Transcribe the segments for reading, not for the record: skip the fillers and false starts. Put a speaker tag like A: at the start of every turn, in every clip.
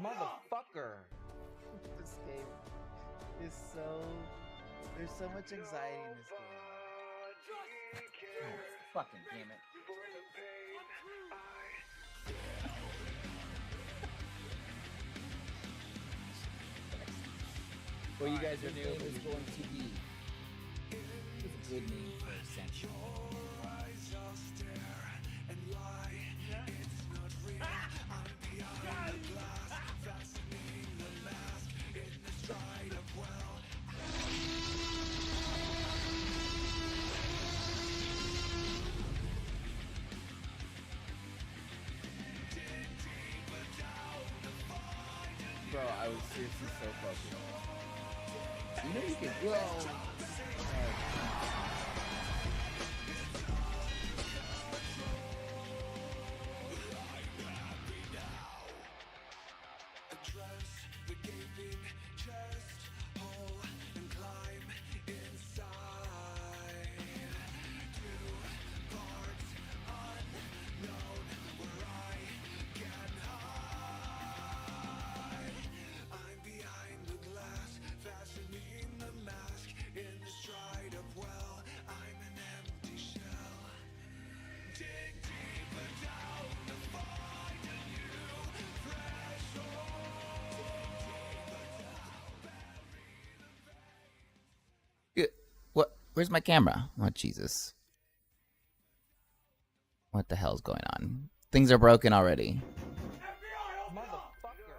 A: Motherfucker.
B: This game is so... There's so much anxiety in this game.
C: Oh, fucking damn it. Well, you guys are new. This is going to be a good name for a section. Bro, I was seriously so focused. You know you can go. What? Where's my camera? Oh, Jesus. What the hell's going on? Things are broken already.
A: Motherfucker.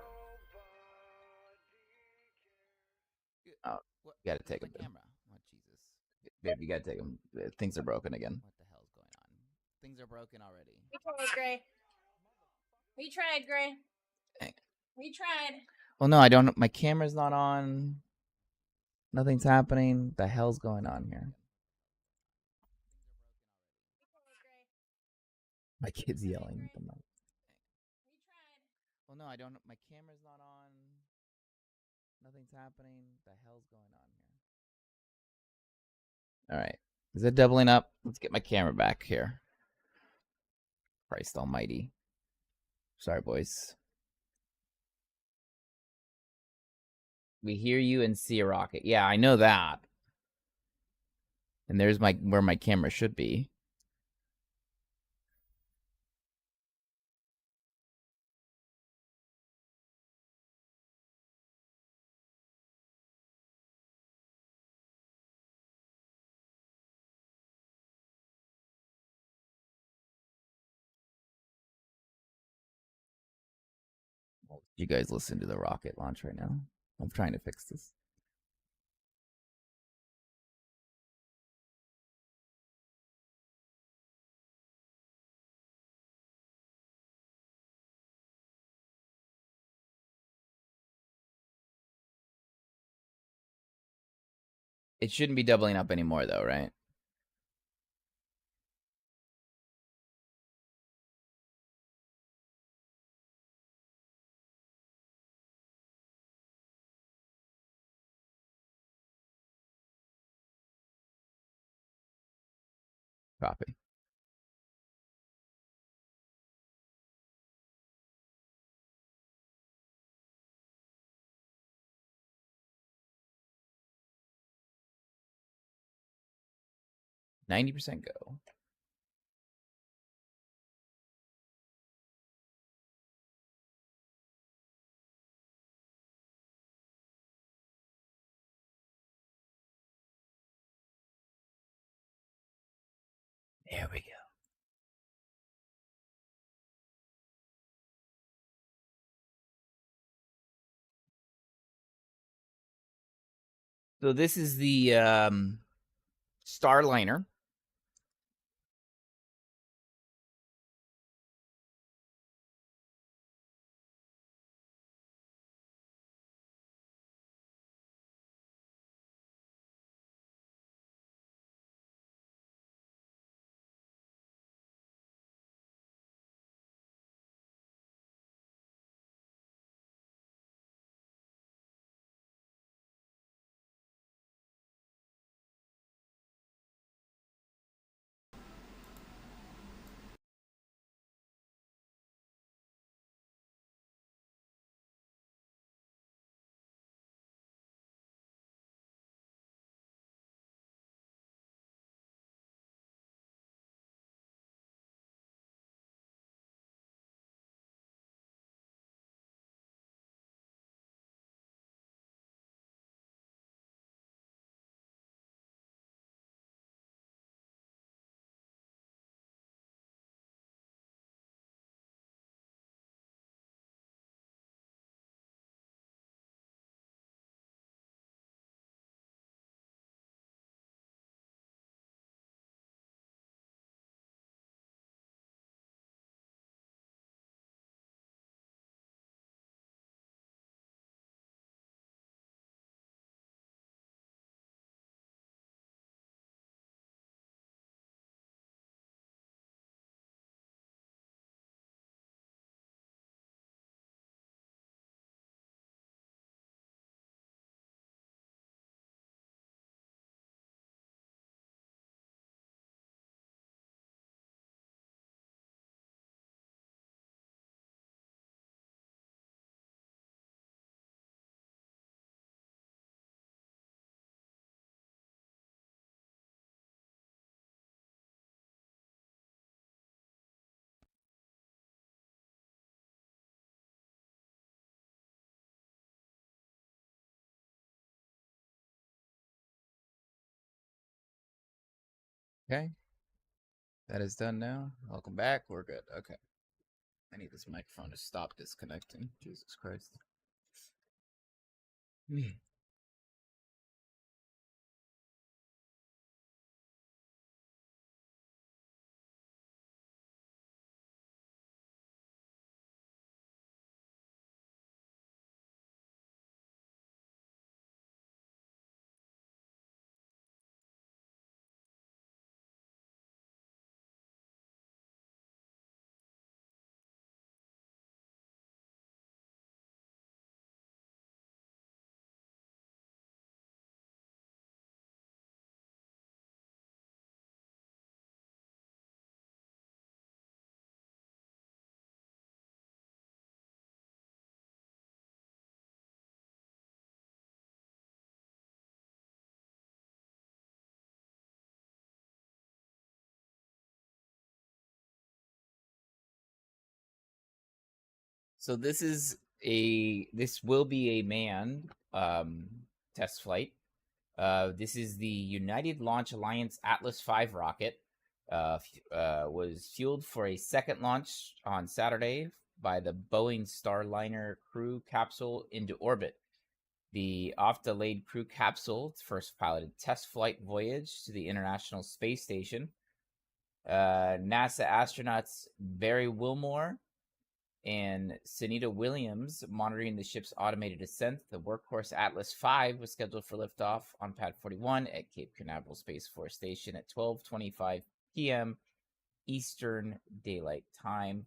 B: Oh, you gotta take him. Camera. Oh, Jesus. Babe, you gotta take him. Things are broken again. What the hell's going on? Things are broken already.
D: We tried, Gray. We tried, Gray.
B: Dang.
D: We tried.
B: Well, no, I don't. My camera's not on. Nothing's happening. The hell's going on here? My kid's yelling at the mic.
D: We tried.
B: Well, no, I don't. My camera's not on. Nothing's happening. The hell's going on here? All right. Is it doubling up? Let's get my camera back here. Christ almighty. Sorry, boys. We hear you and see a rocket. Yeah, I know that. And there's where my camera should be. You guys listen to the rocket launch right now. I'm trying to fix this. It shouldn't be doubling up anymore, though, right? Copy. %90 go. There we go. So this is the Starliner. Okay. That is done now. Welcome back. We're good. Okay. I need this microphone to stop disconnecting. Jesus Christ. So this will be a manned test flight. This is the United Launch Alliance Atlas V rocket. Was fueled for a second launch on Saturday by the Boeing Starliner crew capsule into orbit. The oft-delayed crew capsule first piloted test flight voyage to the International Space Station. NASA astronauts Barry Wilmore and Sunita Williams monitoring the ship's automated descent. The Workhorse Atlas V was scheduled for liftoff on Pad 41 at Cape Canaveral Space Force Station at 12:25 p.m. Eastern Daylight Time.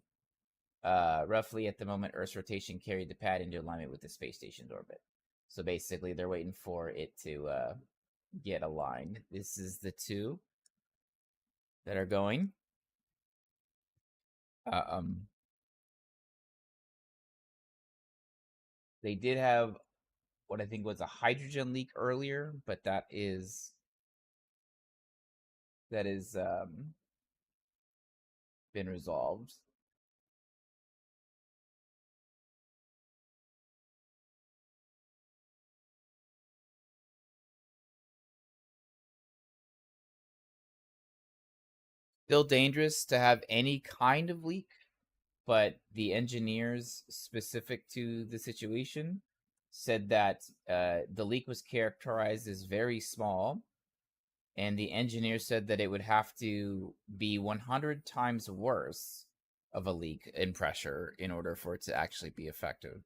B: Roughly at the moment Earth's rotation carried the pad into alignment with the space station's orbit. So basically, they're waiting for it to get aligned. This is the two that are going. They did have what I think was a hydrogen leak earlier, but that is been resolved. Still dangerous to have any kind of leak, but the engineers specific to the situation said that the leak was characterized as very small, and the engineer said that it would have to be 100 times worse of a leak in pressure in order for it to actually be effective.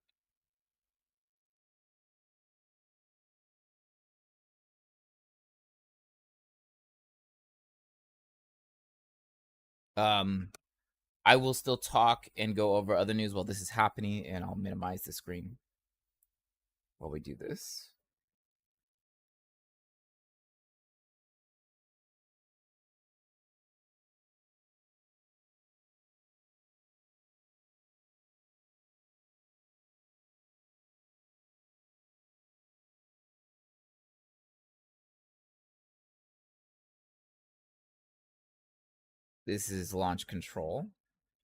B: I will still talk and go over other news while this is happening, and I'll minimize the screen while we do this. This is launch control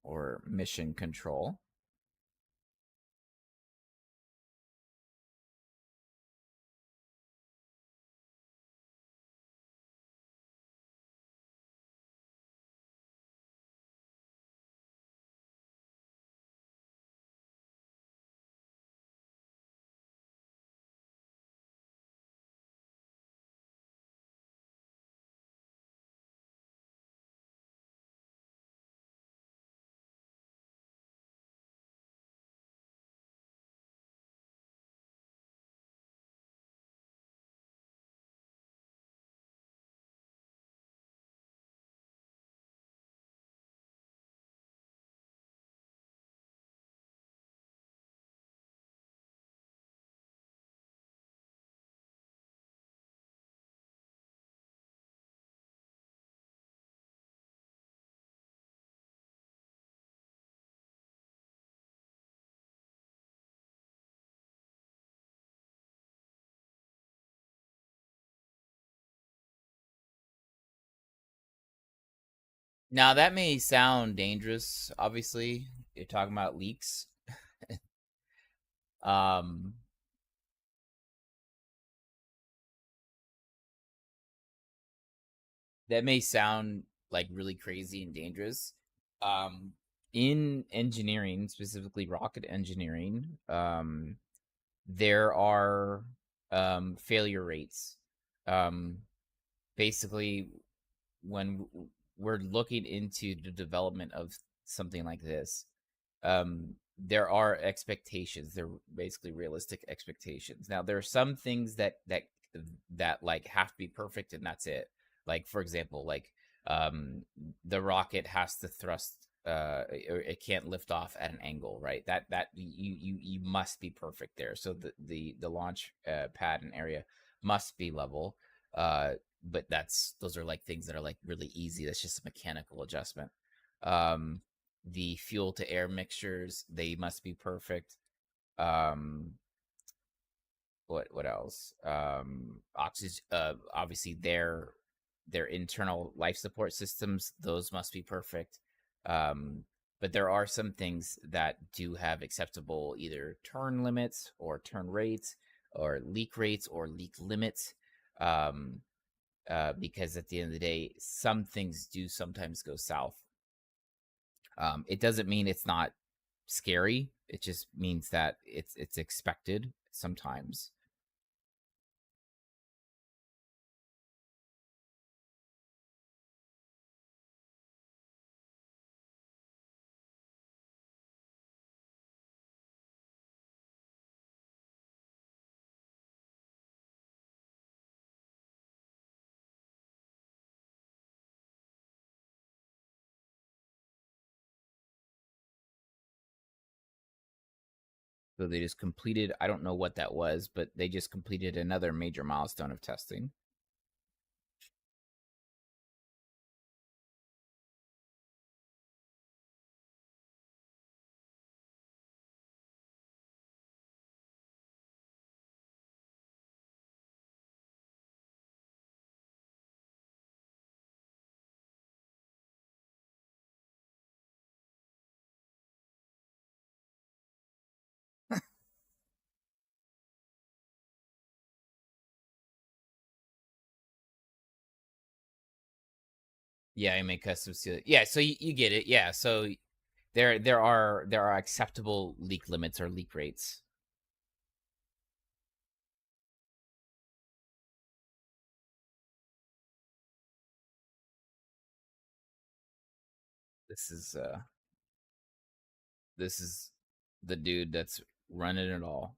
B: or mission control. Now that may sound dangerous. Obviously, you're talking about leaks. that may sound like really crazy and dangerous. In engineering, specifically rocket engineering, there are failure rates. Um, Basically, when we're looking into the development of something like this, there are expectations. They're basically realistic expectations. Now, there are some things that like have to be perfect, and that's it. Like, for example, like the rocket has to thrust. Or it can't lift off at an angle, right? That you must be perfect there. So the launch pad and area must be level. But those are like things that are like really easy. That's just a mechanical adjustment. Um, the fuel to air mixtures, they must be perfect. Um, what else? Oxygen, obviously their internal life support systems, those must be perfect. Um, but there are some things that do have acceptable either turn limits or turn rates or leak limits. Um, because at the end of the day, some things do sometimes go south. It doesn't mean it's not scary. It just means that it's expected sometimes. So they just completed, I don't know what that was, but they just completed another major milestone of testing. Yeah, I make custom seal. Yeah, so you get it. Yeah, so there are acceptable leak limits or leak rates. This is uh this is the dude that's running it all.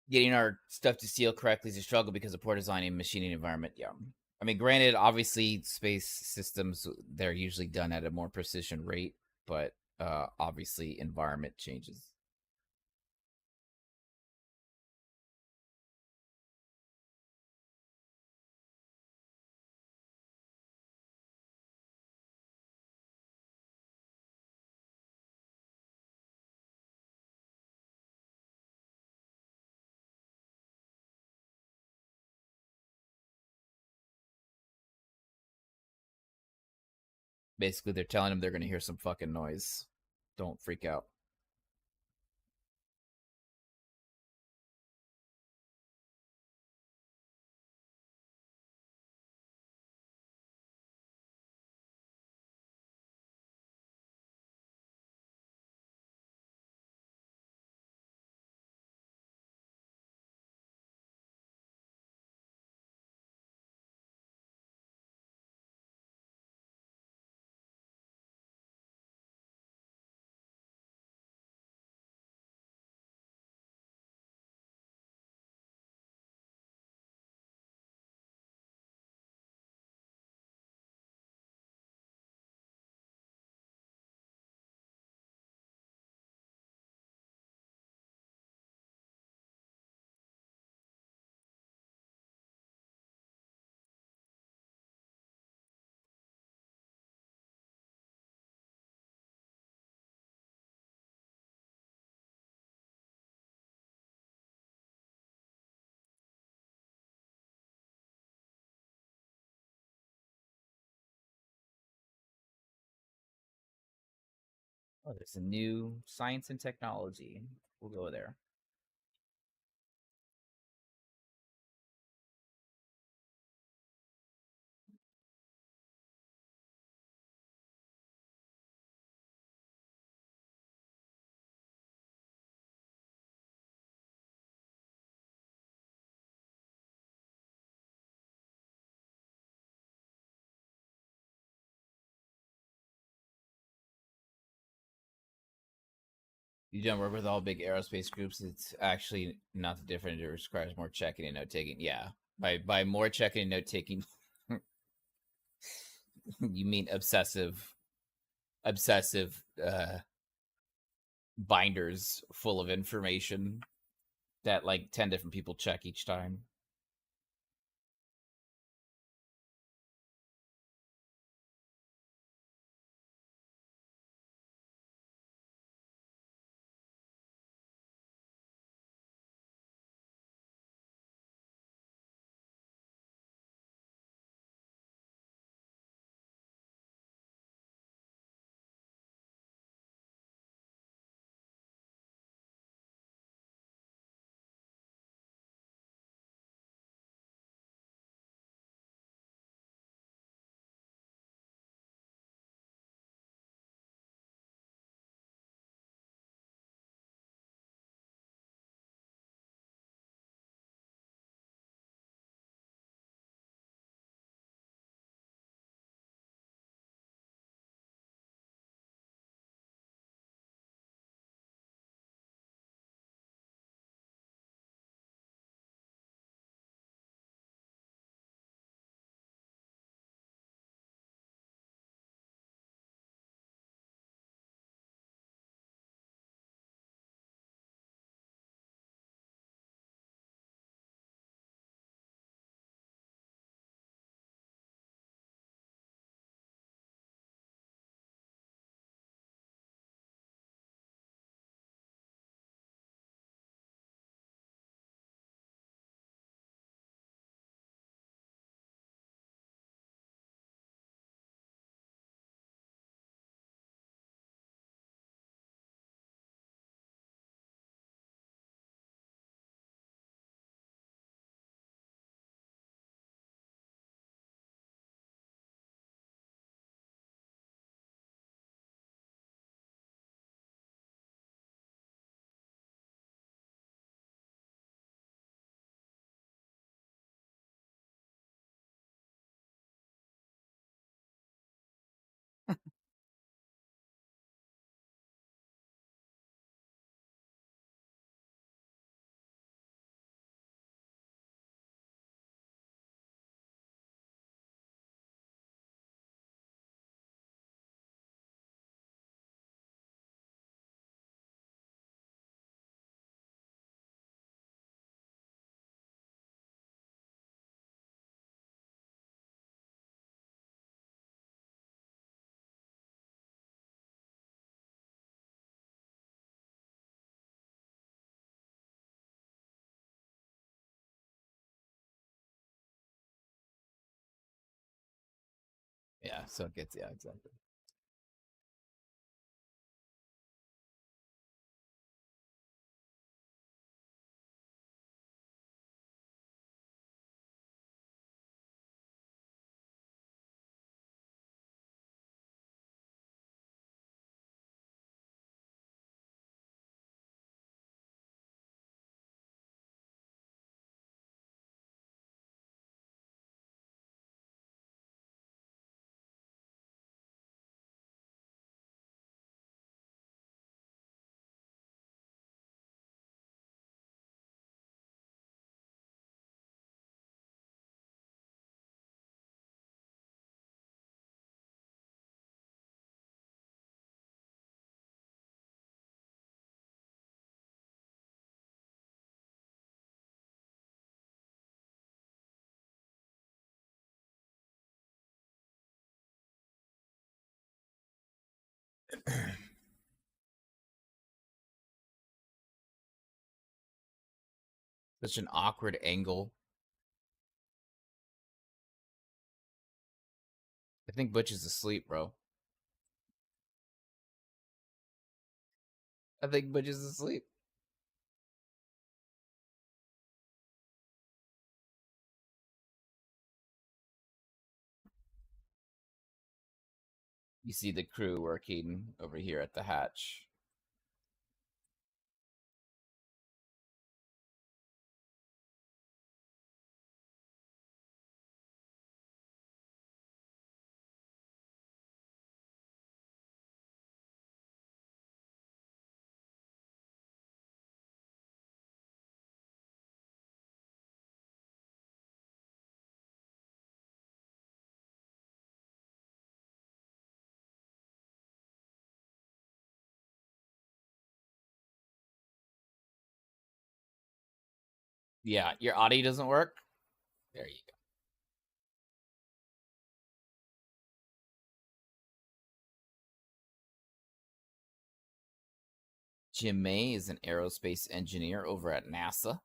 B: Getting our stuff to seal correctly is a struggle because of poor design and machining environment. Yeah. I mean, granted, obviously, space systems, they're usually done at a more precision rate, but obviously, environment changes. Basically, they're telling them they're going to hear some fucking noise. Don't freak out. Oh, there's a new science and technology. We'll go there. You don't work with all big aerospace groups. It's actually not that different. It requires more checking and note taking. Yeah, by more checking and note taking, you mean obsessive binders full of information that like 10 different people check each time. Yeah, so it gets, yeah, exactly. Such an awkward angle. I think Butch is asleep, bro. I think Butch is asleep. You see the crew working over here at the hatch. Yeah, your audio doesn't work? There you go. Jim May is an aerospace engineer over at NASA.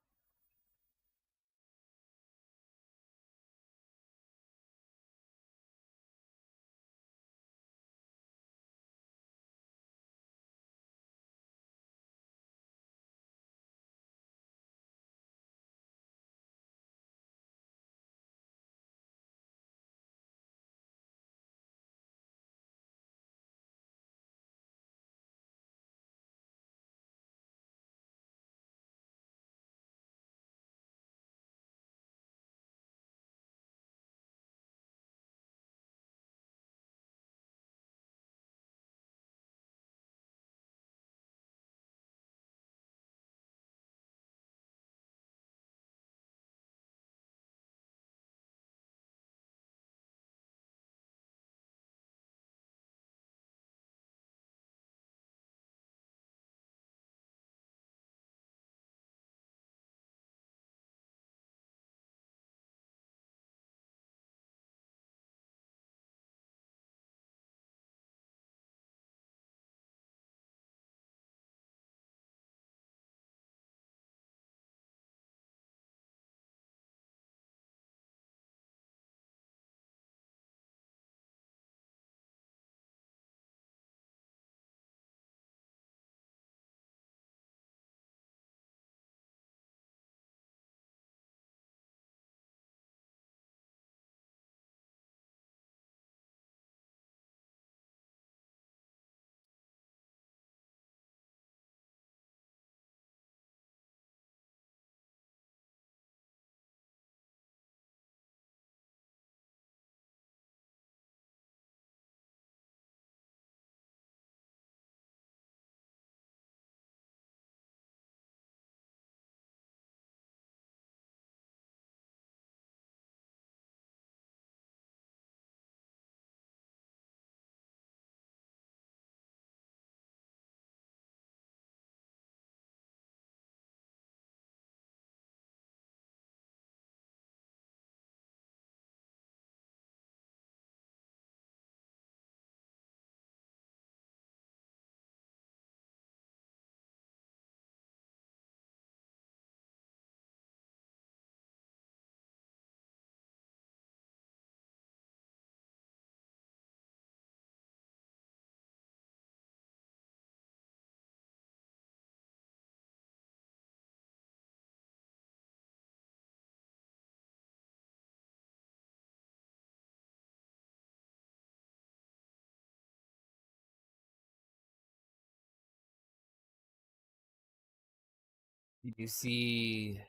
B: Did you see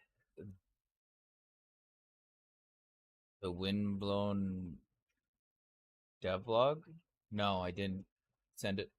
B: the windblown devlog? No, I didn't send it.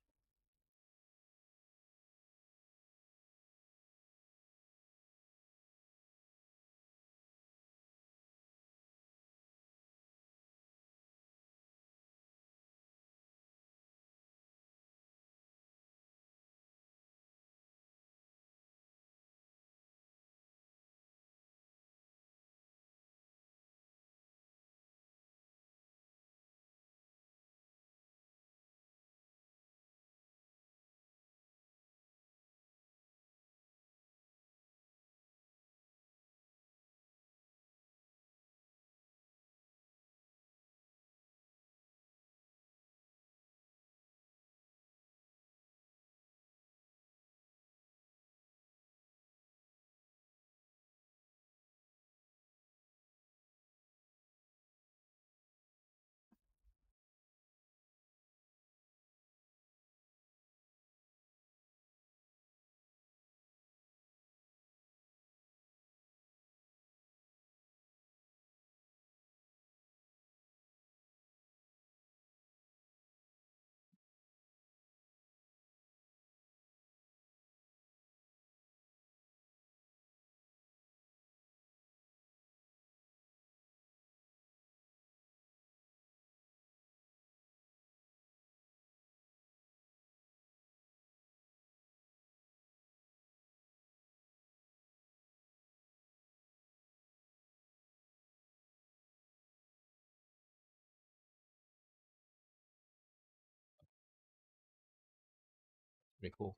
B: Pretty cool.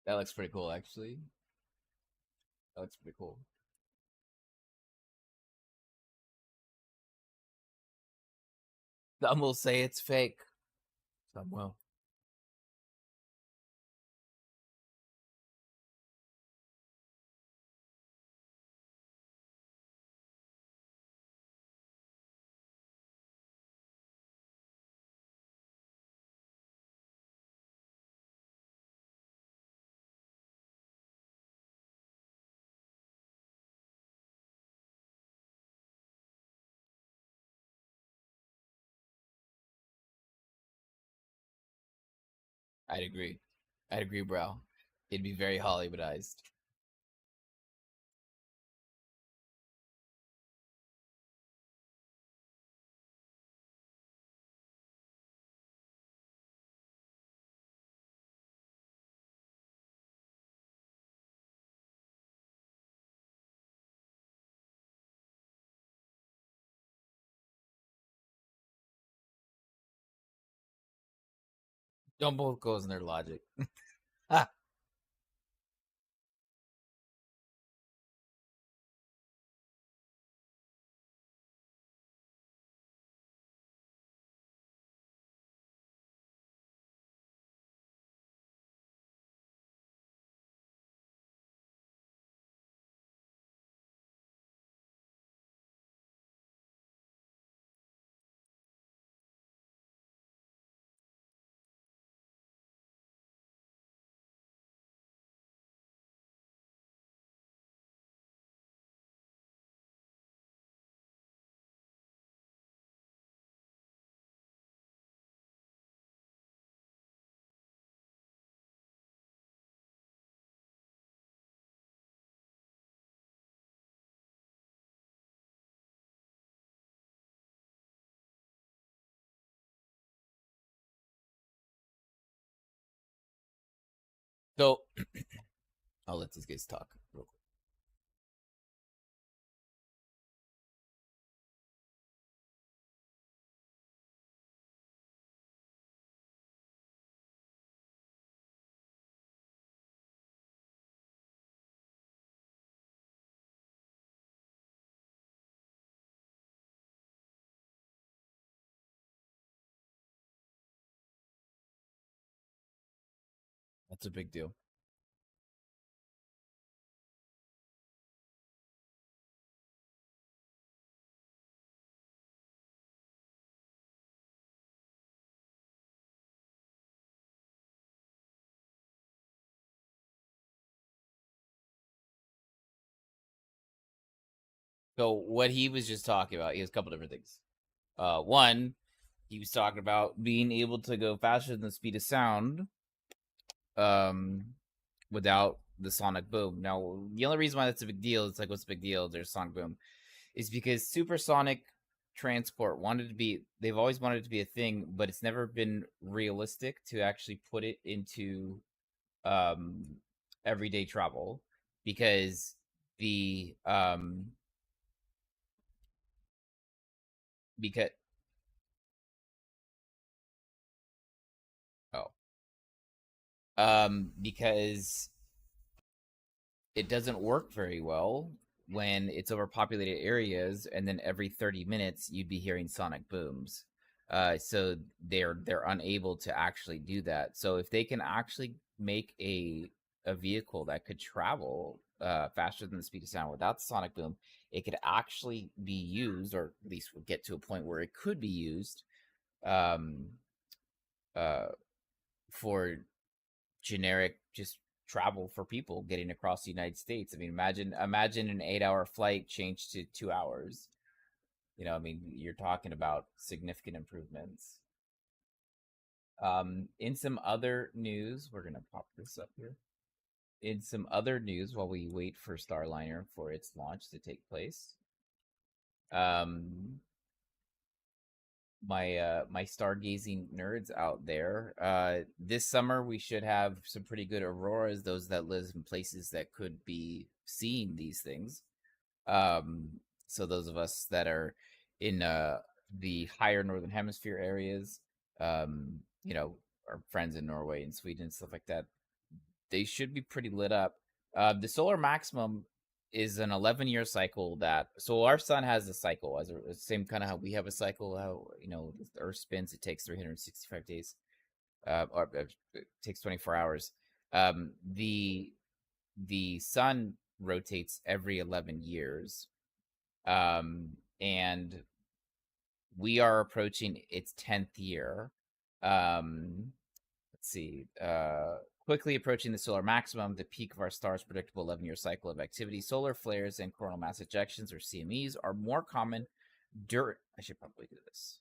B: That looks pretty cool, actually. That looks pretty cool. Some will say it's fake. Some will. I'd agree. I'd agree, bro. It'd be very Hollywoodized. Don't both goes in their logic. So I'll let these guys talk real quick. That's a big deal. So what he was just talking about, he has a couple different things. One, he was talking about being able to go faster than the speed of sound, without the sonic boom. Now, the only reason why that's a big deal, it's like, what's the big deal? There's sonic boom, is because supersonic transport they've always wanted it to be a thing, but it's never been realistic to actually put it into um everyday travel, because the because oh because it doesn't work very well when it's overpopulated areas, and then every 30 minutes you'd be hearing sonic booms. So they're unable to actually do that. So if they can actually make a vehicle that could travel faster than the speed of sound without the sonic boom, it could actually be used, or at least would get to a point where it could be used, um, uh, for generic just travel for people getting across the United States. I mean, imagine an 8-hour flight changed to 2 hours. You know, I mean, you're talking about significant improvements. In some other news, we're gonna pop this up here. In some other news, while we wait for Starliner for its launch to take place, my stargazing nerds out there, this summer we should have some pretty good auroras. Those that live in places that could be seeing these things. So those of us that are in the higher northern hemisphere areas, you know, our friends in Norway and Sweden and stuff like that, they should be pretty lit up. The solar maximum is an 11-year cycle. That so our sun has a cycle as a same kind of how we have a cycle. How the Earth spins, it takes 365 days, or it takes 24 hours. The sun rotates every 11 years, and we are approaching its 10th year. Let's see. Quickly approaching the solar maximum, the peak of our star's predictable 11-year cycle of activity. Solar flares and coronal mass ejections, or CMEs, are more common during. I should probably do this.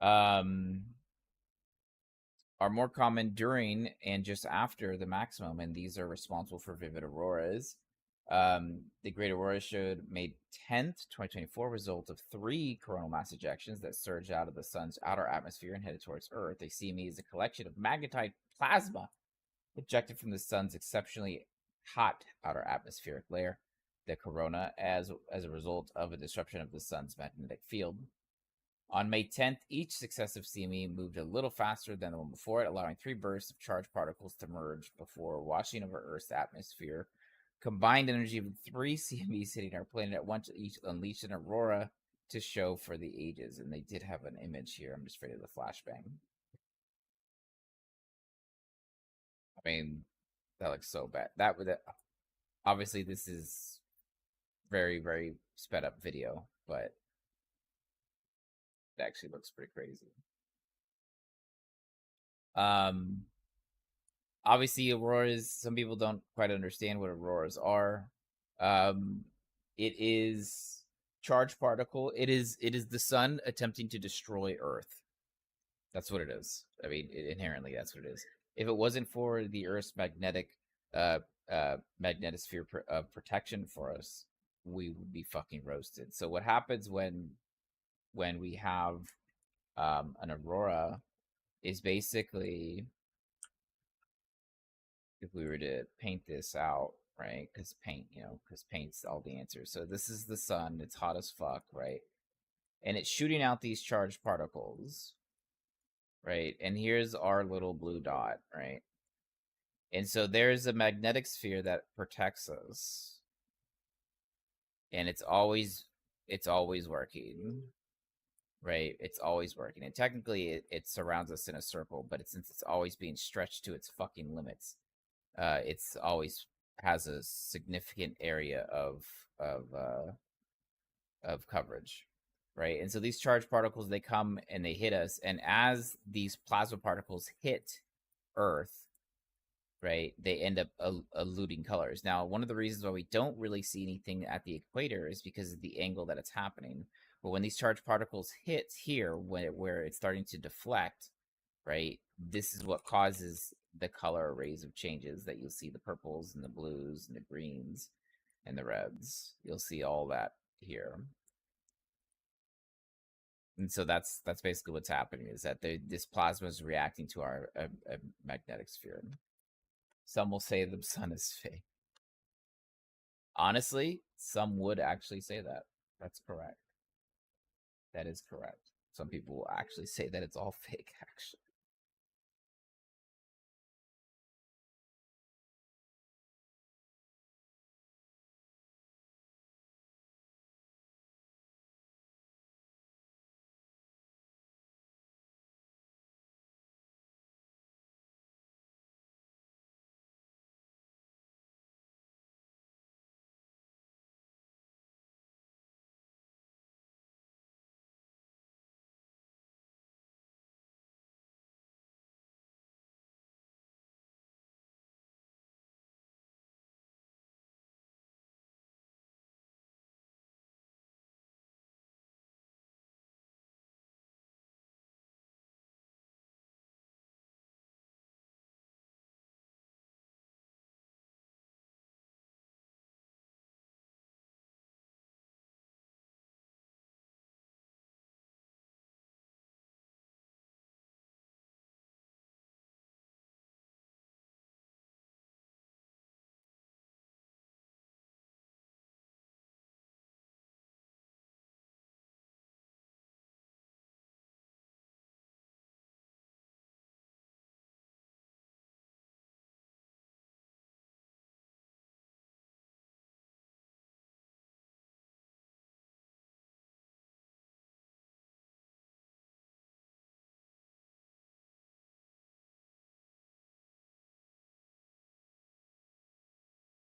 B: Are more common during and just after the maximum, and these are responsible for vivid auroras. The Great Aurora showed May 10th, 2024, result of 3 coronal mass ejections that surged out of the sun's outer atmosphere and headed towards Earth. A CME is a collection of magnetite plasma ejected from the sun's exceptionally hot outer atmospheric layer, the corona, as a result of a disruption of the sun's magnetic field. On May 10th, each successive CME moved a little faster than the one before it, allowing 3 bursts of charged particles to merge before washing over Earth's atmosphere. Combined energy of 3 CMEs hitting our planet at once each unleashed an aurora to show for the ages. And they did have an image here. I'm just afraid of the flashbang. I mean, that looks so bad. That would obviously this is very, very sped up video, but it actually looks pretty crazy. Obviously auroras, some people don't quite understand what auroras are. It is charged particle. It is the sun attempting to destroy Earth. That's what it is. I mean, inherently that's what it is. If it wasn't for the Earth's magnetic magnetosphere protection for us, we would be fucking roasted. So what happens when we have an aurora is basically, if we were to paint this out, right? Because paint's all the answers. So this is the sun. It's hot as fuck, right? And it's shooting out these charged particles, right? And here's our little blue dot, right? And so there's a magnetic sphere that protects us, and it's always working, right? It's always working, and technically it surrounds us in a circle, but since it's always being stretched to its fucking limits, it's always has a significant area of coverage, right? And so these charged particles, they come and they hit us, and as these plasma particles hit Earth, right, they end up eluting colors. Now, one of the reasons why we don't really see anything at the equator is because of the angle that it's happening. But when these charged particles hit here, where it's starting to deflect, right, this is what causes the color arrays of changes that you'll see: the purples and the blues and the greens and the reds. You'll see all that here. And so that's basically what's happening, is that this plasma is reacting to our magnetic sphere. Some will say the sun is fake. Honestly, some would actually say that. That's correct. That is correct. Some people will actually say that it's all fake, actually.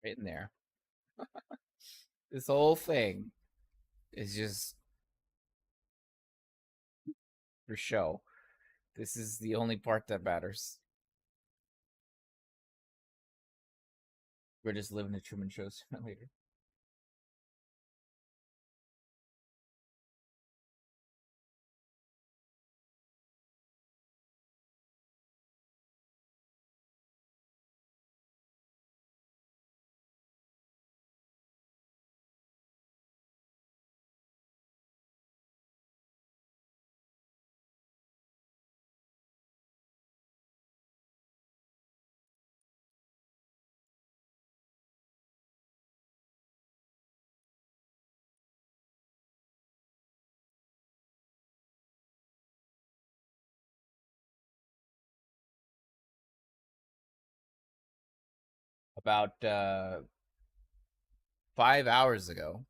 B: right in there. This whole thing is just for show. This is the only part that matters. We're just living the Truman Show sooner or later. About 5 hours ago,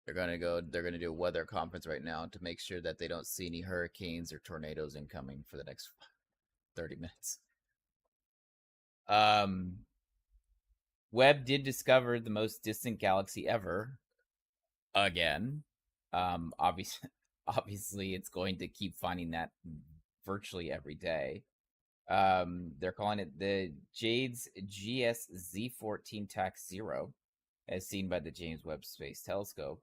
B: they're gonna do a weather conference right now to make sure that they don't see any hurricanes or tornadoes incoming for the next 30 minutes. Webb did discover the most distant galaxy ever again. Obviously, obviously, it's going to keep finding that virtually every day. They're calling it the Jade's GSZ14 Tac 0, as seen by the James Webb Space Telescope.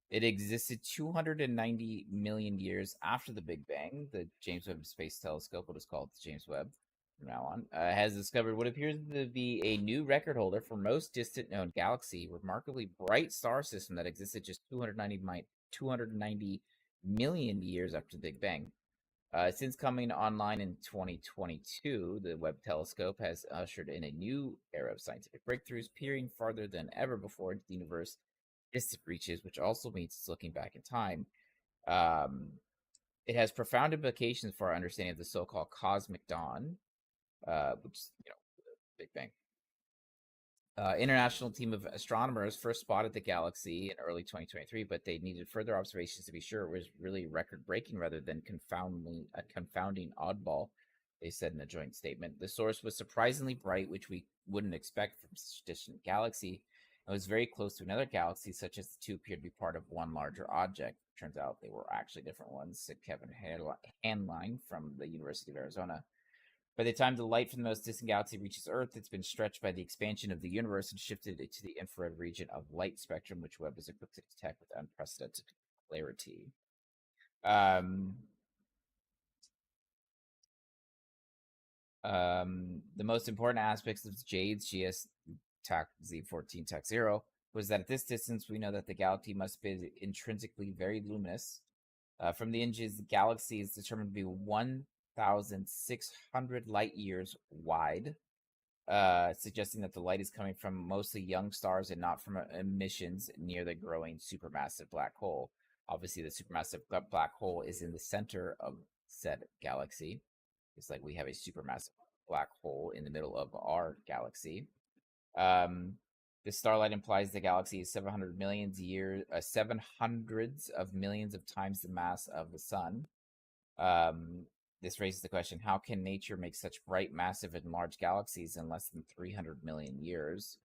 B: It existed 290 million years after the Big Bang. The James Webb Space Telescope, what is called the James Webb from now on, has discovered what appears to be a new record holder for most distant known galaxy, remarkably bright star system that existed just 290 million years after the Big Bang. Since coming online in 2022, the Webb telescope has ushered in a new era of scientific breakthroughs, peering farther than ever before into the universe distant reaches, which also means it's looking back in time. It has profound implications for our understanding of the so-called cosmic dawn, which is, Big Bang. International team of astronomers first spotted the galaxy in early 2023, but they needed further observations to be sure it was really record-breaking rather than a confounding oddball, they said in a joint statement. The source was surprisingly bright, which we wouldn't expect from such a distant galaxy. It was very close to another galaxy, such as the two appeared to be part of one larger object. Turns out they were actually different ones, said Kevin Hanline from the University of Arizona. By the time the light from the most distant galaxy reaches Earth, it's been stretched by the expansion of the universe and shifted it to the infrared region of light spectrum, which Webb is equipped to detect with unprecedented clarity. The most important aspects of Jade's GS Z14 Tac 0 was that at this distance, we know that the galaxy must be intrinsically very luminous. From the images, the galaxy is determined to be 1,600 light years wide, suggesting that the light is coming from mostly young stars and not from emissions near the growing supermassive black hole. Obviously, the supermassive black hole is in the center of said galaxy. It's like we have a supermassive black hole in the middle of our galaxy. The starlight implies the galaxy is 700 700s of millions of times the mass of the sun. This raises the question, how can nature make such bright, massive, and large galaxies in less than 300 million years?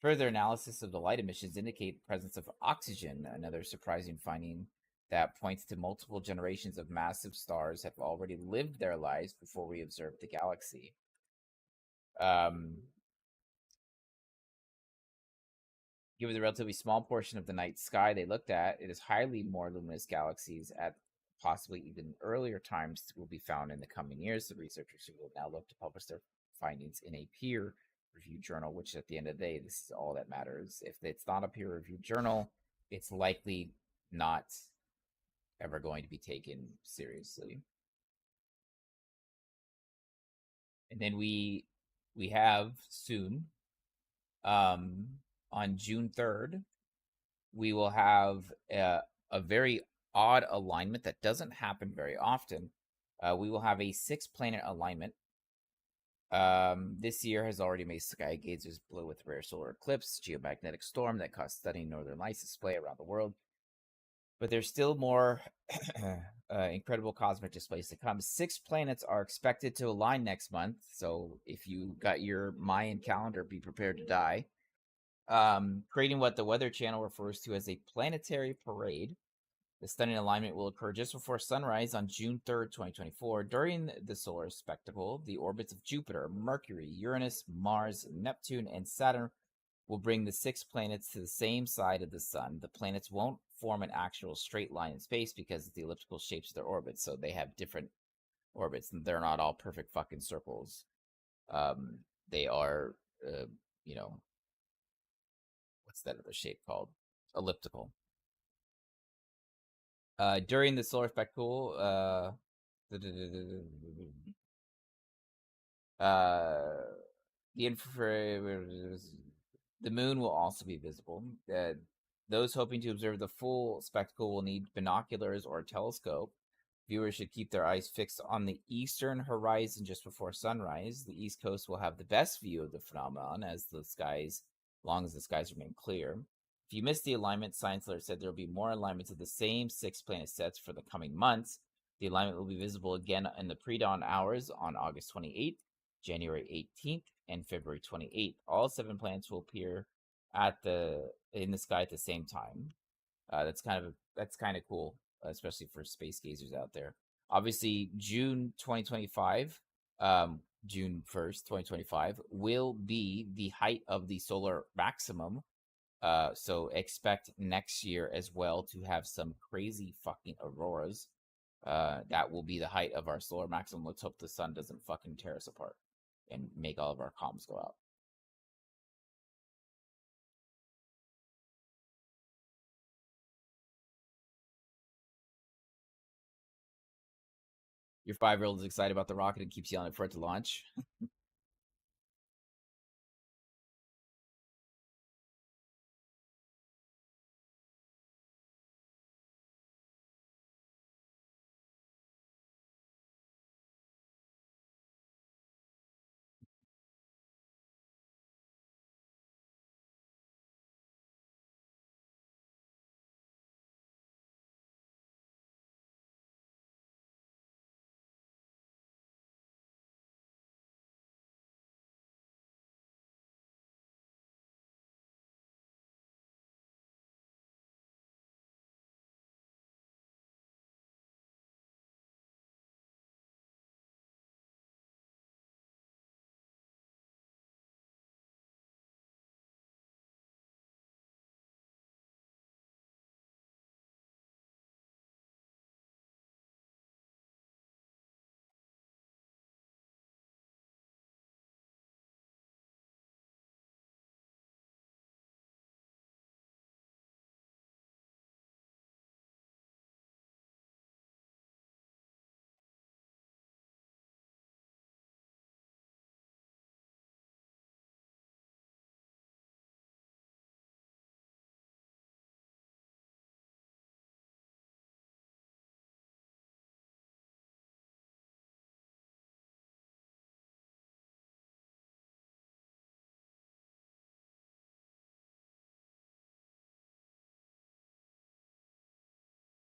B: Further analysis of the light emissions indicate the presence of oxygen, another surprising finding that points to multiple generations of massive stars have already lived their lives before we observed the galaxy. Given the relatively small portion of the night sky they looked at, it is highly more luminous galaxies at possibly even earlier times will be found in the coming years. The researchers will now look to publish their findings in a peer-reviewed journal, which at the end of the day, this is all that matters. If it's not a peer-reviewed journal, it's likely not ever going to be taken seriously. And then we have soon, on June 3rd, we will have a very odd alignment that doesn't happen very often. We will have a 6-planet alignment. This year has already made sky gazers blue with rare solar eclipse, geomagnetic storm that caused stunning northern lights display around the world. But there's still more incredible cosmic displays to come. 6 planets are expected to align next month, so if you got your Mayan calendar, be prepared to die. Creating what the Weather Channel refers to as a planetary parade. The stunning alignment will occur just before sunrise on June 3rd, 2024. During the solar spectacle, the orbits of Jupiter, Mercury, Uranus, Mars, Neptune, and Saturn will bring the 6 planets to the same side of the sun. The planets won't form an actual straight line in space because of the elliptical shapes of their orbits, so they have different orbits, and they're not all perfect fucking circles. They are, you know, what's that other shape called? Elliptical. During the solar spectacle, the moon will also be visible. Those hoping to observe the full spectacle will need binoculars or a telescope. Viewers should keep their eyes fixed on the eastern horizon just before sunrise. The East Coast will have the best view of the phenomenon as long as the skies remain clear. If you missed the alignment, science alert said there will be more alignments of the same 6 planet sets for the coming months. The alignment will be visible again in the pre-dawn hours on August 28th, January 18th, and February 28th. All 7 planets will appear in the sky at the same time. That's kind of cool, especially for space gazers out there. Obviously, June 2025, June 1st, 2025, will be the height of the solar maximum. So expect next year as well to have some crazy fucking auroras. That will be the height of our solar maximum. Let's hope the sun doesn't fucking tear us apart and make all of our comms go out. Your 5-year-old is excited about the rocket and keeps yelling for it to launch.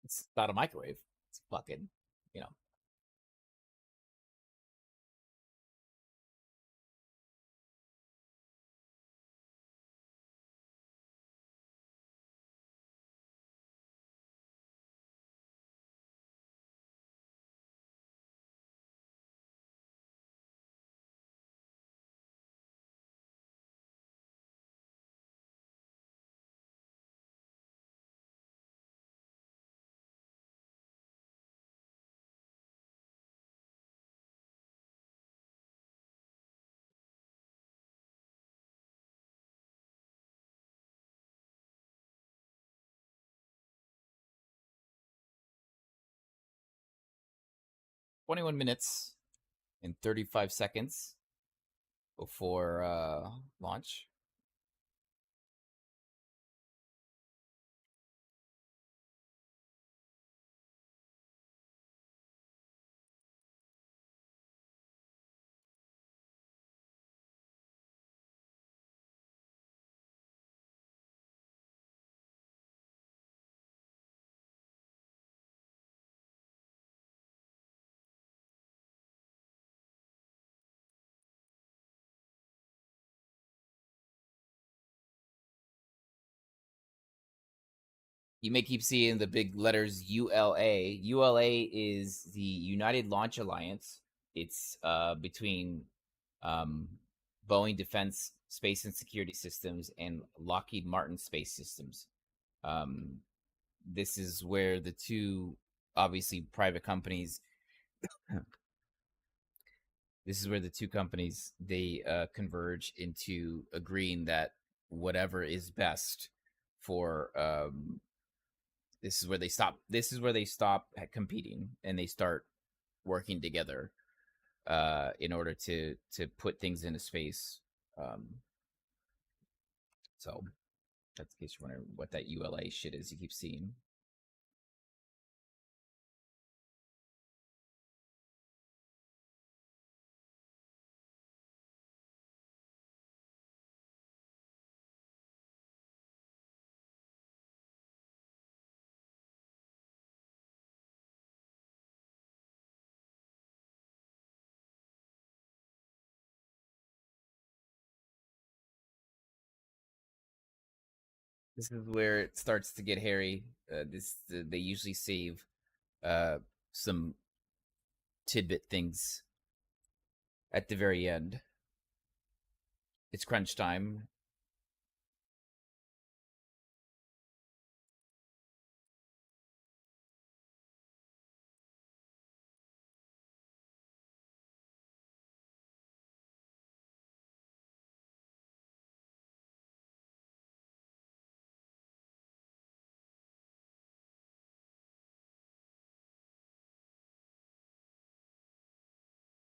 B: It's not a microwave. It's fucking, you know. "21 minutes and 35 seconds before launch." you may keep seeing the big letters ULA. ULA is the United Launch Alliance. It's between um, Boeing Defense Space and Security Systems and Lockheed Martin Space Systems. This is where the two, obviously, private companies. This is where the two companies they converge into agreeing that whatever is best for this is where they stop. This is where they stop competing and they start working together in order to put things into space. So that's in case you're wondering what that ULA shit is you keep seeing. This is where it starts to get hairy. They usually save some tidbit things at the very end. It's crunch time.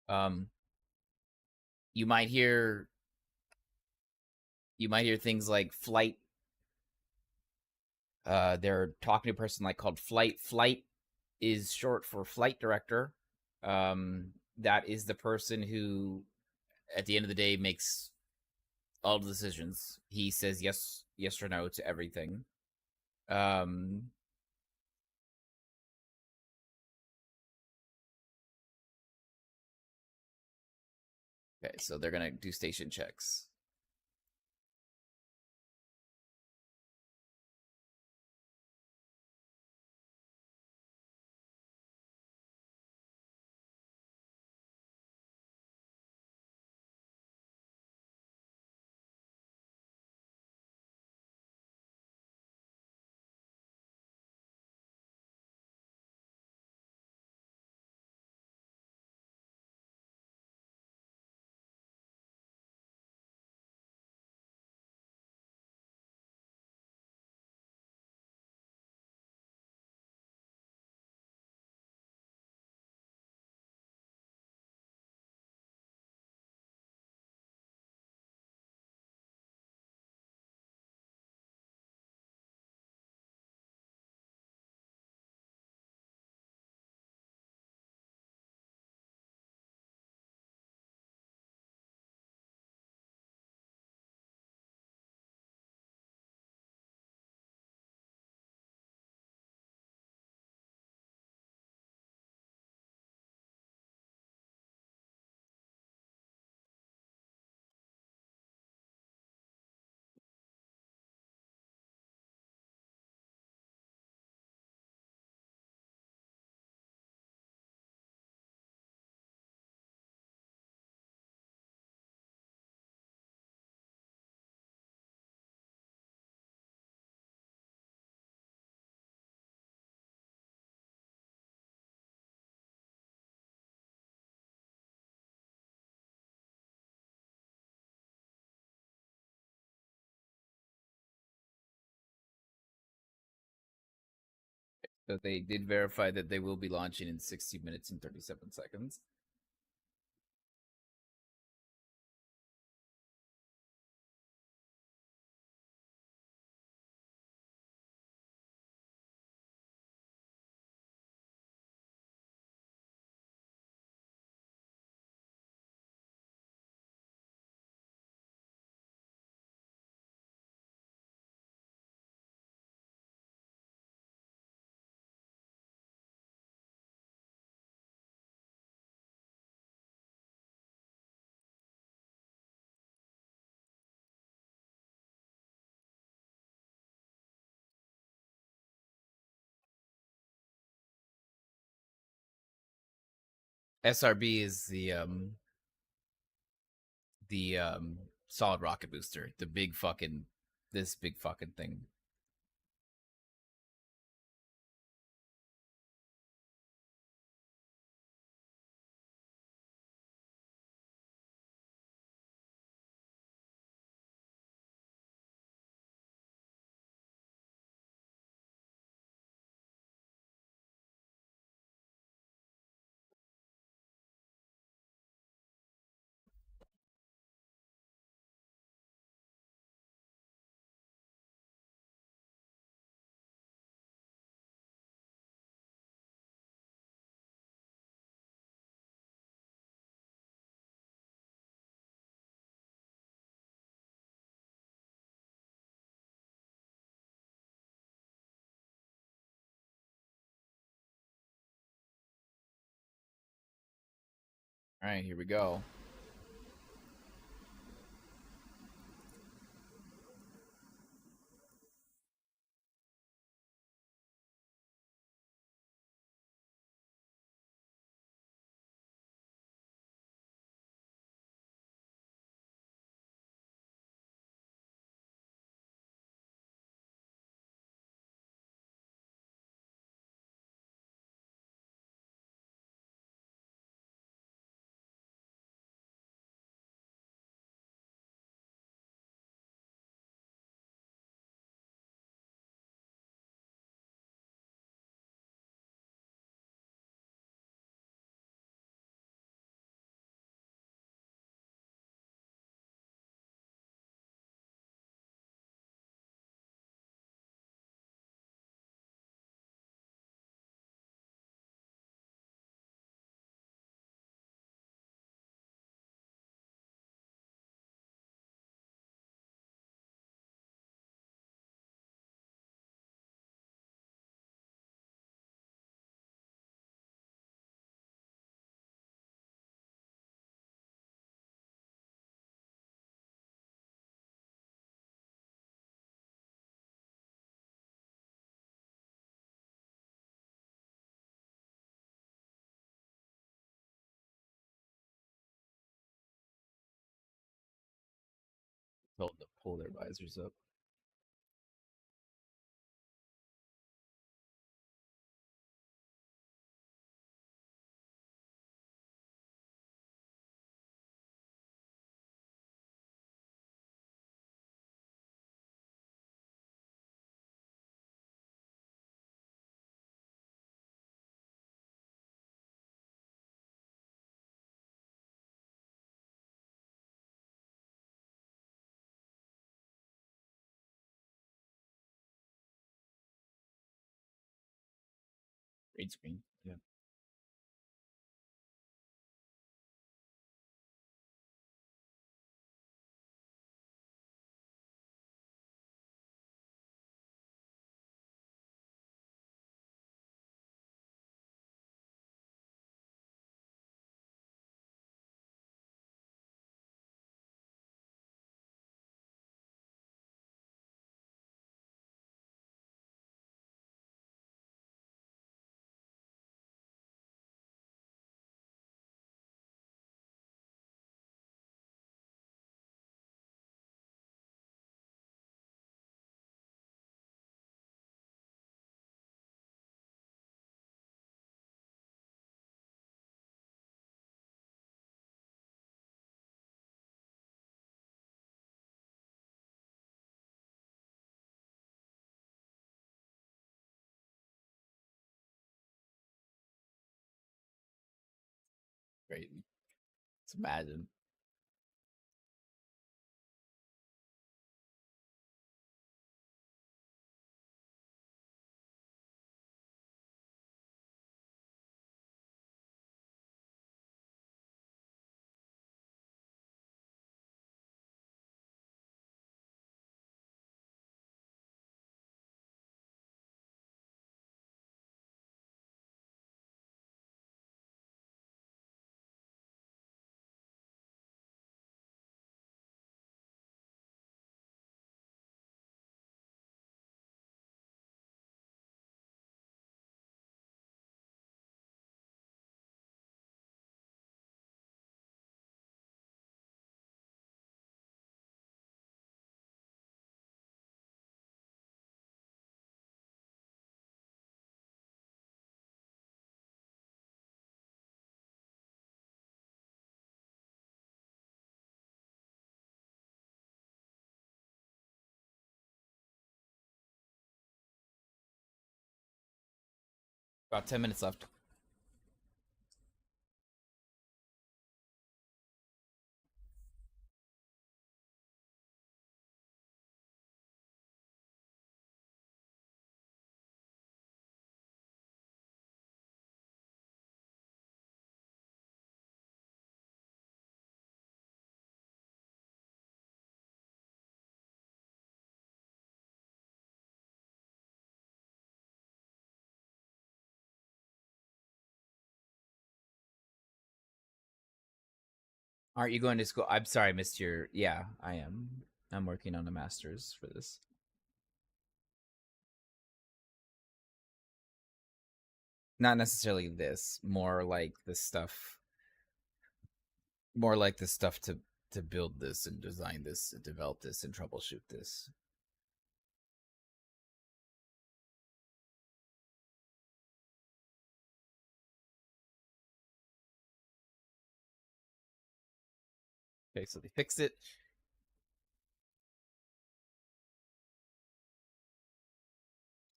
B: Um, you might hear things like flight. They're talking to a person like called Flight. Flight is short for flight director. That is the person who, at the end of the day, makes all the decisions. He says yes or no to everything. Um, okay, so they're gonna do station checks. So they did verify that they will be launching in 60 minutes and 37 seconds. SRB is the solid rocket booster, the big fucking this big fucking thing. All right, here we go. Told them to pull their visors up. Green screen. Yeah. Great. Let's imagine. About 10 minutes left. Aren't you going to school? I'm sorry, I missed your. Yeah, I am. I'm working on a master's for this. Not necessarily this, more like the stuff. More like the stuff to build this and design this and develop this and troubleshoot this. Okay, so they fixed it.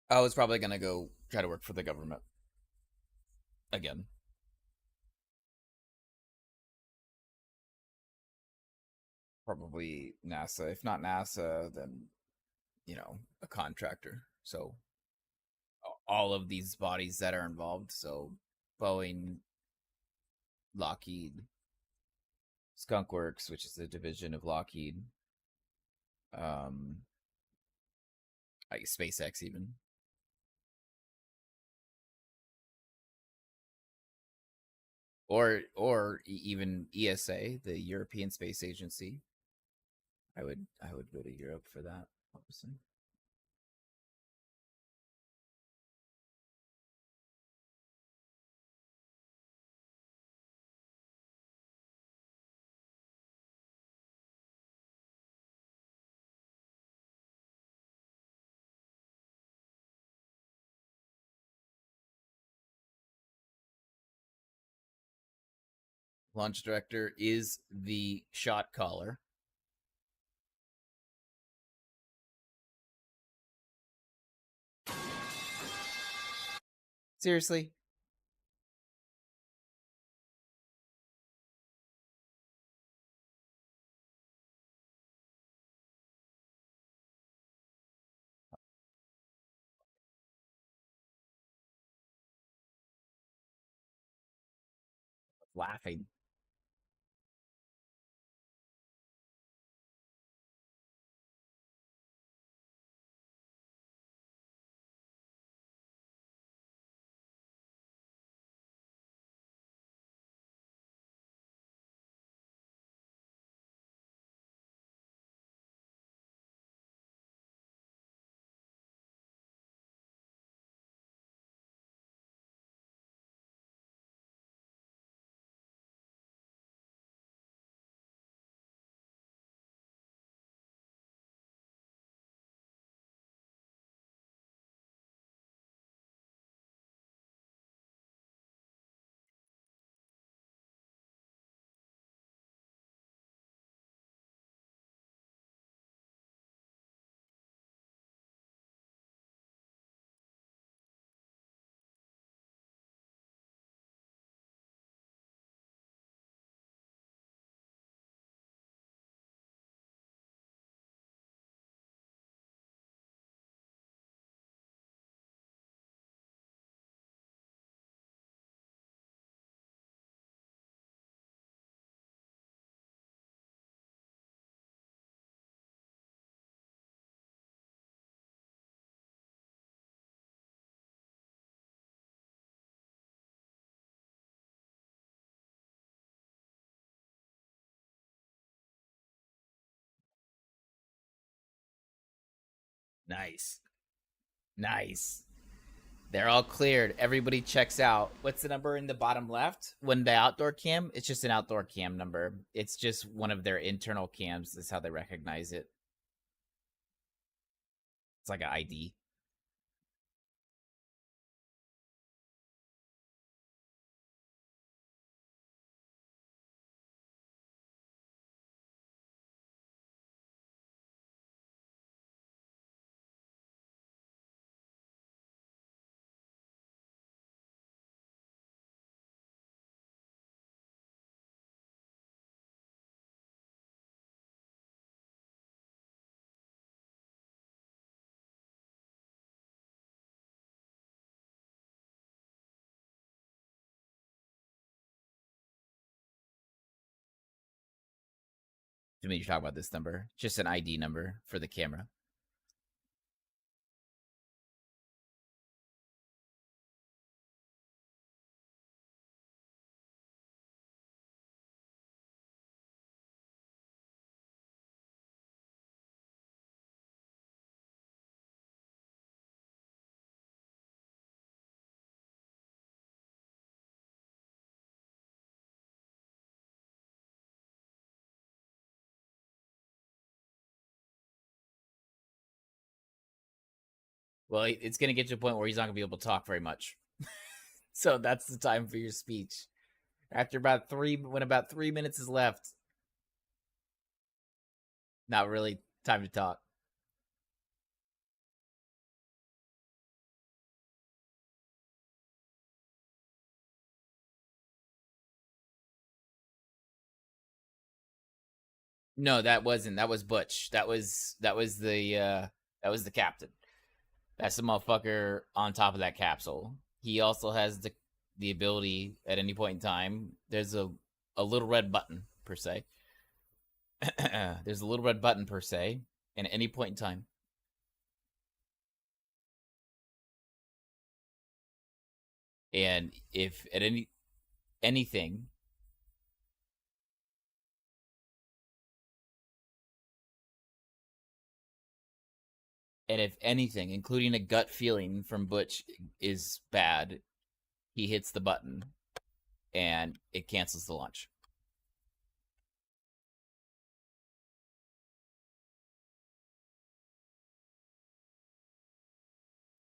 B: I was probably gonna go try to work for the government again. Probably NASA. If not NASA, then a contractor. So all of these bodies that are involved. So Boeing, Lockheed, Skunk Works, which is a division of Lockheed, like SpaceX even. Or even ESA, the European Space Agency. I would go to Europe for that, obviously. Launch director is the shot caller. Seriously? Laughing. Nice. Nice. They're all cleared. Everybody checks out. What's the number in the bottom left? When the outdoor cam, it's just an outdoor cam number. It's just one of their internal cams. That's how they recognize it. It's like an ID. To me, you're talking about this number. Just an ID number for the camera. Well, it's going to get to a point where he's not going to be able to talk very much. So that's the time for your speech. After when about 3 minutes is left, not really time to talk. No, that wasn't. That was Butch. That was the captain. That's the motherfucker on top of that capsule. He also has the ability at any point in time. There's a little red button per se. There's a little red button per se, and at any point in time. And if at anything and if anything, including a gut feeling from Butch is bad, he hits the button and it cancels the launch.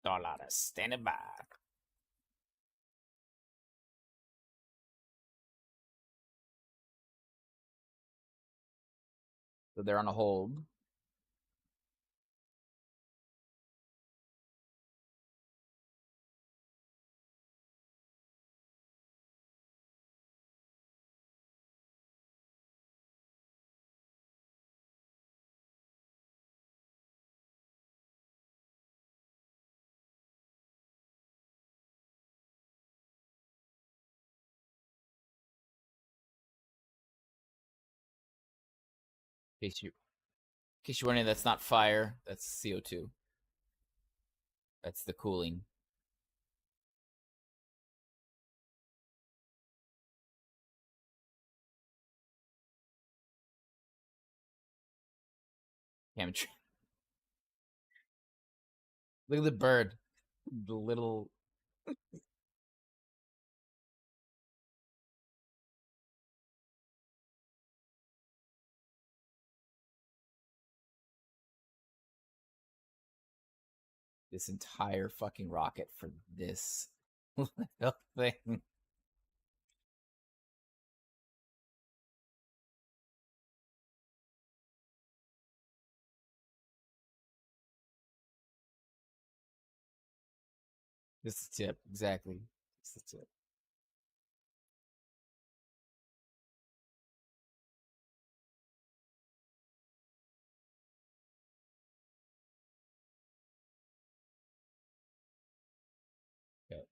B: Dollar standing by. So they're on a hold. In case you're wondering, that's not fire. That's CO2. That's the cooling. Chemistry. Look at the bird. The little. This entire fucking rocket for this little thing. This is the tip, exactly. This is the tip. Okay.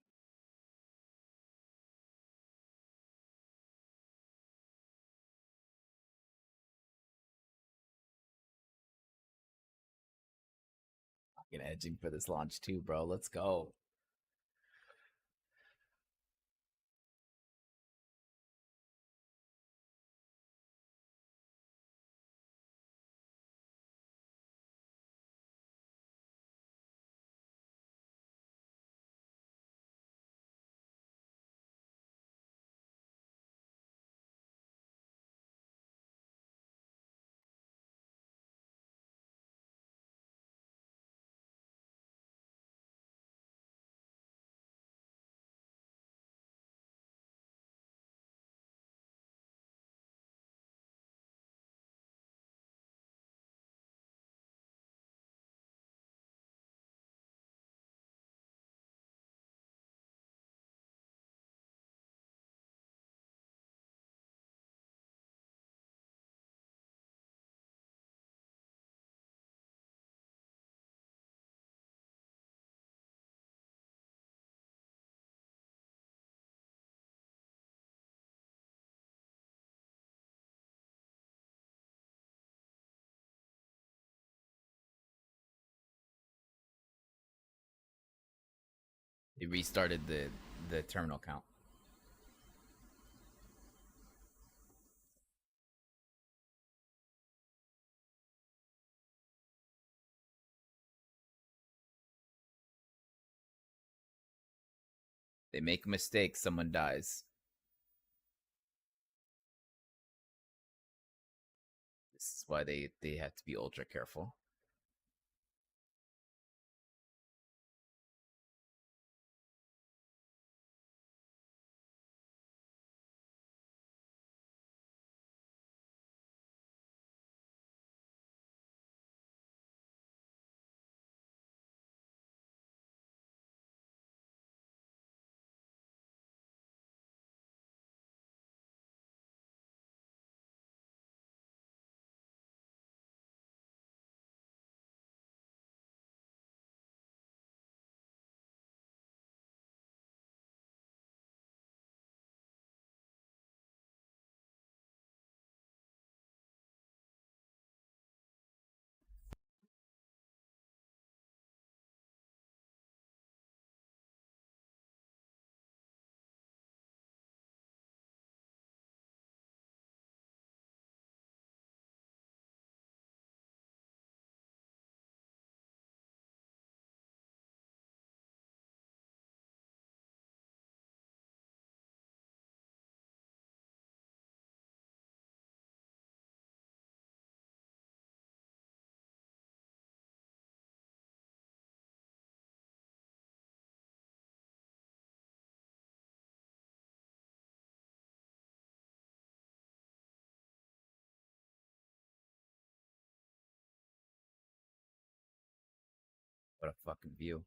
B: Fucking edging for this launch too, bro. Let's go. It restarted the terminal count. They make a mistake, someone dies. This is why they have to be ultra careful. What a fucking view.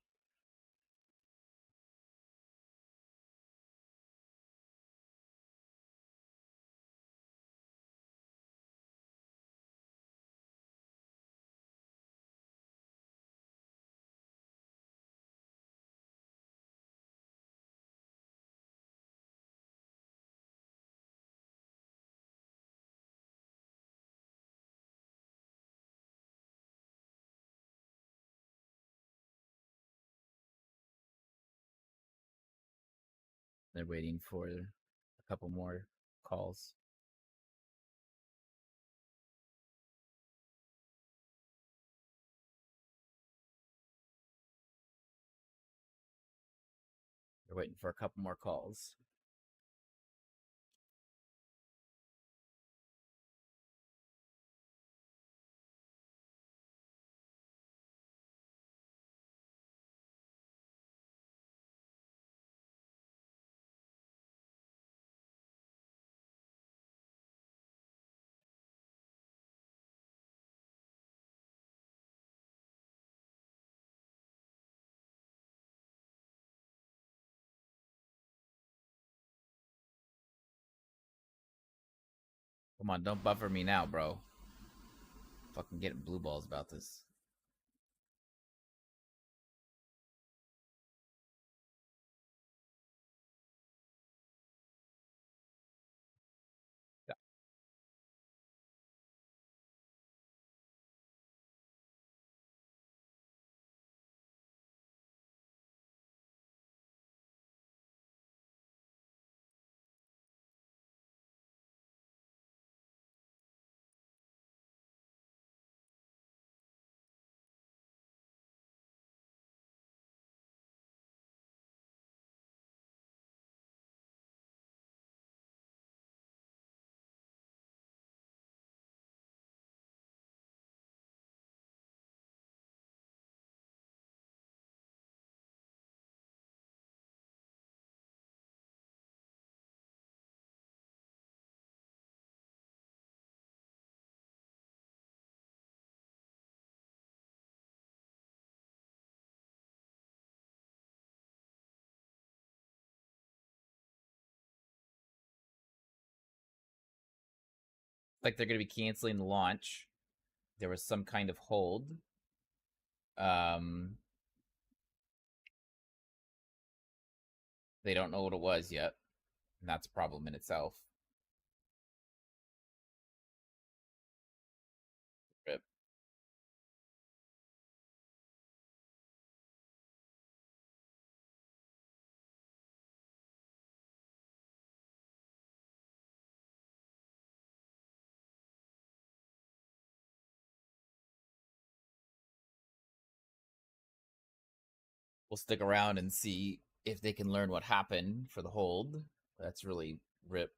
B: They're waiting for a couple more calls. They're waiting for a couple more calls. Come on, don't buffer me now, bro. Fucking getting blue balls about this. Yeah. Like they're gonna be canceling the launch. There was some kind of hold. Um, they don't know what it was yet, and that's a problem in itself. Rip. we'll stick around and see if they can learn what happened for the hold. That's really rip.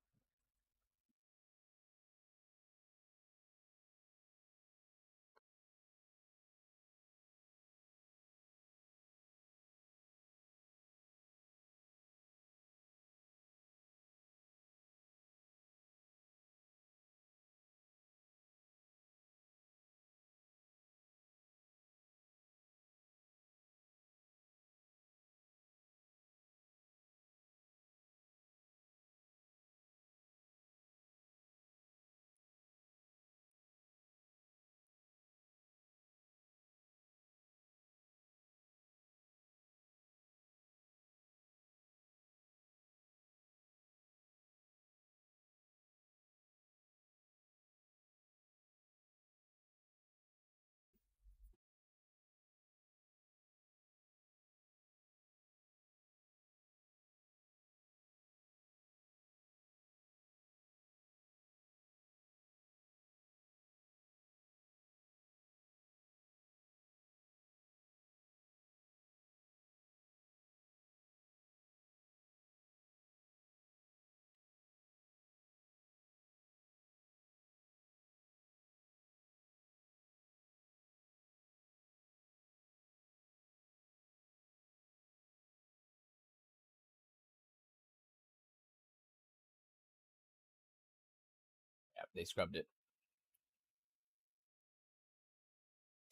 B: Yeah, they scrubbed it.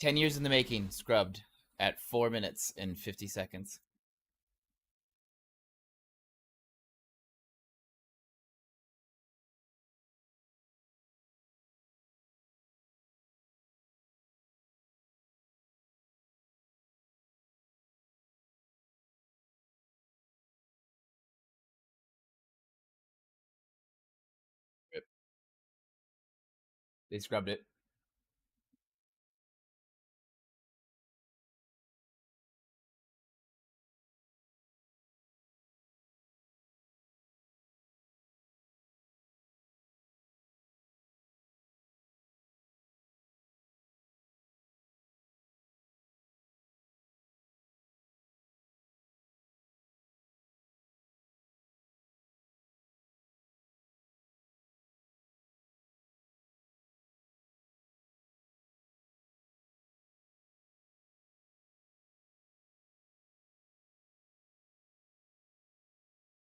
B: 10 years in the making, scrubbed at 4 minutes and 50 seconds. Rip. They scrubbed it.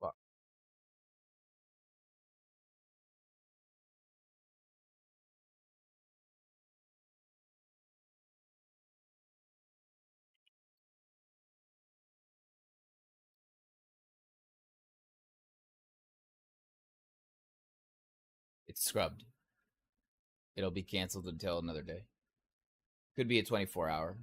B: Fuck. It's scrubbed. It'll be canceled until another day. Could be a 24-hour.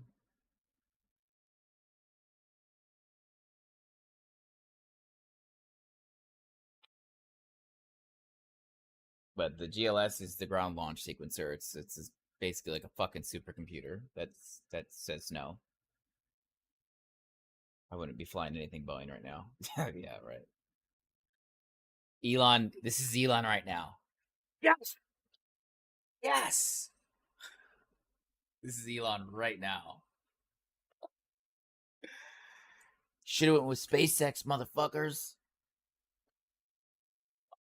B: But the GLS is the ground launch sequencer. It's basically like a fucking supercomputer that says no. I wouldn't be flying anything Boeing right now. Yeah, right. Elon, this is Elon right now. Yes. Yes. This is Elon right now. Should have went with SpaceX, motherfuckers.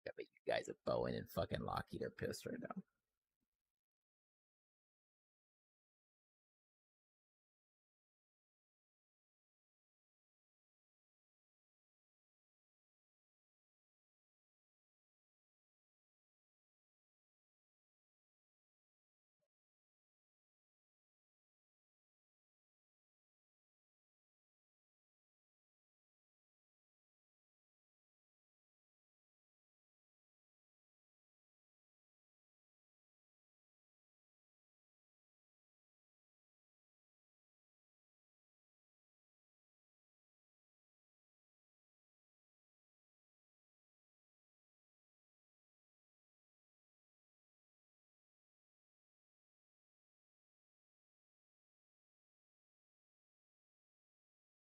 B: Yeah, but you guys at Boeing and fucking Lockheed are pissed right now.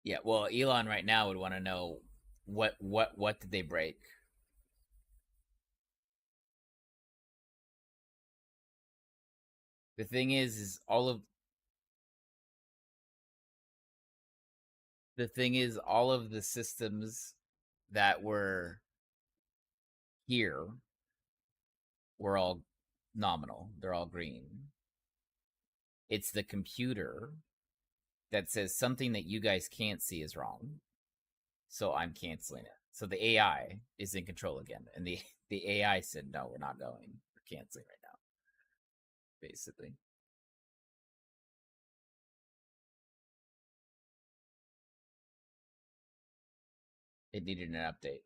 B: Yeah, well, Elon right now would want to know what did they break? The thing is all of The thing is, all of the systems that were here were all nominal. They're all green. It's the computer that says something that you guys can't see is wrong. So I'm canceling it. So the AI is in control again. And the AI said, no, we're not going. We're canceling right now. Basically. It needed an update.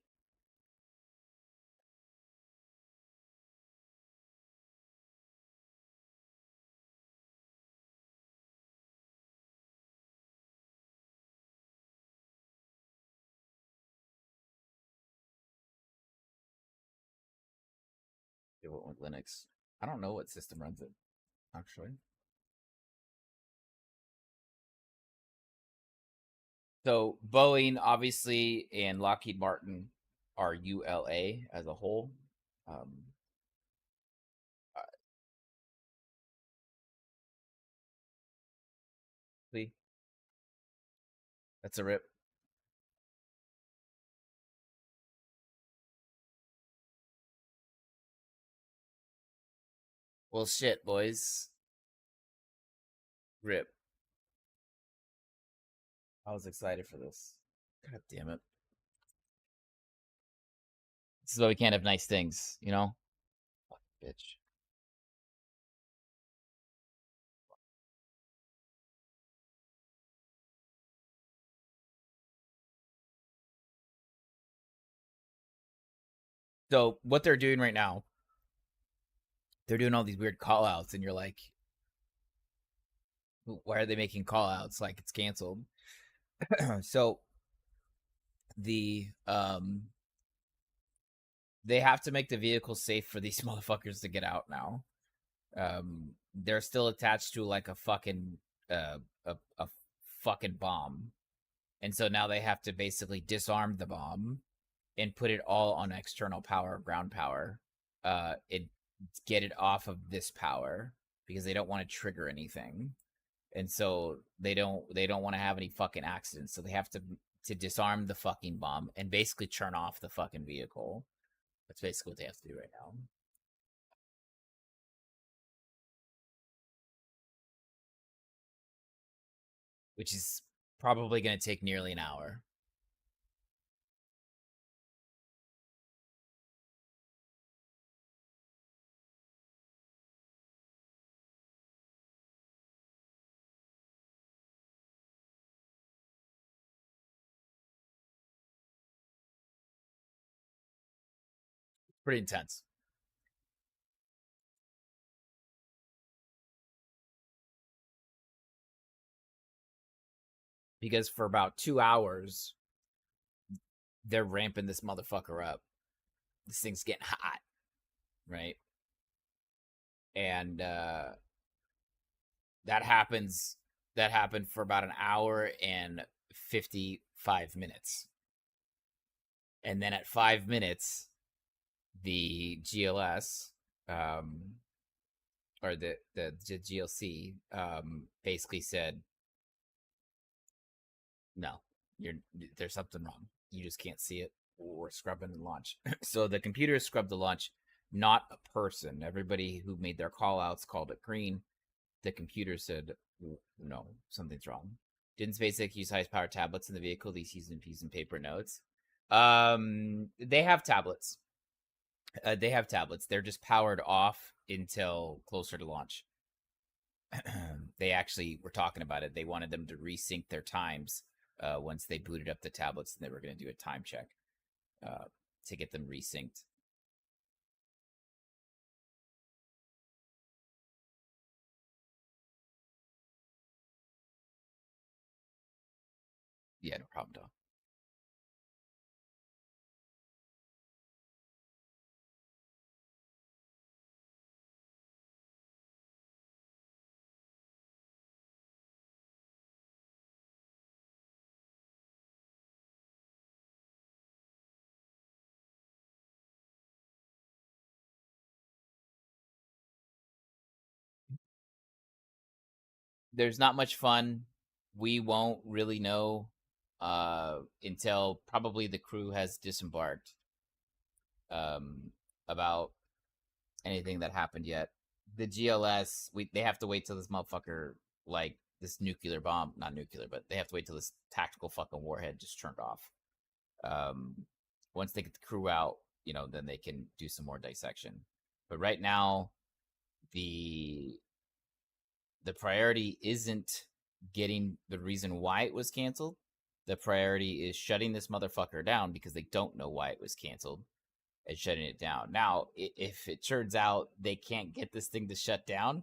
B: It went with Linux. I don't know what system runs it, actually. So Boeing, obviously, and Lockheed Martin are ULA as a whole. See, that's a rip. Well, shit, boys. Rip. I was excited for this. God damn it. This is why we can't have nice things, you know? Fuck, bitch. So what they're doing right now, they're doing all these weird call outs, and you're like, why are they making call outs like it's canceled? So the they have to make the vehicle safe for these motherfuckers to get out now. They're still attached to like a fucking a fucking bomb. And so now they have to basically disarm the bomb and put it all on external power, ground power. It get it off of this power because they don't want to trigger anything. And so they don't want to have any fucking accidents. So they have to disarm the fucking bomb and basically turn off the fucking vehicle. That's basically what they have to do right now. Which is probably going to take nearly an hour. Pretty intense. Because for about 2 hours, they're ramping this motherfucker up. This thing's getting hot, right? And that happens. That happened for about an hour and 55 minutes, and then at 5 minutes, the GLS or the GLC basically said, "No, there's something wrong. You just can't see it. We're scrubbing the launch." So the computer scrubbed the launch, not a person. Everybody who made their call outs called it green. The computer said, no, something's wrong. Didn't SpaceX use highest power tablets in the vehicle? These using paper notes. They have tablets. They have tablets. They're just powered off until closer to launch. They actually were talking about it. They wanted them to resync their times once they booted up the tablets, and they were going to do a time check to get them resynced. Yeah, no problem, dog. There's not much fun. We won't really know until probably the crew has disembarked about anything that happened yet. The GLS, they have to wait till this motherfucker, like this nuclear bomb, not nuclear, but they have to wait till this tactical fucking warhead just turned off. Once they get the crew out, then they can do some more dissection. But right now, the priority isn't getting the reason why it was canceled. The priority is shutting this motherfucker down because they don't know why it was canceled and shutting it down. Now, if it turns out they can't get this thing to shut down,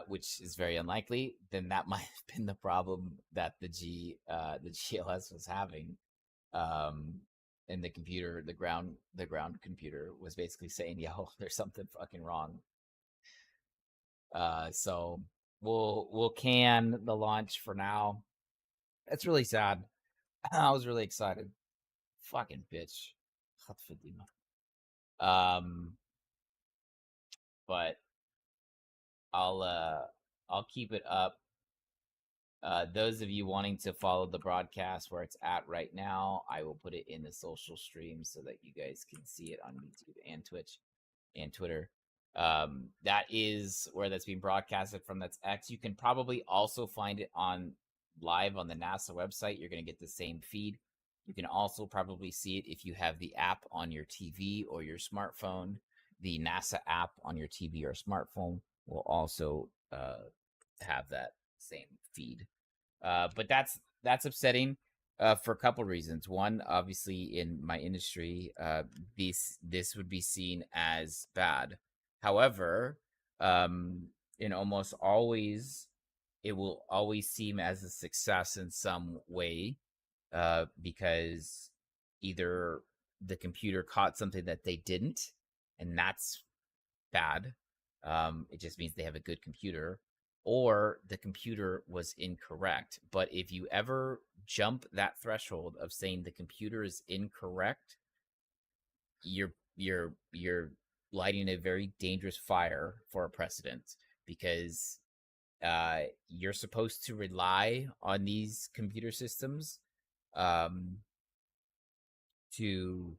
B: which is very unlikely, then that might have been the problem that the GLS was having. And the computer, the ground computer was basically saying, "Yo, there's something fucking wrong." So we'll can the launch for now. That's really sad. I was really excited. Fucking bitch. But I'll keep it up. Those of you wanting to follow the broadcast where it's at right now, I will put it in the social stream so that you guys can see it on YouTube and Twitch and Twitter. That is where that's being broadcasted from. That's X. You can probably also find it on live on the NASA website. You're going to get the same feed. You can also probably see it if you have the app on your TV or your smartphone. The NASA app on your TV or smartphone will also have that same feed. But that's upsetting for a couple reasons. One, obviously, in my industry, this would be seen as bad. However, in almost always, it will always seem as a success in some way, because either the computer caught something that they didn't, and that's bad. It just means they have a good computer, or the computer was incorrect. But if you ever jump that threshold of saying the computer is incorrect, you're lighting a very dangerous fire for a precedent, because you're supposed to rely on these computer systems to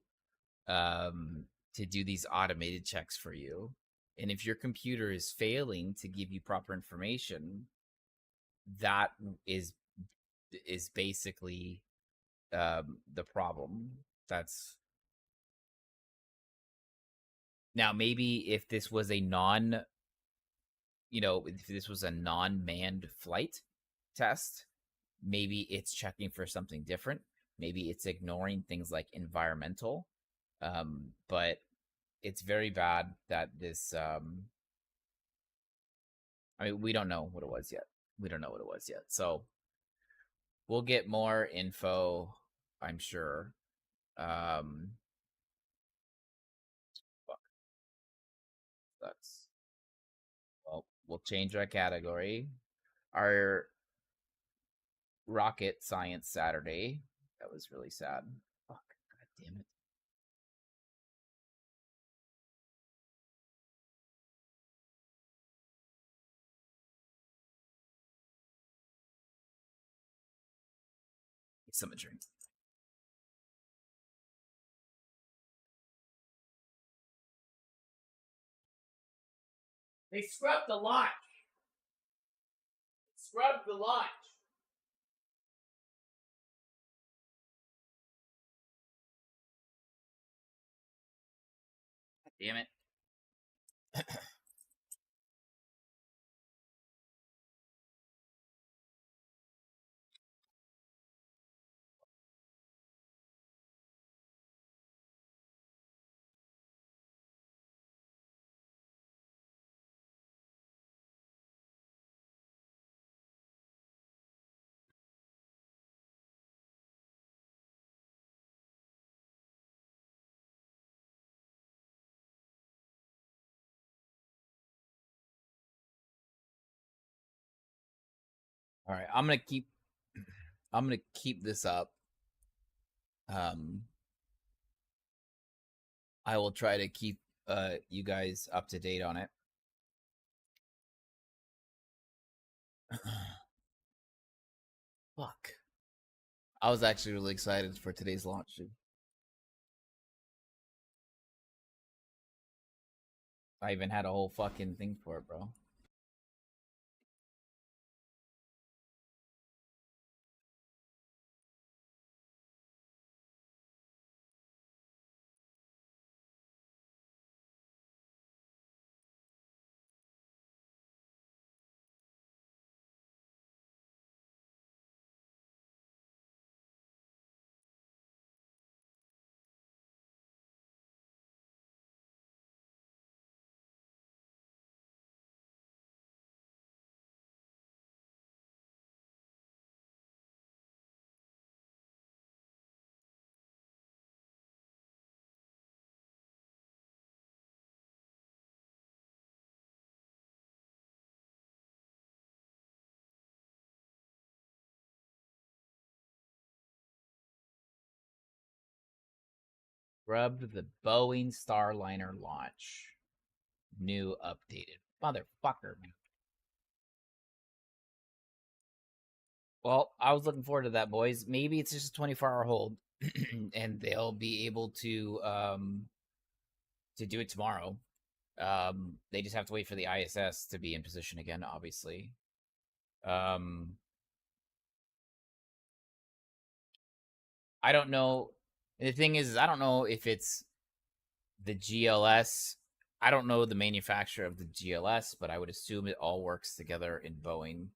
B: do these automated checks for you. And if your computer is failing to give you proper information, that is basically the problem. That's now, maybe if this was a non-manned flight test, maybe it's checking for something different. Maybe it's ignoring things like environmental. But it's very bad that this. I mean, we don't know what it was yet. So we'll get more info, I'm sure. Fuck. Sucks. Well, we'll change our category. Our rocket science Saturday. That was really sad. Fuck. God damn it. Some drink. They scrubbed the launch. Scrubbed the launch. Damn it. All right, I'm gonna keep this up. I will try to keep you guys up to date on it. Fuck. I was actually really excited for today's launch, dude. I even had a whole fucking thing for it, bro. Rubbed the Boeing Starliner launch. New updated. Motherfucker, man. Well, I was looking forward to that, boys. Maybe it's just a 24-hour hold, and they'll be able to do it tomorrow. They just have to wait for the ISS to be in position again, obviously. I don't know. The thing is, I don't know if it's the GLS. I don't know the manufacturer of the GLS, but I would assume it all works together in Boeing.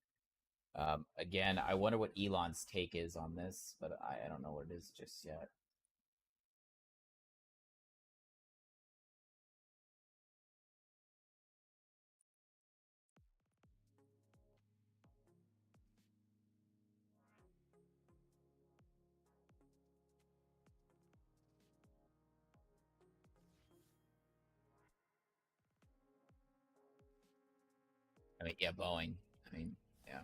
B: Again, I wonder what Elon's take is on this, but I don't know what it is just yet. I mean, yeah, Boeing. I mean, yeah.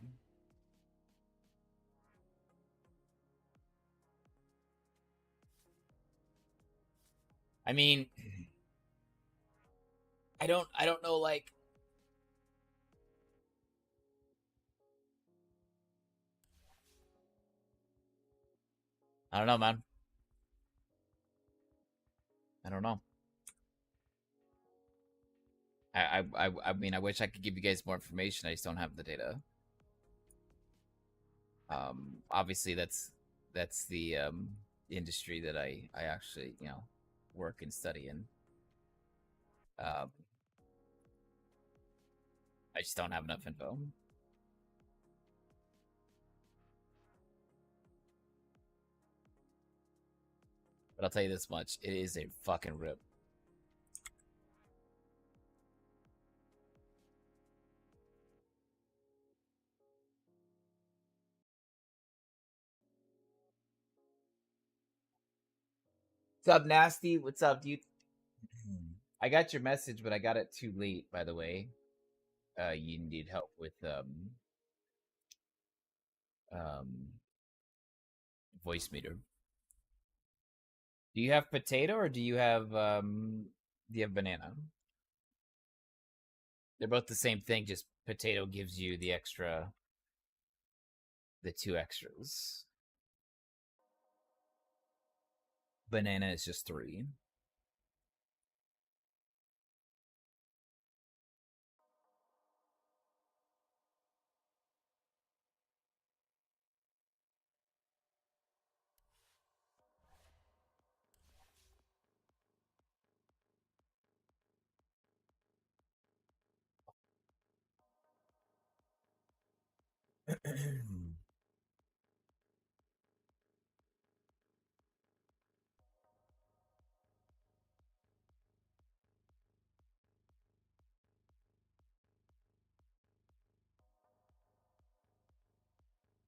B: I mean, I don't know, like, I don't know, man. I don't know. I mean, I wish I could give you guys more information. I just don't have the data. Obviously, that's the industry that I actually work and study in. I just don't have enough info. But I'll tell you this much: it is a fucking rip. What's up, Nasty? What's up, dude? I got your message, but I got it too late, by the way. You need help with voice meter. Do you have potato or do you have banana? They're both the same thing, just potato gives you the two extras. Banana is just 3.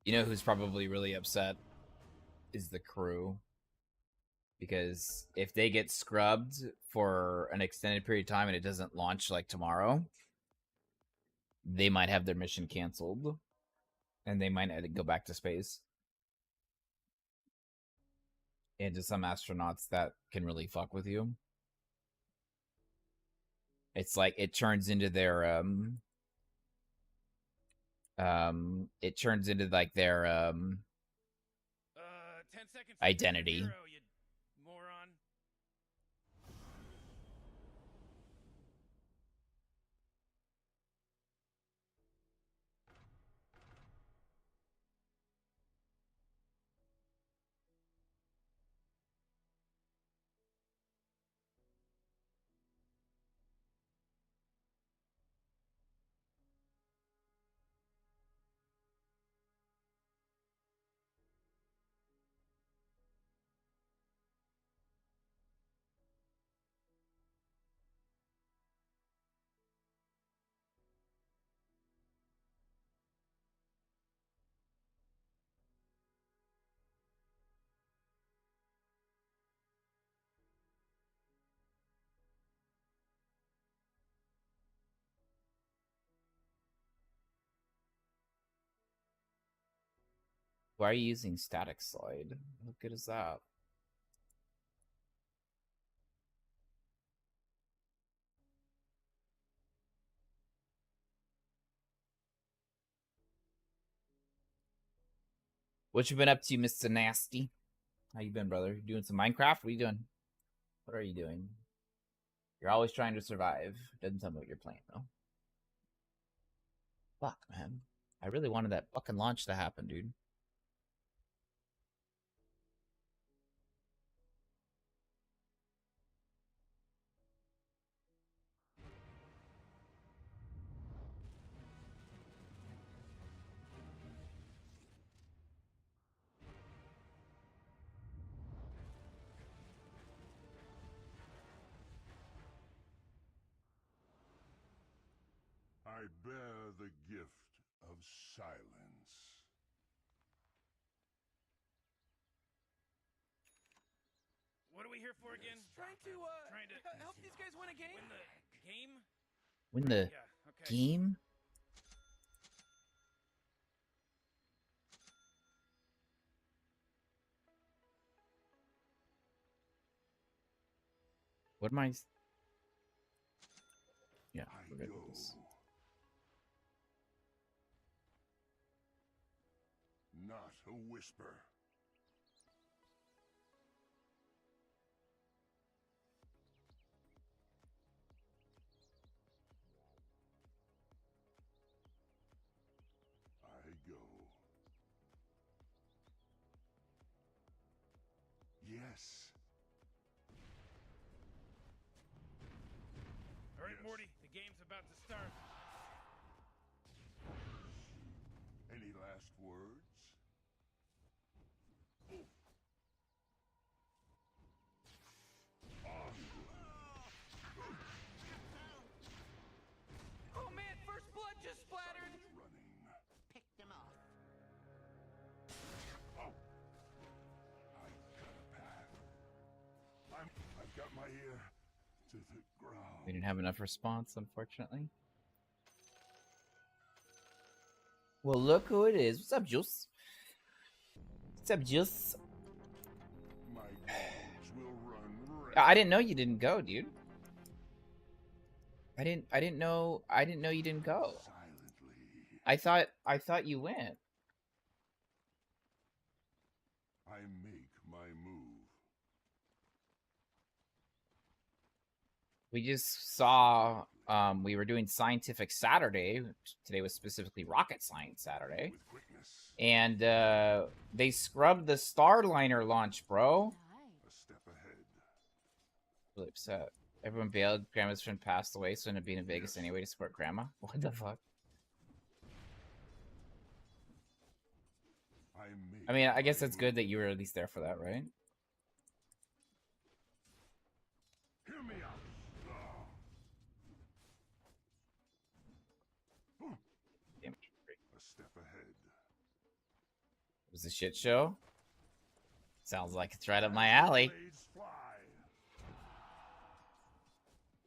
B: You know who's probably really upset is the crew. Because if they get scrubbed for an extended period of time and it doesn't launch like tomorrow, they might have their mission canceled and they might go back to space. And to some astronauts, that can really fuck with you. It's like it turns into their it turns into like their identity.
A: Hero, you moron.
B: Why are you using static slide? How good is that? What you been up to, Mr. Nasty? How you been, brother? You doing some Minecraft? What are you doing? What are you doing? You're always trying to survive. Doesn't tell me what you're playing, though. Fuck, man. I really wanted that fucking launch to happen, dude.
E: I bear the gift of silence.
A: What are we here for again?
F: Trying to help these guys win a game.
A: Win the game?
B: Win the
A: Yeah, okay.
B: game? What am I? Yeah,
E: I
B: we're good
E: go.
B: with this.
E: Not a whisper. I go. Yes.
A: All right,
E: Yes.
A: Morty, the game's about to start.
E: Any last words?
F: Oh man, first blood just splattered.
E: Running.
G: Picked him off.
E: Oh. I've got a path. I've got my ear to the ground.
B: We didn't have enough response, unfortunately. Well, look who it is. What's up, Juice? What's up, Juice?
E: My dogs will run red.
B: I didn't know you didn't go, dude. I didn't know you didn't go.
E: Silently.
B: I thought you went.
E: I make my move.
B: We just saw we were doing Scientific Saturday. Today was specifically Rocket Science Saturday.
E: With quickness.
B: And they scrubbed the Starliner launch, bro.
E: A step ahead.
B: Really upset. Everyone bailed. Grandma's friend passed away, so ended up being in Vegas anyway to support Grandma. What the fuck? I mean, I guess it's good that you were at least there for that, right?
E: Hear me out.
B: Damage.
E: A step ahead.
B: It was a shit show. Sounds like it's right up my alley.
E: Blades fly.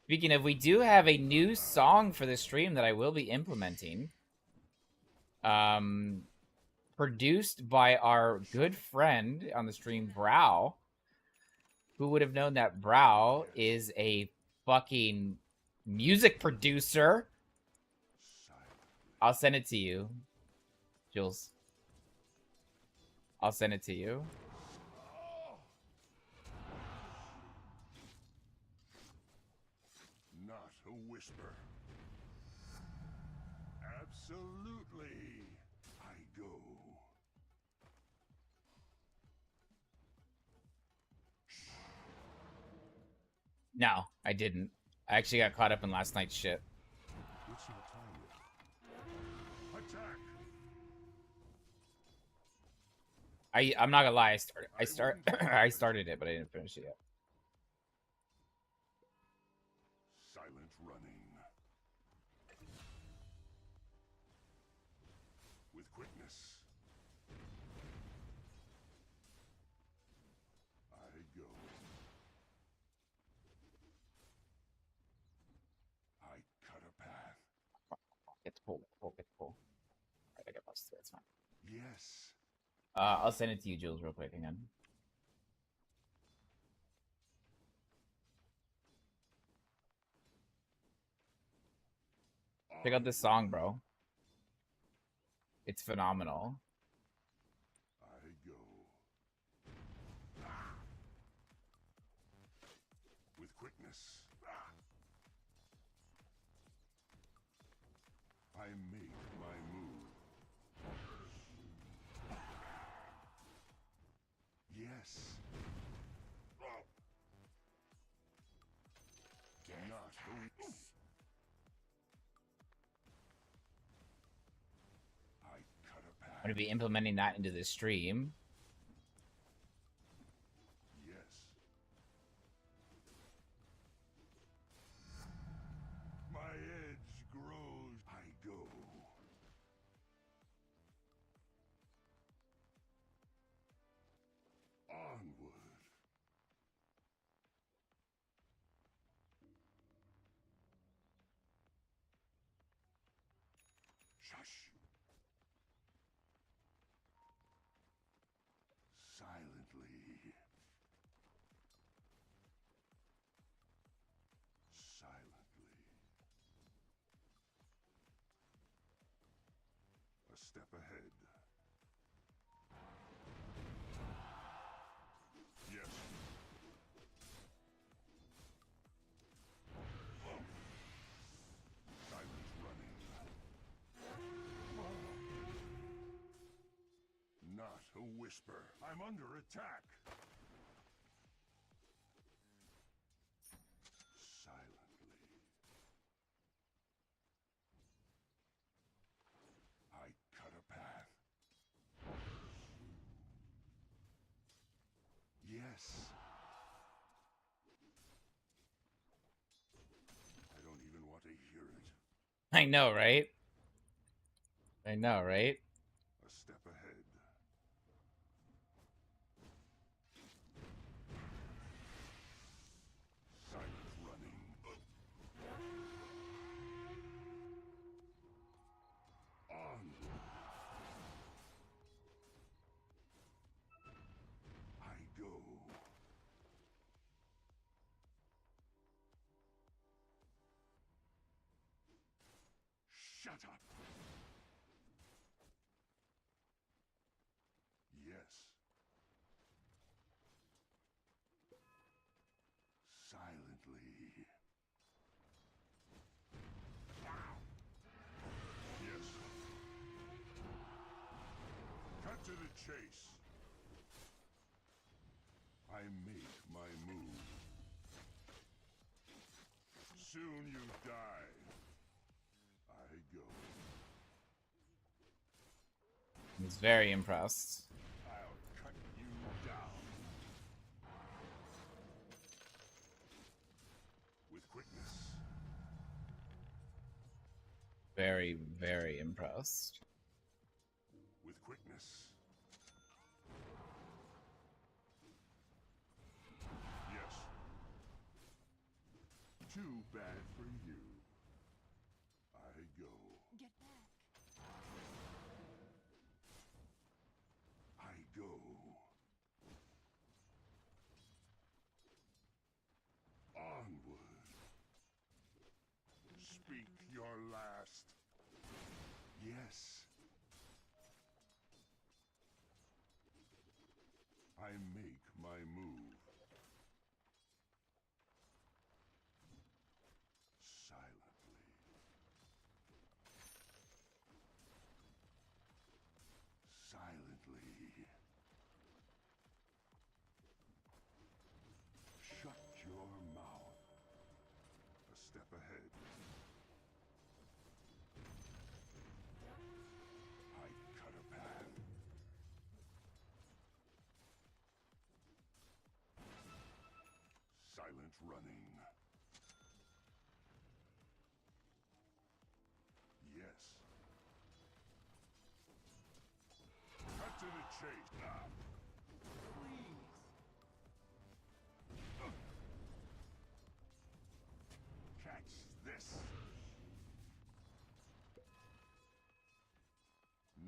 B: Speaking of, we do have a new song for the stream that I will be implementing. Produced by our good friend on the stream, Brow. Who would have known that Brow is a fucking music producer? I'll send it to you, Jules. I'll send it to you.
E: a whisper. Absolutely. I go.
B: No, I didn't. I actually got caught up in last night's shit.
E: It's not time yet. Attack.
B: I'm not gonna lie. I started it, but I didn't finish it yet.
E: Silent running. With quickness. I go. I cut a path.
B: Get to pull. Get to pull. Alright, I got busted. That's fine.
E: Yes.
B: I'll send it to you, Jules, real quick again. Check out this song, bro. It's phenomenal.
E: I go. With quickness. I make my move. Yes. Not the... I cut a path.
B: I'm gonna be implementing that into the stream.
E: Yes. My edge grows. I go. Onward. Shush. Silently. Silently. A step ahead. Yes. Silent running. Not a whisper. I'm under attack. Silently. I cut a path. Yes. I don't even want to hear it.
B: I know, right? I know, right?
E: A step ahead. Silent running. Onward. I go. Shut up. Yes. Silently. Yes. Cut to the chase. I make my move. Soon you die. I go.
B: He's very impressed.
E: I'll cut you down. With quickness.
B: Very, very impressed.
E: With quickness. Yes. Too bad for you. I go.
F: Get back.
E: I go. Onward. Speak your last. Yes. I make my move. step ahead. I cut a path. Silent running. Yes. Cut to the chase. Ah. Catch this.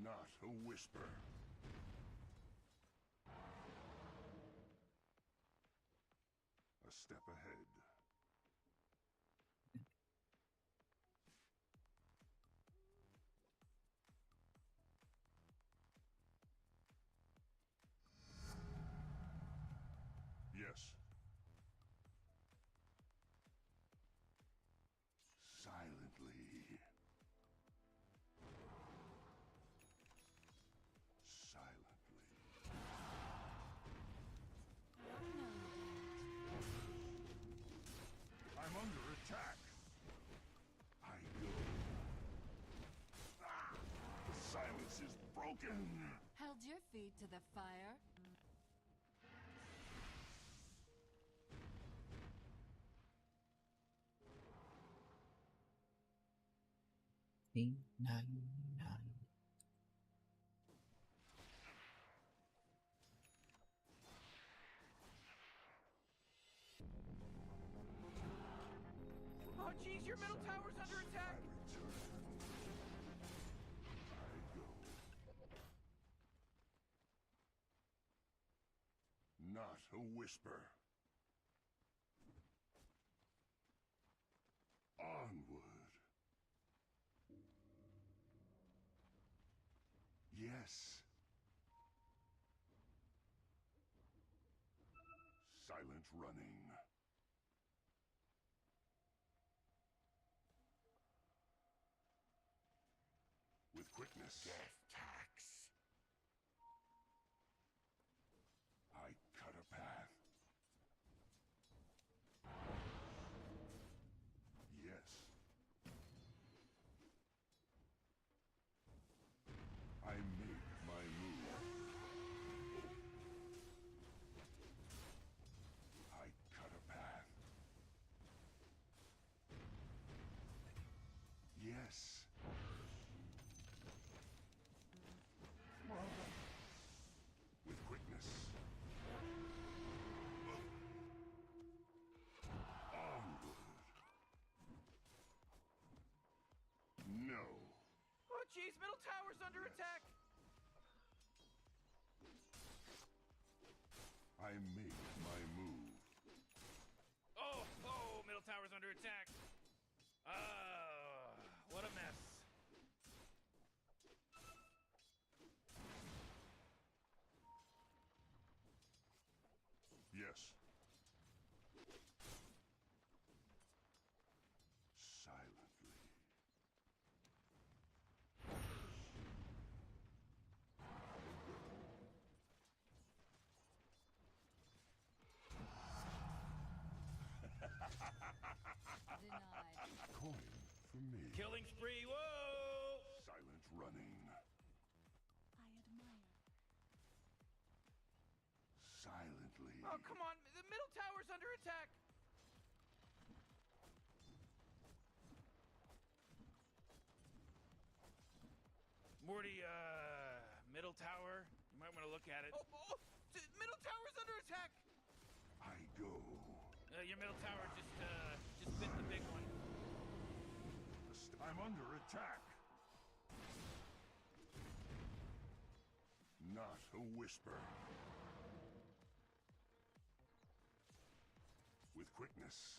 E: Not a whisper. A step ahead. Yes. Silently. Silently. I'm under attack. I go. Ah! The silence is broken.
G: Held your feet to the fire?
B: Nine.
F: Oh, jeez, your middle tower's under attack.
E: I return. I go. Not a whisper. Onward. Yes. Silent running. With quickness. Death tax. I cut a path. Yes. I make my move. I cut a path. Yes. With quickness. Onward. No.
F: Oh, jeez, middle tower's under attack.
E: I make my move.
A: Oh, middle tower's under attack. What a mess.
E: Yes. Silently.
G: Denied.
E: Coin for me.
A: Killing spree, whoa!
E: Silent running.
G: I admire.
E: Silently.
F: Oh, come on, the middle tower's under attack.
A: Morty, middle tower. You might want to look at it.
F: Middle tower's under attack.
E: I go.
A: Your middle tower just bit the big one.
E: I'm under attack. Not a whisper. With quickness.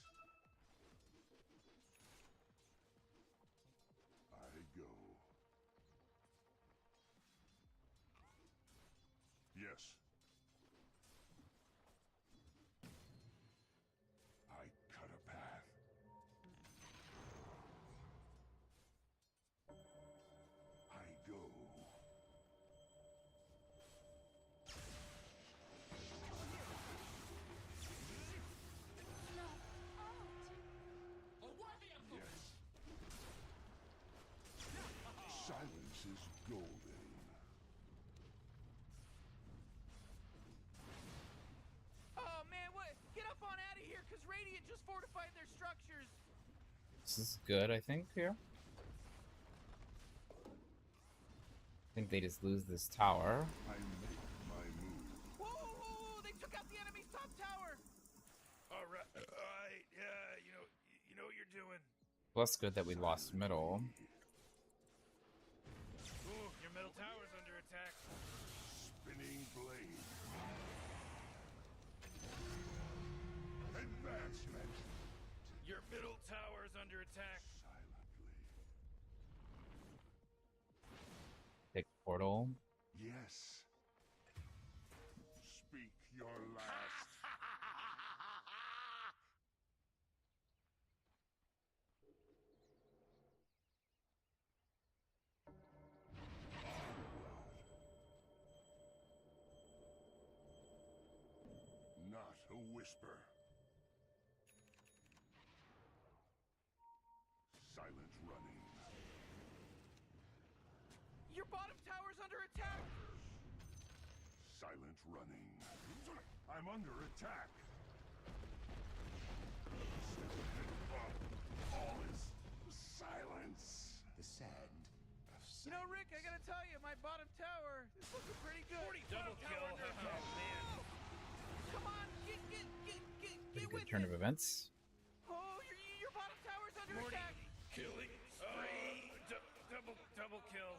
E: I go. Yes. I cut a path. I go.
G: No.
F: because Radiant just fortified their structures.
B: This is good, I think, here. I think they just lose this tower.
E: I make my move.
F: Whoa, whoa, whoa, whoa! They took out the enemy's top tower.
A: All right. Yeah. You know what you're doing.
B: Well, that's good that we lost middle.
A: Ooh, your middle tower's under attack.
E: Spinning blade. Advancement.
A: Your middle tower's under attack.
E: Silently.
B: Take portal.
E: Yes. Speak your last. Not a whisper. Silent running.
F: Your bottom tower's under attack.
E: Silent running. I'm under attack. All is silence.
H: The sand.
F: You know, Rick, I gotta tell you, my bottom tower is looking pretty good.
A: Double kill. Oh, man.
F: Come on, get
B: Pretty
F: with
B: good turn
F: it.
B: of events.
F: Oh, your bottom tower's under
A: Morty,
F: attack.
A: killing spree. Double kill.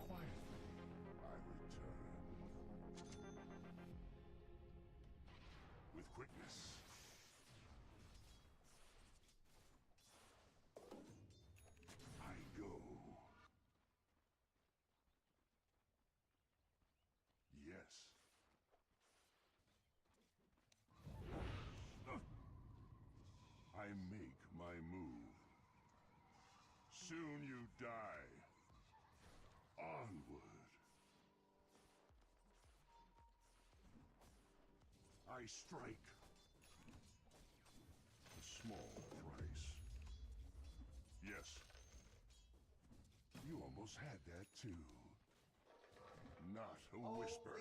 E: Quietly, I return. With quickness. I go. Yes. I make my move. Soon you die. Onward. I strike. A small price. Yes. You almost had that too. Not a whisper.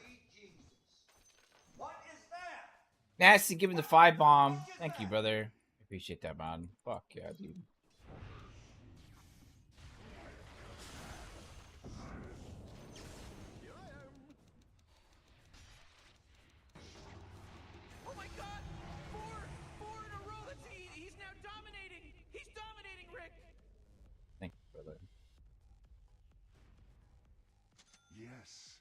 H: What is that?
B: Nasty, give him the 5 bomb. Thank you, brother. Appreciate that, man. Fuck yeah, dude.
F: Oh my God! Four in a row. He's now dominating. He's dominating, Rick.
B: Thank you, brother.
E: Yes.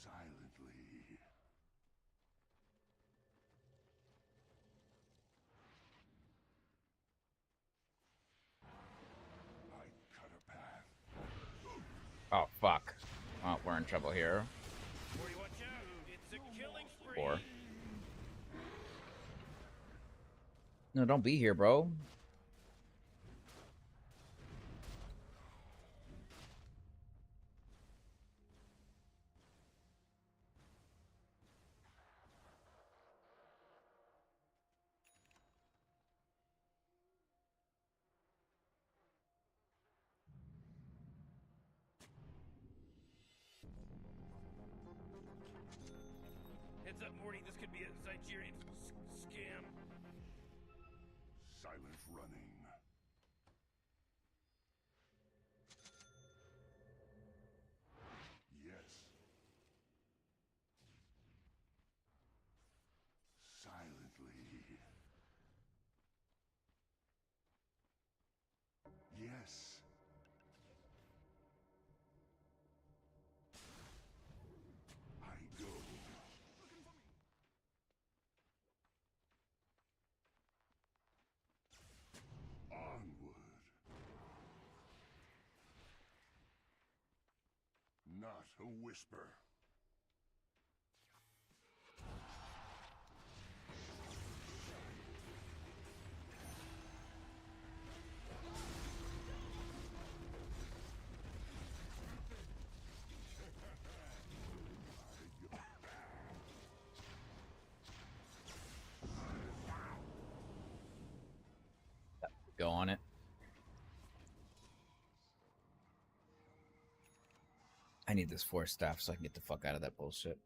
E: Silently. I cut a path.
B: Oh, fuck. Oh, we're in trouble here.
A: Morty, watch out. It's a killing spree.
B: 4. No, don't be here, bro.
A: Heads up, Morty. This could be a Nigerian scam.
E: Silent running. Yes. Silently. Yes. I go. Onward. Not a whisper.
B: Go on it. I need this 4 staff so I can get the fuck out of that bullshit.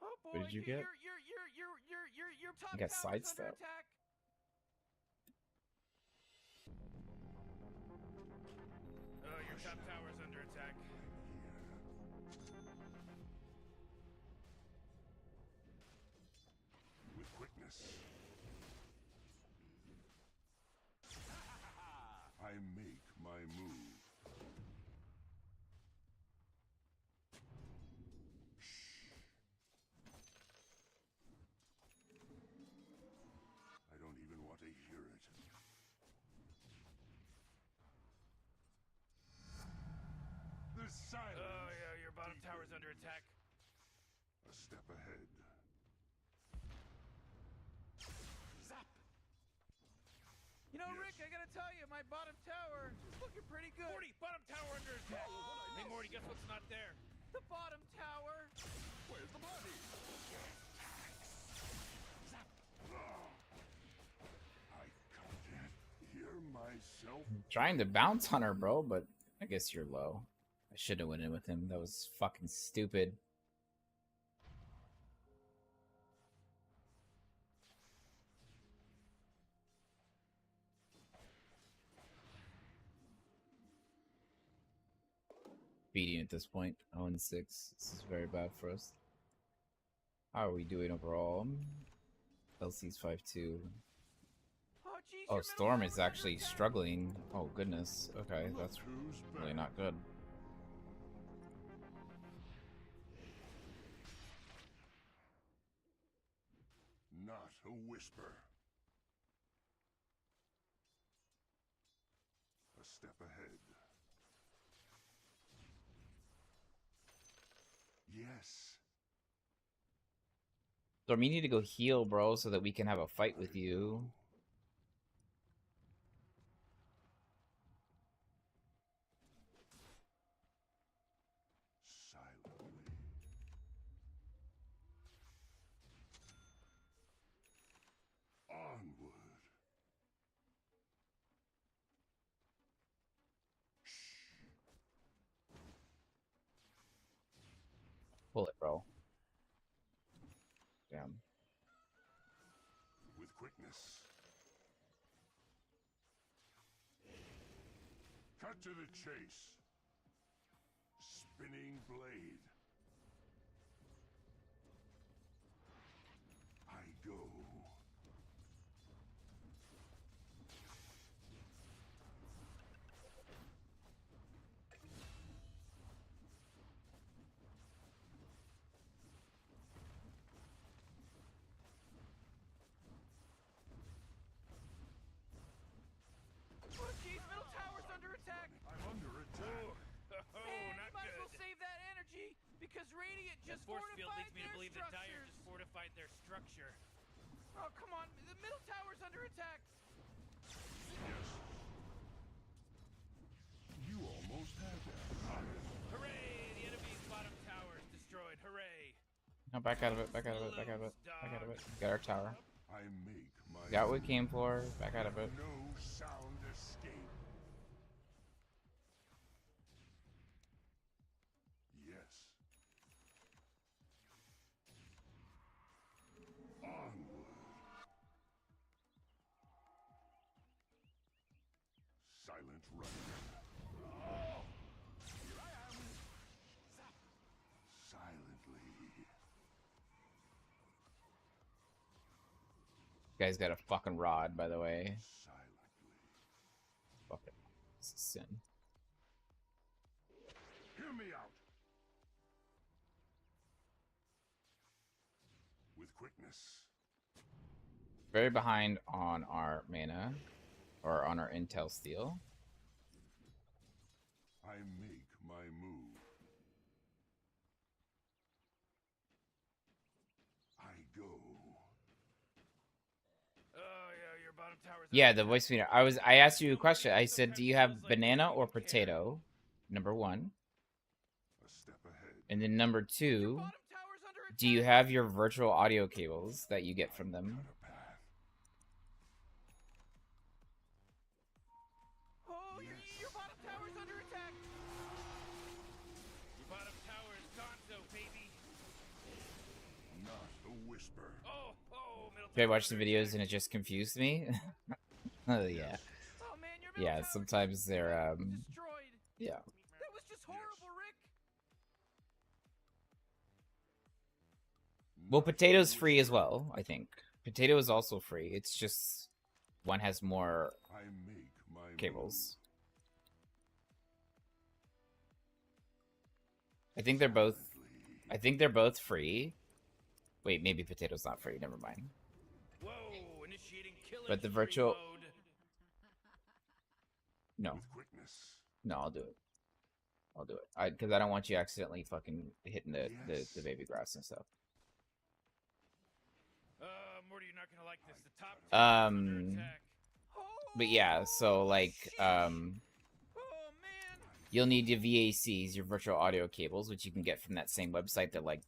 F: Oh boy,
B: What did you get?
F: your top
B: I got
F: tower's
B: sidestep.
F: under attack.
A: Oh, your top tower's under attack.
E: With quickness. I make my move. I don't even want to hear it. The silence.
A: Oh, yeah, your bottom tower's under attack.
E: A step ahead.
F: Zap. You know,
E: Yes.
F: Rick, I gotta tell you, my bottom tower is looking pretty good.
A: Morty, bottom tower under attack. Hey, Morty, guess what's not there?
F: The bottom tower.
E: Where's the body? I can't hear myself.
B: Trying to bounce on her, bro, but I guess you're low. I should have went in with him. That was fucking stupid. Beating at this point. 0-6. This is very bad for us. How are we doing overall? LC's 5-2.
F: Oh, geez,
B: Oh,
F: your middle
B: Storm
F: tower's
B: is
F: under
B: actually
F: attack.
B: struggling. Oh, goodness. Okay,
E: Look
B: that's
E: who's
B: really
E: back.
B: not good.
E: Not a whisper. A step ahead. Yes.
B: Storm, you need to go heal, bro, so that we can have a fight with you.
E: Silently. Onward.
B: Pull it, bro. Damn.
E: With quickness. Cut to the chase. Spinning blade. I go.
F: Oh, geez, middle tower's under attack.
E: I'm under attack.
A: Oh,
F: Man,
A: not
F: you might as well
A: good.
F: save that energy because Radiant
A: That
F: just
A: force field
F: fortified
A: leads me to
F: their
A: believe that Dire
F: structures.
A: just fortified their structure.
F: Oh, come on, the middle tower's under attack.
E: Yes. You almost had that.
A: Hooray! The enemy's bottom tower is destroyed. Hooray!
B: No, back out of it, back out of it, back out of it, back out of it. Got our tower.
E: I make my
B: Got what we came for, back out of it.
E: no sound escape. Yes. Onward. Silent runner. Here I am. Silently.
B: You guys got a fucking rod, by the way.
E: Silently.
B: Fuck it. This is sin.
E: Hear me out. With quickness.
B: Very behind on our mana, or on our intel steal.
E: I make my move. I go.
A: Oh, yeah, your bottom tower's
B: Yeah,
A: under
B: the
A: attack.
B: voice meter. I asked you a question. I said, do you have banana or potato? Number 1.
E: A step ahead.
B: And then number
F: Your
B: 2,
F: bottom tower's under attack.
B: do you have your virtual audio cables that you get from them?
E: Cut a path.
F: Oh, your bottom tower's under attack.
A: Your bottom tower is gonzo, baby.
E: Not a whisper.
A: Oh, middle
B: Did I
A: tower
B: watch the
A: under
B: videos
A: attack.
B: and it just confused me? Oh yeah.
F: Oh man, your middle
B: Yeah,
F: tower's
B: sometimes they're
F: destroyed.
B: yeah.
F: That was just horrible, Rick.
B: Well, potato's free as well, I think. Potato is also free. It's just one has more
E: I make my
B: cables. I think they're both free. Wait, maybe potato's not free. Never mind.
A: Whoa, initiating killer
B: But the
A: spree
B: virtual-
A: mode.
B: No.
E: with quickness.
B: No, I'll do it. Because I don't want you accidentally fucking hitting the baby grass and stuff.
A: Morty, you're not gonna like this. The top tower is under attack.
B: But yeah, so like
F: Oh man.
B: you'll need your VACs, your virtual audio cables, which you can get from that same website that like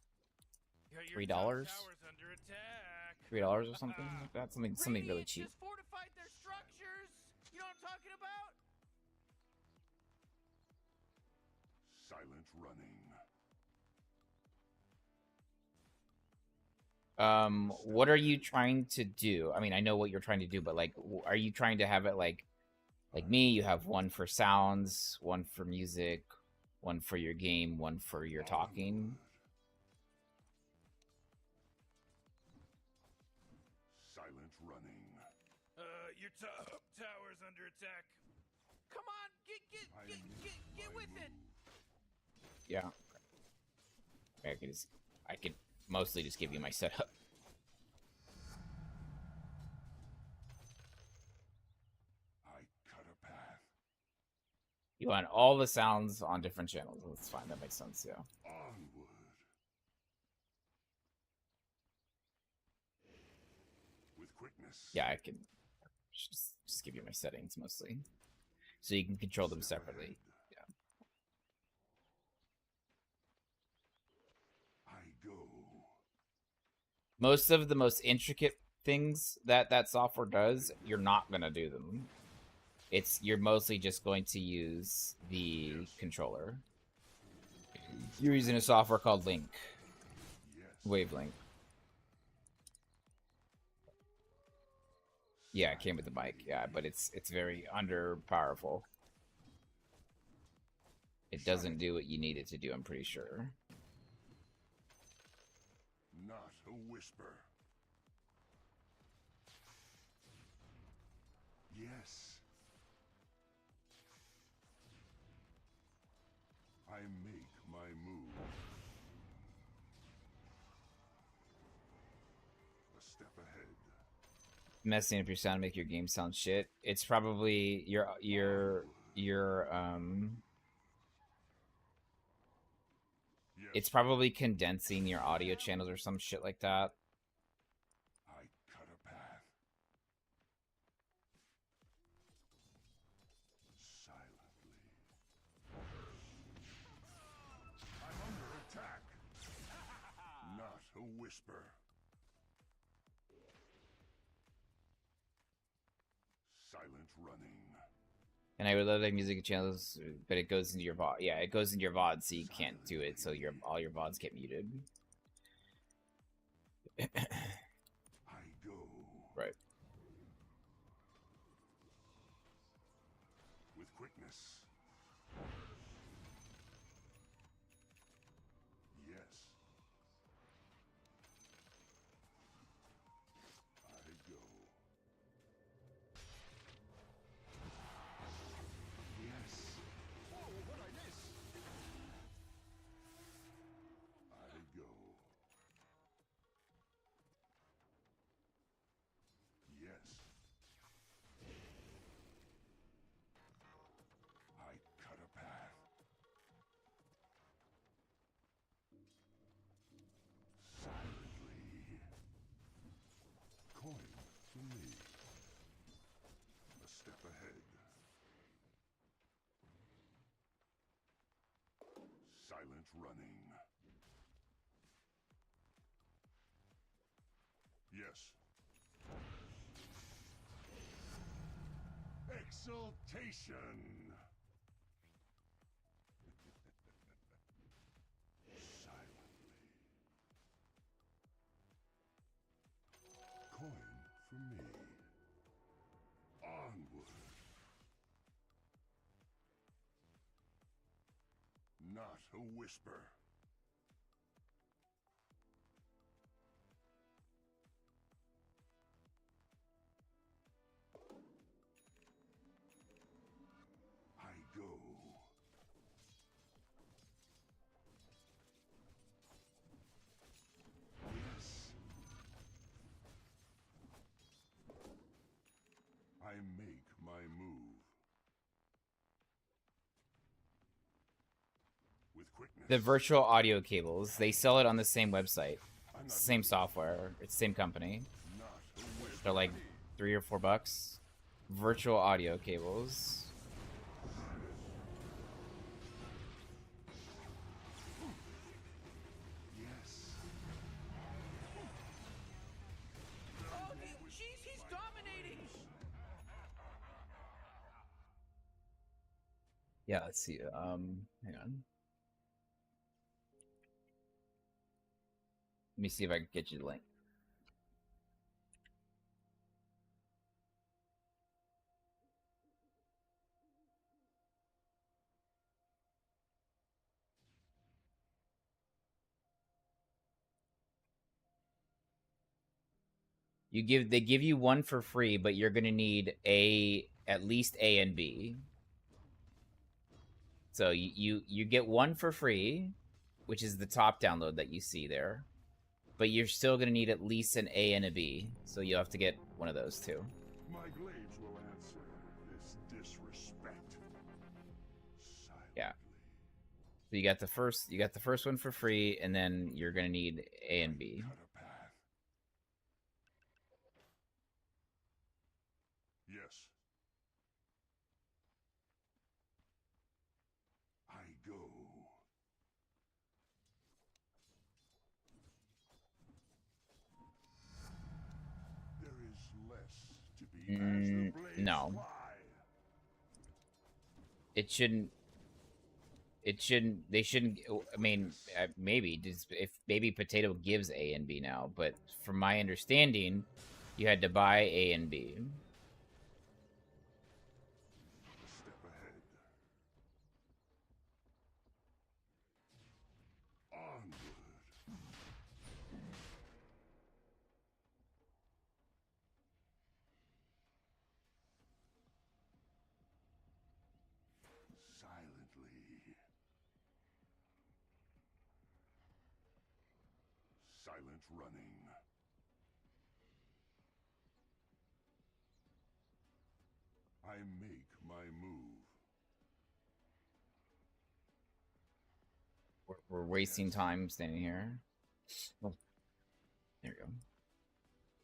A: Your
B: $3?
A: top tower's under attack.
B: $3 or something like that. Something really
F: Radiant
B: cheap.
F: just fortified their structures. You know what I'm talking about?
E: Silent running.
B: What are you trying to do? I mean, I know what you're trying to do, but like, are you trying to have it like me? You have one for sounds, one for music, one for your game, one for your talking.
E: Silent running.
A: Your top tower's under attack.
F: Come on, get with it.
B: Yeah. I could mostly just give you my setup.
E: I cut a path.
B: You want all the sounds on different channels. That's fine. That makes sense. Yeah.
E: Onward. With quickness.
B: Yeah, I can just give you my settings mostly, so you can control them separately.
E: I go.
B: Most of the most intricate things that software does, you're not gonna do them. You're mostly just going to use the controller. You're using a software called Link,
E: Yes.
B: Wavelink. Yeah, it came with the mic. Yeah, but it's very under powerful. It doesn't do what you need it to do. I'm pretty sure.
E: Not a whisper. Yes. I make my move. A step ahead.
B: Messing up your sound, make your game sound shit. It's probably your
E: Yes.
B: it's probably condensing your audio channels or some shit like that.
E: I cut a path. Silently. I'm under attack. Not a whisper. Silent running.
B: And I would love like music channels, but it goes into your VOD. Yeah, it goes into your VOD, so you can't do it. So all your VODs get muted.
E: I go.
B: Right.
E: With quickness. Yes. I go. Yes. Whoa, what'd I miss? I go. Silent running. Yes. Exaltation. Silently. Coin for me. Onward. Not a whisper. I go. Yes. I make my move. With quickness.
B: The virtual audio cables, they sell it on the same website.
E: I'm
B: It's
E: not
B: the same
E: ready.
B: software. It's the same company.
E: Not a whisper.
B: They're like $3 or $4. Virtual audio cables.
E: Yes.
F: Oh, jeez, he's dominating.
B: Yeah, let's see. Hang on. Let me see if I can get you the link. They give you one for free, but you're gonna need at least A and B. So you get one for free, which is the top download that you see there. But you're still gonna need at least an A and a B. So you'll have to get one of those two.
E: My glaives will answer this disrespect. Silently.
B: Yeah. So you got the first one for free, and then you're gonna need A and B.
E: Cut a path. Yes. I go. There is less to be as the blades
B: No.
E: fly.
B: It shouldn't. They shouldn't. I mean, maybe just if Baby Potato gives A and B now, but from my understanding, you had to buy A and B.
E: A step ahead. Onward. Silently. Silent running. I make my move.
B: We're wasting time standing here. Oh, there you go.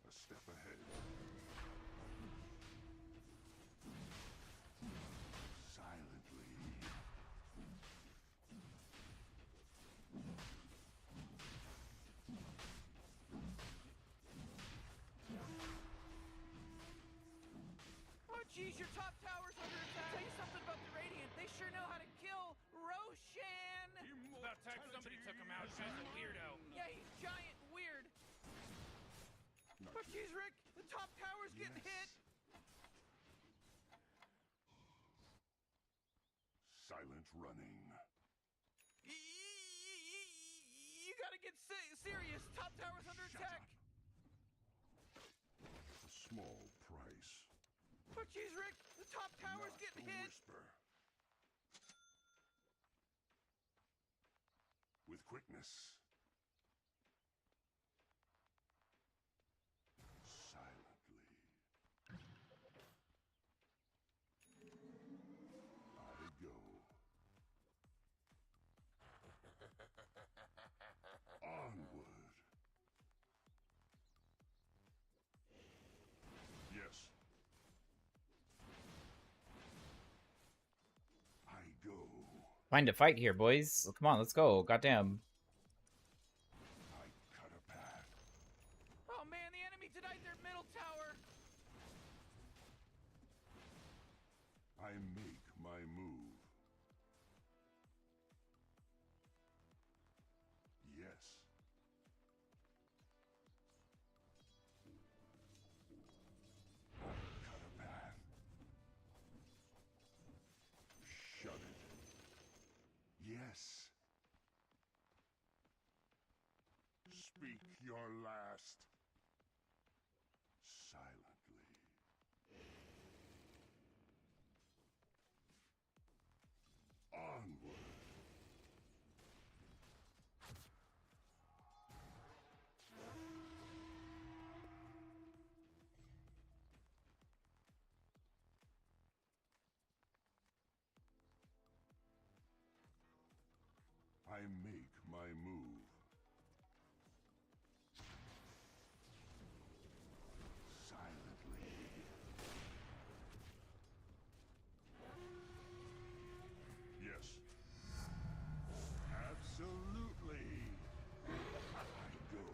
E: A step ahead. Silently.
F: Oh, jeez, your top tower's under attack. Tell you something about the Radiant. They sure know how to kill Roshan.
A: About time somebody took him out. Guy's a weirdo.
F: Yeah, he's giant and weird.
E: Not
F: But jeez, Rick, the top tower's getting hit.
E: Silent running.
F: You gotta get serious. Top tower's under
E: Shut
F: attack.
E: A small price.
F: But jeez, Rick, the top tower's
E: Not
F: getting
E: a
F: hit.
E: whisper. With quickness. Silently. I go. Onward. Yes. I go.
B: Find a fight here, boys. Come on, let's go. Goddamn.
E: I cut a path.
F: Oh man, the enemy denied their middle tower.
E: I make my move. Yes. Cut a path. Shut it. Yes. Speak your last. Silently. Onward. I make my move. Silently. Yes. Absolutely. I go.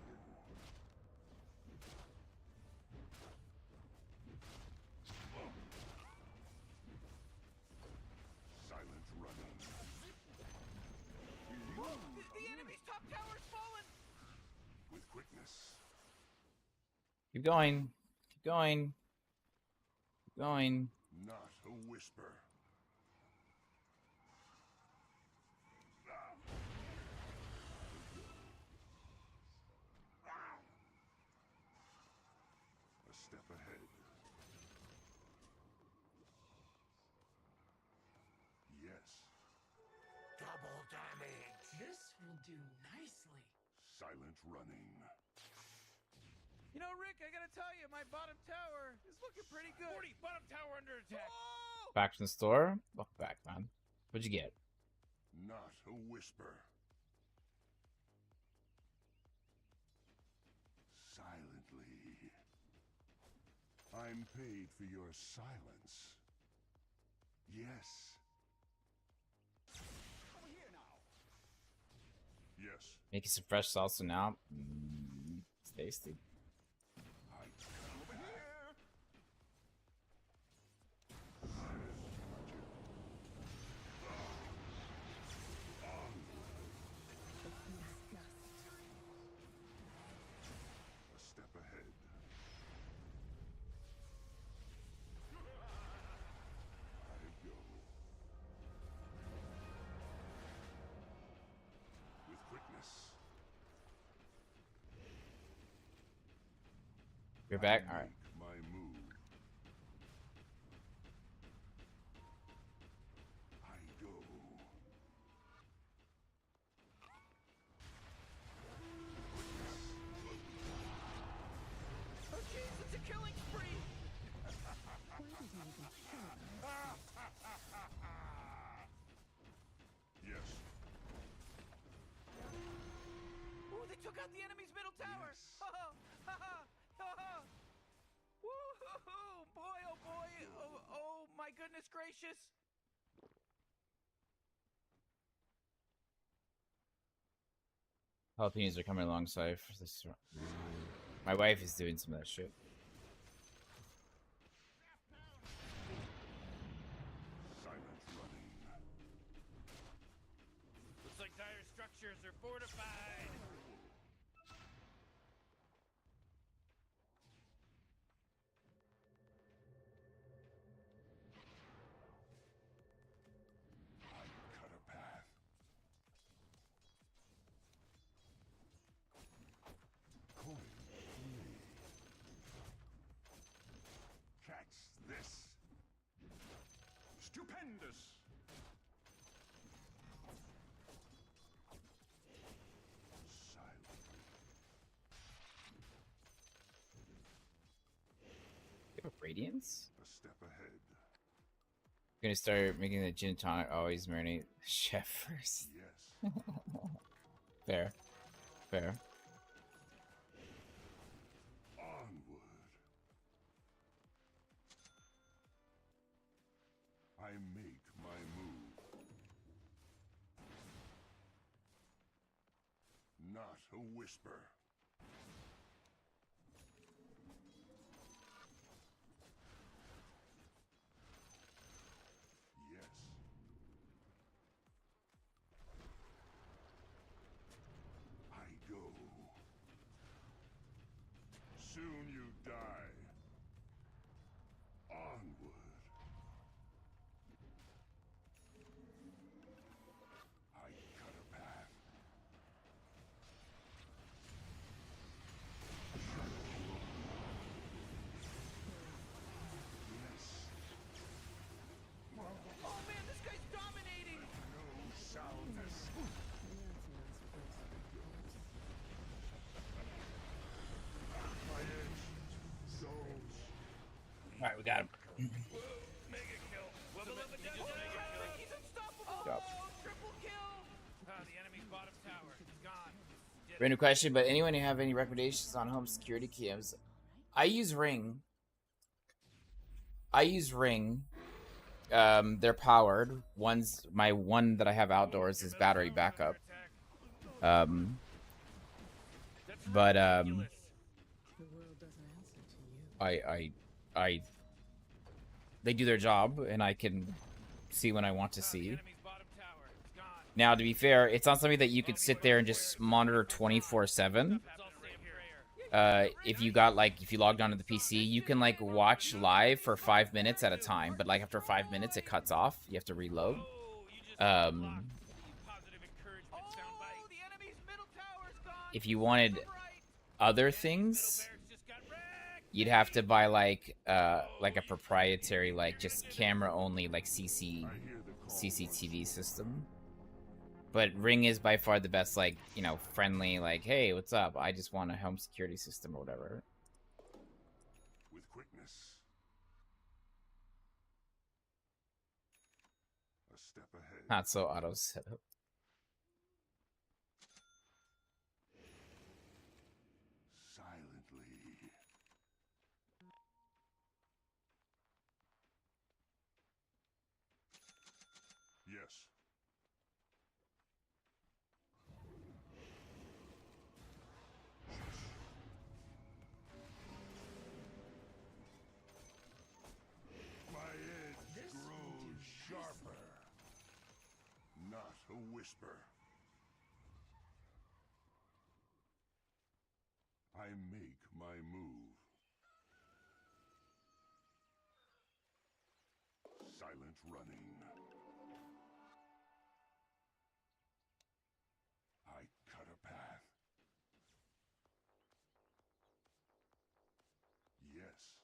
E: Silent running.
F: The enemy's top tower's fallen.
E: With quickness.
B: Keep going. Keep going. Keep going.
E: Not a whisper. A step ahead. Yes. Double damage.
I: This will do nicely.
E: Silent running.
F: You know, Rick, I gotta tell you, my bottom tower is looking pretty good.
A: Morty, bottom tower under attack.
F: Oh!
B: Back from the store. Welcome back, man. What'd you get?
E: Not a whisper. Silently. I'm paid for your silence. Yes.
H: Over here now.
E: Yes.
B: Making some fresh salsa now. It's tasty.
E: I come over here. A step ahead. I go. With quickness.
B: You're back?
E: I
B: Alright.
E: make my move. I go.
F: Oh jeez, it's a killing spree!
E: Yes.
F: Ooh, they took out the enemy's middle tower!
E: Yes.
F: Woo-hoo-hoo! Boy, oh boy! Oh my goodness gracious!
B: Jalapenos are coming alongside for this. My wife is doing some of that shit.
E: Silent running.
A: Looks like dire structures are fortified.
E: I cut a path. Coin free. Catch this. Stupendous. Silent.
B: You have a radiance?
E: A step ahead.
B: Gonna start making the gin and tonic always marinate the chef first.
E: Yes.
B: Fair. Fair.
E: Onward. I make my move. Not a whisper. Yes. I go. Soon you die. Onward. I cut a path. Yes.
F: Oh man, this guy's dominating!
E: No sound has my edge zones.
B: All right, we got him.
A: Mega kill. Wubba lubba dubba
F: Oh,
A: mega kill.
F: he's unstoppable!
B: Job.
F: Oh, triple kill!
A: The enemy's bottom tower. He's gone. Did it.
B: Random question, but anyone who have any recommendations on home security cams? I use Ring. They're powered. My one that I have outdoors is battery backup.
A: That's
B: But
A: ridiculous.
I: The world doesn't answer to you.
B: I they do their job and I can see when I want to
A: The
B: see.
A: enemy's bottom tower. It's gone.
B: Now, to be fair, it's not something that you could sit there and just monitor 24/7.
A: It's all safe here.
B: If you logged onto the PC, you can like watch live for 5 minutes at a time, but like after 5 minutes it cuts off. You have to reload.
A: Oh, you just
B: Um,
A: unlocked the positive encouragement
F: Oh,
A: soundbite.
F: the enemy's middle tower's gone!
B: If you wanted
F: To the right.
B: other
A: Middle
B: things,
A: barracks just got wrecked.
B: you'd have to buy like a proprietary like just camera only like CCTV system. But Ring is by far the best, like, you know, friendly, like, hey, what's up? I just want a home security system or whatever.
E: With quickness. A step ahead.
B: Not so auto setup.
E: Silently. Yes. My edge grows sharper. Not a whisper. I make my move. Silent running. I cut a path. Yes.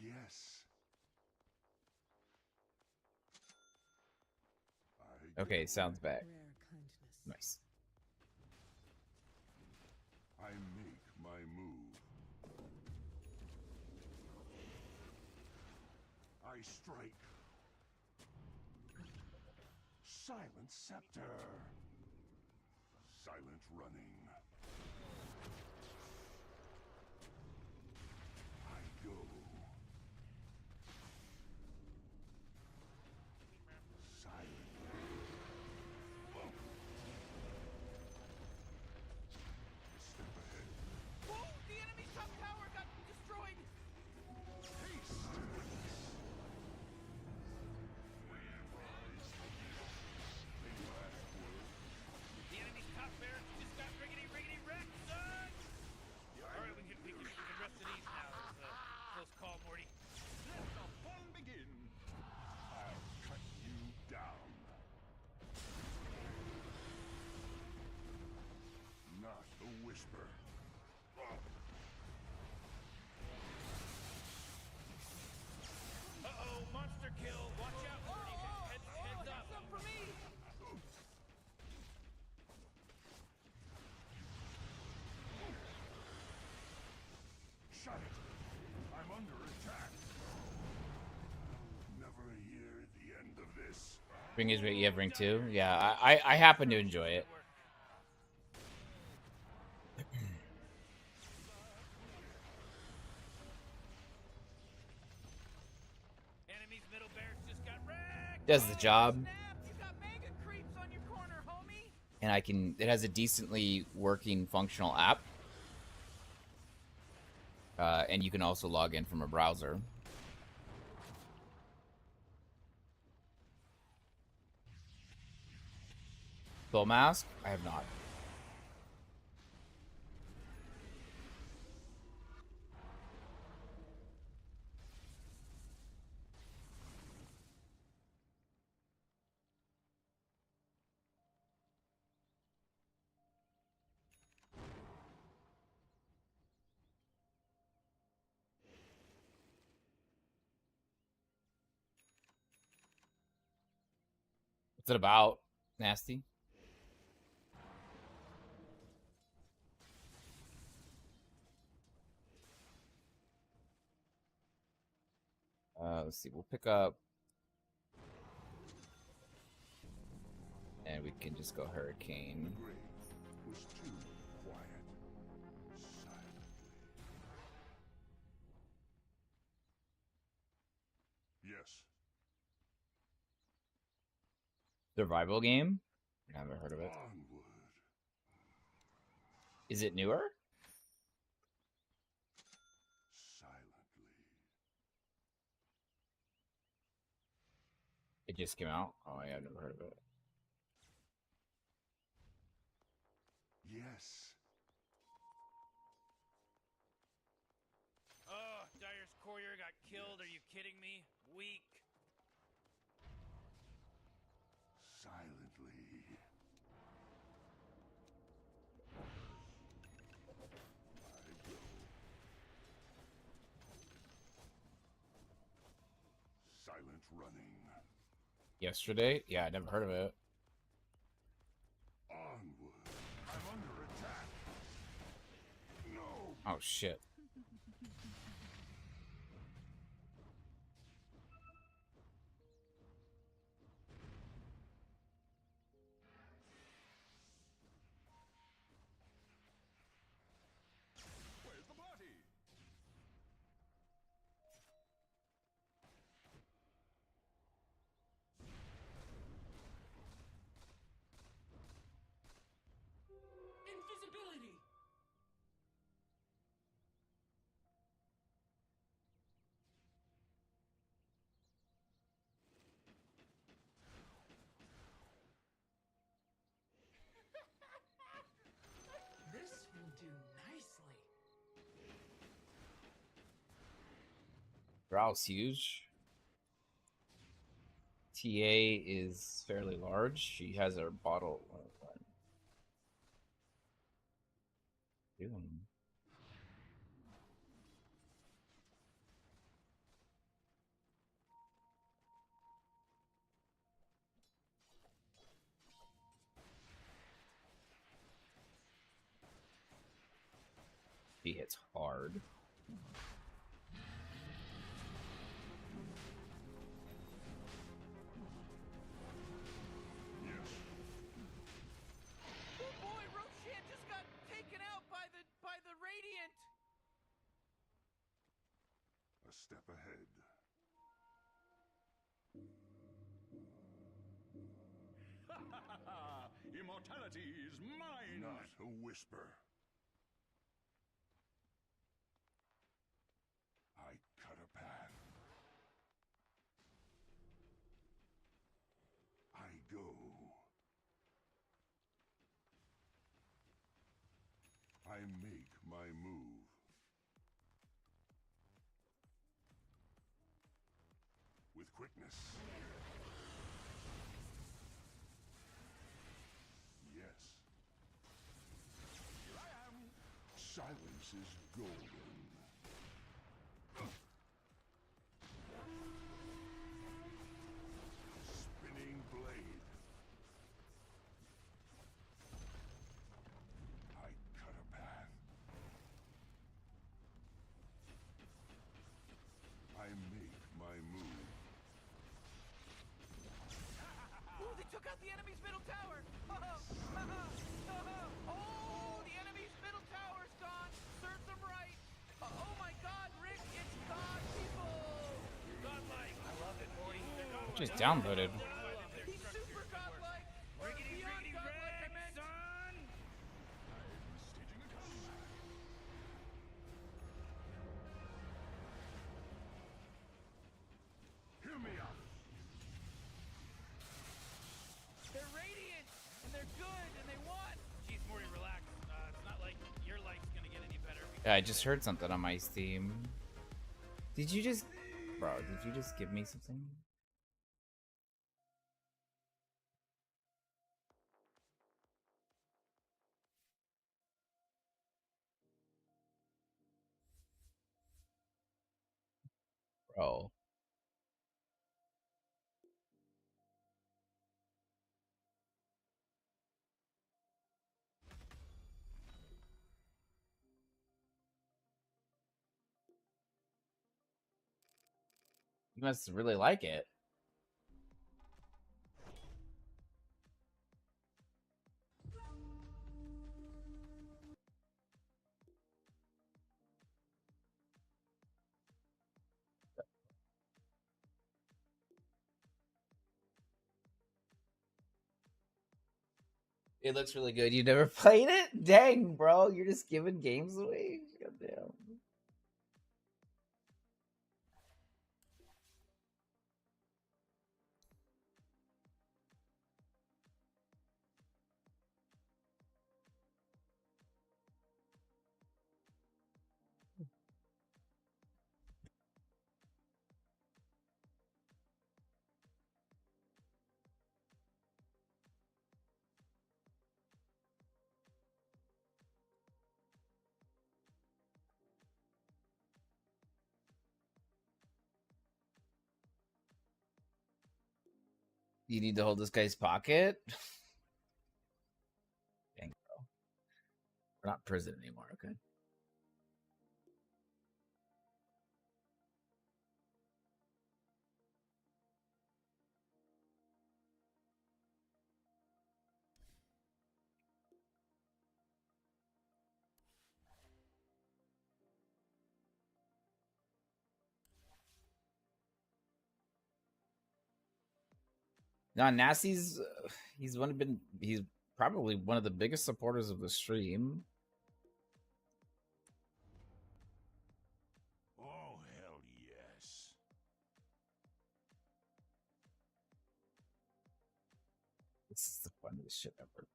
E: Yes. I
B: Okay,
E: go.
B: sounds bad.
I: Rare kindness.
B: Nice.
E: I make my move. I strike. Silent scepter. Silent running. I go. Silent. Step ahead.
F: Whoa, the enemy's top tower got destroyed!
E: Haste.
A: The enemy's top barracks just got riggedy wrecked, son! Alright, we can rest at ease now. That was a close call, Morty.
E: Let the fun begin. I'll cut you down. Not a whisper.
A: Uh-oh, monster kill. Watch out, Morty. Heads
F: Heads
A: up.
F: up for me!
E: Shut it. I'm under attack. Never hear the end of this.
B: Ring is great. You have Ring too? Yeah, I happen to enjoy it.
A: Enemy's middle barracks just got wrecked.
B: Does the job.
F: Snap, you got
B: and it has a decently working functional app. And you can also log in from a browser. Full mask? I have not. What's it about? Nasty? Let's see. We'll pick up, and we can just go Hurricane.
E: The grave was too quiet. Silently. Yes.
B: Survival game? I haven't heard of it.
E: Onward.
B: Is it newer?
E: Silently.
B: It just came out? Oh, yeah, I've never heard of it.
E: Yes.
A: Oh, Dyer's courier got killed. Are you kidding me? Weak.
E: Silently. I go. Silent running.
B: Yesterday? Yeah, I never heard of it.
E: Onward. I'm under attack. No.
B: Oh, shit.
E: Where's the party?
F: Invisibility! This will do nicely.
B: Drow's huge. TA is fairly large. She has her bottle. Doing. He hits hard.
E: Yes.
F: Oh boy, Roshan just got taken out by the Radiant!
E: A step ahead.
H: Immortality is mine!
E: Not a whisper. I cut a path. I go. I make my move. With quickness. Yes. Here I am. Silence is golden. Spinning blade. I cut a path. I make my move.
F: Ooh, they took out the enemy's middle tower! Oh, the enemy's middle tower's gone! Serves them right! Oh my god, Rick, it's God, people!
A: Godlike. I love it, Morty. They're godlike.
B: Just downloaded.
F: He's super godlike! Or
A: Riggedy,
F: beyond
A: riggedy,
F: godlike, I
A: wreck,
F: meant!
A: son.
B: I just heard something on my Steam. Did you just... Bro, did you just give me something? Bro. You must really like it. It looks really good. You never played it? Dang, bro. You're just giving games away? Goddamn. You need to hold this guy's pocket? Dang, bro. We're not in prison anymore, okay? No, Nasty's he's probably one of the biggest supporters of the stream.
E: Oh, hell yes.
B: This is the funniest shit ever.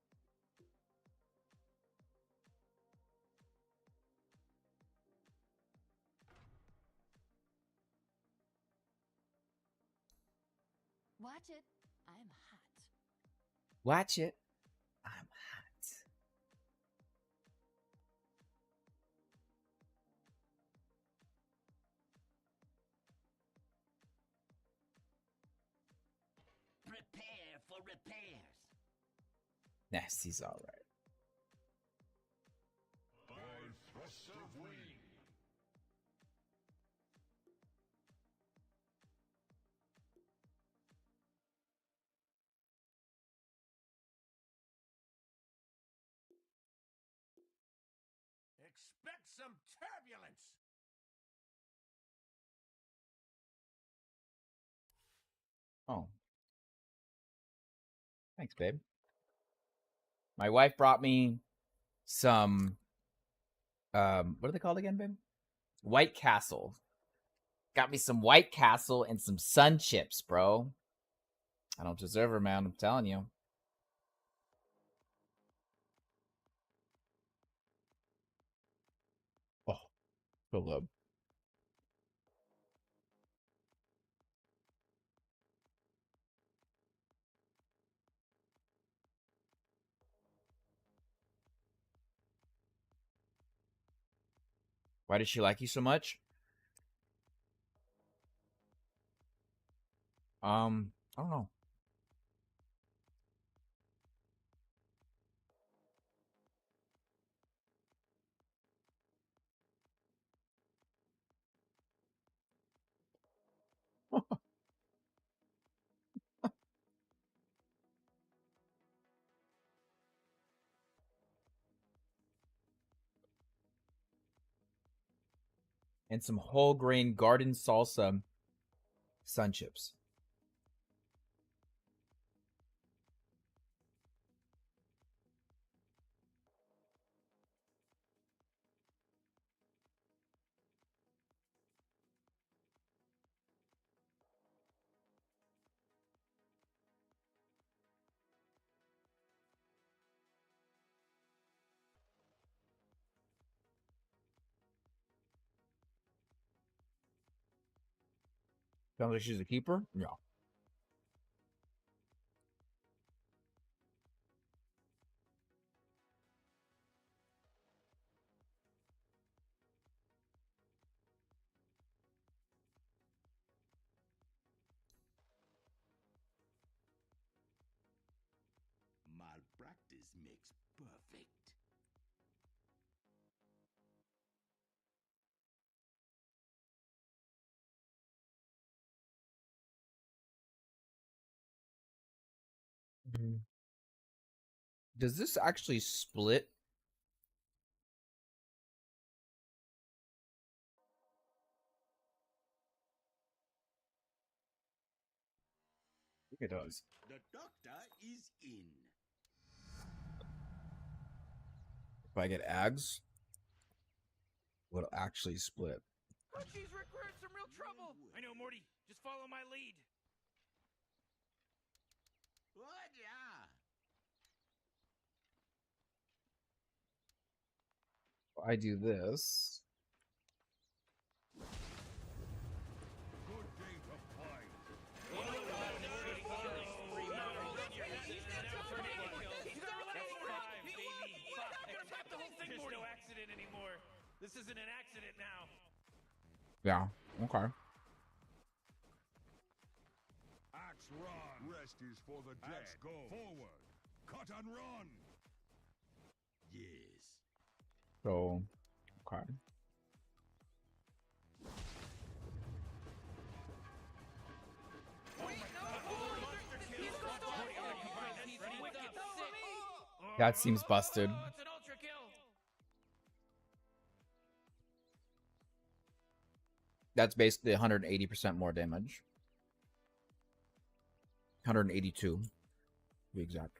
G: Watch it. I'm hot.
B: Watch it. I'm hot.
J: Prepare for repairs.
B: Nasty's all right.
E: By thrust of wing.
H: Expect some turbulence.
B: Oh. Thanks, babe. My wife brought me some what are they called again, babe? White Castle. Got me some White Castle and some Sun Chips, bro. I don't deserve her, man. I'm telling you. Oh, so good. Why does she like you so much? I don't know. And some whole grain garden salsa Sun Chips. Sounds like she's a keeper? Yeah.
H: Malpractice makes perfect.
B: Does this actually split? I think it does.
H: The doctor is in.
B: If I get ags, it'll actually split.
F: Oh, jeez, Rick, we're in some real trouble.
A: I know, Morty. Just follow my lead.
H: What? Yeah.
B: If I do this.
E: Good day to fight.
A: There's no accident anymore. This isn't an accident now.
B: Yeah. Okay.
E: Axe run. Rest is for the dead. Axe go. Forward. Cut and run.
H: Yes.
B: So, okay. That seems busted.
A: Oh, it's an ultra kill.
B: That's basically 180% more damage. 182, to be exact.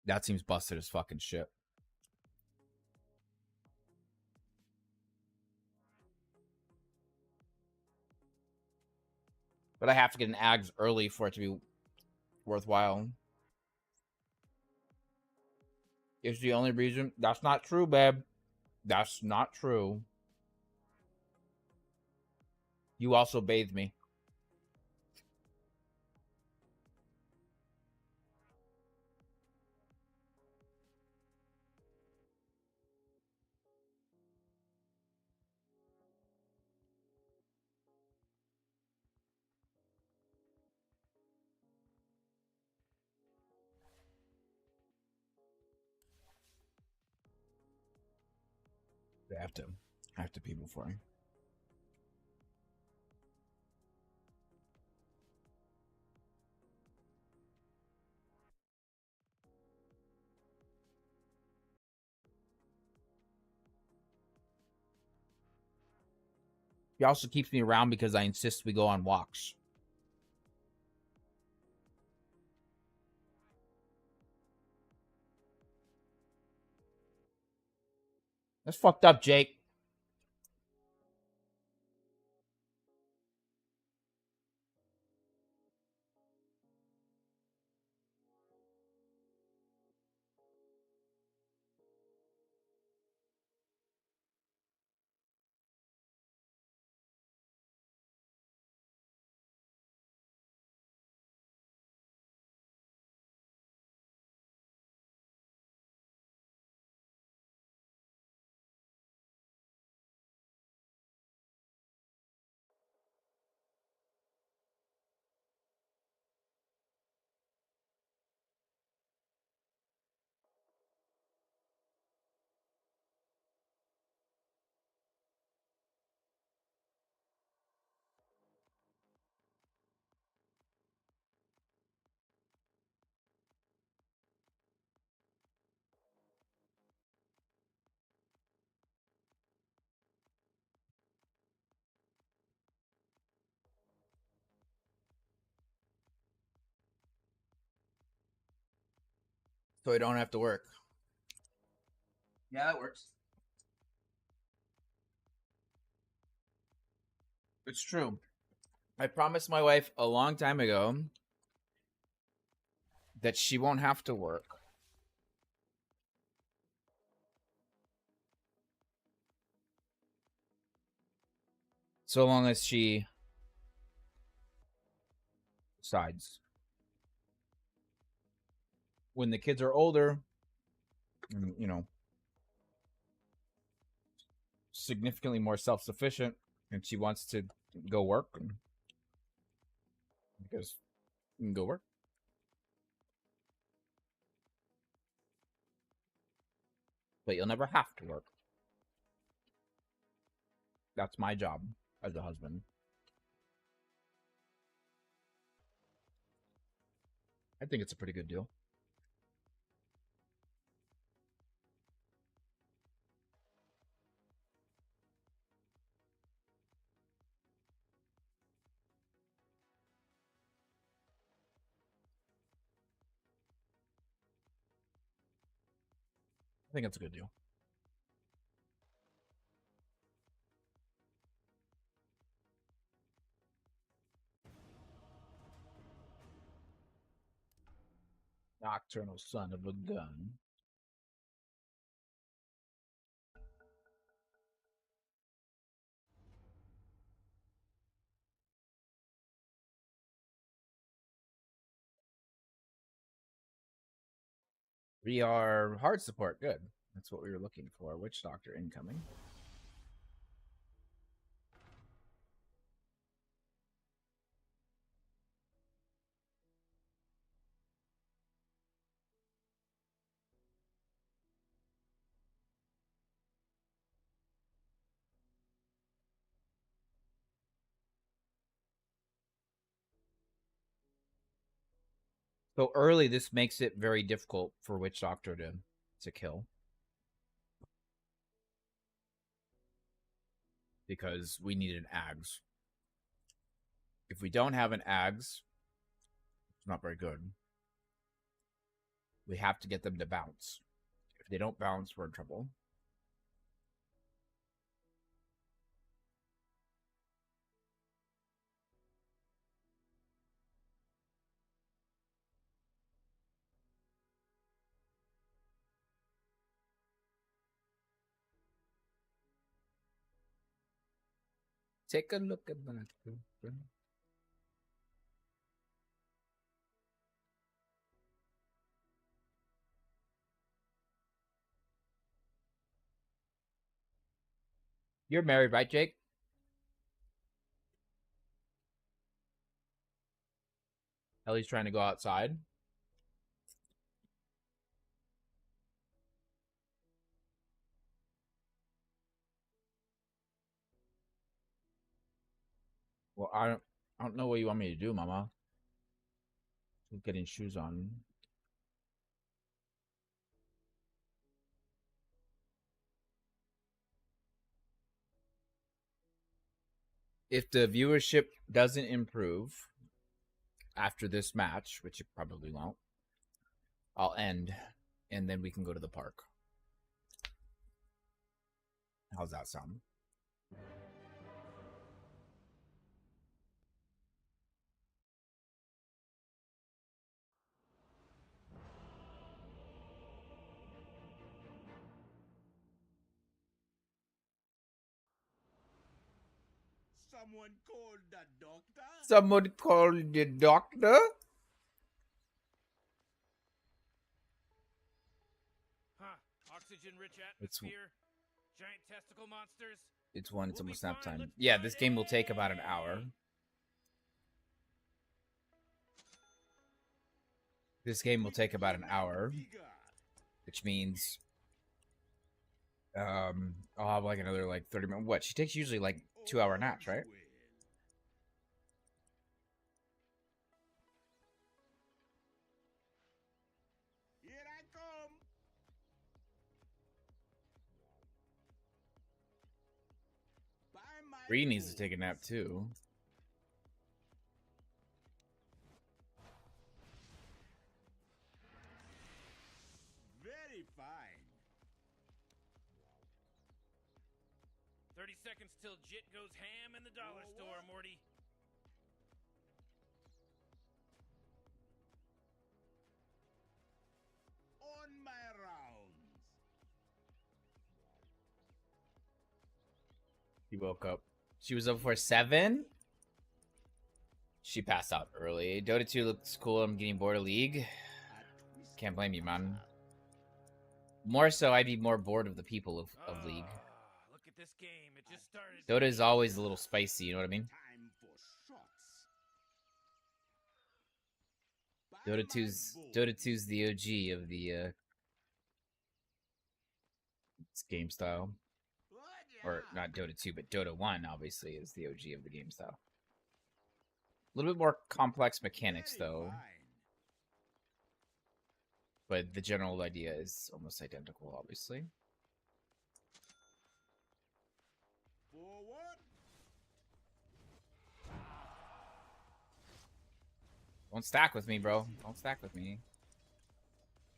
B: That seems busted as fucking shit. But I have to get an ags early for it to be worthwhile. Is the only reason? That's not true, babe. That's not true. You also bathed me. I have to pee before I. He also keeps me around because I insist we go on walks. That's fucked up, Jake. So I don't have to work. Yeah, that works. It's true. I promised my wife a long time ago that she won't have to work. So long as she decides. When the kids are older, you know, significantly more self-sufficient, and she wants to go work, because you can go work. But you'll never have to work. That's my job as a husband. I think it's a pretty good deal. I think it's a good deal. Nocturnal son of a gun. We are hard support. Good. That's what we were looking for. Witch Doctor incoming. So early, this makes it very difficult for Witch Doctor to kill. Because we need an Ags. If we don't have an Ags, it's not very good. We have to get them to bounce. If they don't bounce, we're in trouble. Take a look at that. You're married, right, Jake? Ellie's trying to go outside. Well, I don't know what you want me to do, Mama. I'm getting shoes on. If the viewership doesn't improve after this match, which it probably won't, I'll end, and then we can go to the park. How's that sound?
H: Someone called the doctor?
B: Someone called the doctor?
A: Huh. Oxygen-rich
B: It's
A: atmosphere. Giant testicle monsters.
B: it's one. It's
A: We'll be
B: almost nap
A: fine,
B: time.
A: let's
B: Yeah,
A: find
B: this game will take about an hour. This game will take about an hour, which means I'll have like another like 30 minutes. What? She takes usually like 2-hour naps, right?
H: Here I come. Buy my
B: Bree needs to
H: food.
B: take a nap too.
H: Very fine.
A: 30 seconds till Jit goes ham in the dollar
H: Whoa,
A: store,
H: what?
A: Morty.
H: On my rounds.
B: He woke up. She was up for 7. She passed out early. Dota 2 looks cool. I'm getting bored of League. Can't blame you, man. More so, I'd be more bored of the people of League.
A: Look at this game. It just started.
B: Dota is always a little spicy, you know what I mean?
H: Time for shots.
B: Dota 2's the OG of the its game style. Or not Dota 2, but Dota 1 obviously is the OG of the game style. A little bit more complex mechanics though. But the general idea is almost identical, obviously.
H: Forward.
B: Don't stack with me, bro. Don't stack with me.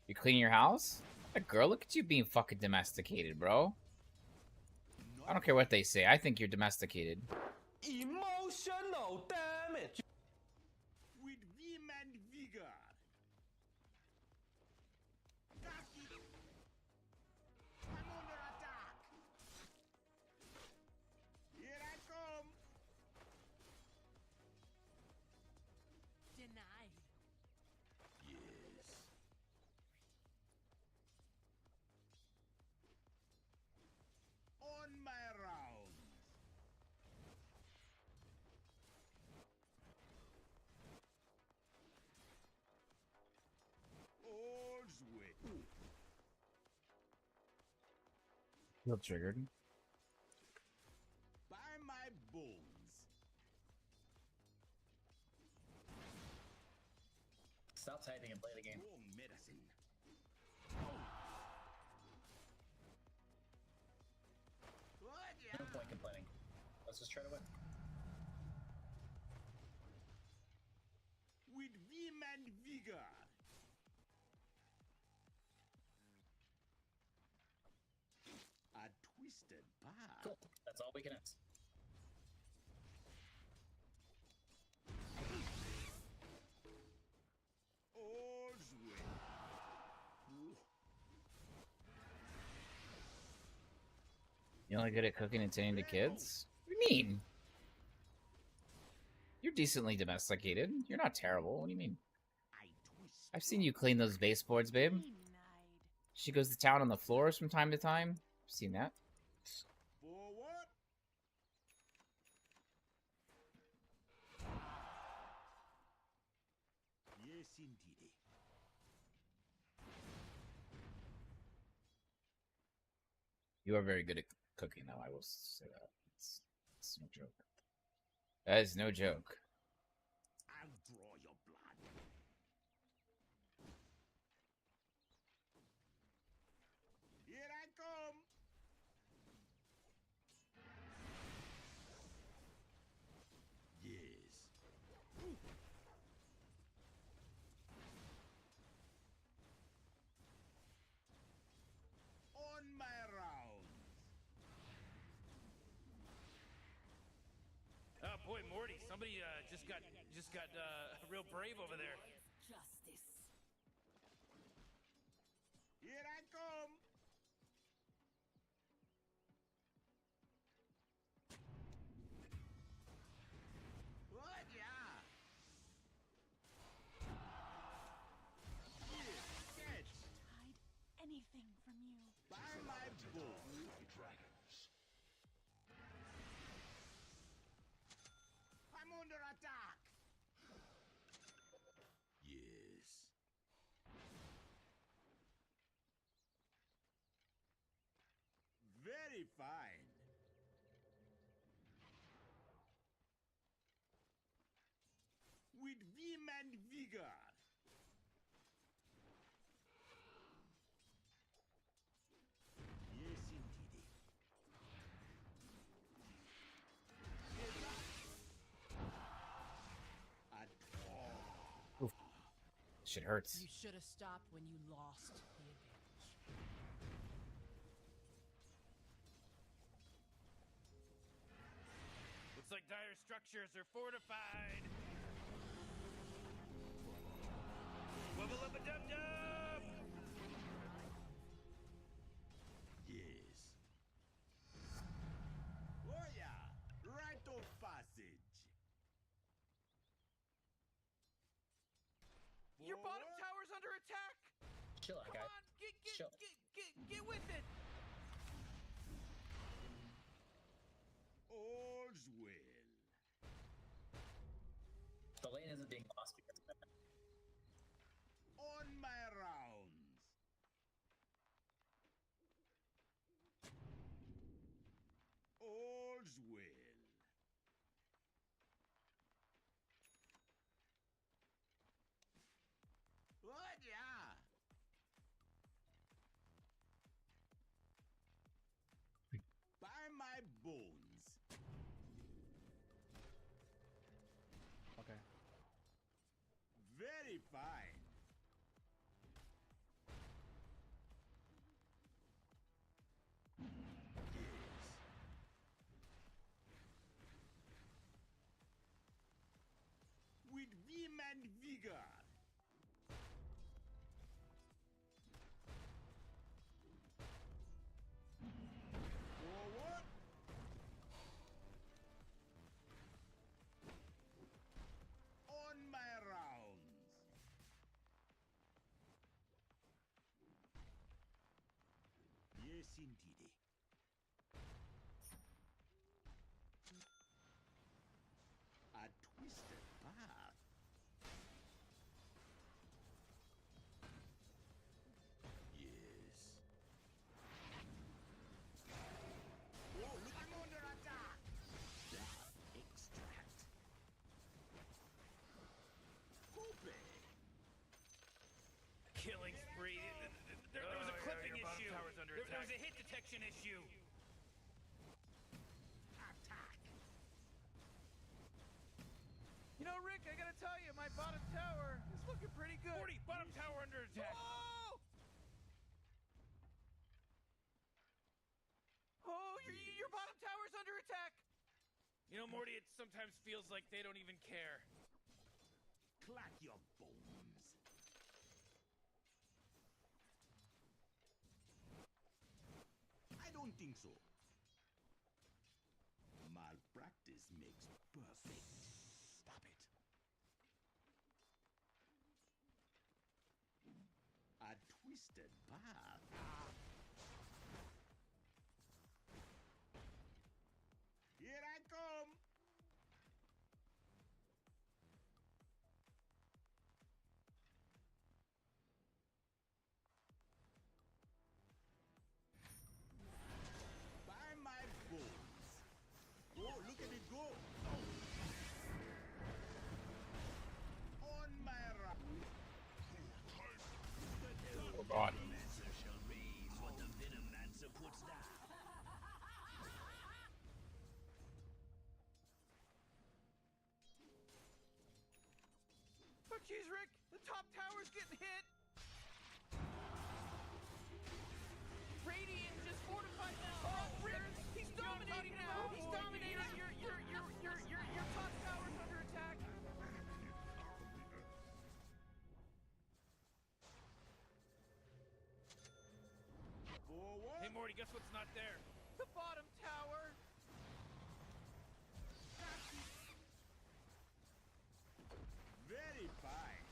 B: You cleaning your house? Hey, girl, look at you being fucking domesticated, bro. I don't care what they say. I think you're domesticated.
F: Emotional damage.
H: With vim and vigor. Got it. I'm under attack. Here I come.
G: Denied.
H: Yes. On my round. All's well.
B: Feel triggered.
H: By my bones.
J: Stop typing and play the game.
H: Wrong medicine.
J: No point complaining. Let's just try to win.
H: With vim and vigor. A twisted path.
J: Cool. That's all we can ask.
H: All's well.
B: You only good at cooking and tending to kids? What do you mean? You're decently domesticated. You're not terrible. What do you mean?
H: I twist.
B: I've seen you clean those baseboards, babe.
G: Denied.
B: She goes to town on the floors from time to time. I've seen that.
H: Forward. Yes, indeed.
B: You are very good at cooking, though. I will say that. It's no joke. That is no joke.
H: I'll draw your blood. Here I come. Yes. On my round.
A: Oh boy, Morty, somebody just got real brave over there.
G: Justice.
H: Here I come. What? Yeah. Here, catch.
G: Hide anything from you.
H: By my bow.
E: Dragons.
H: I'm under attack. Yes. Very fine. With vim and vigor. Yes, indeed. At all.
B: Shit hurts.
I: You should have stopped when you lost the advantage.
A: Looks like dire structures are fortified. Wubble up a dub dub.
H: Yes. Oh yeah, right
F: Your bottom tower's under attack!
J: Chill out,
F: Come
J: guy.
F: on,
J: Chill.
F: get with it!
H: All's well.
J: The lane isn't being lost because of that.
H: On my rounds. All's well. What? Yeah. By my bones.
C: Okay.
H: Very fine. Yes. With vim and vigor. Forward. On my rounds. Yes, indeed. A twisted path. Yes. Whoa, look, I'm under attack! That extract. Hope.
A: Killing spree. There was a clipping issue. There was a hit detection issue.
H: Attack!
F: You know, Rick, I gotta tell you, my bottom tower is looking pretty good.
A: 40, bottom tower under attack.
F: Oh! Oh, your bottom tower's under attack!
A: You know, Morty, it sometimes feels like they don't even care.
H: Clack your bones. I don't think so. Malpractice makes perfect. Stop it. A twisted path. Here I come. By my bones. Oh, look at it go. On my round.
B: Oh god.
H: Venomancer shall raise what the Venomancer puts down.
F: Oh, jeez, Rick, the top tower's getting hit! Radiant just fortified now! Oh, Rick, he's dominating now! He's dominating! Your top tower's under attack!
H: Forward.
A: Hey, Morty, guess what's not there?
F: The bottom tower!
H: Very fine.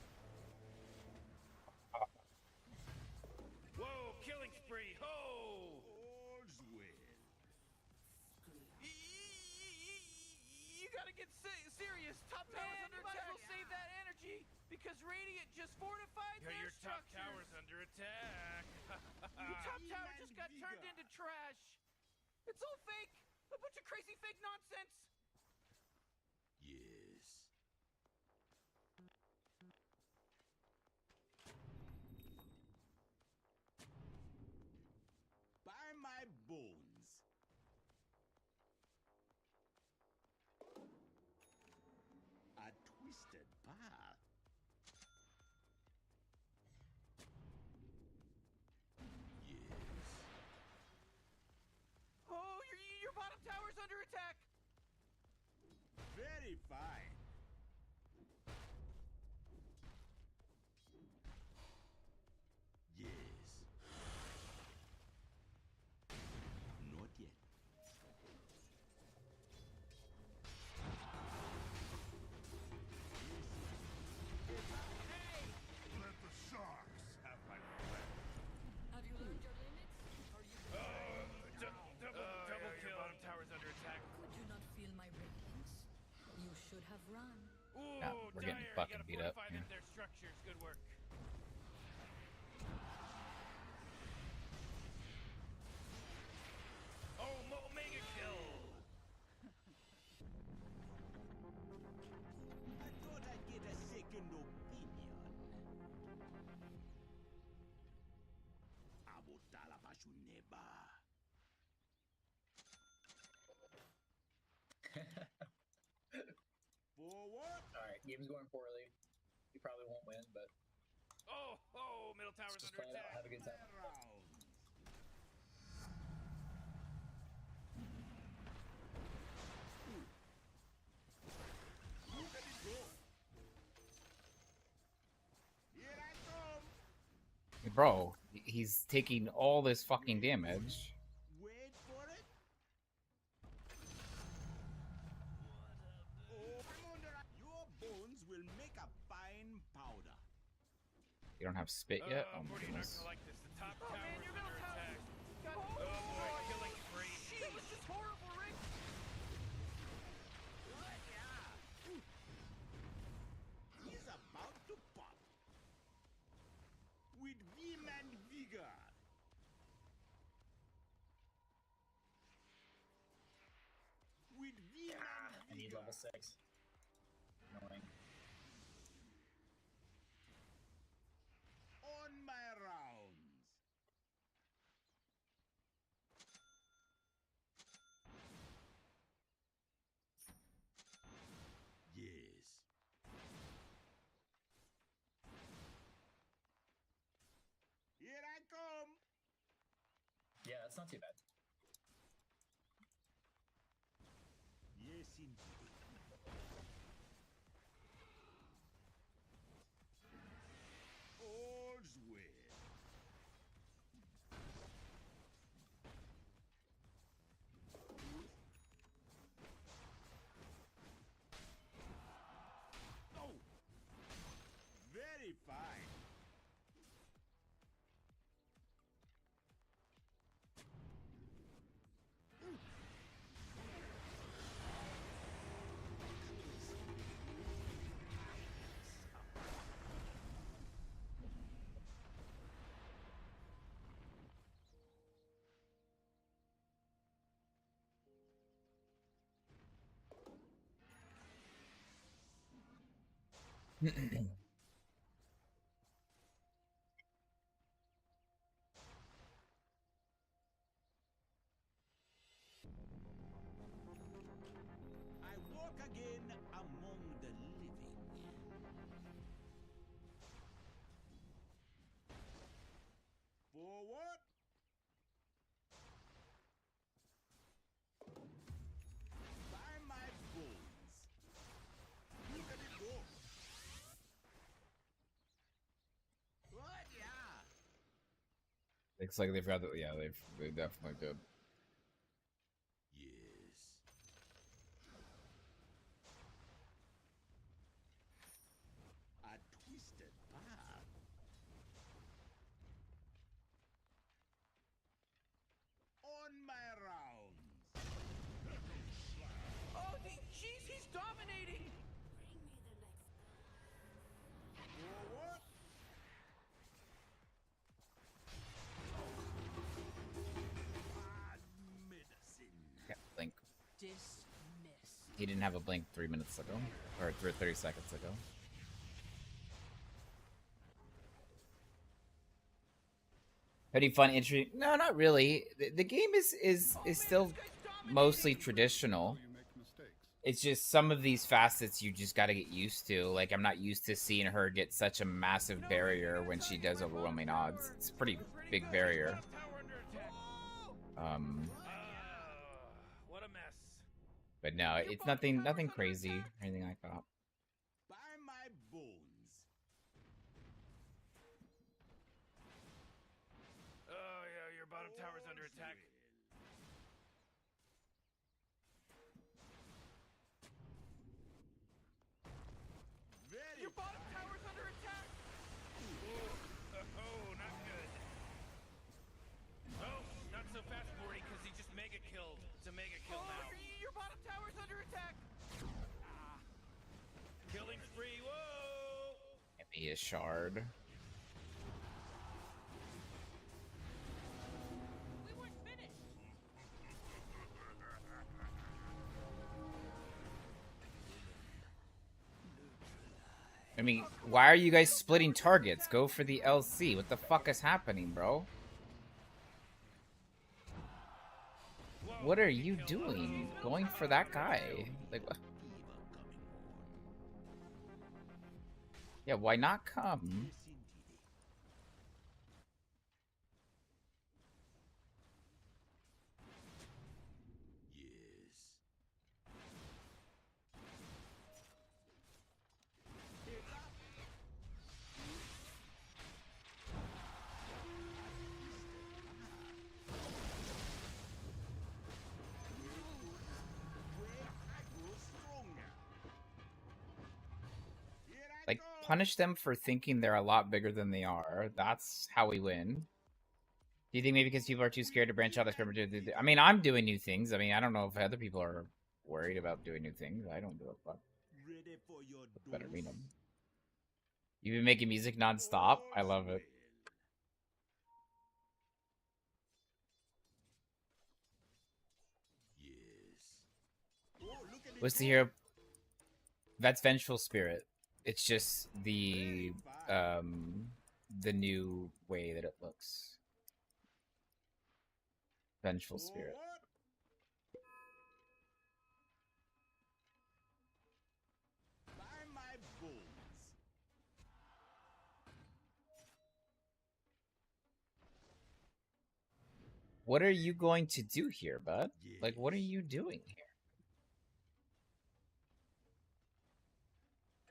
A: Whoa, killing spree. Ho!
H: All's well.
F: You gotta get serious! Top tower's under attack! Might as well save that energy, because Radiant just fortified their
A: Your top
F: structures!
A: tower's under attack.
F: Your top tower just got turned into trash! It's all fake! A bunch of crazy fake nonsense!
H: Yes. By my bones. A twisted path. Yes.
F: Oh, your bottom tower's under attack!
H: Very fine. Yes. Not yet.
F: Hey!
G: have run.
A: Ooh,
B: Yeah, we're getting
A: Dyer,
B: fucking
A: you
B: beat
A: gotta
B: up,
A: fortify
B: yeah.
A: their structures. Good work. Oh, mega kill.
H: I thought I'd get a second opinion. Abotala Bashuneba. Forward.
J: Alright, game's going poorly. You probably won't win, but
A: Oh, middle tower's
J: just
A: under
J: play it out.
A: attack.
J: Have a good time.
H: Rounds. Look at it go. Here I come.
B: Bro, he's taking all this fucking damage.
H: Wait for it. Oh, I'm under. Your bones will make a fine powder.
B: You don't have spit yet? Oh my
A: Morty, you're not
B: goodness.
A: gonna like this. The top
F: Oh, man,
A: tower's
F: your
A: under
F: middle tower
A: attack.
F: got...
A: Oh boy, killing spree.
F: That was just horrible, Rick.
H: What? Yeah. He's about to pop. With vim and vigor. With vim and
J: I need
H: vigor.
J: level 6. Annoying.
H: On my rounds. Yes. Here I come.
J: Yeah, that's not too bad.
H: Yes, indeed. All's well. Oh, very fine. I walk again among the living. Forward. By my bones. Look at it go. What? Yeah.
B: Looks like they've got the, yeah, they definitely did.
H: Yes. A twisted path. On my rounds.
F: Oh, jeez, he's dominating.
G: Bring me the next.
H: Forward. Bad medicine.
B: Yeah, blink.
F: Dismiss.
B: He didn't have a blink 3 minutes ago, or 30 seconds ago. Any fun entry? No, not really. The game is still mostly traditional.
E: You make mistakes.
B: It's just some of these facets you just got to get used to. Like, I'm not used to seeing her get such a massive barrier when she does overwhelming odds. It's a pretty big barrier.
A: Tower under attack. What a mess.
B: But no, it's nothing crazy or anything like that.
H: By my bones.
A: Oh yeah, your bottom tower's under
H: All's
A: attack.
H: well. Very
F: Your bottom tower's under attack.
A: Oh, not good. Oh, not so fast, Morty, because he just mega killed. It's a mega kill now.
F: Your bottom tower's under attack.
B: me a shard.
F: We weren't finished.
B: I mean, why are you guys splitting targets? Go for the LC. What the fuck is happening, bro? What are you doing? Going for that guy? Like, what? Yeah, why not come? Like, punish them for thinking they're a lot bigger than they are. That's how we win. Do you think maybe because people are too scared to branch out, I mean, I'm doing new things. I mean, I don't know if other people are worried about doing new things. I don't do a fuck. Better meet them. You've been making music non-stop? I love it. What's the hero? That's Vengeful Spirit. It's just the new way that it looks. Vengeful Spirit. What are you going to do here, bud? Like, what are you doing here?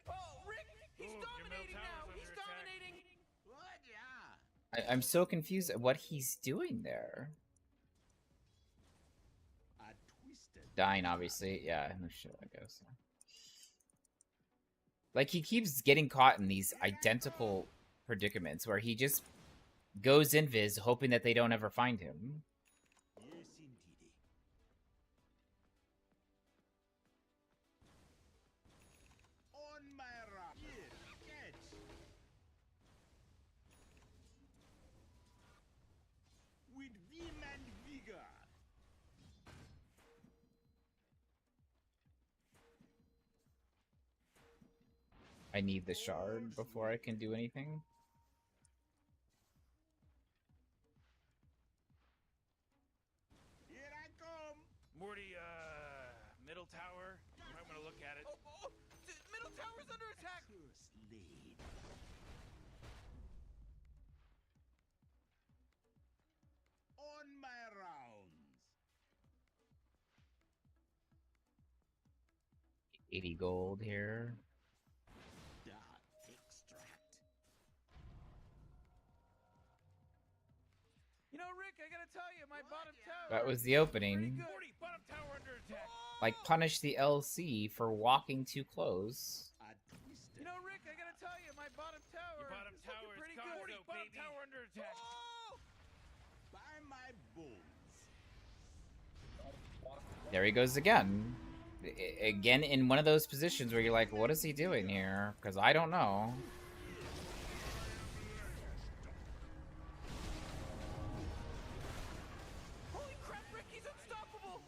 F: Oh, Rick, he's dominating now. He's dominating.
H: What? Yeah.
B: I'm so confused at what he's doing there. Dying, obviously. Yeah, no shit, I guess. Like, he keeps getting caught in these identical predicaments where he just goes invis hoping that they don't ever find him.
H: Yes, indeed. On my rock. Here, catch. With vim and vigor.
B: I need the shard before I can do anything.
H: Here I come.
A: Morty, middle tower. You might want to look at it.
F: Oh, middle tower's under attack.
H: First lead. On my rounds.
B: 80 gold here.
H: Dark extract.
F: You know, Rick, I gotta tell you, my bottom tower.
B: That was the opening.
A: Morty, bottom tower under attack.
B: Like, punish the LC for walking too close.
H: I twisted.
F: You know, Rick, I gotta tell you, my bottom tower.
A: Your bottom
F: is
A: tower
F: looking
A: is
F: pretty
A: gone,
F: good.
A: so bottom tower under attack.
F: Oh!
H: By my bones.
B: There he goes again. Again, in one of those positions where you're like, what is he doing here? Because I don't know.
F: Holy crap, Rick, he's unstoppable.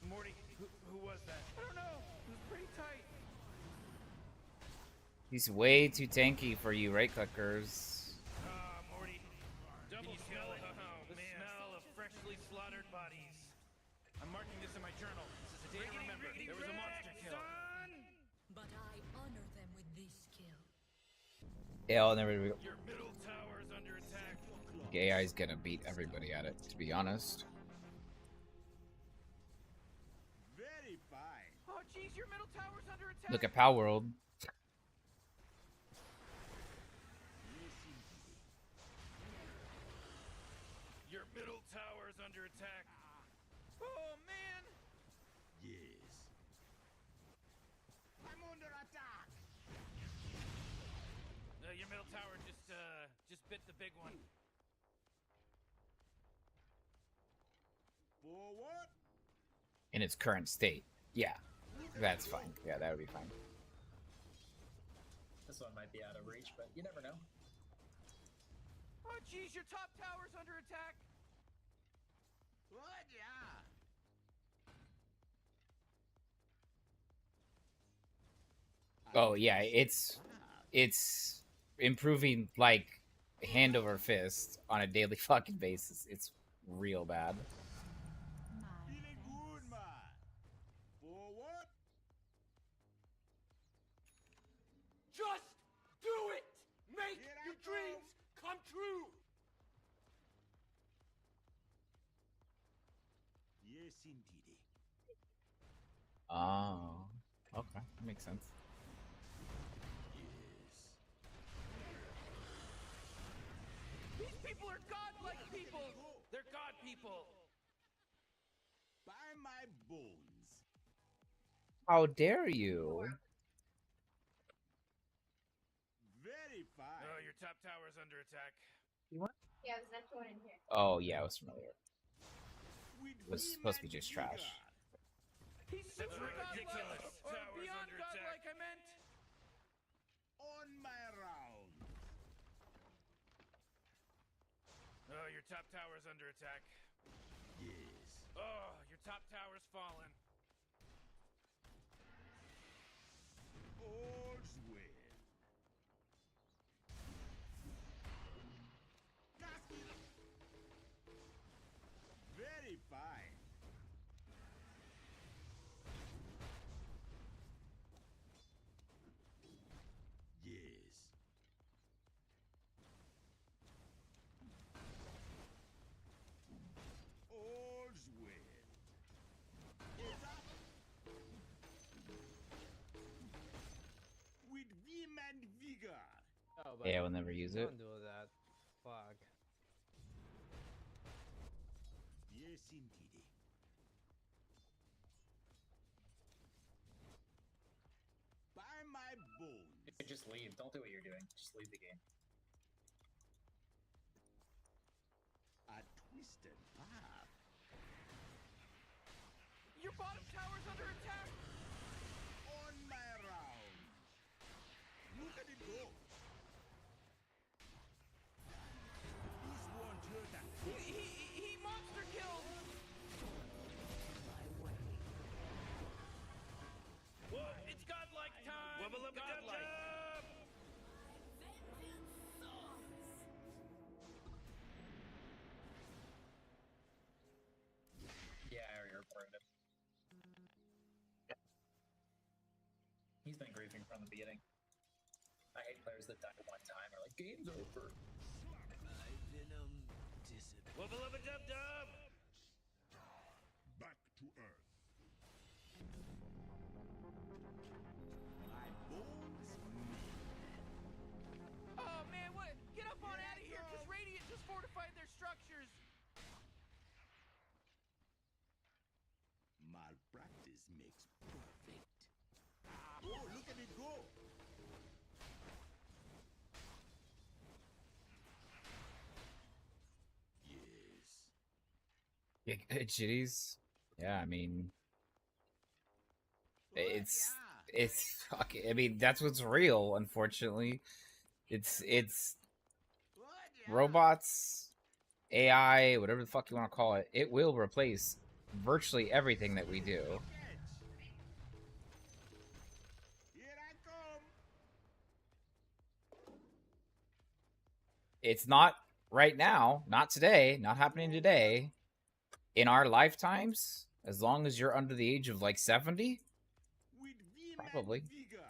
A: Morty, who was that?
F: I don't know. It was pretty tight.
B: He's way too tanky for you right clickers.
A: Morty. Double smell it. Oh, man. Smell of freshly slaughtered bodies. I'm marking this in my journal. This is a day to remember. There was a monster kill.
G: But I honor them with this kill.
B: Yeah, I'll never.
A: Your middle tower's under attack.
B: AI's gonna beat everybody at it, to be honest.
H: Very fine.
F: Oh, jeez, your middle tower's under attack.
B: Look at Pow World.
A: Your middle tower's under attack.
F: Oh, man.
H: Yes. I'm under attack.
A: Your middle tower just bit the big one.
H: Forward.
B: In its current state. Yeah. That's fine. Yeah, that would be fine.
J: This one might be out of reach, but you never know.
F: Oh, jeez, your top tower's under attack.
H: What? Yeah.
B: Oh yeah, it's improving like hand over fist on a daily fucking basis. It's real bad.
H: Feeling good, man. Forward.
F: Just do it! Make
H: Here I
F: your
H: come.
F: dreams come true!
H: Yes, indeed.
B: Oh, okay, that makes sense.
H: Yes.
F: These people are godlike people! They're god people!
H: By my bones.
B: How dare you?
H: Very fine.
A: Oh, your top tower's under attack.
D: Yeah, there's next one in here.
B: Oh yeah, I was familiar.
H: With
B: It was supposed to be just trash.
F: He's
A: That's
F: super
A: ridiculous.
F: godlike! Or
A: Tower's
F: beyond
A: under attack.
F: godlike, I meant!
H: On my round.
A: Oh, your top tower's under attack.
H: Yes.
A: Oh, your top tower's fallen.
H: All's well. Very fine. Yes. All's well. Is that with vim and vigor?
K: Oh, but
B: Yeah, we'll never use it.
K: don't do that. Fuck.
H: Yes, indeed. By my bones.
J: Just leave. Don't do what you're doing. Just leave the game.
H: A twisted path.
F: Your bottom tower's under attack!
H: On my round. Look at it go. This won't hurt a
F: He monster killed!
A: Whoa, it's godlike time! Godlike!
J: Yeah, I already reported him. He's been grieving from the beginning. I hate players that die one time or like, game's over.
H: My venom disappears.
A: Wubba lubba dub dub!
E: Back to Earth.
H: My bones
F: Oh man, what? Get up on out of here, because Radiant just fortified their structures!
H: malpractice makes perfect. Oh, look at it go. Yes.
B: Yeah, Jitties. Yeah, I mean,
H: Oh,
B: it's fucking. I mean, that's what's real. Unfortunately, it's
H: Oh, yeah.
B: robots, AI, whatever the fuck you want to call it. It will replace virtually everything that we do.
H: Here I come.
B: It's not right now, not today, not happening today. In our lifetimes, as long as you're under the age of like 70,
H: With vim and
B: probably.
H: vigor.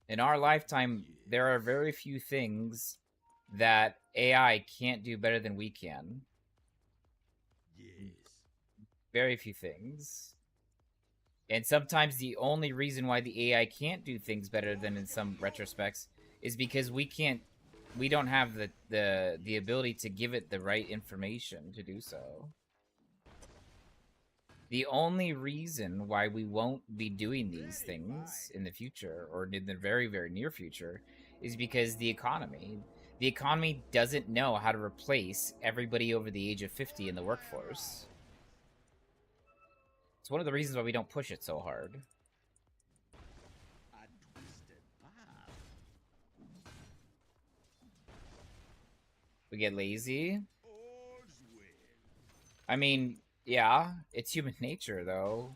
B: In our lifetime, there are very few things that AI can't do better than we can.
H: Yes.
B: Very few things. And sometimes the only reason why the AI can't do things better than in some retrospects is because we don't have the ability to give it the right information to do so. The only reason why we won't be doing these things in the future, or in the very, very near future, is because the economy doesn't know how to replace everybody over the age of 50 in the workforce. It's one of the reasons why we don't push it so hard. We get lazy.
H: All's well.
B: I mean, yeah, it's human nature, though.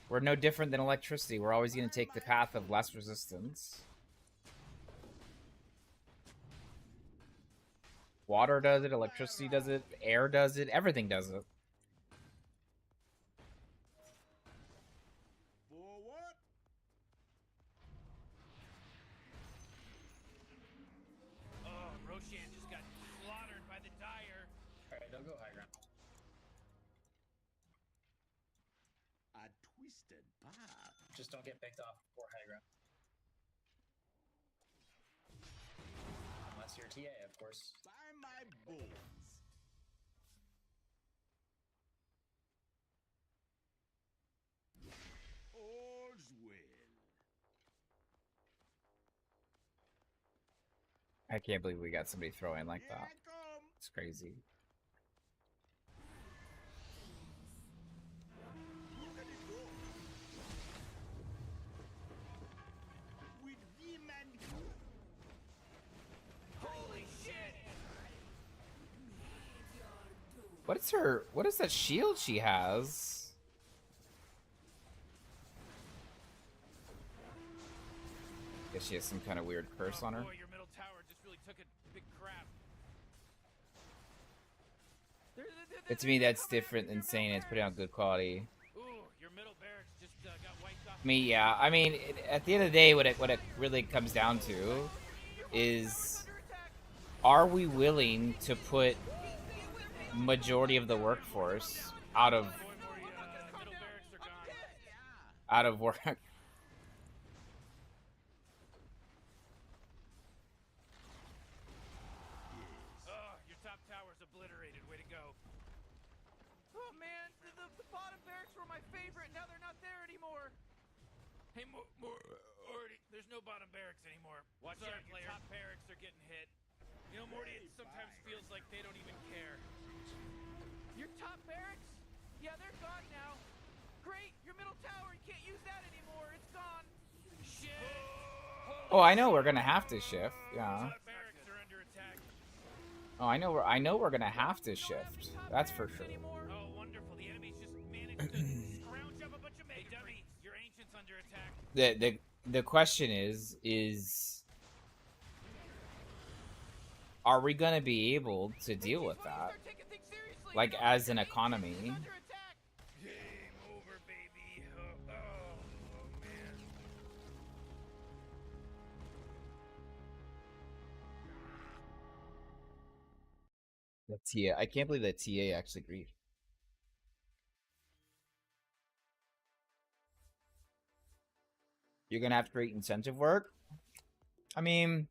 B: We're no different than electricity. We're always going to take the path of less resistance. Water does it, electricity does it, air does it, everything does it.
H: For what?
A: Oh, Roshan just got slaughtered by the Dire.
J: Alright, don't go high ground.
H: A twisted path.
J: Just don't get picked off before high ground. Unless you're TA, of course.
H: By my balls. All's well.
B: I can't believe we got somebody throwing like
H: Here
B: that.
H: I come.
B: It's crazy.
H: Look at it go. With vim and
A: Holy shit!
B: What is that shield she has? Guess she has some kind of weird curse on her.
A: Boy, your middle tower just really took a big crap.
B: To me, that's different than saying it's putting out good quality.
A: Ooh, your middle barracks just got wiped off.
B: Yeah. I mean, at the end of the day, what it really comes down to is, are we willing to put majority of the workforce out of work?
A: Oh, your top tower's obliterated. Way to go.
F: Oh man, the bottom barracks were my favorite. Now they're not there anymore.
A: Hey, Morty, there's no bottom barracks anymore. Watch out, your top barracks are getting hit. You know, Morty, it sometimes feels like they don't even care.
F: Your top barracks? Yeah, they're gone now. Great, your middle tower, you can't use that anymore. It's gone.
A: Shit!
B: Oh, I know we're gonna have to shift. Yeah.
A: Top barracks are under attack.
B: Oh, I know we're gonna have to shift. That's for sure.
A: Oh, wonderful. The enemy's just managed to scrounge up a bunch of mega dummies. Your ancient's under attack.
B: The question is are we gonna be able to deal with that? Like, as an economy?
A: Game over, baby. Oh, man.
B: The TA. I can't believe that TA actually agreed. You're gonna have to create incentive work? I mean,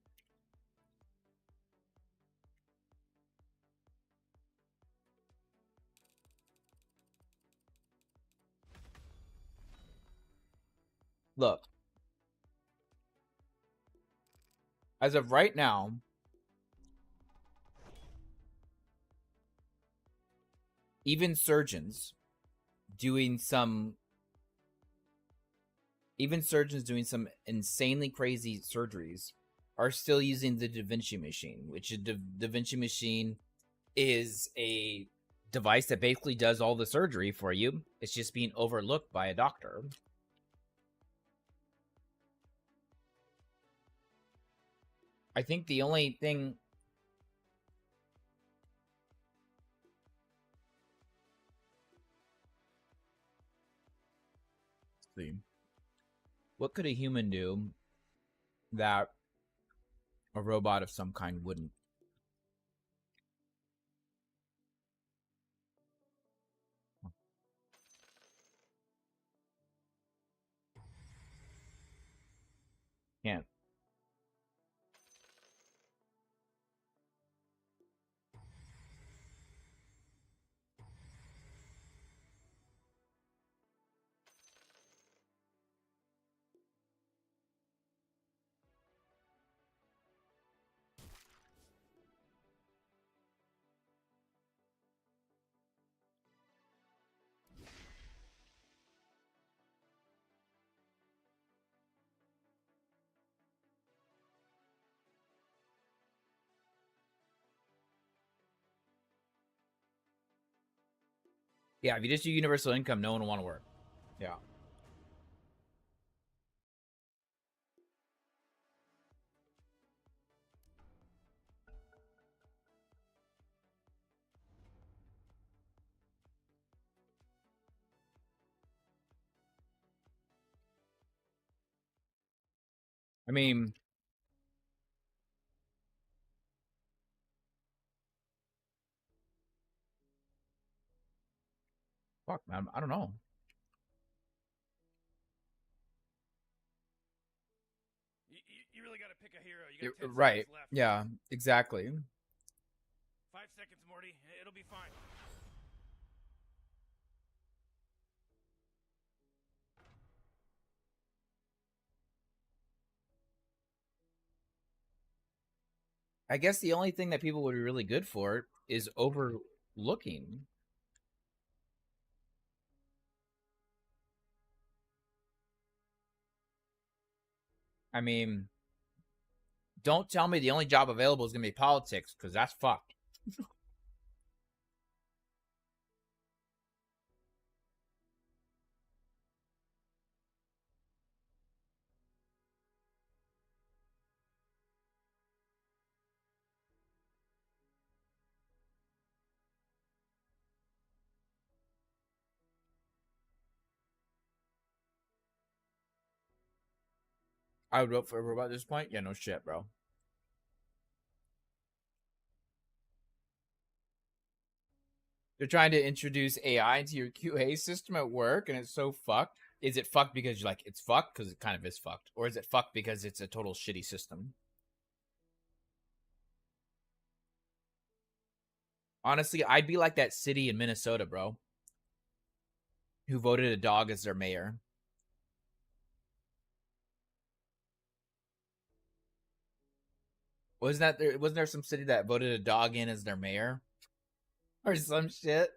B: look. As of right now, even surgeons doing some insanely crazy surgeries are still using the Da Vinci machine, which is Da Vinci machine is a device that basically does all the surgery for you. It's just being overlooked by a doctor. I think the only thing what could a human do that a robot of some kind wouldn't? Can't. Yeah, if you just do universal income, no one will want to work. Yeah. I mean, fuck, man, I don't know.
A: You really got to pick a hero. You got 10
B: Right.
A: seconds left.
B: Yeah, exactly.
A: 5 seconds, Morty. It'll be fine.
B: I guess the only thing that people would be really good for is overlooking. I mean, don't tell me the only job available is going to be politics, because that's fucked. I would vote for a robot at this point. Yeah, no shit, bro. They're trying to introduce AI into your QA system at work, and it's so fucked. Is it fucked because you're like, it's fucked? Because it kind of is fucked. Or is it fucked because it's a total shitty system? Honestly, I'd be like that city in Minnesota, bro, who voted a dog as their mayor. Wasn't there some city that voted a dog in as their mayor? Or some shit?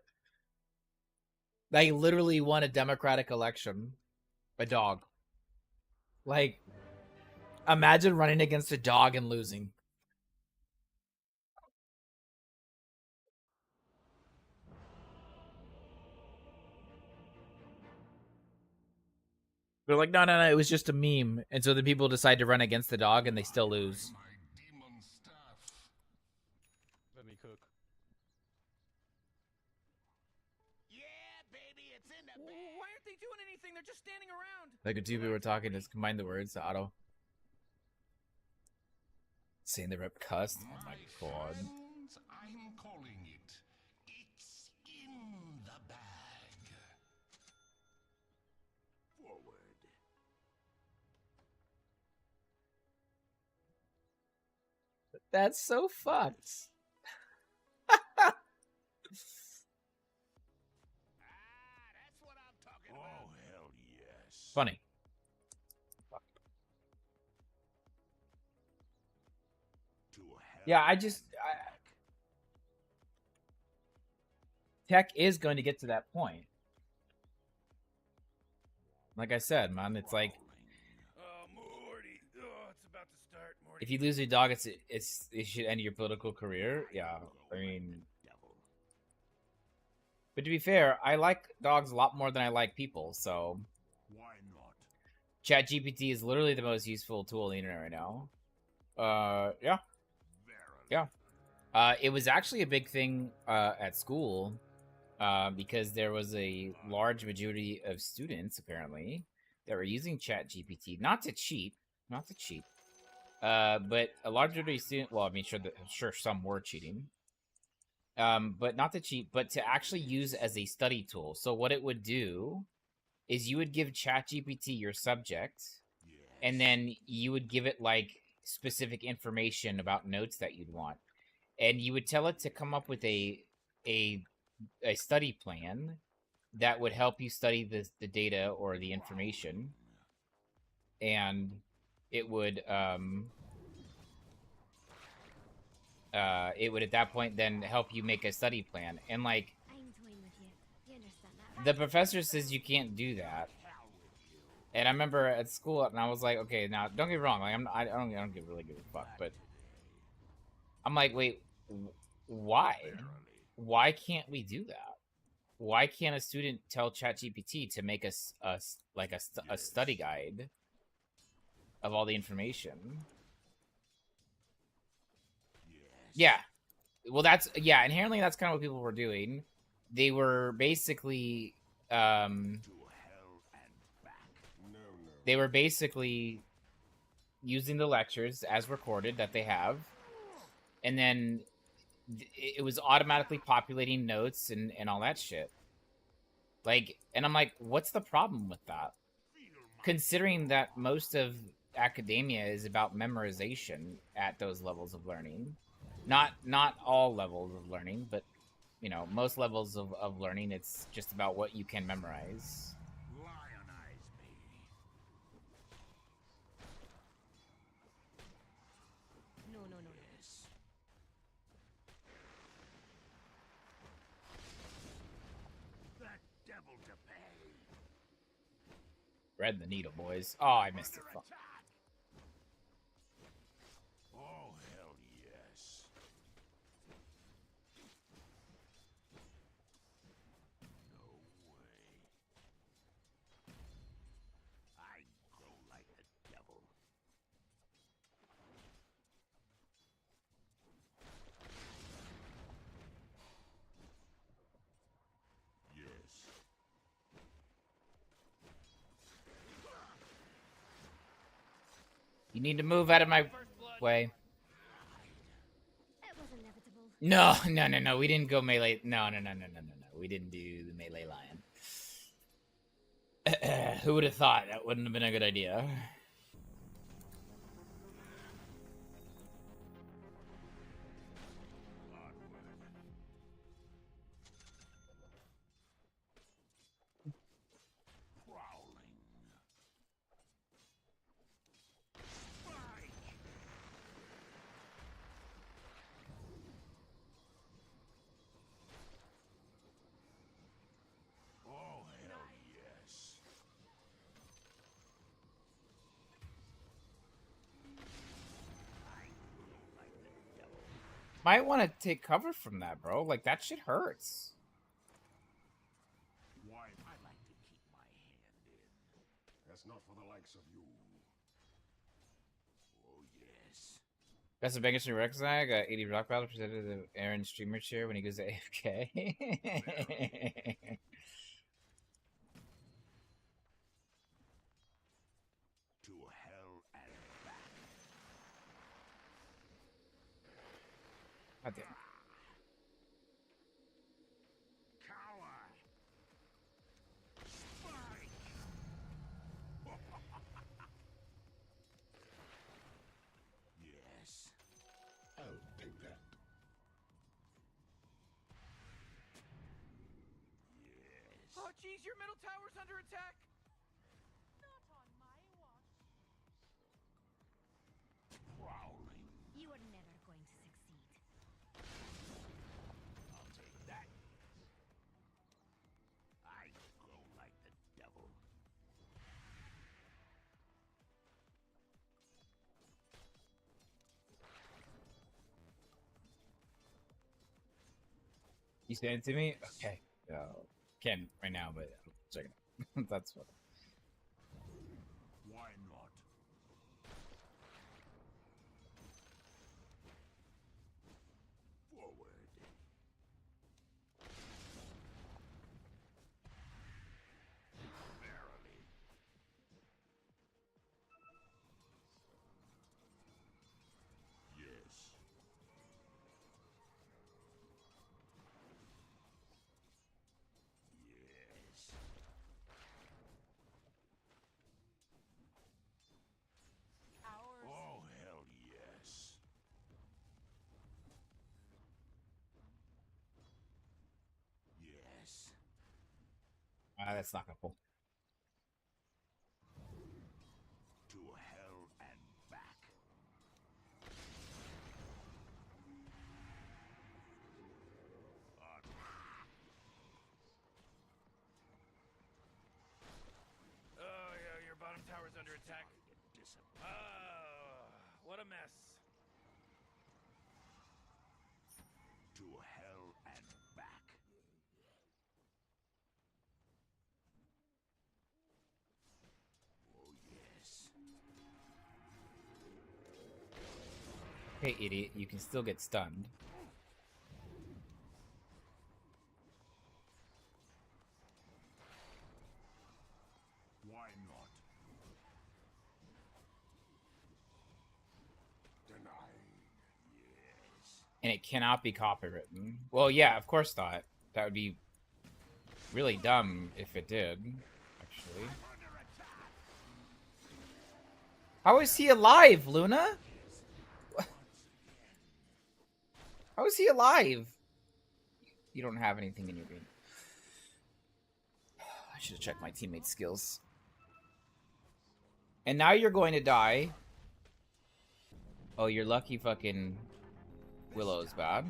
B: They literally won a democratic election. A dog. Like, imagine running against a dog and losing. They're like, no, it was just a meme. And so the people decide to run against the dog and they still lose.
K: Let me cook.
F: Why aren't they doing anything? They're just standing around.
B: Like, if two people were talking, just combine the words to auto. Saying the rep cussed. Oh my god.
E: I'm calling it. It's in the bag. Forward.
B: That's so fucked.
E: That's what I'm talking about. Oh, hell yes.
B: Funny. Yeah, tech is going to get to that point. Like I said, man, it's like,
A: Oh, Morty. Oh, it's about to start, Morty.
B: if you lose your dog, it should end your political career. Yeah, I mean, but to be fair, I like dogs a lot more than I like people. So,
E: why not?
B: ChatGPT is literally the most useful tool on the internet right now. Yeah. It was actually a big thing at school because there was a large majority of students apparently that were using ChatGPT not to cheat, but a large majority of students. Well, I mean, sure, some were cheating, but not to cheat, but to actually use as a study tool. So what it would do is you would give ChatGPT your subject, and then you would give it like specific information about notes that you'd want. And you would tell it to come up with a study plan that would help you study the data or the information, and it would at that point then help you make a study plan. And like, the professor says you can't do that. And I remember at school, and I was like, okay, now don't get me wrong, like I don't really give a fuck, but I'm like, wait, why? Why can't we do that? why can't a student tell ChatGPT to make a study guide of all the information? Yeah. Well, inherently that's kind of what people were doing. They were basically using the lectures as recorded that they have, and then it was automatically populating notes and all that shit. Like, and I'm like, what's the problem with that? Considering that most of academia is about memorization at those levels of learning. Not all levels of learning, but you know, most levels of learning, it's just about what you can memorize.
H: Lionize me.
G: No.
H: Yes. That devil to pay.
B: Thread the needle, boys. Oh, I missed it. Fuck.
H: Oh, hell yes. No way. I grow like the devil. Yes.
B: You need to move out of my way.
D: That was inevitable.
B: No. We didn't go melee. No. We didn't do the melee lion. Who would have thought that wouldn't have been a good idea?
H: Oh, hell yes.
B: Might want to take cover from that, bro. Like, that shit hurts.
H: Why, I like to keep my hand in. That's not for the likes of you. Oh, yes.
B: That's the biggest new rucksack. 80 rock battle presented to Aaron streamer chair when he goes to AFK.
H: To hell and back.
B: God damn.
H: Coward. Spike. Yes. I'll take that. Yes.
F: Oh, jeez, your middle tower's under attack.
H: Prowling.
D: You are never going to succeed.
H: I'll take that. I grow like the devil.
B: You send it to me? Okay. Can't right now, but I'm checking it. That's what.
H: Why not? Forward. Verily. Yes. Yes. Oh, hell yes. Yes.
B: That's not gonna pull.
H: To hell and back.
A: Oh, yeah, your bottom tower's under attack. Oh, what a mess.
H: To hell and back.
B: Hey, idiot, you can still get stunned.
E: Why not? Denying. Yes.
B: And it cannot be copywritten. Well, yeah, of course not. That would be really dumb if it did, actually. How is he alive, Luna? How is he alive? You don't have anything in your game. I should have checked my teammate's skills. And now you're going to die. Oh, your lucky fucking Willow's bad.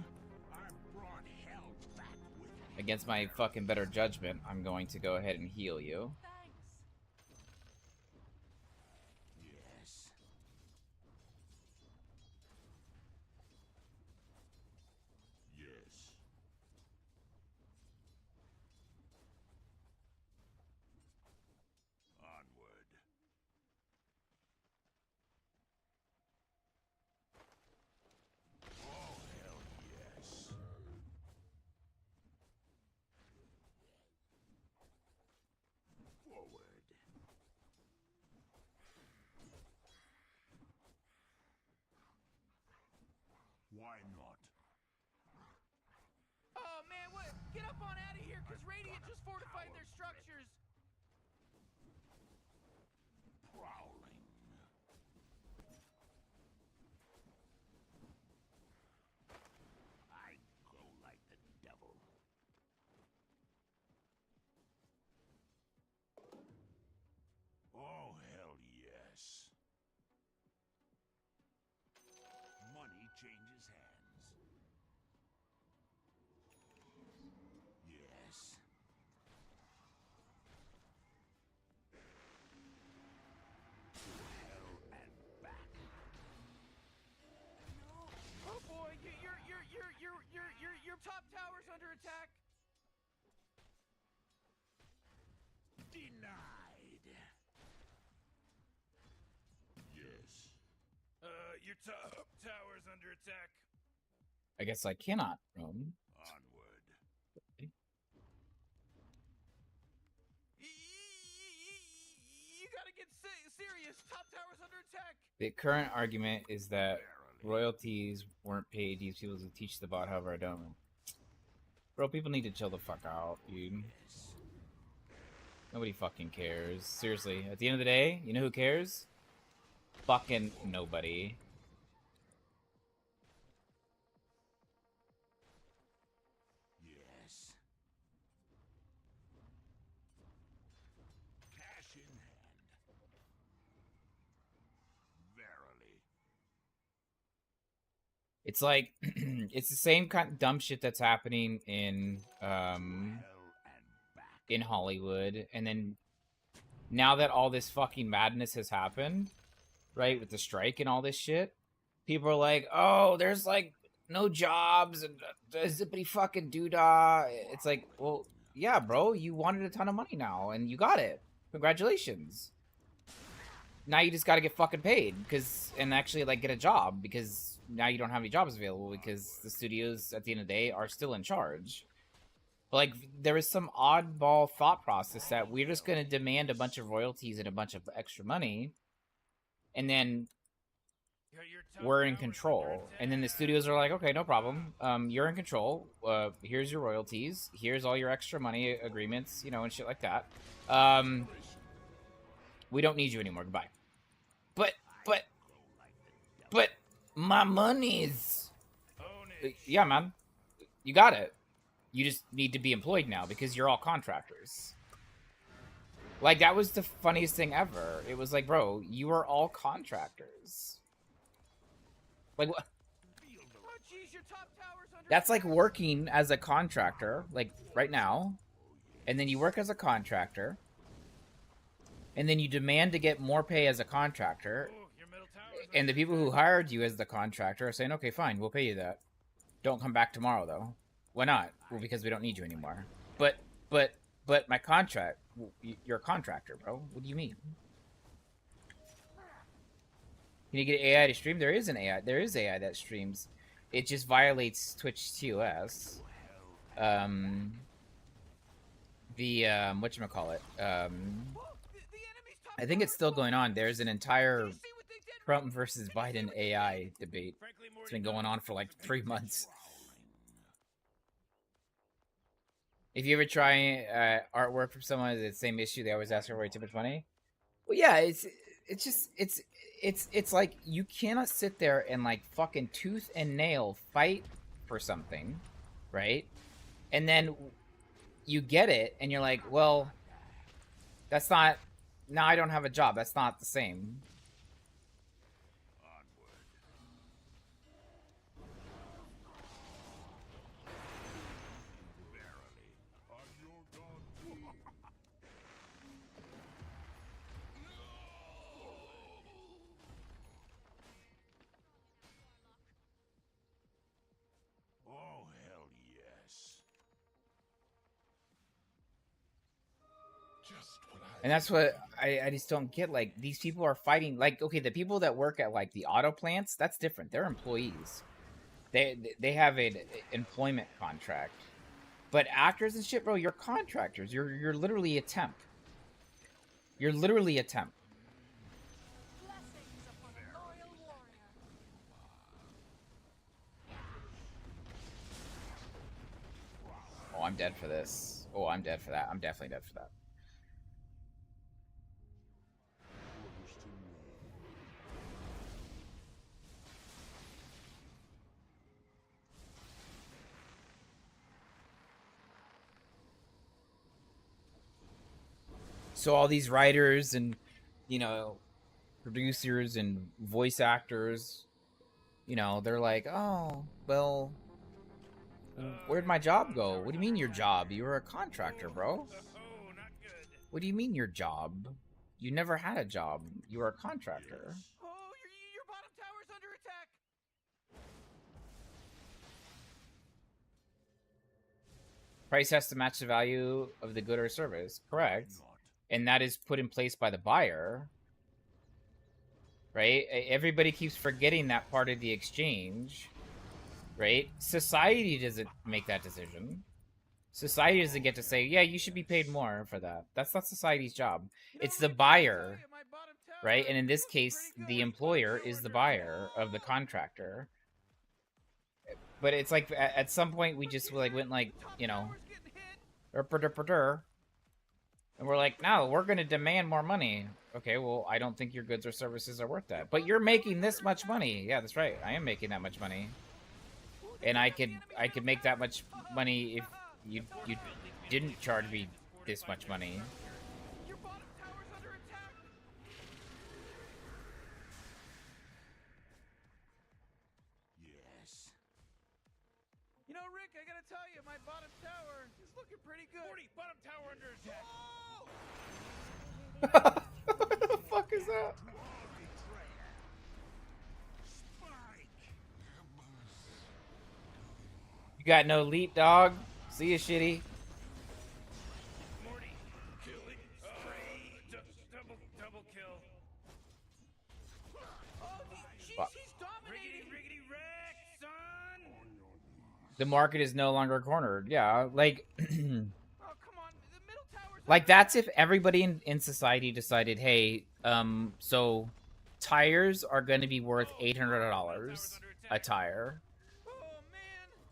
B: Against my fucking better judgment, I'm going to go ahead and heal you.
E: Yes. Yes. Onward. Oh, hell yes. Forward. Why not?
F: Oh man, what? Get up on out of here, cause Radiant just fortified their structures.
E: Prowling. I go like the devil. Oh, hell yes. Money changes hands. Yes. To hell and back.
F: Oh boy, your top tower's under attack.
E: Denied. Yes.
A: Your top tower's under attack.
B: I guess I cannot roam.
E: Onward.
F: You gotta get serious. Top tower's under attack.
B: The current argument is that royalties weren't paid to these people to teach the bot, however I don't. Bro, people need to chill the fuck out, dude. Nobody fucking cares. Seriously, at the end of the day, you know who cares? Fucking nobody.
E: Yes. Cash in hand. Verily.
B: It's like, it's the same kind of dumb shit that's happening in Hollywood, and then now that all this fucking madness has happened, right, with the strike and all this shit, people are like, oh, there's like no jobs and zippity fucking doodah. It's like, well, yeah, bro, you wanted a ton of money now and you got it. Congratulations. Now you just got to get fucking paid and actually like get a job, because now you don't have any jobs available because the studios at the end of the day are still in charge. Like, there is some oddball thought process that we're just going to demand a bunch of royalties and a bunch of extra money, and then we're in control. And then the studios are like, okay, no problem. You're in control. Here's your royalties. Here's all your extra money agreements, you know, and shit like that. We don't need you anymore. Goodbye. But my money's... Yeah, man. You got it. You just need to be employed now because you're all contractors. Like, that was the funniest thing ever. It was like, bro, you are all contractors. Like, what? That's like working as a contractor, like, right now. And then you work as a contractor. And then you demand to get more pay as a contractor. And the people who hired you as the contractor are saying, okay, fine, we'll pay you that. Don't come back tomorrow, though. Why not? Well, because we don't need you anymore. But my contract, you're a contractor, bro. What do you mean? Can you get AI to stream? There is an AI. There is AI that streams. It just violates Twitch TOS. Whatchamacallit? I think it's still going on. There's an entire Trump versus Biden AI debate. It's been going on for like 3 months. If you ever try artwork from someone with the same issue, they always ask for way too much money. Well, yeah, it's like you cannot sit there and like fucking tooth and nail fight for something, right? And then you get it, and you're like, well, that's not. Now I don't have a job. That's not the same.
E: Oh, hell yes. Just what
B: And that's what I just don't get. Like, these people are fighting. Like, okay, the people that work at like the auto plants, that's different. They're employees. They have an employment contract. But actors and shit, bro, you're contractors. You're literally a temp. You're literally a temp. Oh, I'm dead for this. Oh, I'm dead for that. I'm definitely dead for that. So all these writers and, you know, producers and voice actors, you know, they're like, oh, well, where'd my job go? What do you mean your job? You were a contractor, bro. What do you mean your job? You never had a job. You were a contractor.
F: Oh, your bottom tower's under attack.
B: Price has to match the value of the good or service. Correct. And that is put in place by the buyer. Right? Everybody keeps forgetting that part of the exchange. Right? Society doesn't make that decision. Society doesn't get to say, yeah, you should be paid more for that. That's not society's job. It's the buyer, right? And in this case, the employer is the buyer of the contractor. But it's like, at some point, we just like went like, you know, and we're like, no, we're going to demand more money. Okay, well, I don't think your goods or services are worth that. But you're making this much money. Yeah, that's right. I am making that much money. And I could make that much money if you didn't charge me this much money.
F: Your bottom tower's under attack.
E: Yes.
F: You know, Rick, I gotta tell you, my bottom tower is looking pretty good.
A: 40, bottom tower under attack.
B: What the fuck is that? You got no leap, dog? See you, shitty.
A: Morty, killing spree. Double kill.
F: Oh, he's dominating.
A: Riggedy wreck, son.
B: The market is no longer cornered. Yeah, like,
F: Oh, come on. The middle tower's
B: like that's if everybody in society decided, hey, so tires are going to be worth $800 a tire.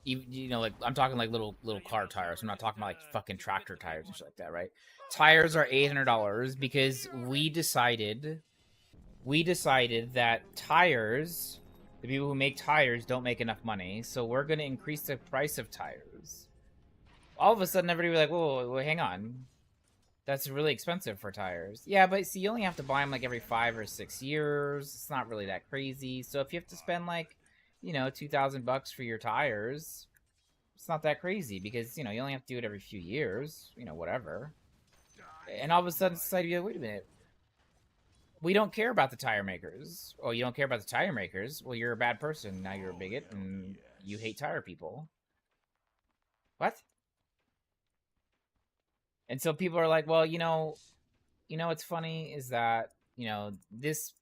B: You know, like I'm talking like little car tires. I'm not talking about like fucking tractor tires and shit like that, right? Tires are $800 because we decided that tires, the people who make tires don't make enough money, so we're going to increase the price of tires. All of a sudden, everybody was like, whoa, hang on. That's really expensive for tires. Yeah, but see, you only have to buy them like every 5 or 6 years. It's not really that crazy. So if you have to spend like, you know, $2,000 for your tires, it's not that crazy because, you know, you only have to do it every few years, you know, whatever. And all of a sudden, society, goes, wait a minute. We don't care about the tire makers. Oh, you don't care about the tire makers? Well, you're a bad person. Now you're a bigot and you hate tire people. What? And so people are like, well, you know what's funny is that, you know, this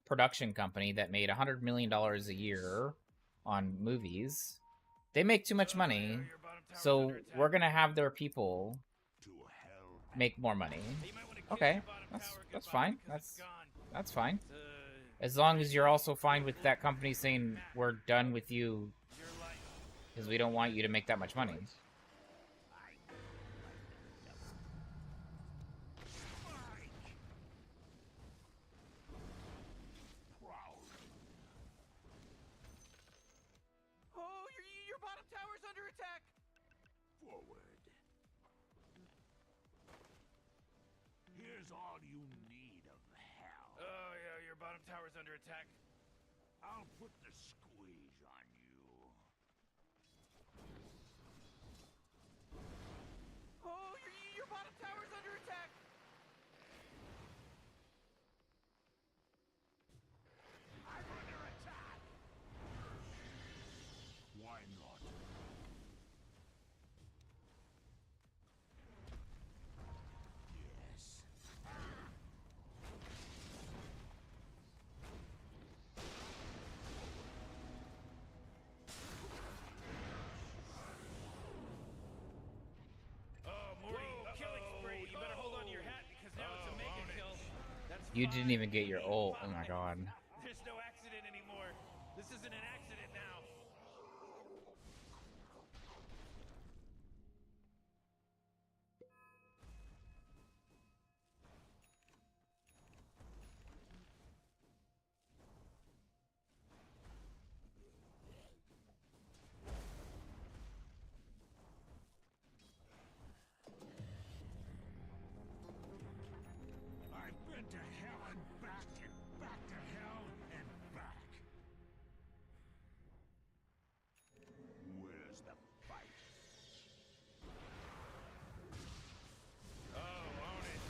B: production company that made $100 million a year on movies. They make too much money, so we're gonna have their people make more money. Okay, that's fine. That's fine. As long as you're also fine with that company saying we're done with you because we don't want you to make that much money.
F: Oh, your bottom tower's under attack.
E: Forward. Here's all you need of hell.
A: Oh, yeah, your bottom tower's under attack.
E: I'll put the squeeze on you.
F: Oh, your bottom tower's under attack.
E: I'm under attack. Why not? Yes.
A: Oh, Morty, killing spree. You better hold on to your hat because now it's a mega kill. That's
B: You didn't even get your ult. Oh my god.
A: There's no accident anymore. This isn't an accident now.
E: I've been to hell and back to hell and back. Where's the fight?
A: Oh, own it.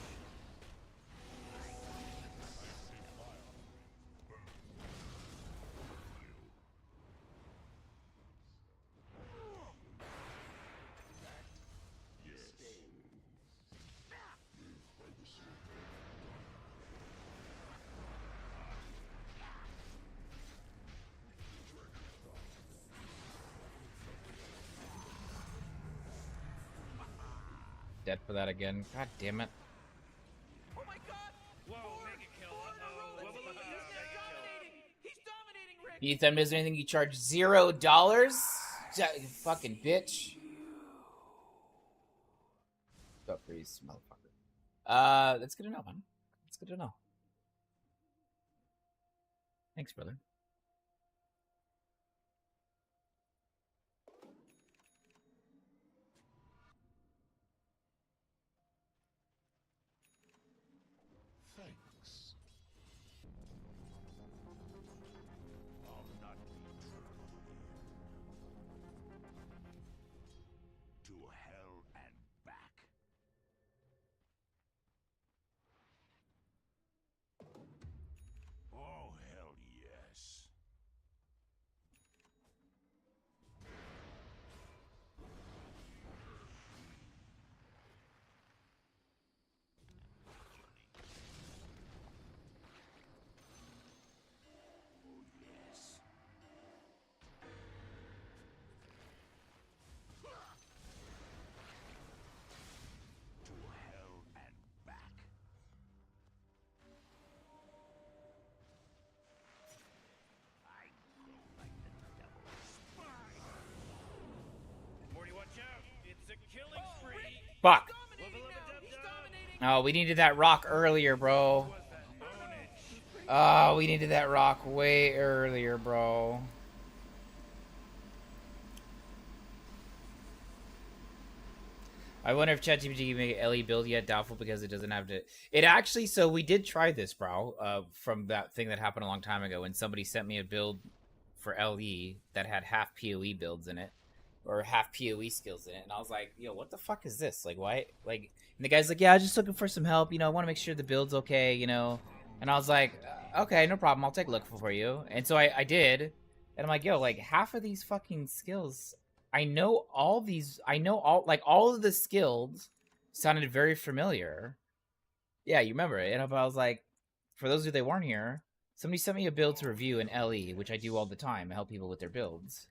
B: Dead for that again. God damn it.
F: Oh my god.
A: Whoa, mega kill.
F: He's
A: Mega
F: dominating. He's dominating, Rick.
B: Ethan, is there anything you charge $0? You fucking bitch. Go freeze, motherfucker. That's good to know, man. That's good to know. Thanks, brother.
E: Thanks. I'll not be eternal here. To hell and back. Oh, hell yes. To hell and back. I grow like the devil's spine.
A: Morty, watch out. It's a killing spree.
B: Fuck.
F: Dominating now. He's dominating.
B: Oh, we needed that rock earlier, bro. Oh, we needed that rock way earlier, bro. I wonder if ChatGPT can make an LE build yet. Doubtful because it doesn't have to. It actually, so we did try this, bro, from that thing that happened a long time ago when somebody sent me a build for LE that had half PoE builds in it, or half PoE skills in it. And I was like, yo, what the fuck is this? Like, why? Like, and the guy's like, yeah, I was just looking for some help. You know, I want to make sure the build's okay, you know. And I was like, okay, no problem. I'll take a look for you. And so I did. And I'm like, yo, like, half of these fucking skills, I know all these, I know all of the skills sounded very familiar. Yeah, you remember it. And I was like, for those of you that weren't here, somebody sent me a build to review in LE, which I do all the time. I help people with their builds.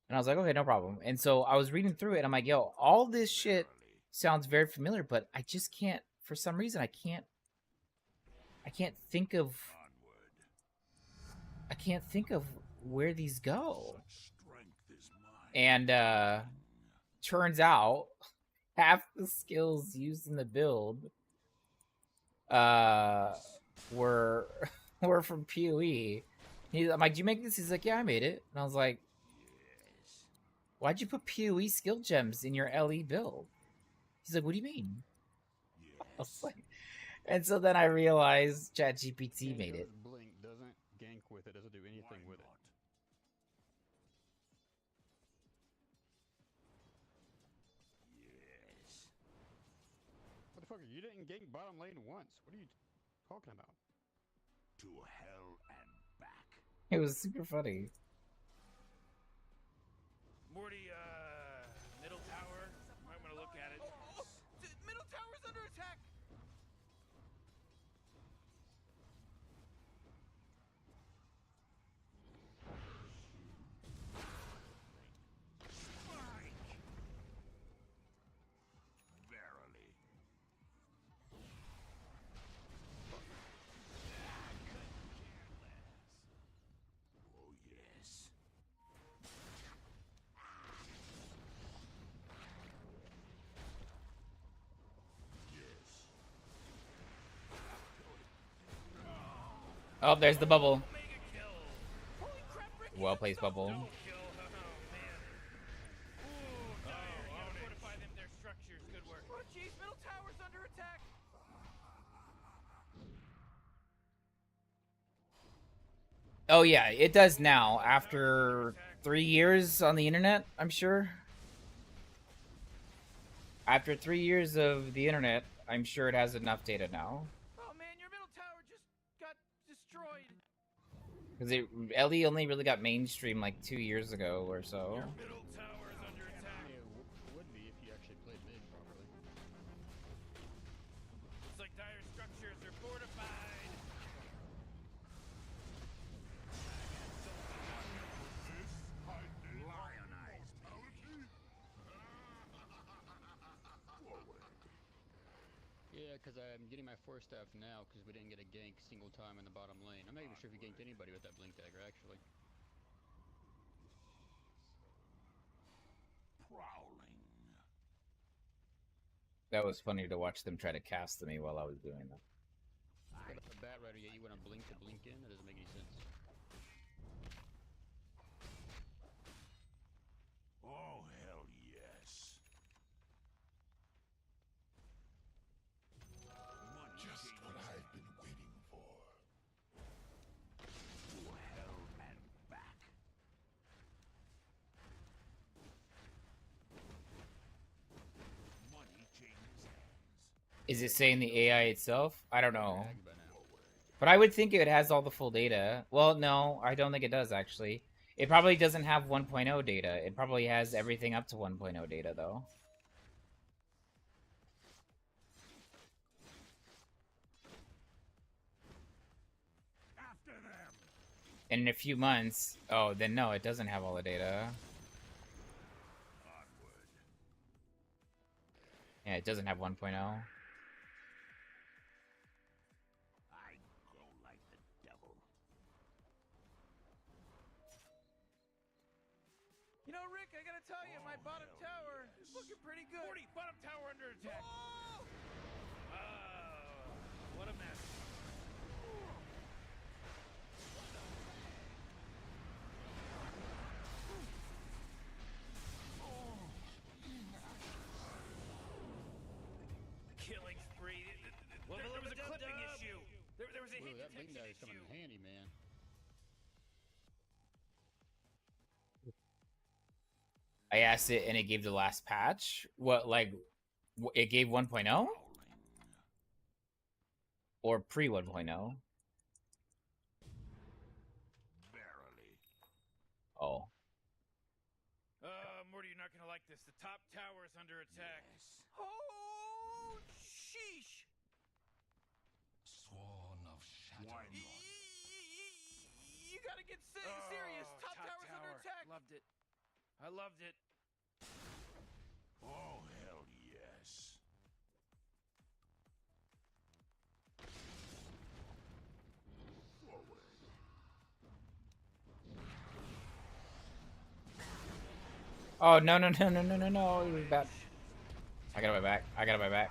B: And I was like, okay, no problem. And so I was reading through it, and I'm like, yo, all this shit sounds very familiar, but I just can't, for some reason, I can't think of where these go. And turns out half the skills used in the build were from PoE. I'm like, "Do you make this?" He's like, "Yeah, I made it." And I was like, "Why'd you put PoE skill gems in your LE build?" He's like, "What do you mean?" I was like, and so then I realized ChatGPT made it.
K: Blink doesn't gank with it, doesn't do anything with it. Motherfucker, you didn't gank bottom lane once. What are you talking about?
E: To hell and back.
B: It was super funny.
A: Morty, middle tower. Might want to look at it.
F: Oh, middle tower's under attack.
E: Verily. Oh, yes.
B: Oh, there's the bubble.
F: Holy crap, Rick.
B: Well placed bubble.
A: Kill. Oh, man. Ooh, dire. You gotta fortify them, their structures. Good work.
F: Oh, jeez, middle tower's under attack.
B: Oh yeah, it does now after 3 years on the internet, I'm sure. After 3 years of the internet, I'm sure it has enough data now.
F: Oh man, your middle tower just got destroyed.
B: Because LE only really got mainstream like 2 years ago or so.
A: Your middle tower is under attack.
K: Yeah, it would be if you actually played mid properly.
A: It's like dire structures are fortified.
E: Lionized me.
K: Yeah, because I'm getting my 4 staff now because we didn't get a gank single time in the bottom lane. I'm not even sure if you ganked anybody with that blink dagger, actually.
E: Prowling.
B: That was funny to watch them try to cast to me while I was doing that.
K: Got a bat rider, yet you went to blink in? That doesn't make any sense.
E: Oh, hell yes. Just what I've been waiting for. To hell and back. Money changes hands.
B: Is it saying the AI itself? I don't know. But I would think it has all the full data. Well, no, I don't think it does, actually. It probably doesn't have 1.0 data. It probably has everything up to 1.0 data, though.
E: After them.
B: And in a few months... Oh, then no, it doesn't have all the data.
E: Onward.
B: Yeah, it doesn't have 1.0.
E: I go like the devil.
F: You know, Rick, I gotta tell you, my bottom tower is looking pretty good.
A: Morty, bottom tower under attack.
F: Oh!
A: What a mess. Killing spree. Well, there was a clipping issue. There was a
K: Ooh,
A: hit
K: that blink
A: detection
K: dagger's coming
A: issue.
K: in handy, man.
B: I asked it, and it gave the last patch. What, like... It gave 1.0? Or pre 1.0?
E: Verily.
B: Oh.
A: Morty, you're not gonna like this. The top tower is under attack.
F: Oh, sheesh.
E: Sworn of shadow. Why not?
F: get serious. Top tower's under attack.
A: Loved it. I loved it.
E: Oh, hell yes. Forward.
B: Oh no no no no no no no! He was bad. I got my back. I got my back.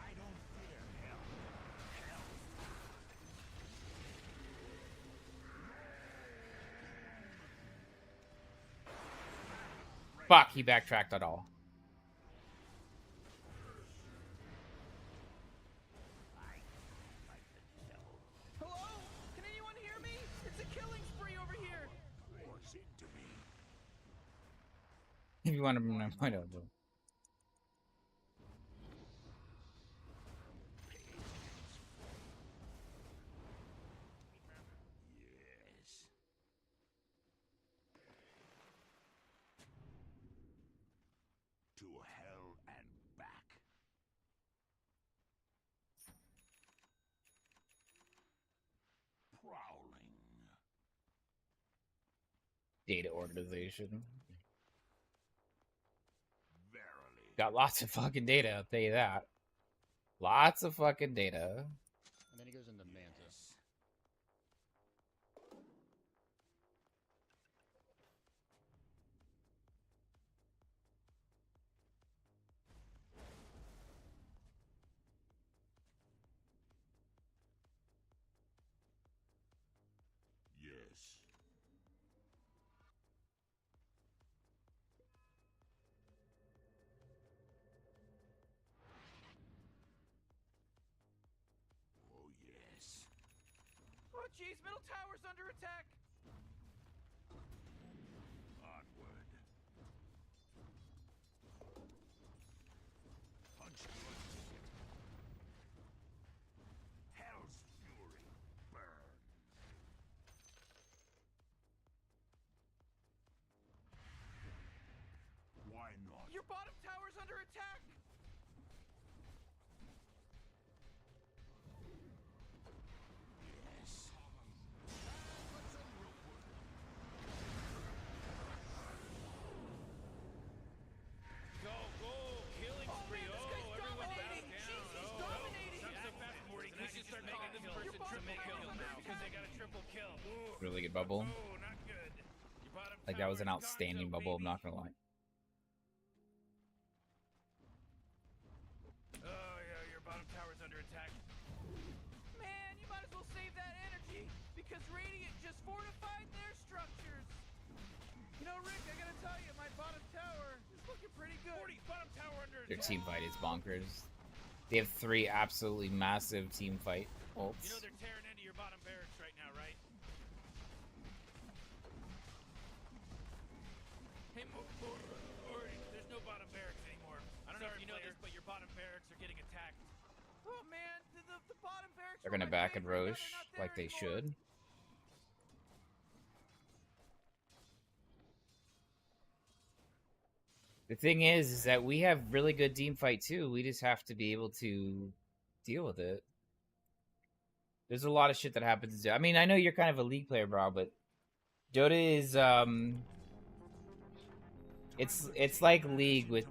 B: Fuck! He backtracked at all.
F: Hello? Can anyone hear me? It's a killing spree over here.
E: Force into me.
B: If you want to point out, though.
E: Yes. To hell and back. Prowling.
B: Data organization.
E: Verily.
B: Got lots of fucking data. I'll tell you that. Lots of fucking data.
K: And then he goes into Mantis.
E: Yes. Oh, yes.
F: Oh, jeez, middle tower's under attack.
E: Onward. Punch your ticket. Hell's fury. Burn. Why not?
F: Your bottom tower's under attack.
E: Yes.
A: Go, go, killing spree.
F: man, this guy's
A: Everyone back
F: dominating.
A: down.
F: Jeez, he's dominating.
A: Not so fast, Morty. We should start making this person
F: Your bottom
A: triple kill
F: tower's
A: now
F: under
A: because they got a triple kill. Ooh,
B: Really good bubble.
A: ooh, not good. Your bottom
B: Like that was an
A: tower is
B: outstanding
A: gonzo,
B: bubble. I'm
A: baby.
B: not gonna lie.
A: Oh yeah, your bottom tower's under attack.
F: Man, you might as well save that energy because Radiant just fortified their structures. You know, Rick, I gotta tell you, my bottom tower is looking pretty good.
A: Morty's bottom tower under
B: Their
A: attack.
B: team fight is bonkers. They have 3 absolutely massive team fight ults.
A: You know they're tearing into your bottom barracks right now, right? Hey, Morty, there's no bottom barracks anymore. I don't know if you know this, but your bottom barracks are getting attacked.
F: Oh man, the bottom barracks.
B: They're
F: were
B: gonna
F: my
B: back and
F: favorite. Now
B: Roche
F: they're not there
B: like they
F: anymore.
B: should. The thing is that we have really good team fight too. We just have to be able to deal with it. There's a lot of shit that happens. I mean, I know you're kind of a League player, bro, but Dota is it's like League with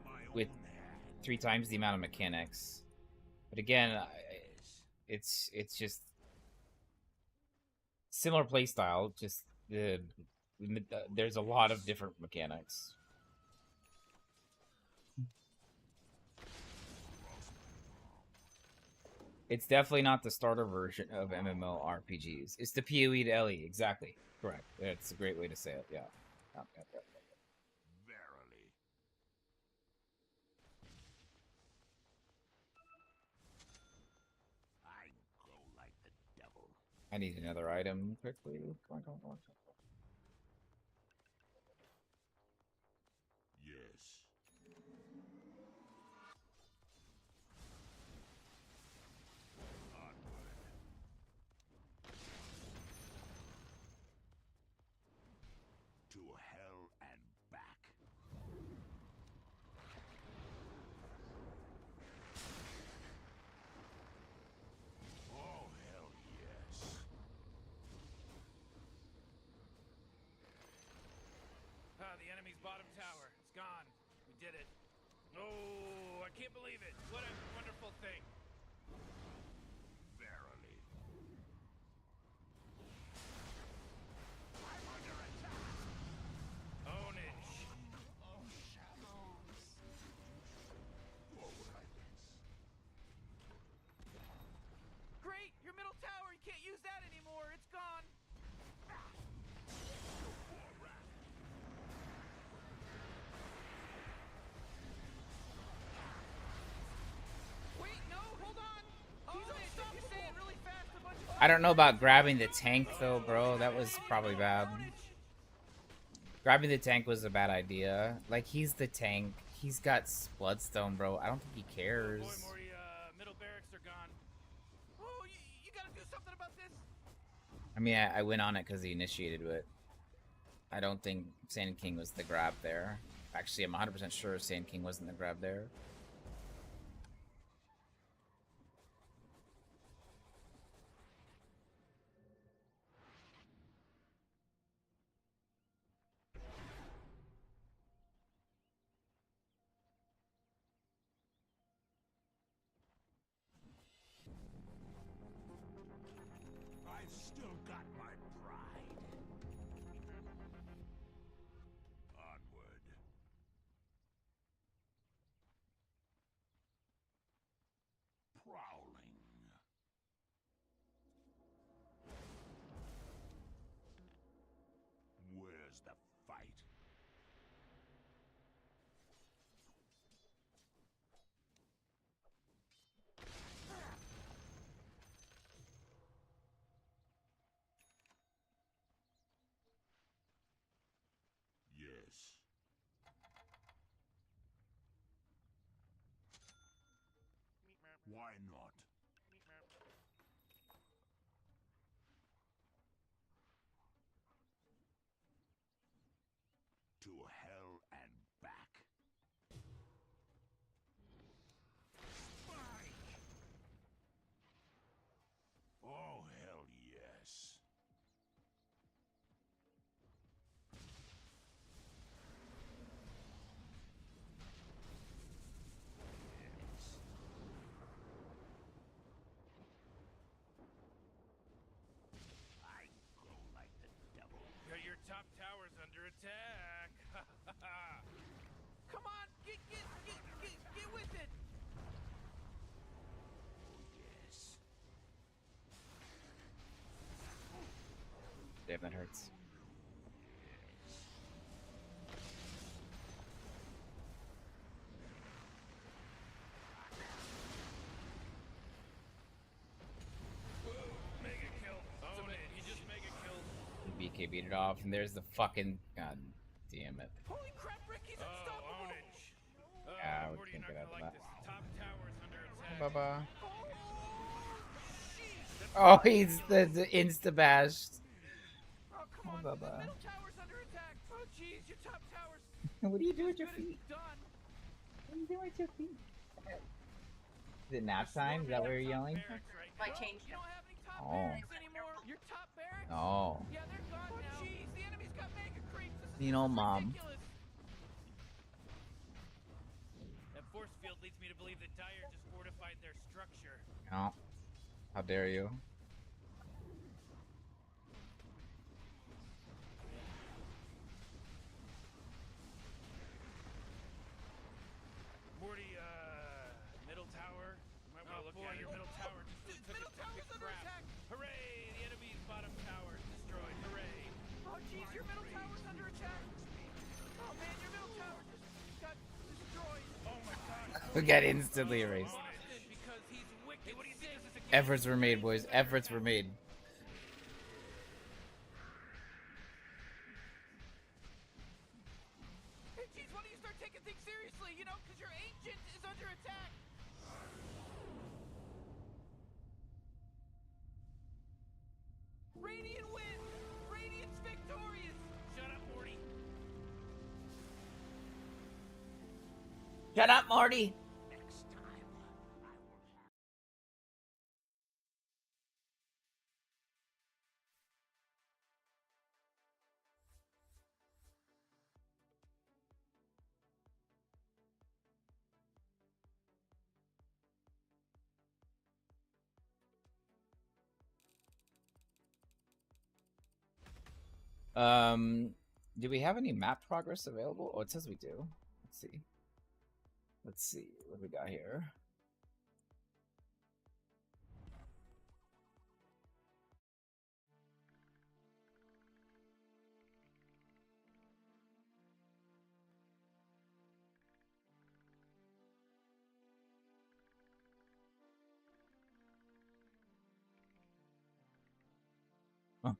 B: 3 times the amount of mechanics. But again, it's just similar playstyle. Just there's a lot of different mechanics. It's definitely not the starter version of MMORPGs. It's the PoE to LE, exactly. Correct. That's a great way to say it, yeah.
E: Verily. I go like the devil.
B: I need another item quickly. Come on.
E: Yes. Onward. To hell and back. Oh, hell yes.
A: thing.
E: Verily. I'm under attack.
A: Ownage.
E: Oh, shadows. Forward, Islands.
F: Great! Your middle tower, you can't use that anymore. It's gone. Wait, no, hold on. He's unstoppable. Really fast, a bunch of
B: I don't know about grabbing the tank though, bro. That was probably bad. Grabbing the tank was a bad idea. Like, he's the tank. He's got Bloodstone, bro. I don't think he cares.
A: Oh boy, Morty, middle barracks are gone.
F: Oh, you gotta do something about this.
B: I mean, I went on it because he initiated it. I don't think Sand King was the grab there. Actually, I'm 100% sure Sand King wasn't the grab there.
E: I've still got my pride. Onward. Prowling. Where's the fight? Yes. Why not? To hell and back. Spike! Oh, hell yes. I glow like the devil.
A: Your top tower's under attack.
F: Come on, get with it.
E: Oh, yes.
B: Damn, that hurts.
A: Mega kill. Own it. He just mega killed.
B: BK beat it off, and there's the fucking... God damn it.
F: Holy crap, Rick, he's unstoppable.
A: Ownage.
B: Yeah, I would
A: Morty, you're
B: think
A: not
B: about
A: gonna like
B: that.
A: this. Top tower's under attack.
B: Bye-bye.
F: Oh,
B: Oh, he's the insta-bashed.
F: oh, come on.
B: Bye-bye.
F: The middle tower's under attack. Oh, jeez, your top tower's
B: What do you do with your
F: as good as
B: feet?
F: done.
B: What are you doing with your feet? Is it nap time? Is that what you're yelling?
D: I changed
F: You
D: him.
F: don't have any top
B: Oh.
F: barracks anymore. Your top barracks?
B: Oh.
F: Yeah, they're gone now. Jeez, the enemy's got mega creeps. This
B: You know,
F: is
B: Mom.
F: ridiculous.
A: That force field leads me to believe that Dyer just fortified their structure.
B: No. How dare you?
A: Morty, middle tower. You might want to look at your middle tower. Just took
F: Middle
A: a
F: tower's under
A: crap.
F: attack.
A: Hooray! The enemy's bottom tower is destroyed. Hooray!
F: Oh, jeez, your middle tower's under attack. Oh, man, your middle tower just got destroyed.
A: Oh my god.
B: We got instantly erased.
A: Because he's wicked. What do you think this is against?
B: Efforts were made, boys. Efforts were made.
F: Hey, jeez, why don't you start taking things seriously, you know, because your agent is under attack. Radiant wins! Radiant's victorious!
A: Shut up, Morty.
B: Shut up, Marty! Do we have any map progress available? Oh, it says we do. Let's see. Let's see what we got here. Huh.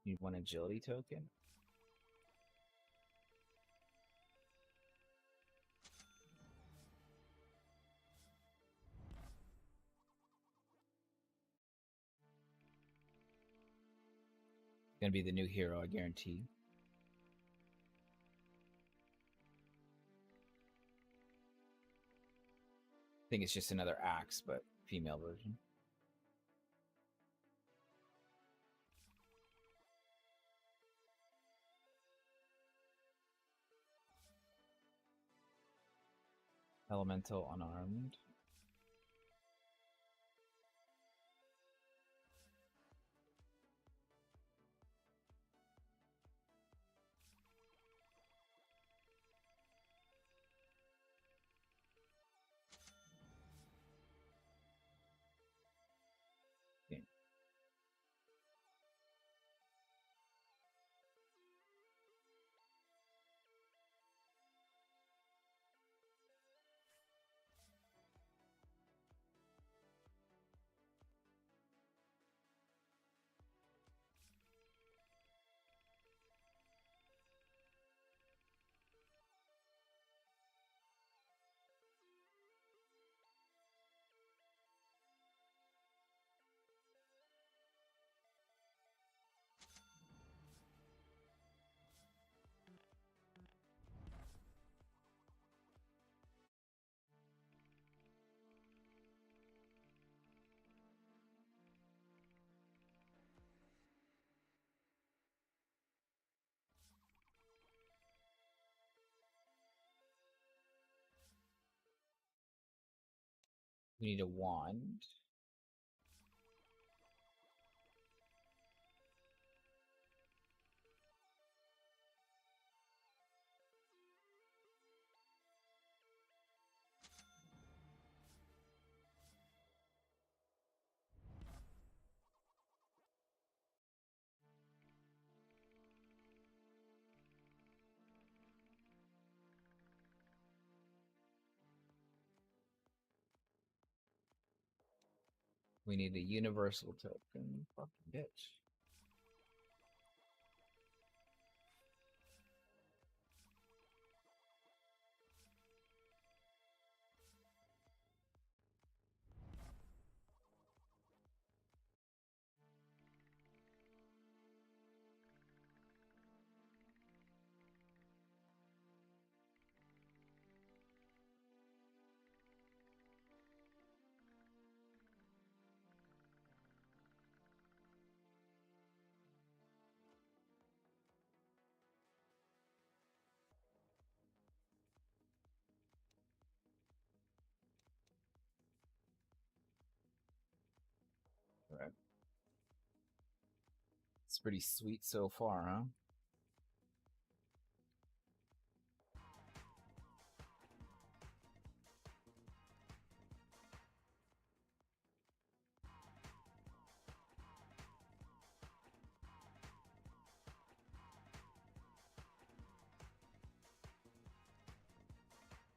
B: Need one agility token. Gonna be the new hero, I guarantee. I think it's just another axe, but female version. Elemental unarmed. Okay. We need a wand. We need a universal token. Fucking bitch. All right. It's pretty sweet so far, huh?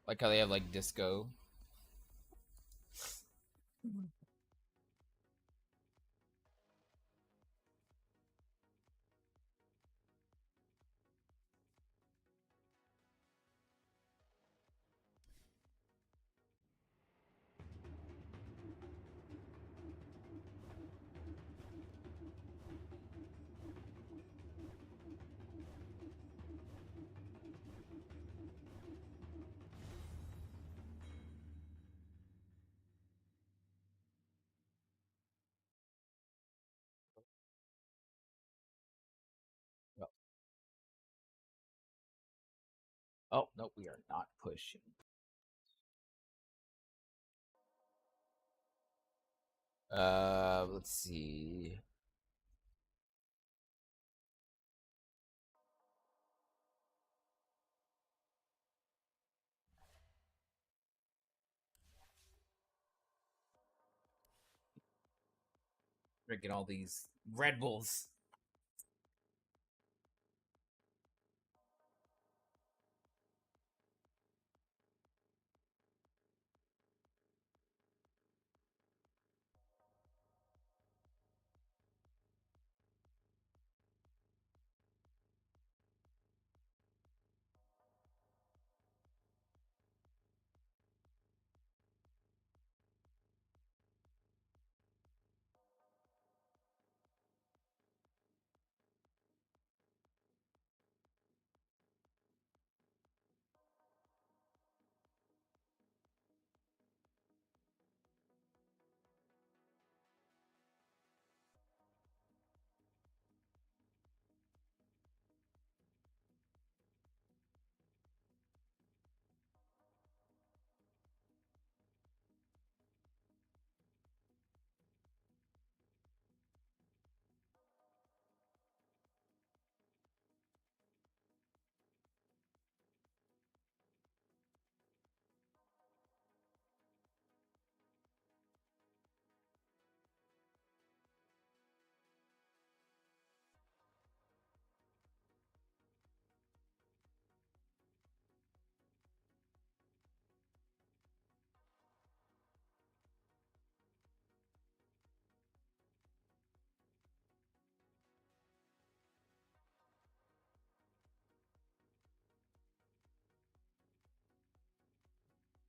B: Like how they have like disco. Oh, no, we are not pushing. Let's see. Drinking all these Red Bulls.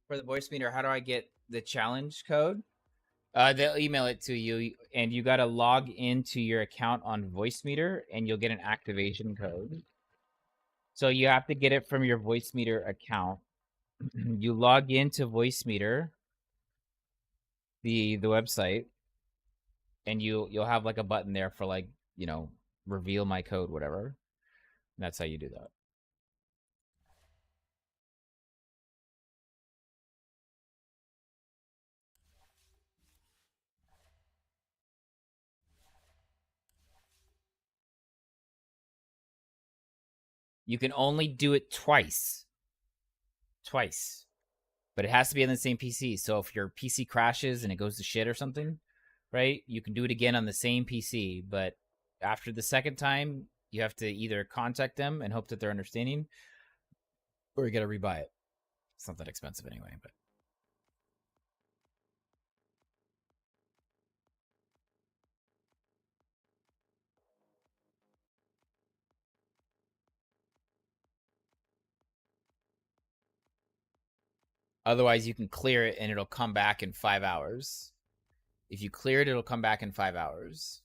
B: For the voice meter, how do I get the challenge code? They'll email it to you, and you got to log into your account on voice meter, and you'll get an activation code. So you have to get it from your voice meter account. You log into voice meter, the website, and you'll have like a button there for like, you know, reveal my code, whatever. And that's how you do that. You can only do it twice. Twice. But it has to be on the same PC. So if your PC crashes and it goes to shit or something, right, you can do it again on the same PC. But after the second time, you have to either contact them and hope that they're understanding, or you got to rebuy it. It's not that expensive anyway, but. Otherwise, you can clear it and it'll come back in 5 hours. If you clear it, it'll come back in 5 hours.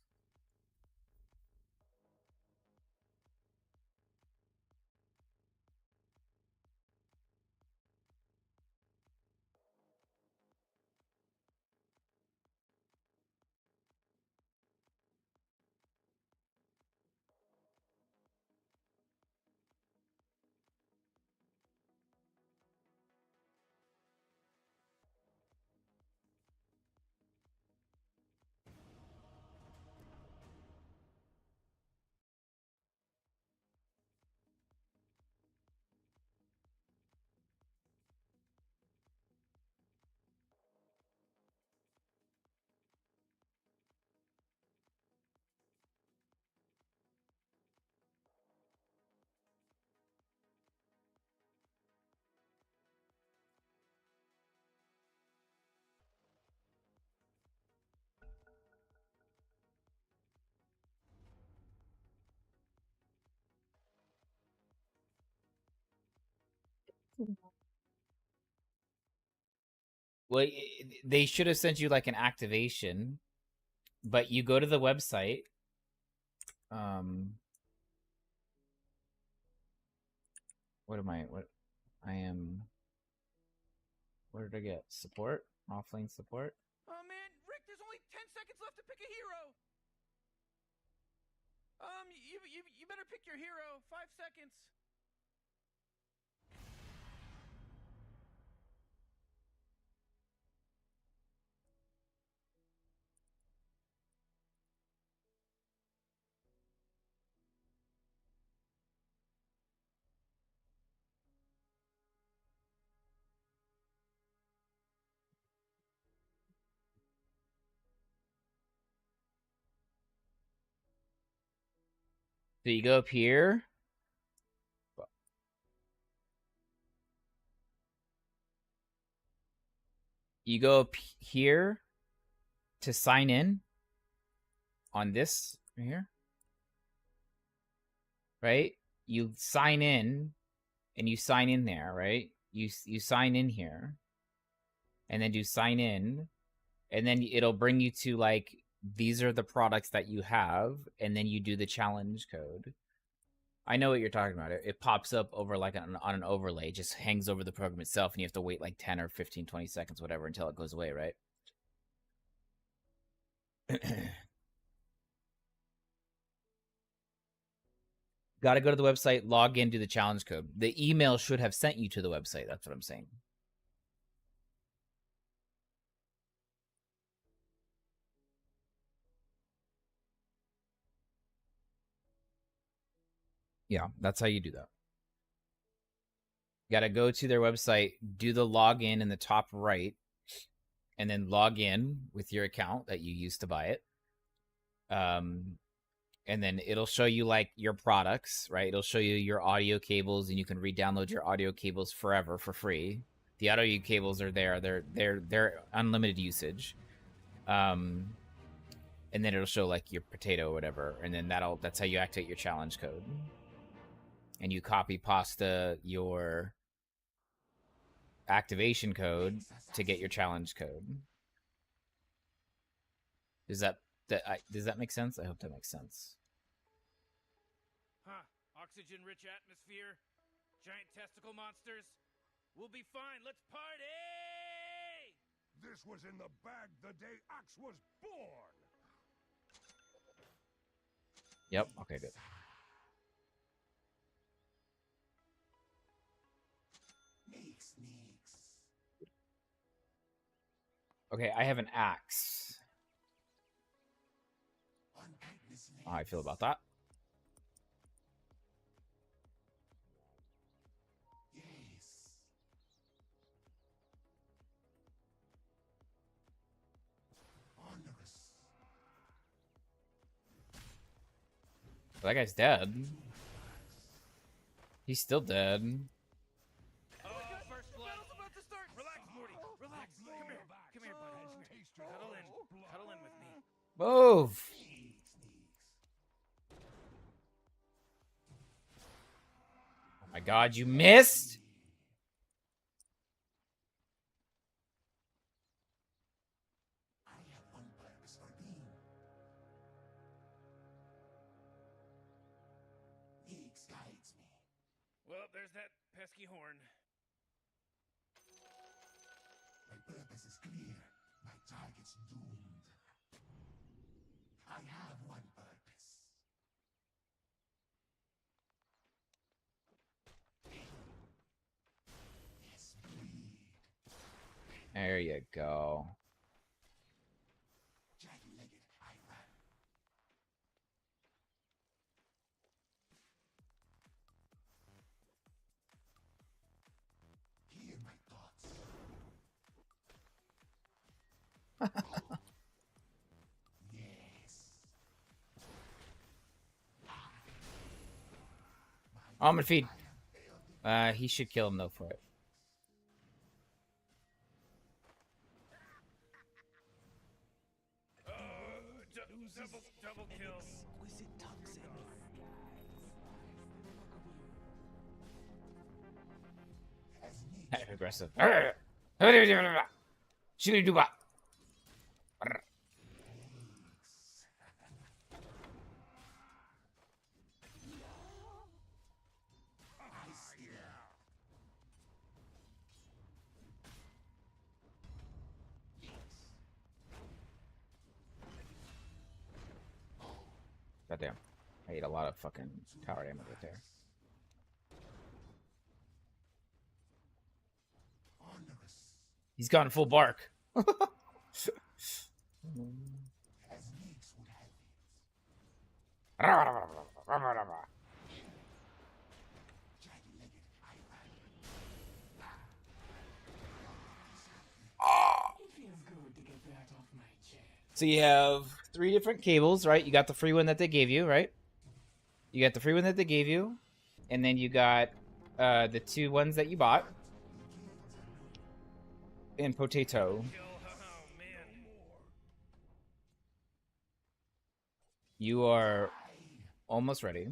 B: Well, they should have sent you like an activation, but you go to the website. What am I? What I am? What did I get? Support? Offlane support?
F: Oh man, Rick, there's only 10 seconds left to pick a hero. You better pick your hero. 5 seconds.
B: So you go up here. You go up here to sign in on this right here. Right? You sign in and you sign in there, right? You sign in here. And then do sign in. And then it'll bring you to like these are the products that you have, and then you do the challenge code. I know what you're talking about. It pops up over like on an overlay, it just hangs over the program itself, and you have to wait like 10 or 15, 20 seconds, whatever, until it goes away, right? Got to go to the website, log in, do the challenge code. The email should have sent you to the website. That's what I'm saying. Yeah, that's how you do that. You got to go to their website, do the login in the top right, and then log in with your account that you used to buy it. And then it'll show you like your products, right? It'll show you your audio cables, and you can re-download your audio cables forever for free. The audio cables are there; they're unlimited usage. And then it'll show like your potato or whatever, and then that's how you activate your challenge code. And you copy pasta your activation code to get your challenge code. Does that make sense? I hope that makes sense.
A: Huh. Oxygen-rich atmosphere. Giant testicle monsters. We'll be fine. Let's party!
E: This was in the bag the day Ox was born.
B: Yep. Okay, good. Okay, I have an axe. How I feel about that. Well, that guy's dead. He's still dead.
A: First blood. Relax, Morty. Relax. Come here. Come here, buddy. Cuddle in. Cuddle in with me.
B: Move. Oh my god, you missed?
A: Well, there's that pesky horn.
E: My purpose is clear. My target's doomed. I have one purpose. Yes, breed.
B: There you go.
E: Jagged-legged, I run. Hear my thoughts. Yes.
B: Oh, I'm gonna feed. He should kill him though for it.
A: Double kills.
B: Aggressive. Shoo-doo-doo-bah. Goddamn. I ate a lot of fucking tower damage right there. He's gone full bark. So you have 3 different cables, right? You got the free one that they gave you, right? You got the free one that they gave you, and then you got the 2 ones that you bought. And potato. You are almost ready.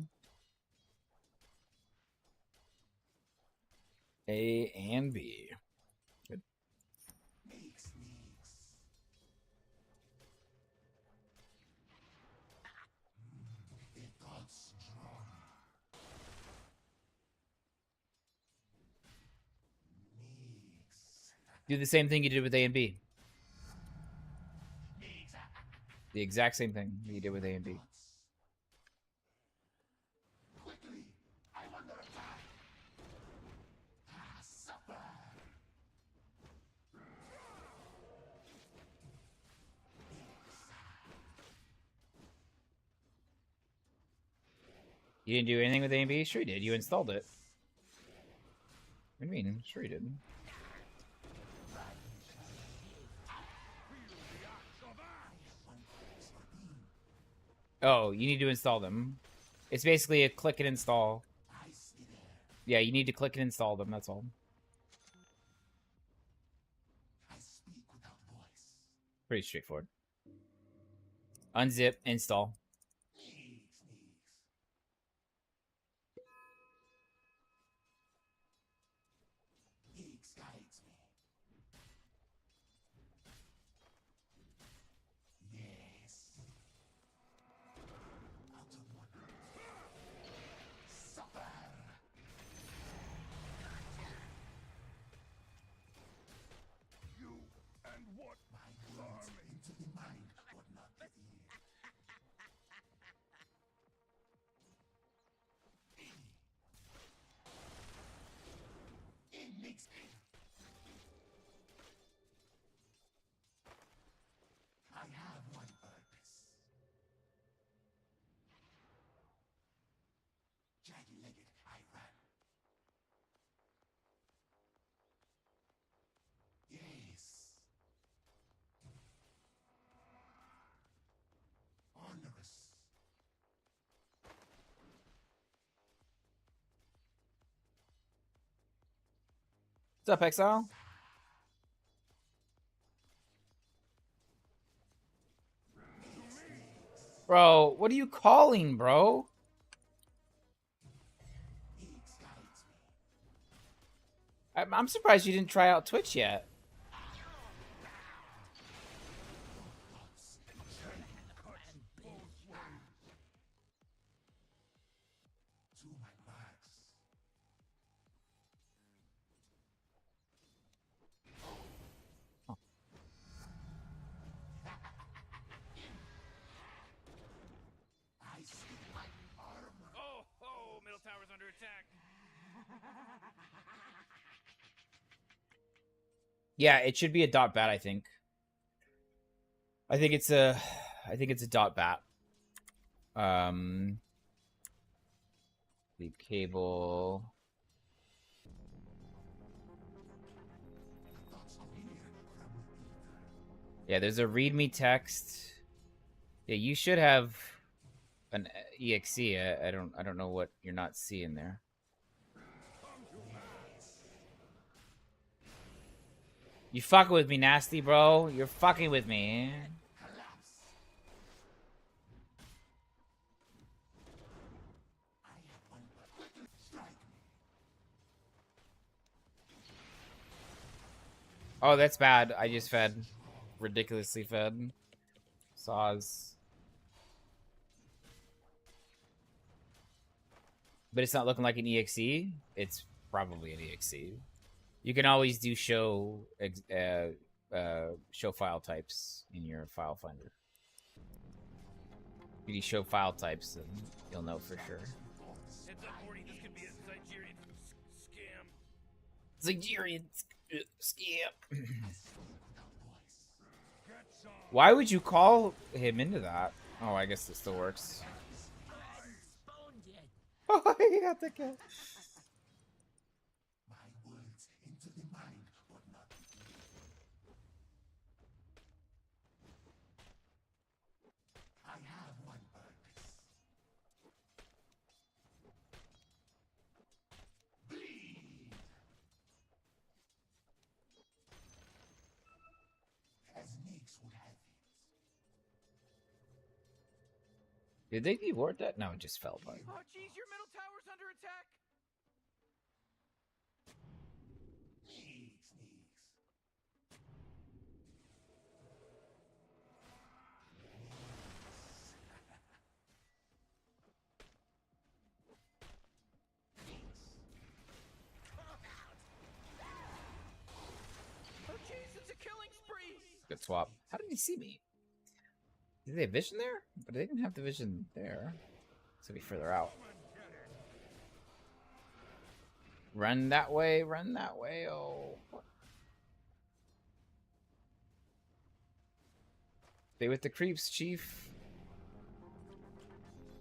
B: A and B. Good. Do the same thing you did with A and B. The exact same thing you did with A and B. You didn't do anything with A and B? Sure you did. You installed it. What do you mean? Sure you did. Oh, you need to install them. It's basically a click and install. Yeah, you need to click and install them, that's all. Pretty straightforward. Unzip, install. What's up, Exile? Bro, what are you calling, bro? I'm surprised you didn't try out Twitch yet.
A: Oh, middle tower's under attack.
B: Yeah, it should be a dot bat, I think. I think it's a dot bat. The cable. Yeah, there's a readme text. Yeah, you should have an exe. I don't know what you're not seeing there. You fucking with me, nasty, bro. You're fucking with me. Oh, that's bad. I just fed. Ridiculously fed. Saws. But it's not looking like an EXE. It's probably an EXE. You can always do show file types in your file finder. If you show file types, then you'll know for sure.
A: Heads up, Morty, this could be a Zigerian scam.
B: Zigerian scam. Why would you call him into that? Oh, I guess it still works. Oh, he got the kill. Did they deward that? No, it just fell apart.
F: Oh, jeez, your middle tower's under attack. Oh, jeez, it's a killing spree.
B: Good swap. How did he see me? Did they have vision there? But they didn't have the vision there. So be further out. Run that way, run that way. Oh. Stay with the creeps, Chief.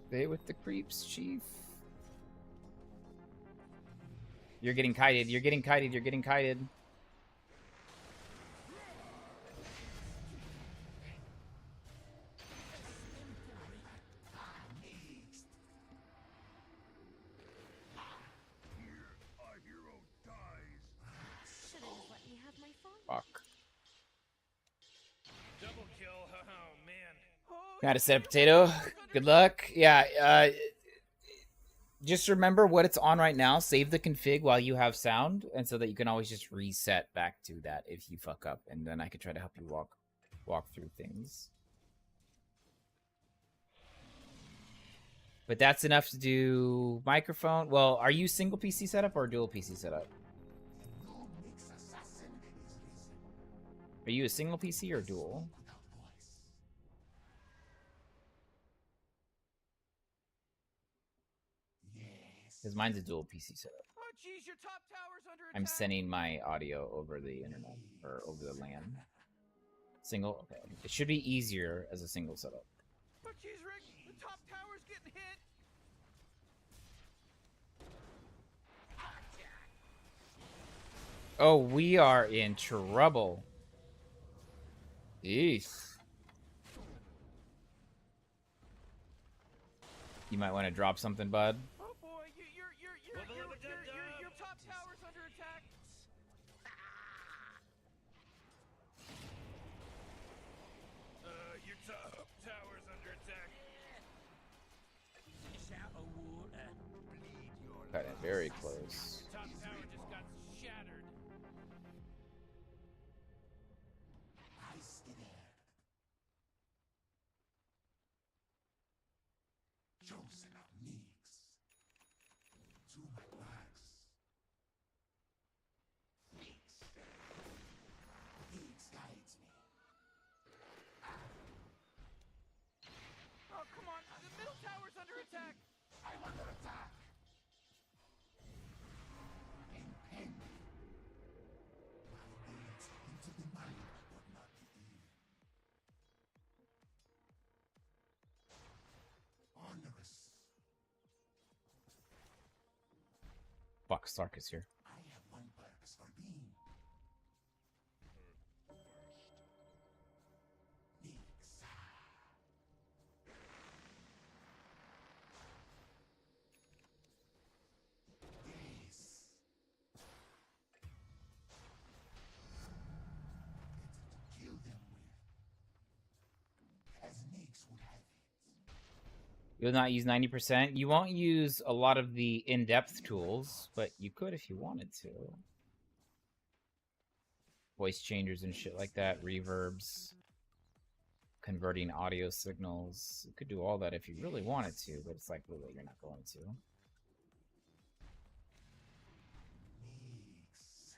B: Stay with the creeps, Chief. You're getting kited, you're getting kited, you're getting kited. Fuck.
A: Double kill. Oh man.
B: Got a set of potato. Good luck. Yeah, just remember what it's on right now. Save the config while you have sound, and so that you can always just reset back to that if you fuck up, and then I can try to help you walk through things. But that's enough to do microphone. Well, are you single PC setup or dual PC setup? Are you a single PC or dual? Because mine's a dual PC setup.
F: Oh, jeez, your top tower's under attack.
B: I'm sending my audio over the internet or over the LAN. Single? Okay. It should be easier as a single setup.
F: Oh, jeez, Rick, the top tower's getting hit.
B: Oh, we are in trouble. Eesh. You might want to drop something, bud.
F: Oh boy, your top tower's under attack.
A: Your top tower's under attack.
B: Got it very close.
A: Top tower just got shattered.
E: Chosen of Neeks. To my blacks. Neeks. Neeks guides me.
F: Oh, come on, the middle tower's under attack.
E: I'm under attack. Impend. My blades into the mind, but not the ear. Onerous.
B: Fuck, Stark is here.
E: I have one purpose for being. Neeks. Yes. Kill them with. As Neeks would have it.
B: You'll not use 90%. You won't use a lot of the in-depth tools, but you could if you wanted to. Voice changers and shit like that, reverbs, converting audio signals. You could do all that if you really wanted to, but it's like, really, you're not going to.
E: Neeks.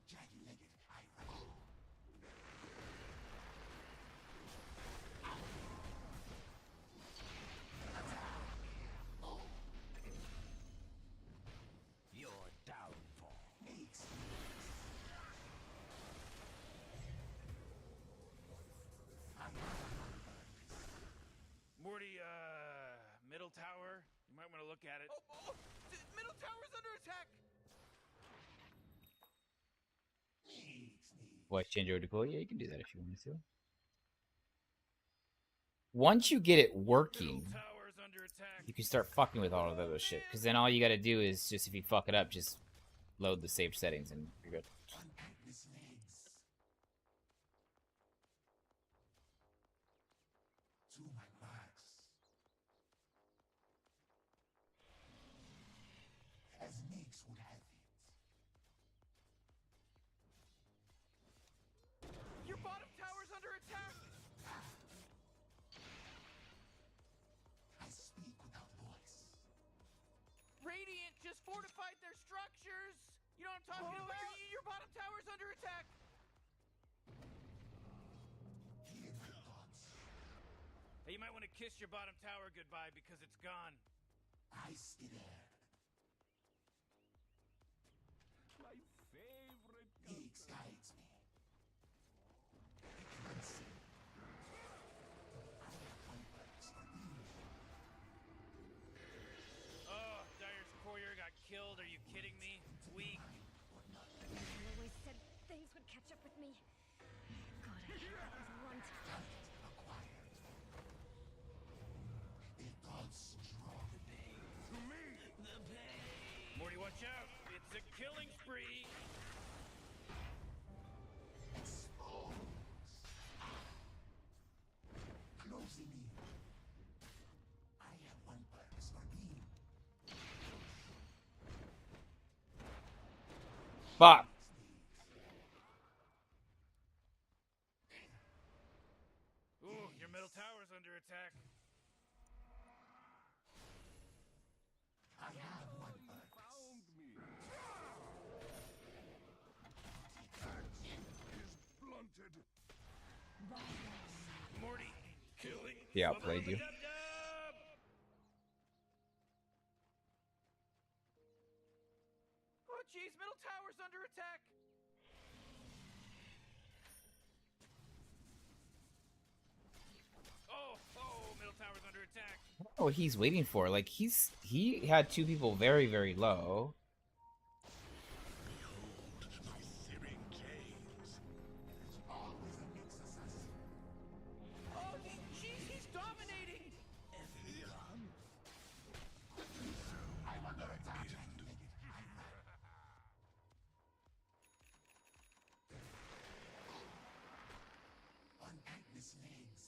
E: Jagged-legged high. Your downfall. Neeks.
A: Morty, middle tower. You might want to look at it.
F: Oh, middle tower's under attack.
B: Voice changer would be cool. Yeah, you can do that if you wanted to. Once you get it working,
A: Middle tower's under attack.
B: you can start fucking with all of the other shit. Because then all you gotta do is just, if you fuck it up, just load the saved settings and you're good.
E: Countless legs.
F: talking about. Your bottom tower's under attack.
A: Hey, you might want to kiss your bottom tower goodbye because it's gone.
E: I scared.
H: My favorite
E: Higgs guides me.
A: Oh, Dyer's courier got killed. Are you kidding me? It's weak.
L: You always said things would catch up with me. God, I hate that was runt.
A: Morty, watch out! It's a killing spree!
E: Closing in. I have one purpose for being.
B: Fuck.
A: Ooh, your middle tower's under attack.
E: I have one purpose.
H: blunted.
A: Morty, killing.
B: He outplayed you.
F: Oh, jeez, middle tower's under attack.
A: Oh, middle tower's under attack.
B: I don't know what he's waiting for. Like he had two people very, very low.
F: Oh, jeez, he's dominating.
E: I'm under attack. On Agnes' legs.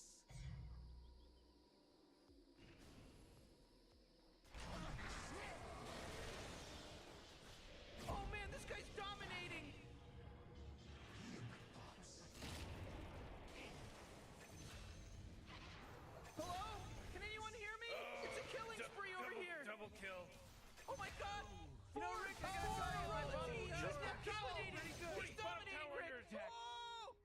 F: Oh man, this guy's dominating. Hello? Can anyone hear me? It's a killing spree over here.
A: Double kill.
F: Oh my god! You know, Rick, I gotta tell you, my bottom he's dominating. He's dominating, Rick. Oh!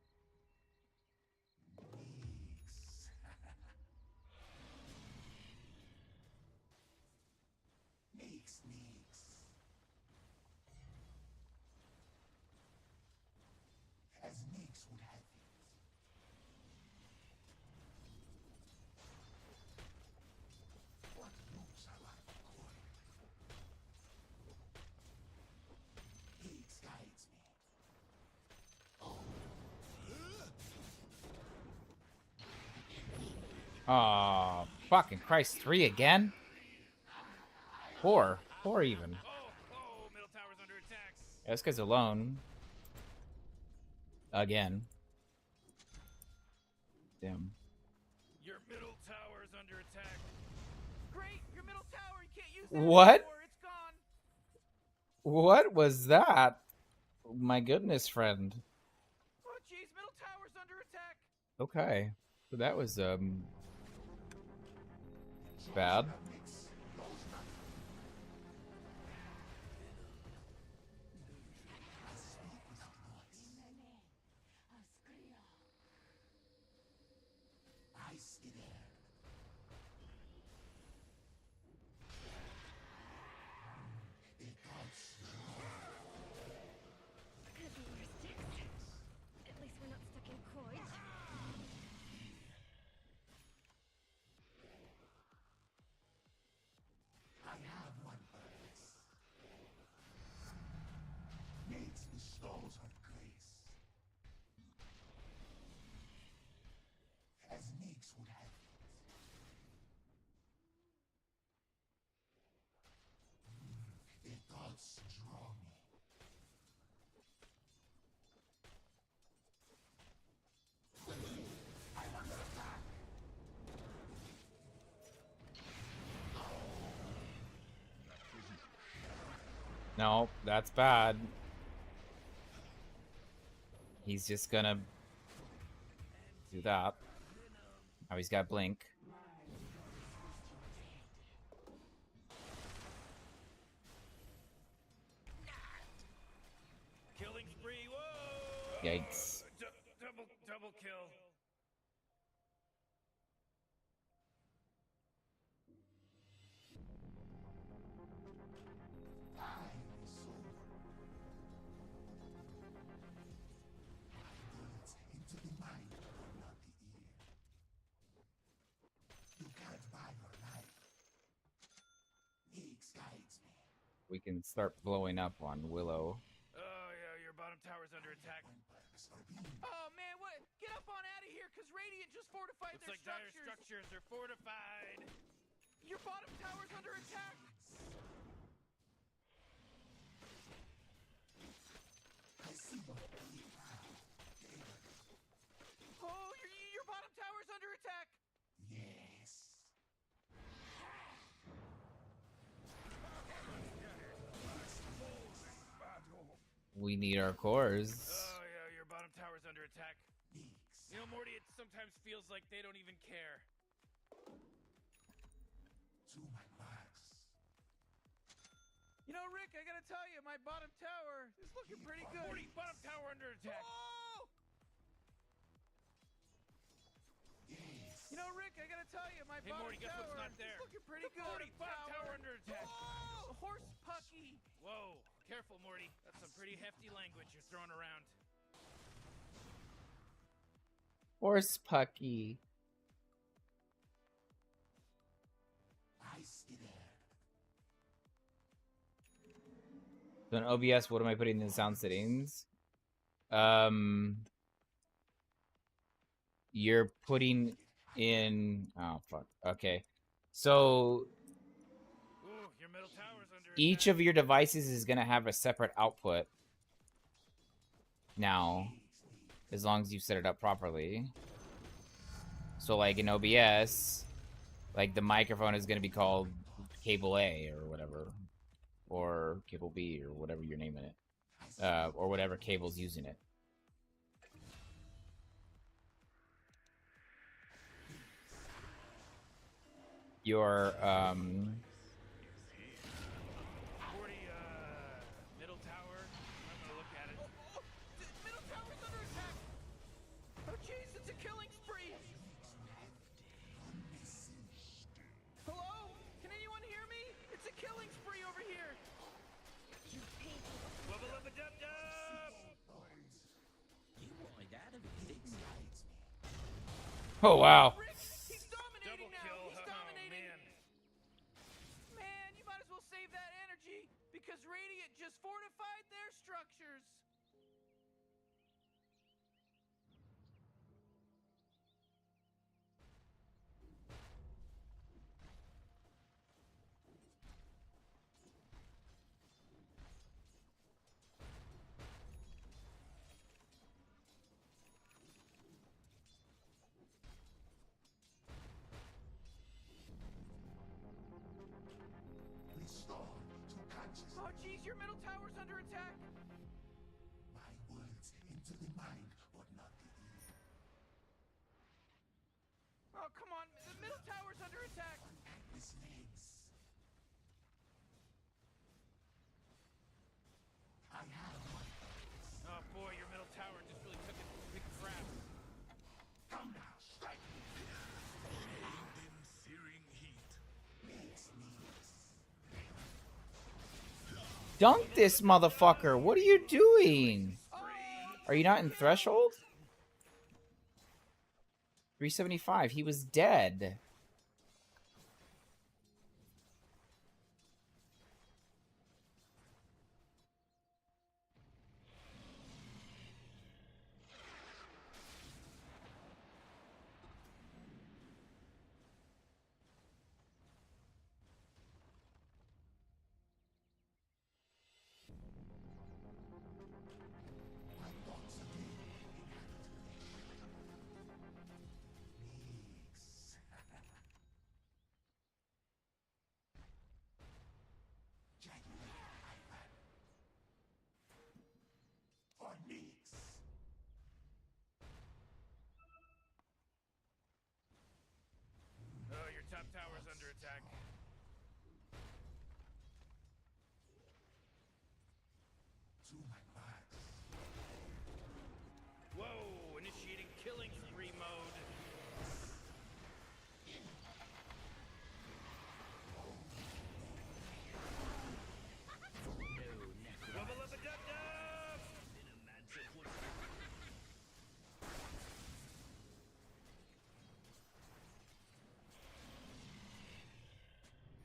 E: Neeks. As Neeks would have it. What moves are like gold? Higgs guides me.
B: Aw, fucking Christ, 3 again? 4 even.
A: Oh, middle tower's under attack.
B: Yeah, this guy's alone. Again. Damn.
A: Your middle tower's under attack.
F: Great, your middle tower, you can't use that
B: What?
F: anymore. It's gone.
B: What was that? My goodness, friend.
F: Oh jeez, middle tower's under attack.
B: Okay. So that was, bad.
E: I scared. It got
L: Could be worse, Dix. At least we're not stuck in Coit.
E: I have one purpose. Needs bestows her grace. As Neeks would have it. The gods draw me. I'm under attack.
B: No, that's bad. He's just gonna do that. Now he's got Blink. Yikes.
A: Double kill.
E: Into the mind, not the ear. You can't buy your life. Higgs guides me.
B: We can start blowing up on Willow.
A: Oh yeah, your bottom tower's under attack.
F: Oh man, what? Get up on out of here, cause Radiant just fortified
A: Looks
F: their
A: like dire
F: structures.
A: structures are fortified.
F: Your bottom tower's under attack.
E: I see what you
F: Oh, your bottom tower's under attack.
E: Yes.
B: We need our cores.
A: Oh yeah, your bottom tower's under attack. You know, Morty, it sometimes feels like they don't even care.
E: To my marks.
F: You know, Rick, I gotta tell you, my bottom tower is looking pretty good.
A: Morty, bottom tower under attack.
F: Oh! You know, Rick, I gotta tell you, my
A: Hey,
F: bottom
A: Morty, guess
F: tower
A: what's not there?
F: is looking pretty good.
A: Morty, bottom tower under attack.
F: Oh! Horse Pucky!
A: Whoa, careful, Morty. That's some pretty hefty language you're throwing around.
B: Horse Pucky.
E: I scared.
B: So in OBS, what am I putting in the sound settings? You're putting in... Oh, fuck. Okay. So
A: Ooh, your middle tower's under
B: each
A: attack.
B: of your devices is going to have a separate output now, as long as you set it up properly. So like in OBS, like the microphone is going to be called cable A or whatever, or cable B or whatever you're naming it, or whatever cable's using it. Your
A: Morty, middle tower. I'm gonna look at it.
F: Middle tower's under attack! Oh jeez, it's a killing spree! Hello? Can anyone hear me? It's a killing spree over here!
A: Wubba lubba dub dub!
B: oh wow.
F: Rick, he's dominating now!
A: Double kill.
F: He's
A: Oh,
F: dominating!
A: man.
F: Man, you might as well save that energy, because Radiant just fortified their structures!
E: Restore to consciousness.
F: Oh jeez, your middle tower's under attack!
E: My words into the mind, but not the ear.
F: Oh, come on, the middle tower's under attack!
E: His legs. I have one.
A: Oh boy, your middle tower just really took a big crap.
E: Come now, strike me.
H: Searing heat.
B: Dunk this motherfucker. What are you doing? Are you not in threshold? 375. He was dead.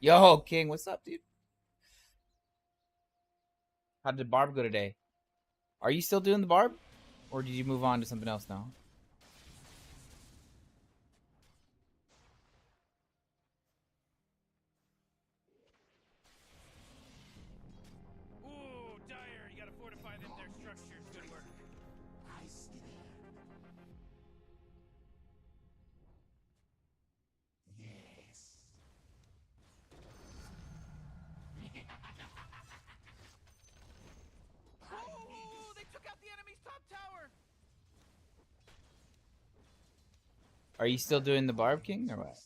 B: Yo, King, what's up, dude? How did Barb go today? Are you still doing the Barb? Or did you move on to something else now?
A: Ooh, Dyer, you gotta fortify them their structures. Good work.
F: Oh, they took out the enemy's top tower.
B: Are you still doing the Barb, King, or what?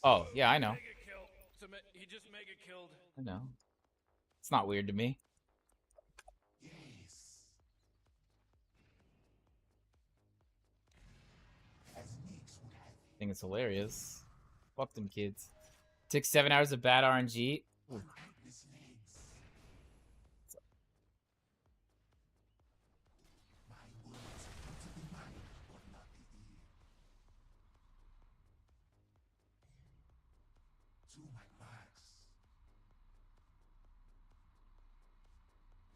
B: Oh, yeah, I know.
A: Mega kill. He just mega killed.
B: I know. It's not weird to me. I think it's hilarious. Fuck them kids. Took 7 hours of bad RNG. Ooh.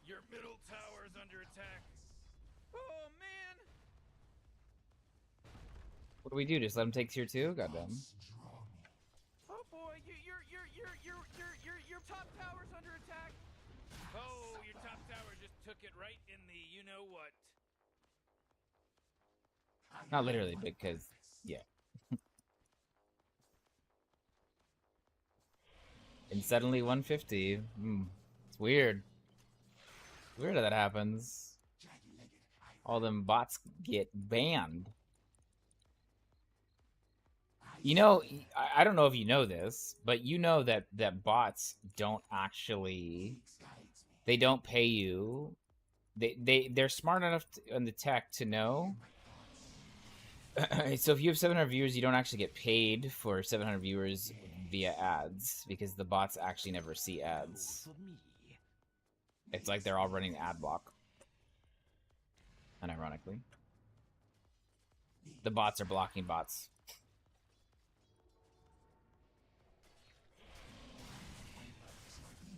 A: Your middle tower is under attack.
F: Oh man.
B: What do we do? Just let him take tier 2? Goddamn.
F: Oh boy, your top tower's under attack.
A: Oh, your top tower just took it right in the you-know-what.
B: Not literally, because, yeah. And suddenly 150. It's weird. Weird how that happens. All them bots get banned. You know, I don't know if you know this, but you know that bots don't actually, they don't pay you. They're smart enough on the tech to know. So if you have 700 viewers, you don't actually get paid for 700 viewers via ads, because the bots actually never see ads. It's like they're all running the ad block. Unironically. The bots are blocking bots.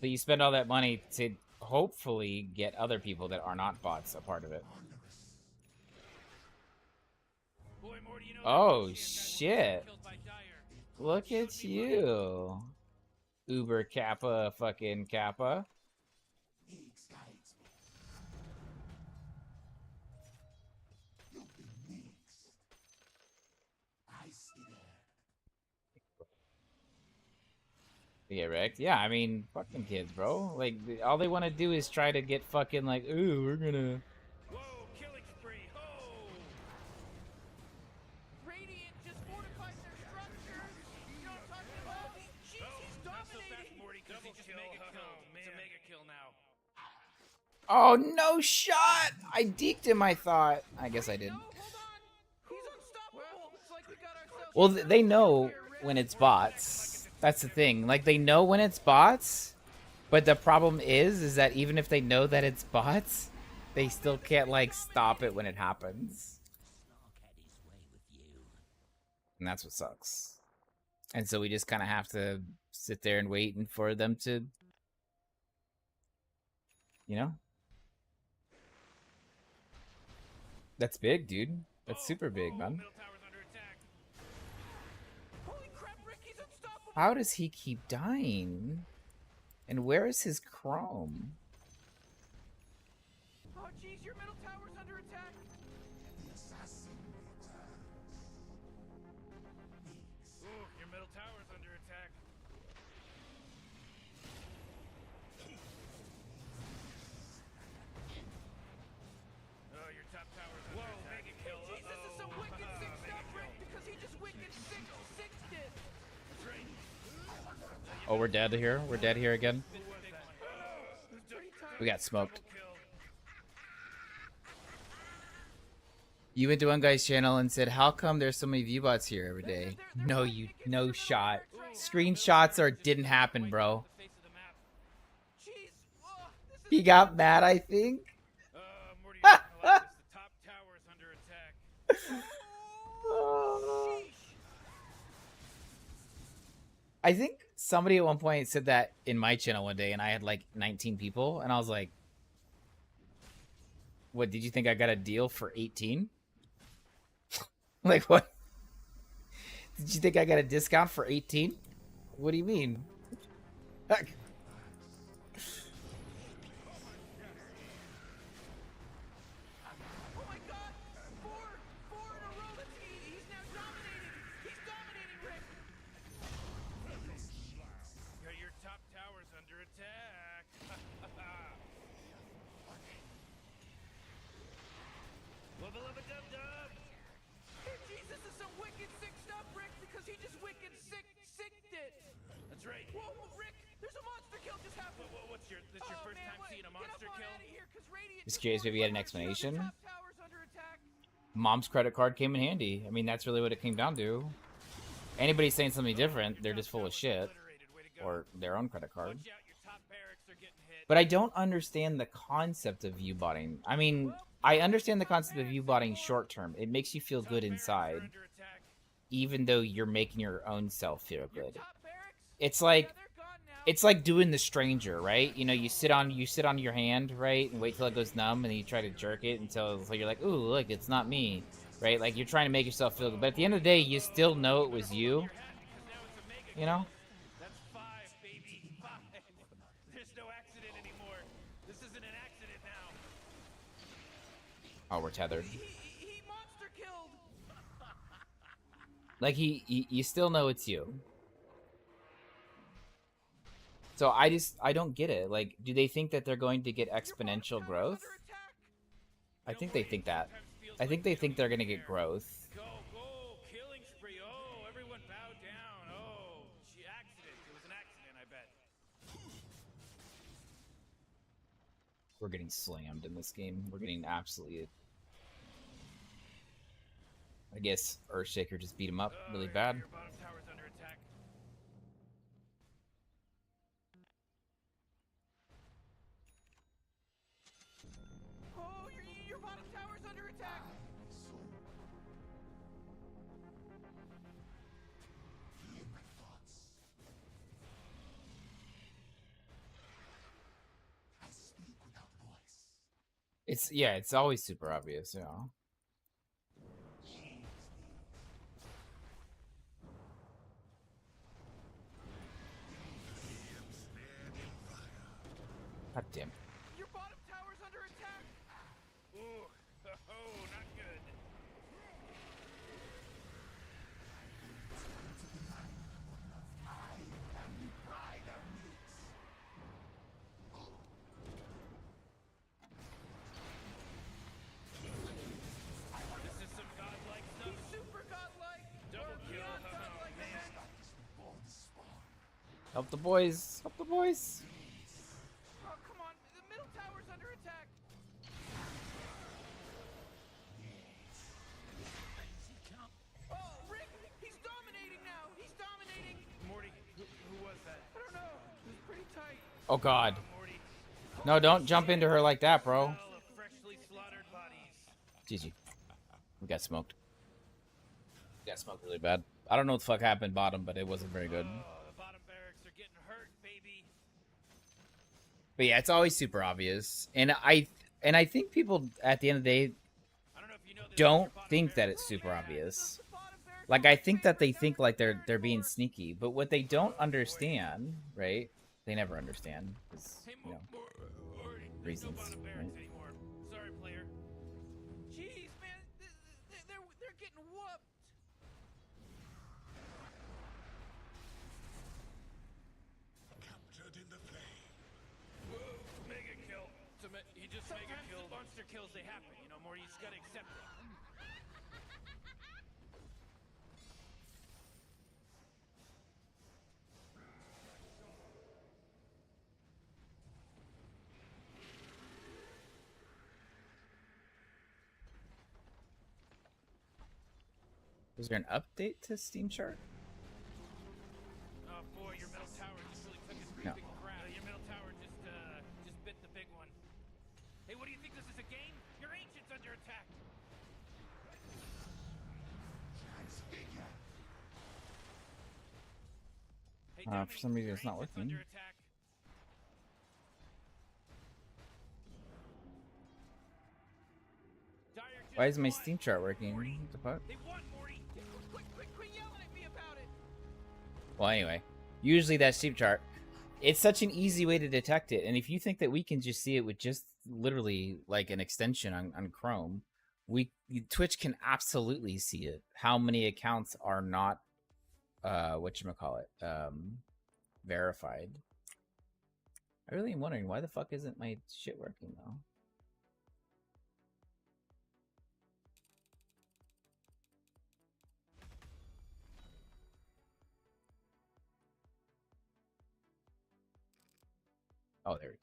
B: But you spend all that money to hopefully get other people that are not bots a part of it. Oh, shit. Look at you. Uber Kappa fucking Kappa. Yeah, wrecked. Yeah, I mean, fucking kids, bro. Like, all they want to do is try to get fucking like, ooh, we're gonna.
A: Whoa, killing spree. Oh.
F: Radiant just fortified their structures. You know what I'm talking about? Jeez, he's dominating.
A: Morty, double kill. It's a mega kill now.
B: Oh, no shot! I deked him, I thought. I guess I did.
F: No, hold on. He's unstoppable. It's like we got ourselves.
B: Well, they know when it's bots. That's the thing. Like, they know when it's bots, but the problem is that even if they know that it's bots, they still can't, like, stop it when it happens. And that's what sucks. And so we just kind of have to sit there and wait and for them to, you know? That's big, dude. That's super big, man. How does he keep dying? And where is his chrome?
F: Oh, jeez, your middle tower's under attack.
A: Ooh, your middle tower's under attack. Oh, your top tower's under attack. Whoa, mega kill.
F: Jeez, this is some wicked sick stuff, Rick, because he just wicked sixed it.
B: Oh, we're dead here? We're dead here again? We got smoked. You went to one guy's channel and said, how come there's so many view-bots here every day? No, no shot. Screenshots didn't happen, bro. He got mad, I think.
A: Morty,
B: I think somebody at one point said that in my channel one day, and I had like 19 people, and I was like, "What? Did you think I got a deal for 18? Like what? Did you think I got a discount for 18? What do you mean?"
F: Oh my god! Four in a row. He's now dominating. He's dominating, Rick.
A: Your top tower's under attack. Level up a dub-dub.
F: Jeez, this is some wicked sick stuff, Rick, because he just wicked sicked it.
A: That's right.
F: Whoa, Rick, there's a monster kill just happened.
A: What's this your first time seeing a monster kill?
B: Just curious, maybe you had an explanation.
F: Top tower's under attack.
B: Mom's credit card came in handy. I mean, that's really what it came down to. Anybody saying something different, they're just full of shit. Or their own credit card. But I don't understand the concept of U-botting. I mean, I understand the concept of U-botting short term. It makes you feel good inside. Even though you're making your own self feel good. It's like doing the stranger, right? You know, you sit on your hand, right? And wait till it goes numb, and then you try to jerk it until you're like, ooh, look, it's not me. Right? Like, you're trying to make yourself feel good. But at the end of the day, you still know it was you. You know?
A: That's 5, baby. 5. There's no accident anymore. This isn't an accident now.
B: Oh, we're tethered.
F: He monster killed.
B: Like, you still know it's you. So I don't get it. Like, do they think that they're going to get exponential growth? I think they think that. I think they think they're going to get growth.
A: Go, killing spree. Oh, everyone bow down. Oh, accident. It was an accident, I bet.
B: We're getting slammed in this game. We're getting absolutely... I guess Earthshaker just beat him up really bad.
A: Your bottom tower's under attack.
F: Oh, your bottom tower's under attack.
B: It's always super obvious, you know. God damn.
F: Your bottom tower's under attack.
A: Ooh, oh, not good. This is some godlike stuff.
F: He's super godlike.
A: Double kill.
F: Beyond godlike, man.
B: Help the boys. Help the boys.
F: Oh, come on. The middle tower's under attack. Oh, Rick, he's dominating now. He's dominating.
A: Morty, who was that?
F: I don't know. It was pretty tight.
B: Oh god.
A: Morty.
B: No, don't jump into her like that, bro.
A: Smell of freshly slaughtered bodies.
B: GG. We got smoked. We got smoked really bad. I don't know what the fuck happened bottom, but it wasn't very good.
A: Oh, the bottom barracks are getting hurt, baby.
B: But yeah, it's always super obvious. And I think people at the end of the day don't think that it's super obvious. Like, I think that they think like they're being sneaky, but what they don't understand, right? They never understand, 'cause, you know, reasons. Right?
A: Sorry, player.
F: Jeez, man, they're getting whooped.
E: Captured in the flame.
A: Whoa, mega kill. He just mega killed. Monster kills, they happen. You know, Morty, you just gotta accept it.
B: Was there an update to Steam Chart?
A: Oh boy, your middle tower just really took a pretty
B: No.
A: big crap. Your middle tower just bit the big one. Hey, what do you think? This is a game? Your ancient's under attack.
B: For some reason, it's not working. Why is my Steam chart working? What the fuck?
F: Quit yelling at me about it.
B: Well, anyway, usually that Steam chart, it's such an easy way to detect it. And if you think that we can just see it with just literally like an extension on Chrome, Twitch can absolutely see it. How many accounts are not, whatchamacallit, verified? I really am wondering why the fuck isn't my shit working though? Oh, there it is.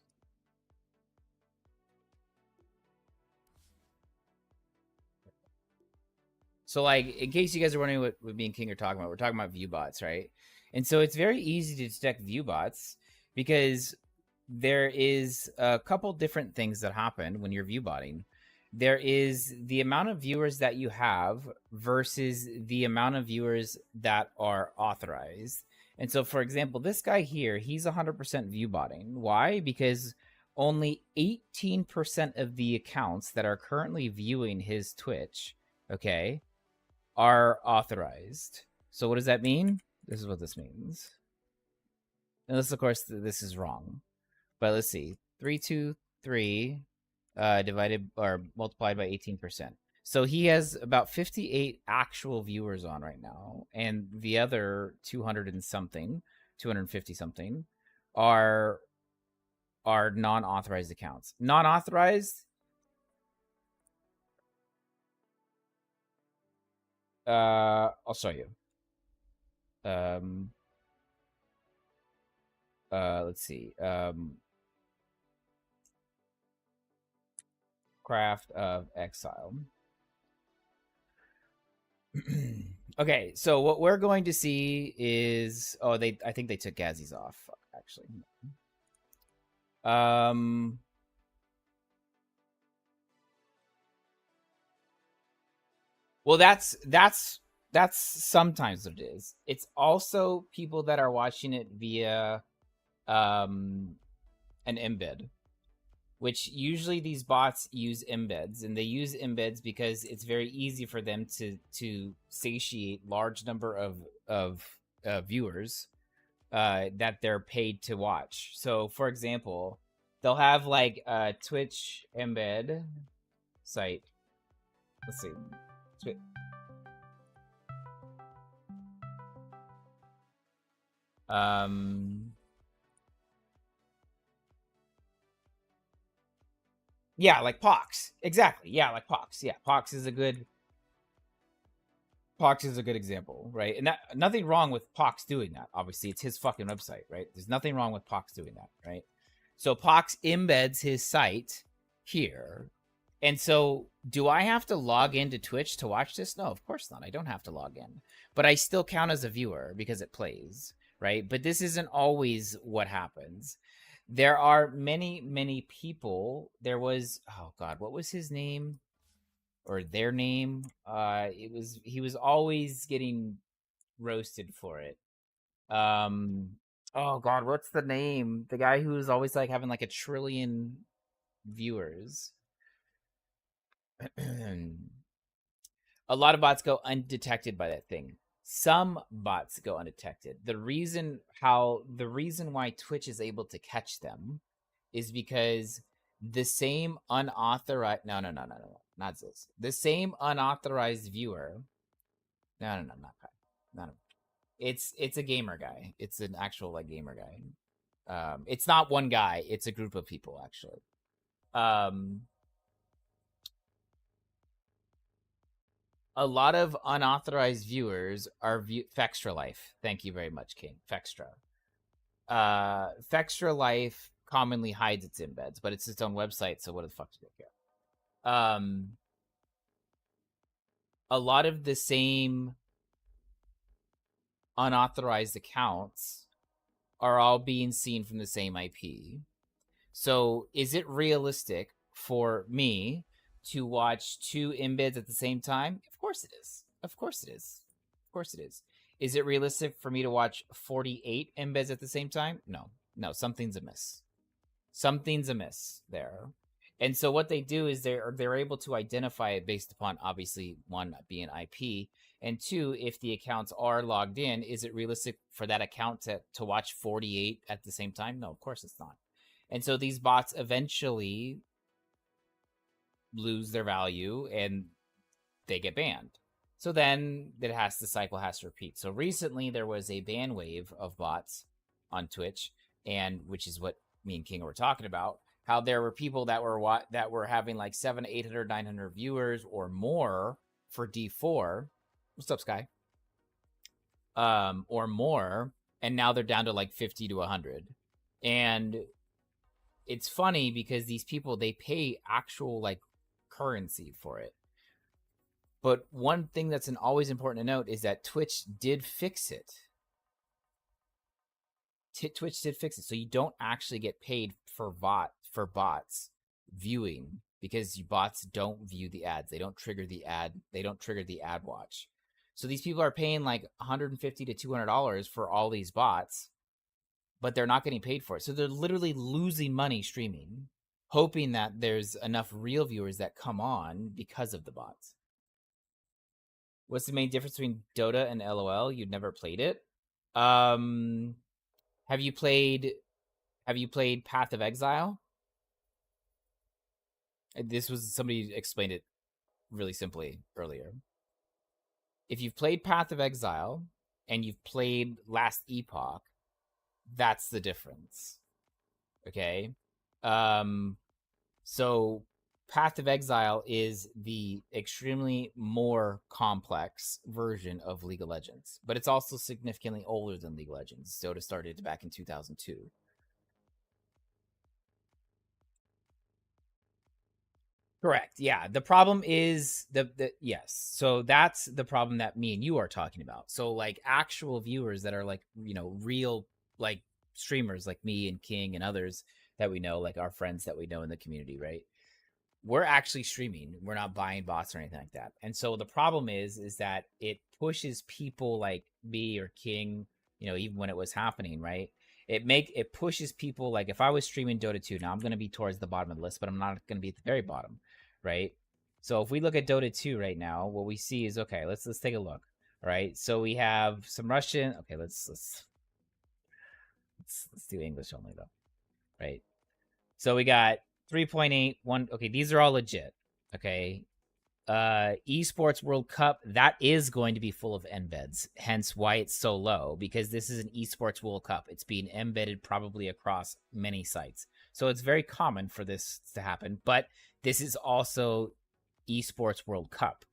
B: So, like, in case you guys are wondering what me and King are talking about, we're talking about view bots, right? And so it's very easy to detect view bots because there is a couple different things that happen when you're view botting. There is the amount of viewers that you have versus the amount of viewers that are authorized. And so, for example, this guy here, he's 100% view botting. Why? Because only 18% of the accounts that are currently viewing his Twitch, okay, are authorized. So what does that mean? This is what this means. Unless, of course, this is wrong. But let's see. 323 divided or multiplied by 18%. So he has about 58 actual viewers on right now, and the other 200 and something, 250 something, are non-authorized accounts. Non-authorized. I'll show you. Let's see. Craft of Exile. Okay, so what we're going to see is I think they took Gazzy's off, actually. Well, that's sometimes what it is. It's also people that are watching it via an embed, which usually these bots use embeds, and they use embeds because it's very easy for them to satiate large number of viewers that they're paid to watch. So, for example, they'll have like a Twitch embed site. Let's see. Yeah, like Pox. Exactly. Yeah, like Pox. Yeah, Pox is a good example, right? And nothing wrong with Pox doing that. Obviously, it's his fucking website, right? There's nothing wrong with Pox doing that, right? So Pox embeds his site here. And so do I have to log into Twitch to watch this? No, of course not. I don't have to log in. But I still count as a viewer because it plays, right? But this isn't always what happens. There are many people. There was, oh God, what was his name? Or their name? He was always getting roasted for it. Oh God, what's the name? The guy who was always like having like 1 trillion viewers. A lot of bots go undetected by that thing. Some bots go undetected. The reason why Twitch is able to catch them is because the same unauthorized not this. The same unauthorized viewer. No, it's a gamer guy. It's an actual like gamer guy. It's not one guy. It's a group of people actually. A lot of unauthorized viewers are Fextra Life. Thank you very much, King. Fextra. Fextra Life commonly hides its embeds, but it's its own website, so what the fuck do they care? A lot of the same unauthorized accounts are all being seen from the same IP. So is it realistic for me to watch 2 embeds at the same time? Of course it is. Of course it is. Of course it is. Is it realistic for me to watch 48 embeds at the same time? No. No, something's amiss. Something's amiss there. And so what they do is they're able to identify it based upon, obviously, one, being IP, and two, if the accounts are logged in, is it realistic for that account to watch 48 at the same time? No, of course it's not. And so these bots eventually lose their value and they get banned. So then the cycle has to repeat. So recently there was a ban wave of bots on Twitch, and which is what me and King were talking about. How there were people that were having like 700, 800, 900 viewers or more for D4. What's up, Sky? Or more, and now they're down to like 50 to 100. And it's funny because these people, they pay actual like currency for it. But one thing that's always important to note is that Twitch did fix it. Twitch did fix it, so you don't actually get paid for bots viewing, because bots don't view the ads. They don't trigger the ad. They don't trigger the ad watch. So these people are paying like $150 to $200 for all these bots, but they're not getting paid for it. So they're literally losing money streaming, hoping that there's enough real viewers that come on because of the bots. What's the main difference between Dota and LOL? You've never played it. Have you played Path of Exile? This was, somebody explained it really simply earlier. If you've played Path of Exile and you've played Last Epoch, that's the difference. Okay? So Path of Exile is the extremely more complex version of League of Legends, but it's also significantly older than League of Legends. Dota started back in 2002. Correct. Yeah. The problem is yes. So that's the problem that me and you are talking about. So like actual viewers that are like, real like streamers like me and King and others that we know, like our friends that we know in the community, right? We're actually streaming. We're not buying bots or anything like that. And so the problem is that it pushes people like me or King, even when it was happening, right? It pushes people, like if I was streaming Dota 2, now I'm going to be towards the bottom of the list, but I'm not going to be at the very bottom, right? So if we look at Dota 2 right now, what we see is, okay, let's take a look. All right. So we have some Russian. Okay, let's do English only though. Right. So we got 3.81. Okay, these are all legit. Okay. Esports World Cup, that is going to be full of embeds, hence why it's so low, because this is an Esports World Cup. It's being embedded probably across many sites. So it's very common for this to happen, but this is also Esports World Cup.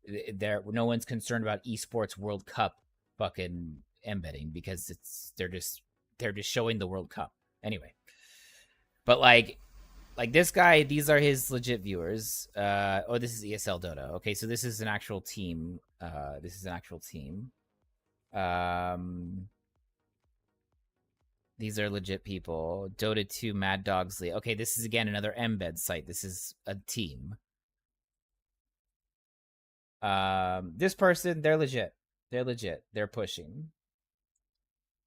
B: No one's concerned about Esports World Cup fucking embedding, because they're just showing the World Cup. Anyway. But like this guy, these are his legit viewers. This is ESL Dota. Okay, so this is an actual team. These are legit people. Dota 2 Mad Dogs League. Okay, this is again another embed site. This is a team. This person, they're legit. They're pushing.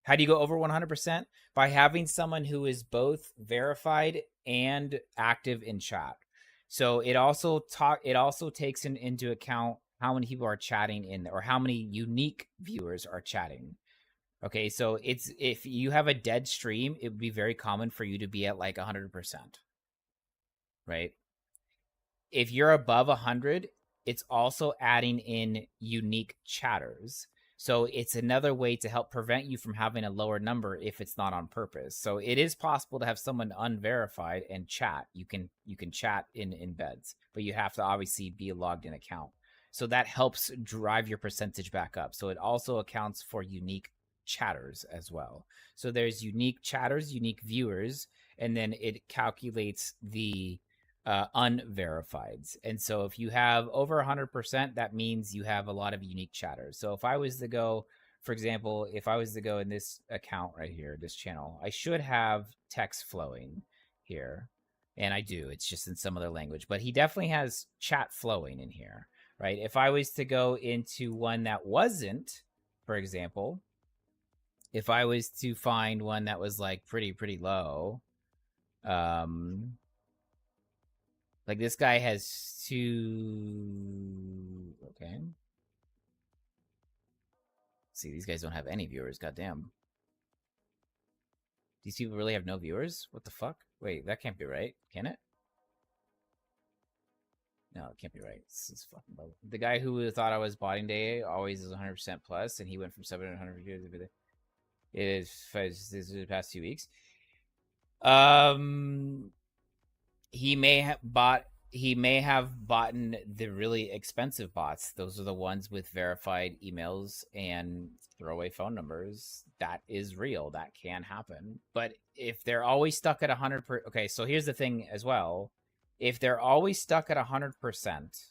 B: How do you go over 100%? By having someone who is both verified and active in chat. So it also takes into account how many people are chatting in there, or how many unique viewers are chatting. Okay, so if you have a dead stream, it would be very common for you to be at like 100%. Right? If you're above 100, it's also adding in unique chatters. So it's another way to help prevent you from having a lower number if it's not on purpose. So it is possible to have someone unverified and chat. You can chat in embeds, but you have to obviously be a logged in account. So that helps drive your percentage back up. So it also accounts for unique chatters as well. So there's unique chatters, unique viewers, and then it calculates the unverifieds. And so if you have over 100%, that means you have a lot of unique chatters. So if I was to go, for example, if I was to go in this account right here, this channel, I should have text flowing here. And I do. It's just in some other language. But he definitely has chat flowing in here, right? If I was to go into one that wasn't, for example, if I was to find one that was like pretty low, like this guy has 2. Okay. See, these guys don't have any viewers. Goddamn. These people really have no viewers? What the fuck? Wait, that can't be right. Can it? No, it can't be right. This is fucking bullshit. The guy who thought I was botting day always is 100% plus, and he went from 700 viewers every day. It is the past 2 weeks. He may have bought the really expensive bots. Those are the ones with verified emails and throwaway phone numbers. That is real. That can happen. But if they're always stuck at 100%, okay, so here's the thing as well. If they're always stuck at 100%,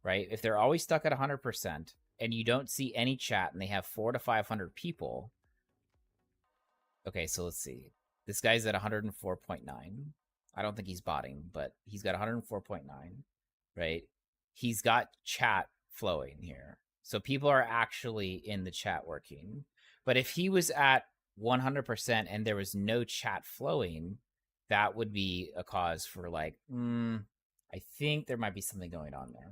B: right? If they're always stuck at 100% and you don't see any chat and they have 400 to 500 people. Okay, so let's see. This guy's at 104.9. I don't think he's botting, but he's got 104.9, right? He's got chat flowing here. So people are actually in the chat working. But if he was at 100% and there was no chat flowing, that would be a cause for like, I think there might be something going on there.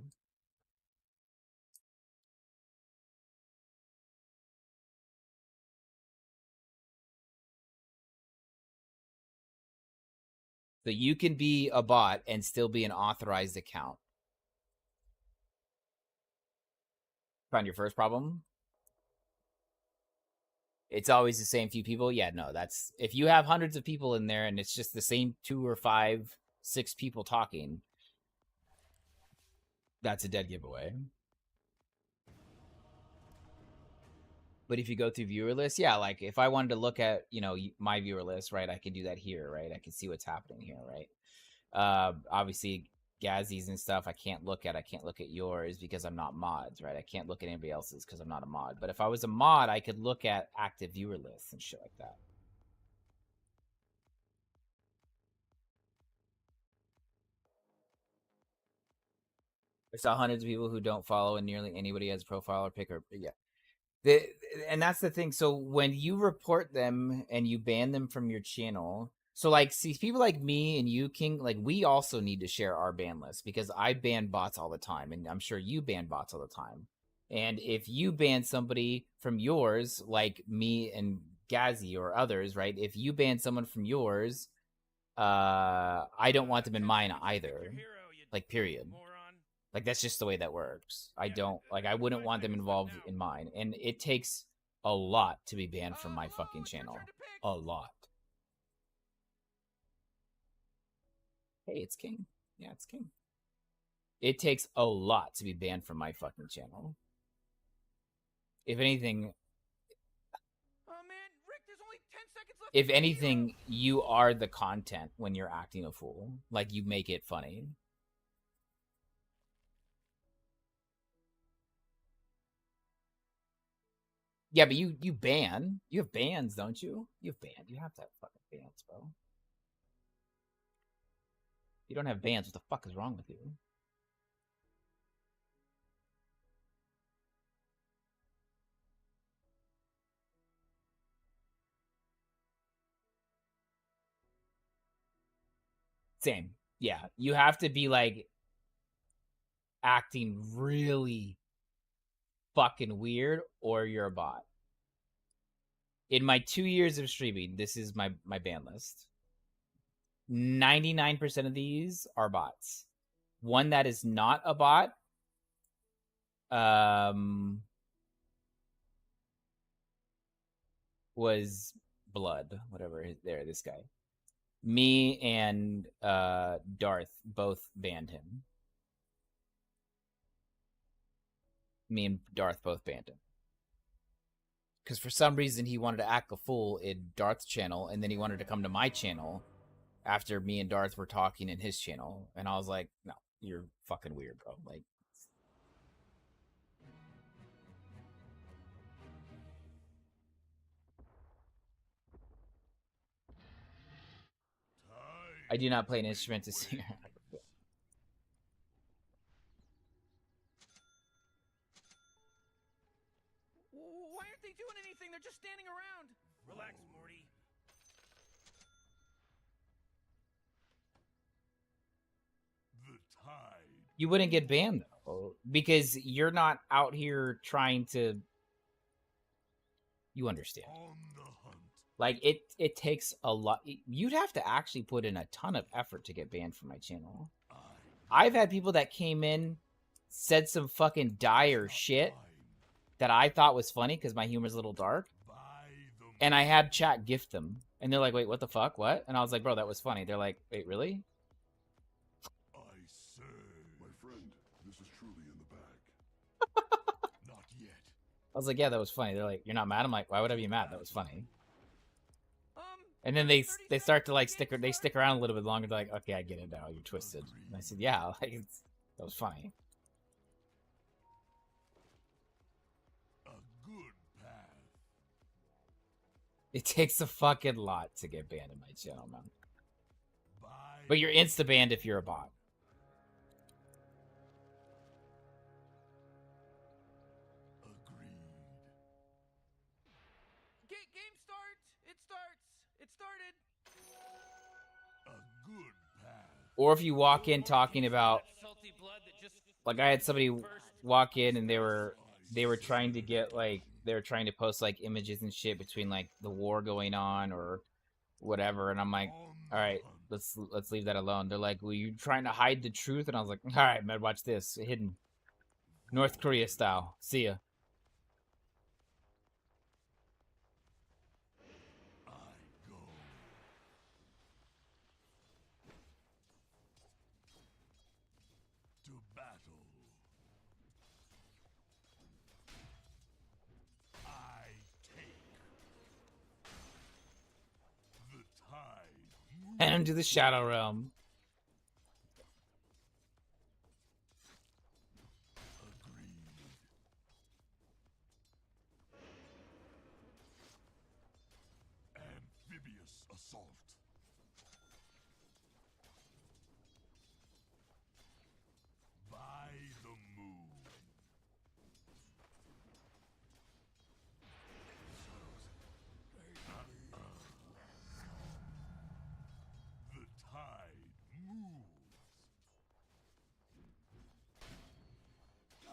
B: So you can be a bot and still be an authorized account. Found your first problem? It's always the same few people? Yeah, no, that's... If you have hundreds of people in there and it's just the same 2 or 5, 6 people talking, that's a dead giveaway. But if you go through viewer lists, yeah, like if I wanted to look at, you know, my viewer list, right, I can do that here, right? I can see what's happening here, right? Obviously, Gazzy's and stuff I can't look at. I can't look at yours because I'm not mods, right? I can't look at anybody else's because I'm not a mod. But if I was a mod, I could look at active viewer lists and shit like that. I saw hundreds of people who don't follow and nearly anybody has a profile or pick or yeah. And that's the thing. So when you report them and you ban them from your channel, so like, see, people like me and you, King, like we also need to share our ban list because I ban bots all the time, and I'm sure you ban bots all the time. And if you ban somebody from yours, like me and Gazzy or others, right? If you ban someone from yours, I don't want them in mine either. Like, period. Like, that's just the way that works. I don't, like, I wouldn't want them involved in mine. And it takes a lot to be banned from my fucking channel. A lot. Hey, it's King. Yeah, it's King. It takes a lot to be banned from my fucking channel. If anything...
F: Oh man, Rick, there's only 10 seconds left.
B: If anything, you are the content when you're acting a fool. Like, you make it funny. Yeah, but you ban. You have bans, don't you? You have bans. You have to have fucking bans, bro. You don't have bans. What the fuck is wrong with you? Same. Yeah. You have to be like acting really fucking weird or you're a bot. In my 2 years of streaming, this is my ban list. 99% of these are bots. One that is not a bot was Blood, whatever. There, this guy. Me and Darth both banned him. Me and Darth both banned him. Because for some reason he wanted to act a fool in Darth's channel, and then he wanted to come to my channel after me and Darth were talking in his channel. And I was like, no, you're fucking weird, bro. Like, I do not play an instrument to sing.
F: Why aren't doing anything. They're just standing around.
A: Relax, Morty.
E: The tide.
B: You wouldn't get banned though, because you're not out here trying to. You understand?
E: On the hunt.
B: Like it takes a lot. You'd have to actually put in a ton of effort to get banned from my channel. I've had people that came in, said some fucking dire shit that I thought was funny because my humor's a little dark, and I had chat gift them, and they're like, "Wait, what the fuck? What?" And I was like, "Bro, that was funny." They're like, "Wait, really?"
E: I say, my friend, this is truly in the bag. Not yet.
B: I was like, "Yeah, that was funny." They're like, "You're not mad?" I'm like, "Why would I be mad? That was funny." And then they start to like stick around a little bit longer. They're like, "Okay, I get it now. You're twisted." And I said, "Yeah, like that was funny."
E: A good path.
B: It takes a fucking lot to get banned in my channel, man. But you're insta banned if you're a bot.
F: Game starts. It starts. It started.
E: A good path.
B: Or if you walk in talking about, like, I had somebody walk in and they were trying to get like they were trying to post like images and shit between like the war going on or whatever, and I'm like, all right, let's leave that alone. They're like, well, you trying to hide the truth? And I was like, all right, man, watch this, hidden, North Korea style. See ya. And into the Shadow Realm.
E: Amphibious assault. By the moon. The tide moves. Go.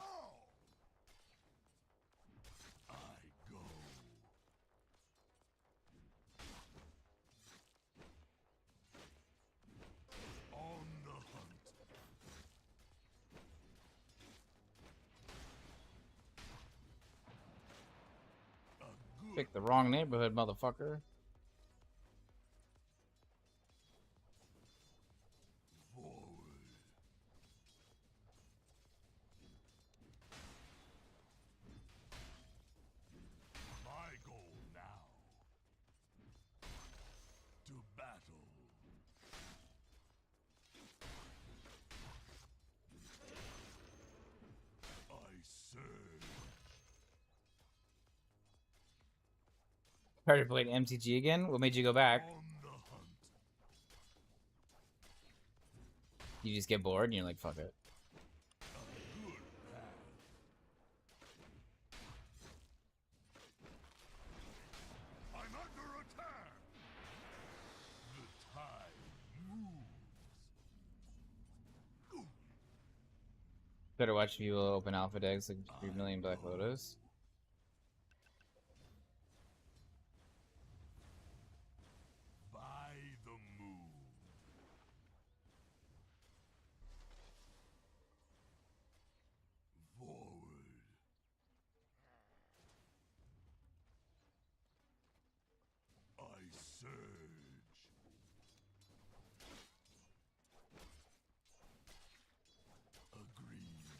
E: I go. On the hunt.
B: Pick the wrong neighborhood, motherfucker.
E: My goal now. To battle. I surge.
B: Started playing MTG again? What made you go back?
E: On the hunt.
B: You just get bored and you're like, fuck it.
E: A good path. I'm under attack. The tide moves.
B: Better watch people open alpha decks like 3 million Black Lotus.
E: By the moon. Forward. I surge. Agreed.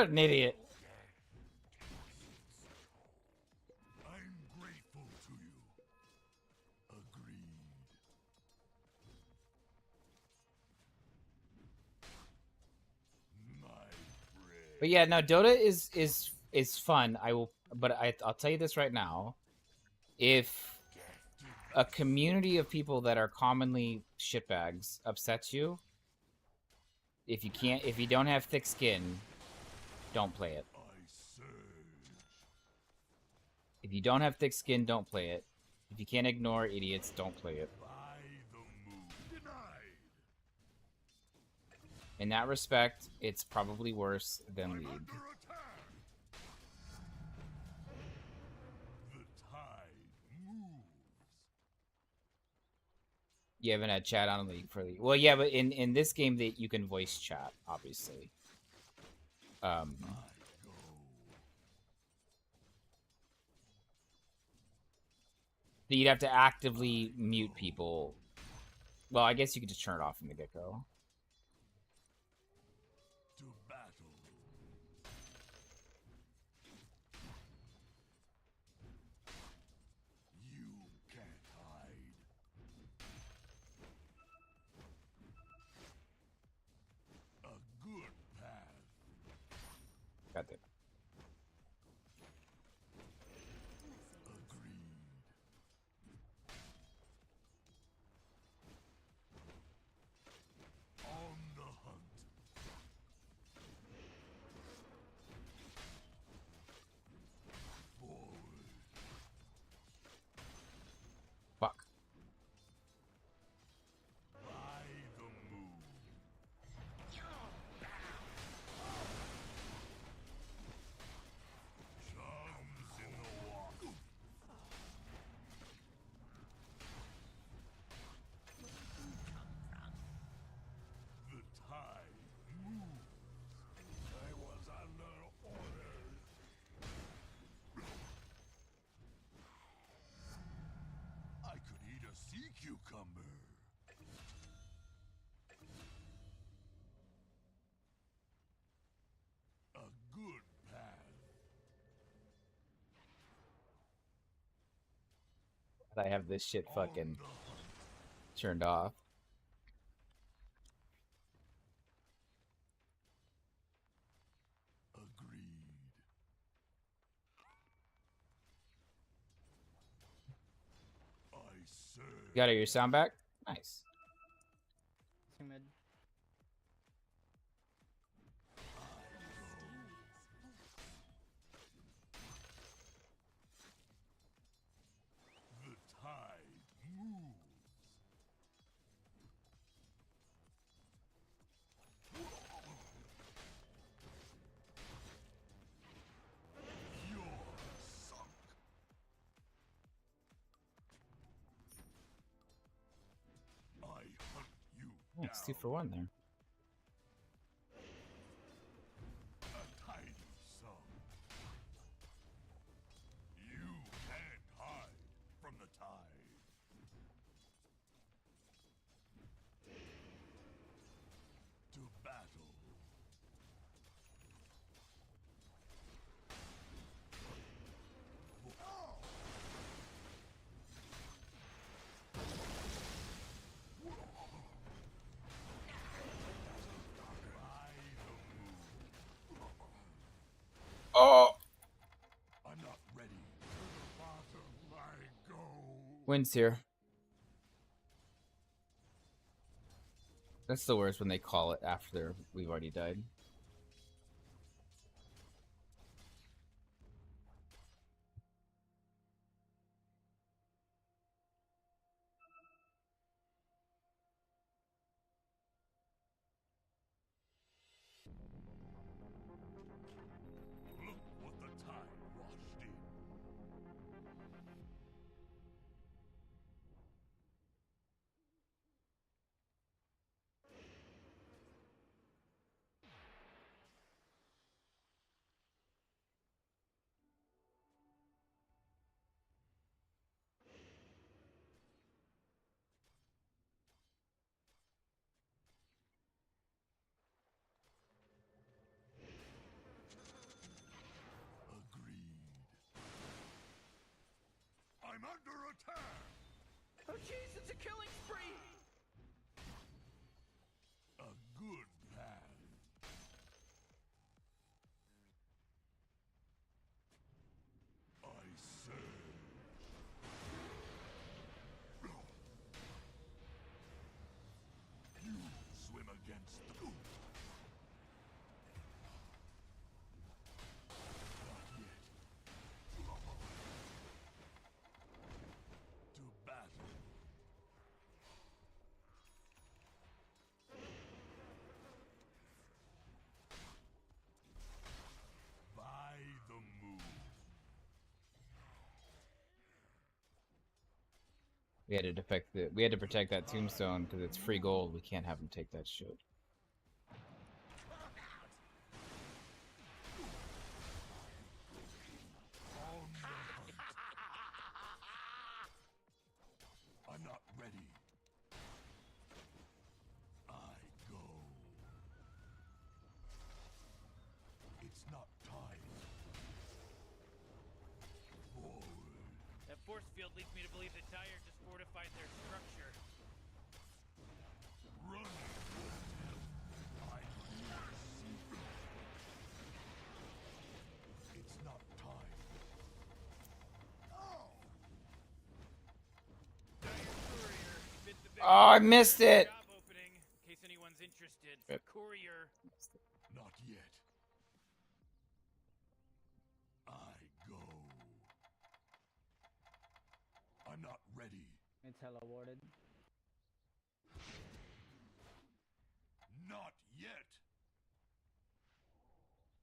B: What an idiot.
E: I'm grateful to you. Agreed. My friend.
B: But yeah, no, Dota is fun. I'll tell you this right now. If a community of people that are commonly shitbags upsets you, if you don't have thick skin, don't play it. If you don't have thick skin, don't play it. If you can't ignore idiots, don't play it. In that respect, it's probably worse than League. You haven't had chat on League for League. Well, yeah, but in this game that you can voice chat, obviously. You'd have to actively mute people. Well, I guess you could just turn it off from the get-go.
E: To battle. You can't hide. A good path.
B: Got it.
E: On the hunt. Forward.
B: Fuck.
E: By the moon. Chums in the water. The tide moves. I was under orders. I could eat a sea cucumber. A good path.
B: I have this shit fucking turned off.
E: Agreed. I serve.
B: Got your sound back? Nice.
E: The tide moves. You're sunk. I hunt you
B: Oh, it's 2 for 1 there.
E: a tiny sum. You can't hide from the tide. To battle.
B: Oh!
E: I'm not ready. To the bottom I go.
B: Wind's here. That's the worst when they call it after we've already died.
E: Look what the tide washed in.
F: Oh jeez, it's a killing spree!
E: A good path. I serve. You swim against the... Not yet. To battle. By the moon.
B: We had to protect that tombstone because it's free gold. We can't have him take that shit.
E: I'm not ready. I go. It's not time. Forward.
A: That force field leads me to believe that Dyer just fortified their structure.
E: Run. I see. It's not time. Oh.
A: Dyer Courier bit the big
B: Oh, I missed it.
A: job opening, in case anyone's interested.
B: Rip.
A: Courier.
E: Not yet. I go. I'm not ready.
C: It's hella warded.
E: Not yet.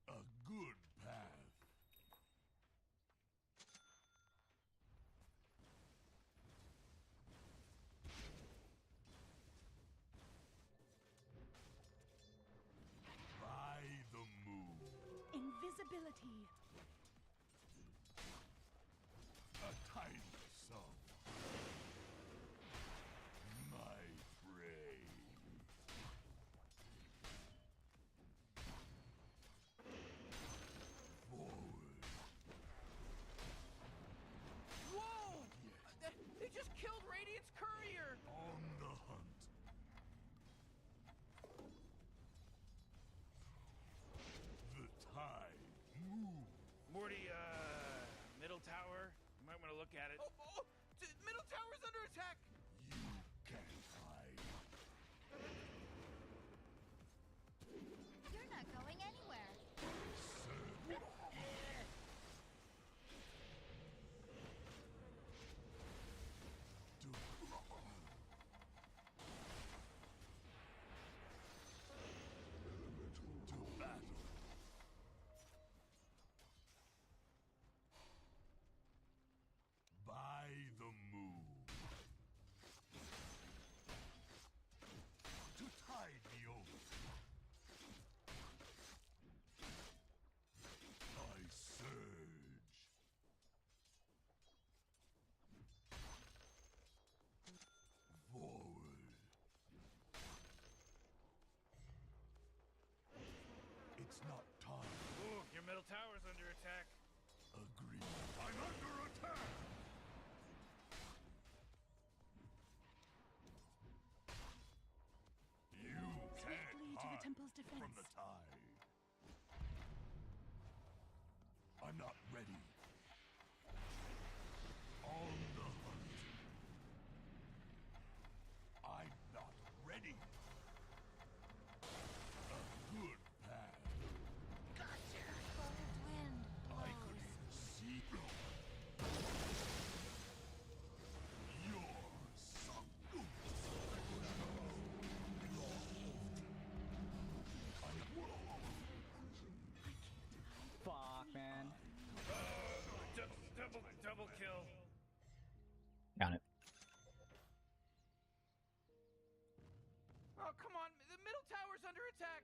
E: A good path. By the moon.
L: Invisibility.
E: A tiny sum. My prey. Forward.
F: Whoa! They just killed Radiant's courier!
E: On the hunt. The tide moves.
A: Morty, middle tower. You might want to look at it.
F: Middle tower's under attack!
E: You can't hide.
L: You're not going anywhere.
E: To battle. By the moon. To tide me over. I surge. Forward. It's not time.
A: Ooh, your middle tower's under attack.
E: Agreed. I'm under attack. You can't
L: Swiftly to the
E: hide
L: temple's
E: from
L: defense.
E: the tide. I'm not ready. On the hunt. I'm not ready. A good path.
L: Gotcha. Cold wind.
E: I could even see. You're sunk.
C: Fuck, man.
A: Double kill.
B: Got it.
F: Oh, come on! The middle tower's under attack!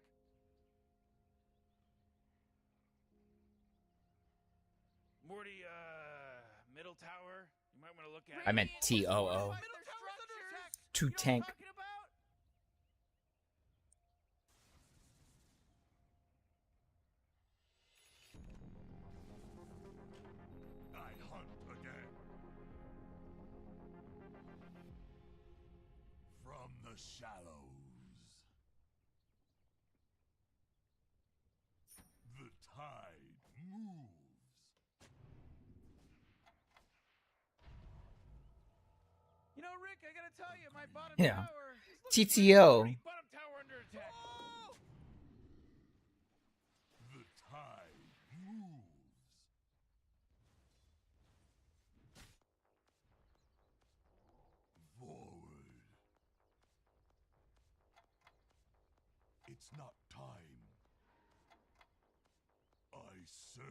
A: Morty, middle tower. You might want to look at
B: I
A: it.
B: meant TOO.
F: Middle tower's under attack!
B: Two
F: You know what I'm
B: tank.
F: talking about?
E: I hunt again. the shallows. The tide moves.
F: You know, Rick, I gotta tell you, my bottom
B: Yeah.
F: tower is looking
B: TTO.
F: pretty.
A: Bottom tower under attack.
F: Oh!
E: The tide moves. Forward. It's not time. I surge.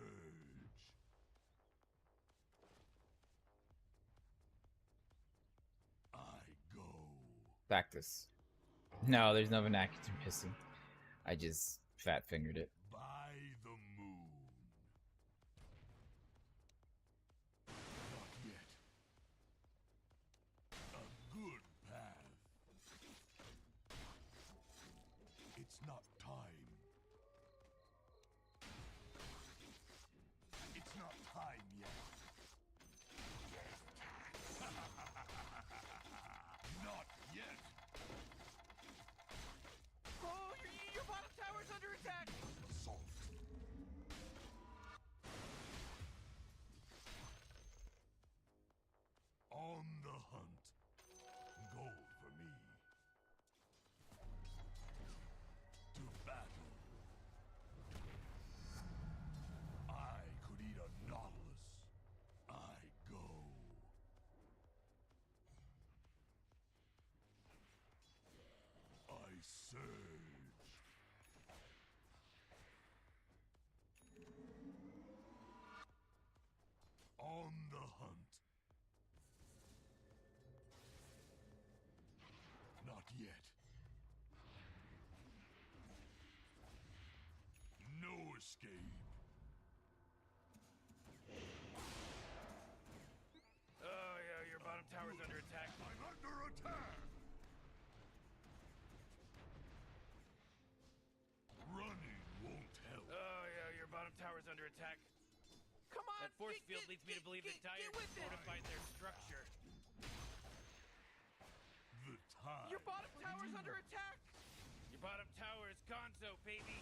E: I go.
B: Practice. No, there's no vernacular missing. I just fat fingered it.
E: By the moon. Not yet. A good path. It's not time. It's not time yet. Not yet.
F: Oh, your bottom tower's under attack.
E: Salt. On the hunt. Go for me. To battle. I could eat a nautilus. I go. I surge. On the hunt. Not yet. No escape.
A: Oh yeah, your bottom tower's under attack.
E: I'm under attack. Running won't help.
A: Oh yeah, your bottom tower's under attack.
F: Come on.
A: That force field leads me to believe that Dire
F: with it.
A: fortified their structure.
E: The tide.
F: Your bottom tower's under attack.
A: Your bottom tower is gonzo, baby.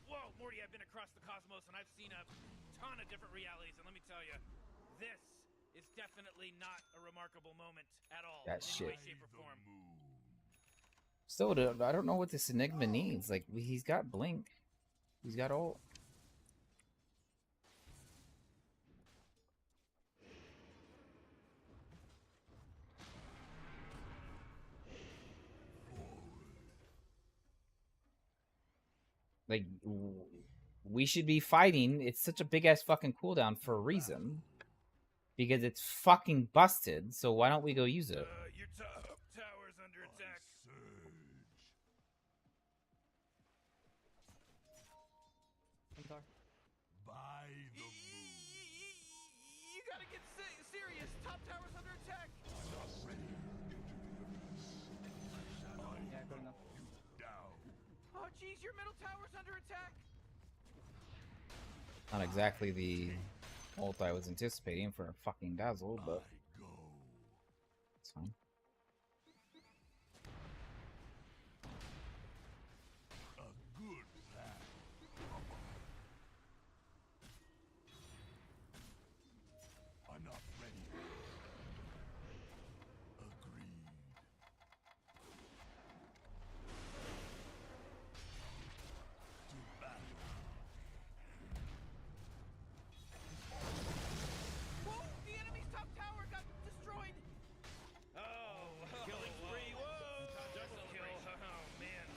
A: Whoa, Morty, I've been across the cosmos and I've seen a ton of different realities, and let me tell you, this is definitely not a remarkable moment at all.
B: That
A: in
B: shit.
A: any way, shape, or form.
B: Still, I don't know what this Enigma needs. Like, he's got Blink. He's got all. Like, we should be fighting. It's such a big ass fucking cooldown for a reason. Because it's fucking busted. So why don't we go use it?
A: Your tower's under attack.
E: By the moon.
F: You gotta get serious. Top tower's under attack.
E: I'm not ready.
C: Yeah, good enough.
E: Down.
F: Oh, jeez, your middle tower's under attack.
B: Not exactly the ult I was anticipating for a fucking dazzle, but it's fine.
E: A good path. I'm not ready. Agreed. To battle.
F: Whoa, the enemy's top tower got destroyed.
A: Oh, killing spree. Whoa, double kill. Oh man.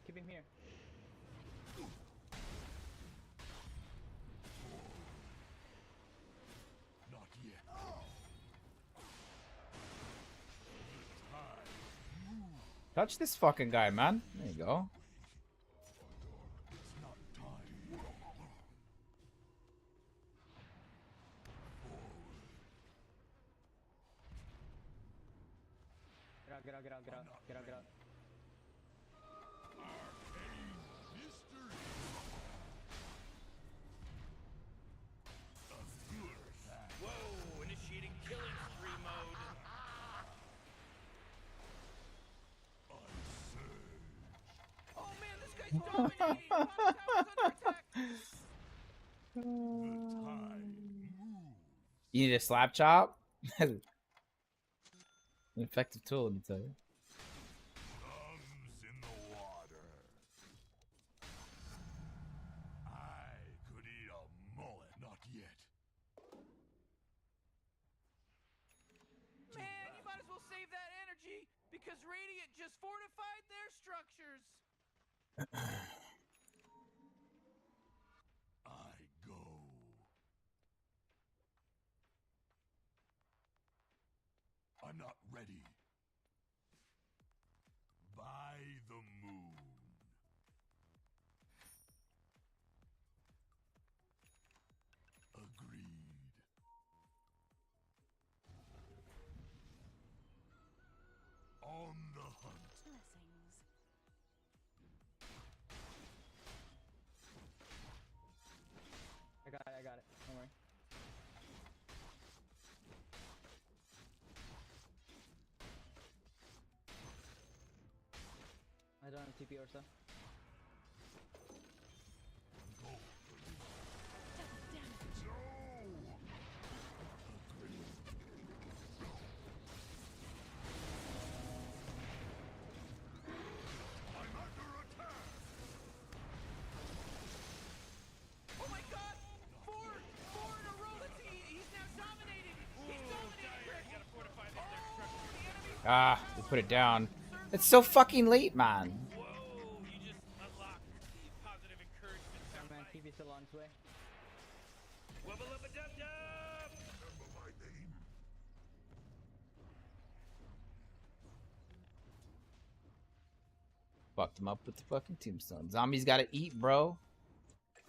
C: Keep him here.
E: Not yet.
B: Touch this fucking guy, man. There you go.
E: It's not time.
C: Get out.
E: Mystery. A good path.
A: Whoa, an
F: dominating. Bottom tower's under attack.
E: The tide moves.
B: You need a slap chop? An effective tool, let me tell you.
E: Thumbs in the water. I could eat a mullet. Not yet.
F: Man, you might as well save that energy because Radiant just fortified their structures.
E: I go. I'm not ready. By the moon. Agreed. On the hunt.
L: Blessings.
K: I got it. Don't worry. I don't have TP or so.
E: Go for this. No! Agreed. I'm under attack.
F: Oh my god! Four in a row. He's now dominating. He's dominating.
A: Dire, you gotta fortify this next
F: Oh,
A: structure.
F: the enemy.
B: Ah, we put it down. It's so fucking late, man.
A: Whoa, you just unlocked the positive encouragement
K: Oh
A: sound
K: man,
A: bite.
K: TP still on its way.
A: Wubba lubba dub dub!
E: Remember my name.
B: Fucked him up with the fucking tombstone. Zombies gotta eat, bro.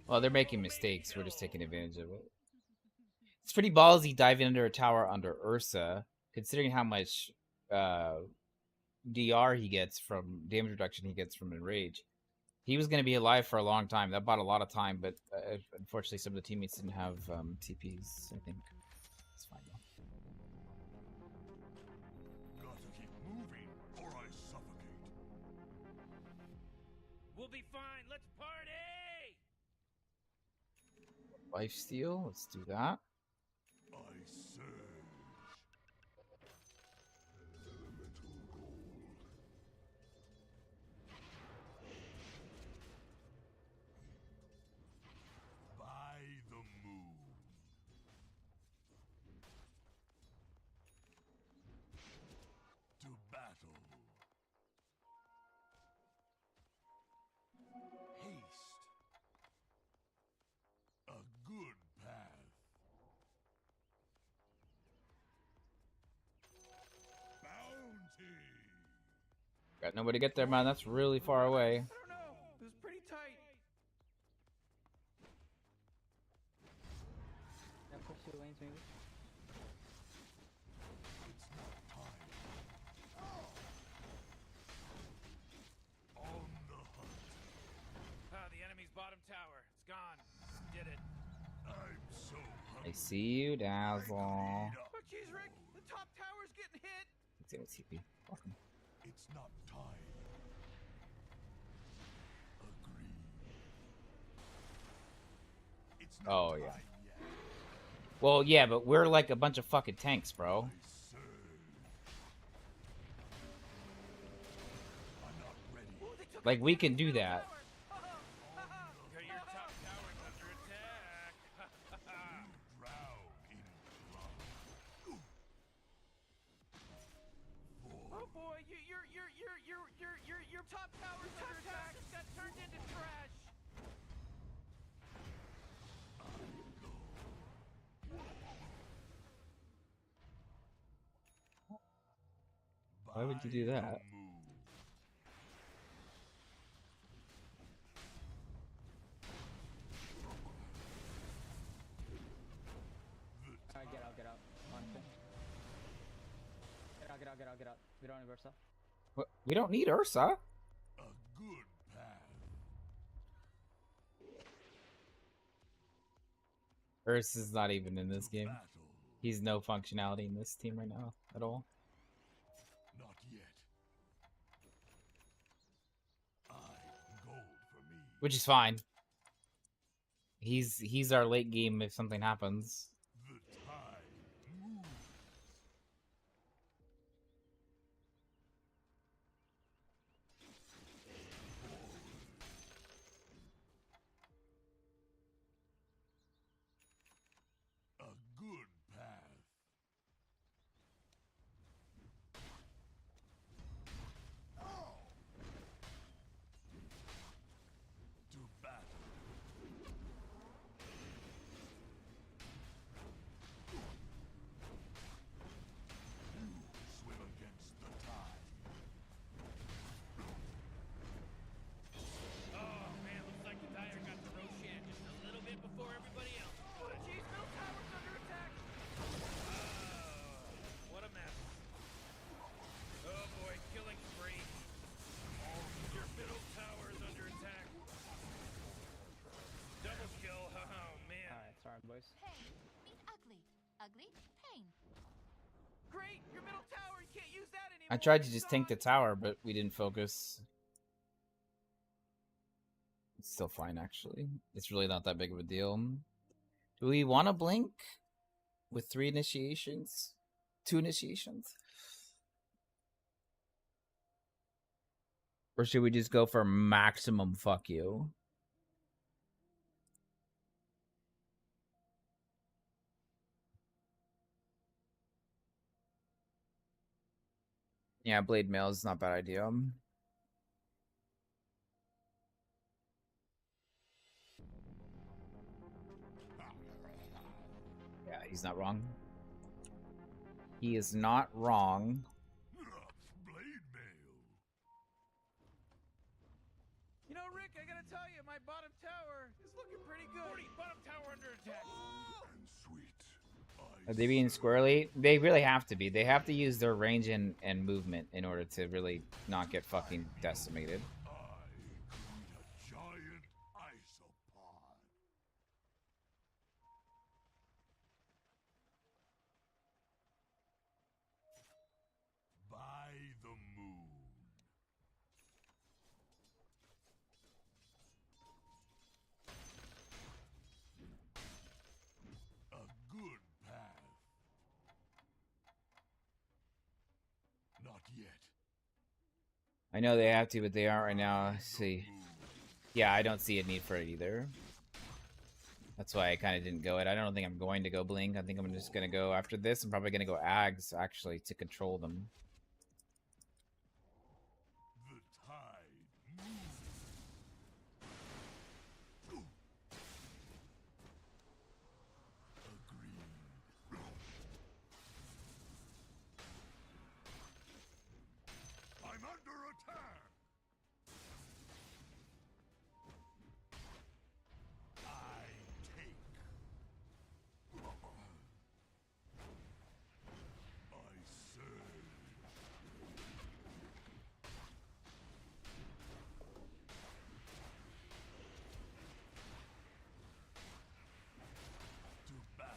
B: Well, they're making mistakes. We're just taking advantage of it. It's pretty ballsy diving under a tower under Ursa, considering how much DR he gets from damage reduction he gets from Enrage. He was going to be alive for a long time. That bought a lot of time, but unfortunately some of the teammates didn't have TPs, I think. It's fine though.
E: Gotta keep moving, or I suffocate.
A: We'll be fine. Let's party!
B: Lifesteal, let's do that.
E: I surge. Elemental gold. By the moon. To battle. Haste. A good path. Bounty.
B: Got nobody to get there, man. That's really far away.
F: I don't know. It was pretty tight.
K: Yeah, push 2 lanes maybe.
E: It's not time. On the hunt.
A: Ah, the enemy's bottom tower. It's gone. Did it.
E: I'm so hungry.
B: I see you, Dazzle.
F: Oh, jeez, Rick. The top tower's getting hit.
B: It's in TP. Fuck him.
E: It's not time. Agreed. It's not
B: Oh,
E: time
B: yeah.
E: yet.
B: Well, yeah, but we're like a bunch of fucking tanks, bro.
E: I surge. I'm not ready.
F: Ooh, they took
B: Like,
F: out
B: we
F: the
B: can do
F: middle
B: that.
F: tower.
A: Okay, your top tower's under attack.
E: Drown in blood.
F: Oh boy, your top tower's under attack. Just got turned into trash.
B: Why would you do
E: By the
B: that?
E: moon.
K: Alright, get out. Honestly. Get out. We don't need Versa.
B: What? We don't need Ursa.
E: A good path.
B: Ursa's not even in this game.
E: Battle.
B: He's no functionality in this team right now at all.
E: Not yet. I gold for
B: which is fine. He's our late game if something happens.
E: The tide moves. A good path. To battle. Swim against the tide.
A: Oh man, looks like the Dire got the Roshan just a little bit before everybody else.
F: Oh, jeez, middle tower's under attack.
A: What a mess. Oh boy, killing spree. Your middle tower is under attack. Double kill, oh man.
K: Alright, sorry, boys.
L: Pain. Meet ugly. Ugly. Pain.
F: Great, your middle tower, you can't use that anymore.
B: I tried to
F: It's
B: just tank the
F: gone.
B: tower, but we didn't focus. It's still fine, actually. It's really not that big of a deal. Do we want to blink with 3 initiations? 2 initiations? Or should we just go for maximum fuck you? Yeah, blade mail is not a bad idea. Yeah, he's not wrong. He is not wrong.
E: Blade mail.
F: You know, Rick, I gotta tell you, my bottom tower is looking pretty good.
A: 40, bottom tower under attack.
E: And sweet.
B: Are they being squirrely? They really have to be. They have to use their range and movement in order to really not get fucking decimated.
E: I create a giant isopod. By the moon. A good path. Not yet.
B: I know they have to, but they aren't right now. Let's see. Yeah, I don't see a need for it either. That's why I kind of didn't go it. I don't think I'm going to go blink. I think I'm just going to go after this. I'm probably going to go Ags, actually, to control them.
E: The tide moves. Agreed. I'm under attack. I take. I serve. To battle.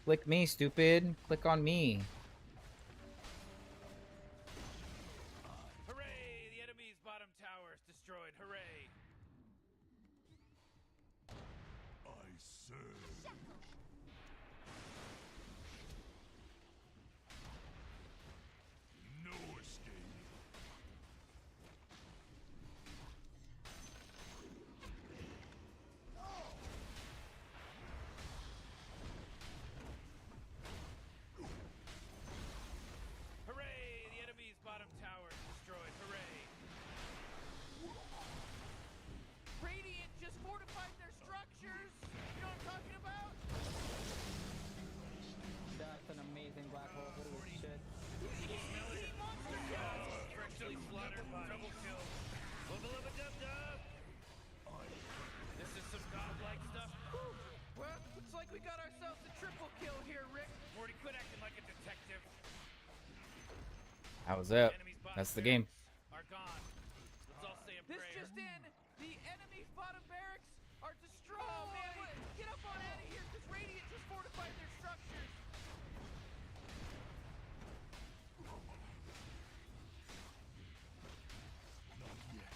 B: Click me, stupid. Click on me.
A: Hooray! The enemy's bottom tower is destroyed. Hooray!
E: I serve. No escape.
A: Hooray! The enemy's bottom tower is destroyed. Hooray!
F: Radiant just fortified their structures. You know what I'm talking about?
K: That's an amazing black hole. Holy shit.
F: Easy monster kill.
A: Freshly slaughtered body. Double kill. Wubba lubba dub dub. This is some godlike stuff.
F: Well, looks like we got ourselves a triple kill here, Rick.
A: Morty, quit acting like a detective.
B: That was it.
A: Enemy's bottom
B: That's the game.
A: barracks Are gone. Let's all say a
F: This
A: prayer.
F: just in, the enemy's bottom barracks are destroyed. Oh, man, get up on out of here, because Radiant just fortified their structures.
E: Not yet.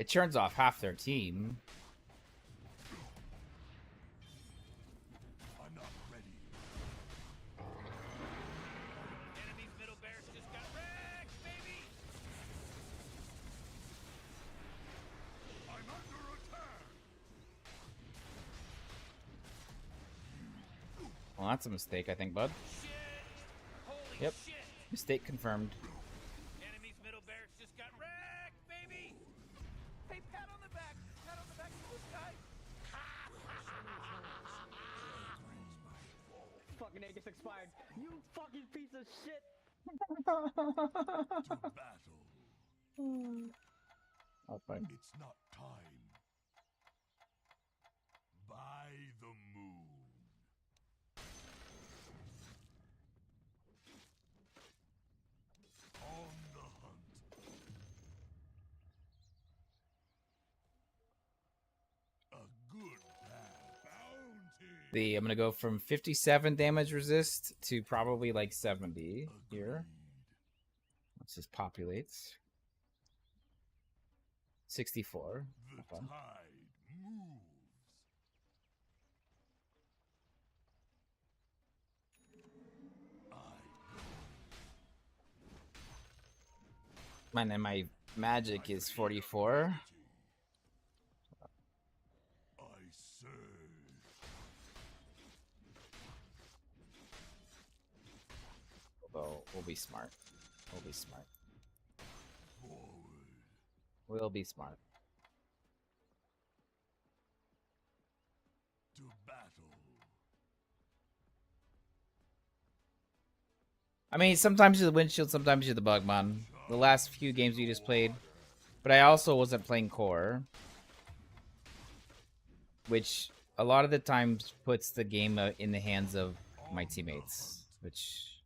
B: It turns off half their team.
E: I'm not ready.
A: Enemy's middle barracks just got wrecked, baby!
E: I'm under attack.
B: Well, that's a mistake, I think, bud.
A: Shit! Holy
B: Yep.
A: shit!
B: Mistake confirmed.
A: Enemy's middle barracks just got wrecked, baby!
F: Hey, pat on the back. Pat on the back to this guy.
K: Fucking Aegis expired. You fucking piece of shit.
E: To battle.
B: Oh, fine.
E: It's not time. By the moon. On the hunt. A good path. Bounty.
B: I'm gonna go from 57 damage resist to probably like 70 here. Let's just populate. 64.
E: The
B: Okay.
E: tide moves.
B: And then my magic is 44.
E: I serve.
B: Although we'll be smart. We'll be smart.
E: Forward.
B: We'll be smart.
E: To battle.
B: I mean, sometimes you're the windshield, sometimes you're the bug, man. The last few games we just played. But I also wasn't playing core. Which a lot of the times puts the game in the hands of my teammates. Which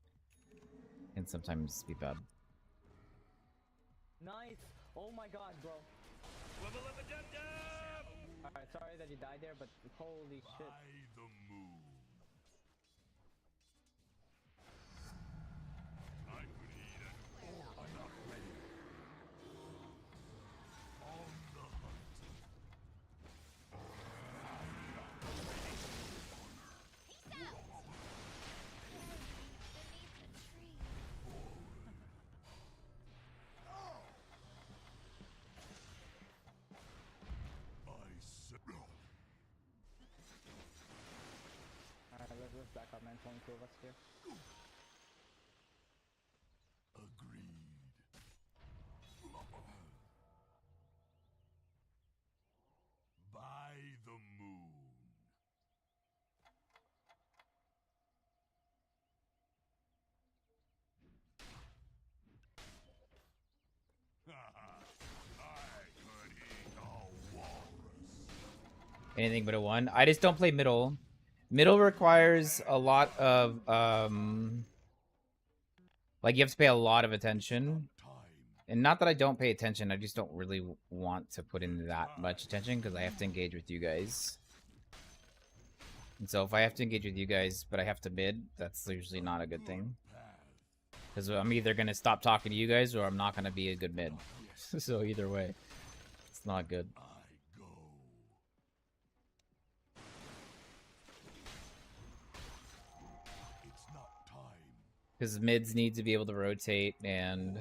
B: can sometimes be bad.
K: Nice. Oh my god, bro.
A: Wubba lubba dub dub!
K: Alright, sorry that you died there, but holy shit.
E: By the moon. I could eat it. I'm not ready. On the hunt. I serve.
K: Alright, let's back up, man. It's only two of us here.
E: Agreed. By the moon. I could eat a walrus.
B: Anything but a 1. I just don't play middle. Middle requires a lot of like you have to pay a lot of attention. And not that I don't pay attention, I just don't really want to put in that much attention because I have to engage with you guys. And so if I have to engage with you guys, but I have to mid, that's usually not a good thing. Because I'm either going to stop talking to you guys or I'm not going to be a good mid. So either way, it's not good. Because mids need to be able to rotate and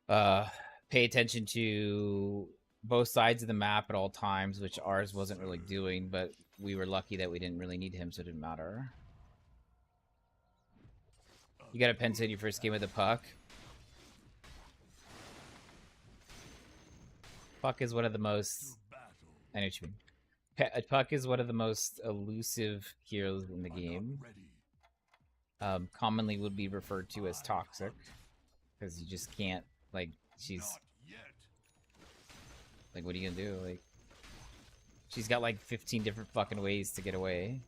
B: pay attention to both sides of the map at all times, which ours wasn't really doing, but we were lucky that we didn't really need him, so it didn't matter. You got a pen in your first game with the puck. Puck is one of the most... I know what you mean. Puck is one of the most elusive heroes in the game. Commonly would be referred to as toxic. Because you just can't, like, she's... Like, what are you gonna do? Like, she's got like 15 different fucking ways to get away.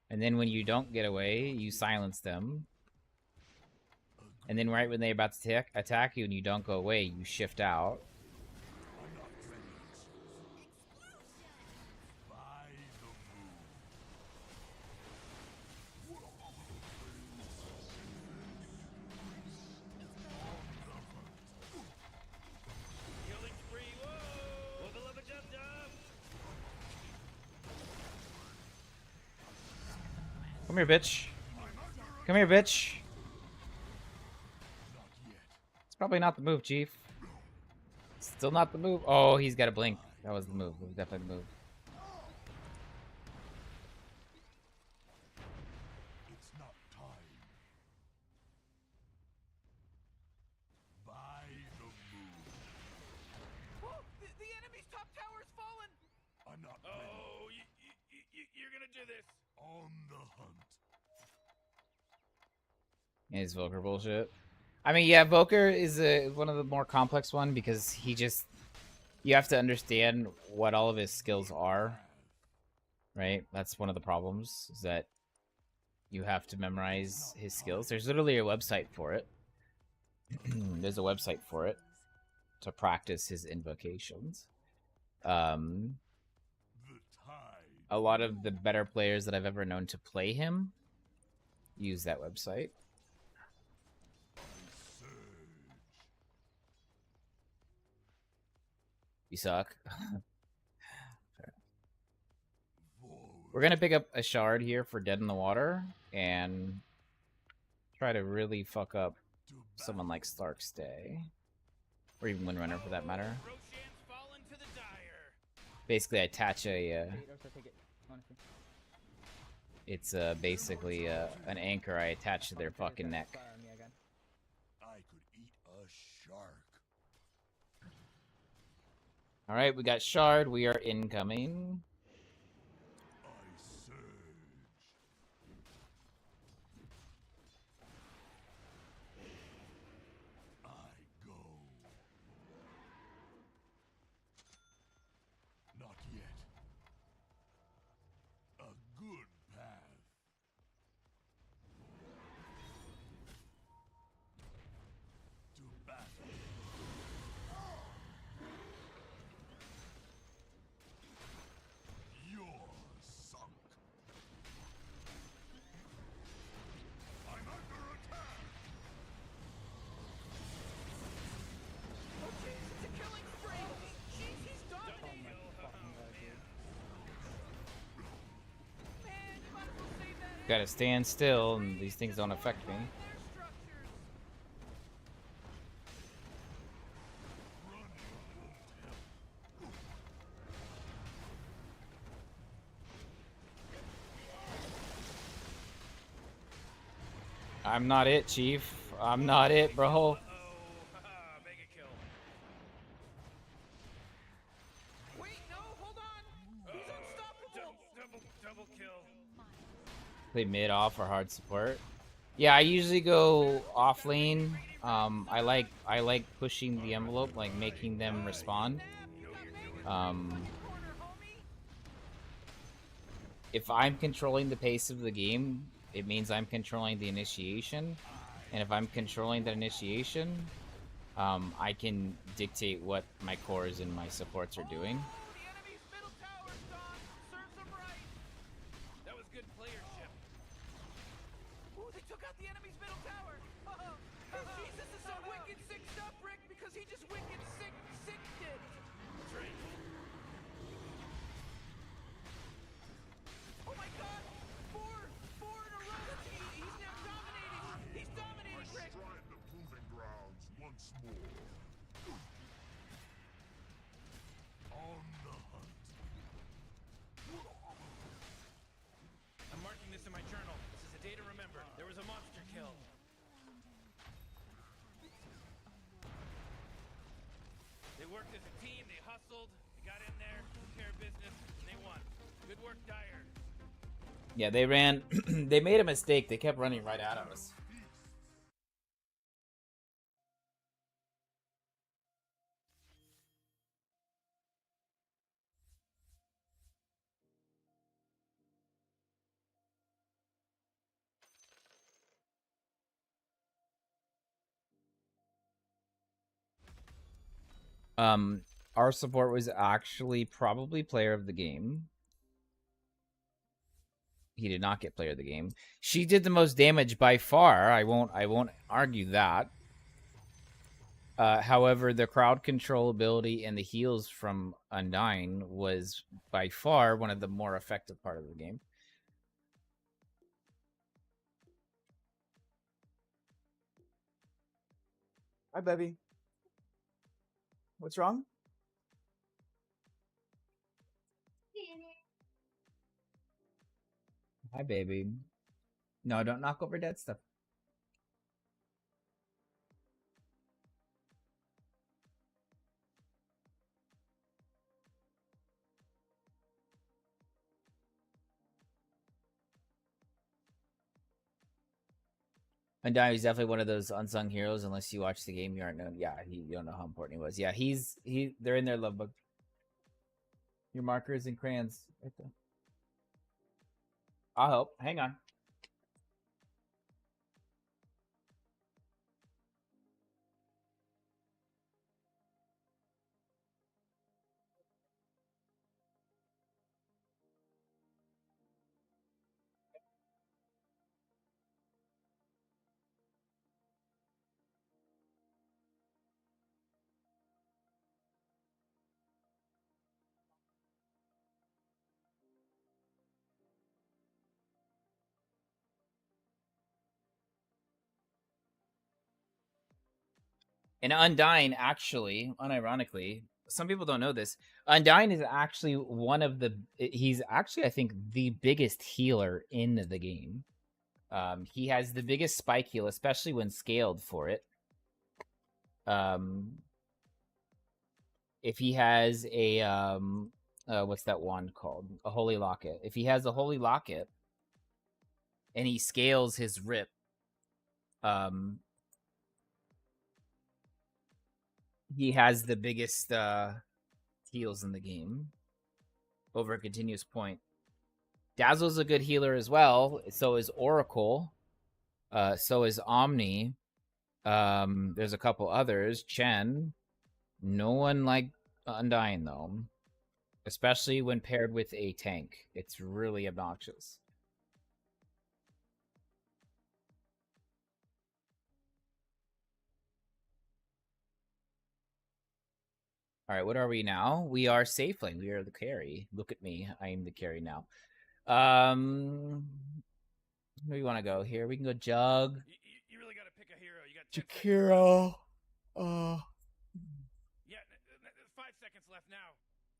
B: And then when you don't get away, you silence them. And then right when they're about to attack you and you don't go away, you shift out. Come here, bitch. Come here, bitch. It's probably not the move, Chief. Still not the move. Oh, he's got a blink. That was the move. It was definitely the move.
E: It's not time. By the moon.
F: Whoa, the enemy's top tower has fallen.
E: I'm not
A: Oh, you're gonna do this.
E: on the hunt.
B: Is Volker bullshit? I mean, yeah, Volker is one of the more complex one because he just... You have to understand what all of his skills are. Right? That's one of the problems, is that you have to memorize his skills. There's literally a website for it. There's a website for it to practice his invocations. A lot of the better players that I've ever known to play him use that website. You suck. We're gonna pick up a shard here for Dead in the Water and try to really fuck up someone like Stark's Day. Or even Windrunner for that matter. Basically, I attach a... it's basically an anchor I attach to their fucking neck.
E: I could eat a shark.
B: Alright, we got shard. We are incoming.
E: I surge. I go. Not yet. A good path. To battle. You're sunk. I'm under attack.
F: Oh, jeez, it's a killing spree. Jeez, he's dominating. Man, you might as well save that.
B: Gotta stand still, and these things don't affect me. I'm not it, Chief. I'm not it, bro.
A: Mega kill.
F: Wait, no, hold on. He's unstoppable.
A: Double kill.
B: Play mid, off, or hard support. Yeah, I usually go off lane. I like pushing the envelope, like making them respond. If I'm controlling the pace of the game, it means I'm controlling the initiation. And if I'm controlling the initiation, I can dictate what my cores and my supports are doing.
F: The enemy's middle tower's gone. Serves him right.
A: That was good playership.
F: Ooh, they took out the enemy's middle tower. Jeez, this is some wicked sick stuff, Rick, because he just wicked sick did.
A: That's right.
F: Oh my god! Four in a row! He's now dominating! He's dominating, Rick!
E: Stride the proving grounds once more. On the hunt.
A: I'm marking this in my journal. This is a day to remember. There was a monster kill. They worked as a team, they hustled, they got in there, took care of business, and they won. Good work, Dyer.
B: Yeah, they ran. They made a mistake. They kept running right at us. Our support was actually probably player of the game. He did not get player of the game. She did the most damage by far. I won't argue that. However, the crowd control ability and the heals from Undyne was by far one of the more effective part of the game.
M: Hi, baby. What's wrong?
B: Hi, baby. No, don't knock over dead stuff. Undyne is definitely one of those unsung heroes. Unless you watch the game, you aren't known. Yeah, you don't know how important he was. Yeah, they're in their love book. Your markers and crayons. Right there. I'll help. Hang on. And Undyne, actually, unironically, some people don't know this. Undyne is actually one of the. He's actually, I think, the biggest healer in the game. He has the biggest spike heal, especially when scaled for it. If he has a what's that wand called? A holy locket. If he has a holy locket, and he scales his rip, he has the biggest heals in the game over a continuous point. Dazzle's a good healer as well. So is Oracle. So is Omni. There's a couple others. Chen. No one like Undyne though, especially when paired with a tank. It's really obnoxious. All right, what are we now? We are safe lane. We are the carry. Look at me. I am the carry now. Where do you want to go? Here, we can go Jug.
A: You really got to pick a hero. You got
M: Jakiro.
A: Yeah, 5 seconds left now.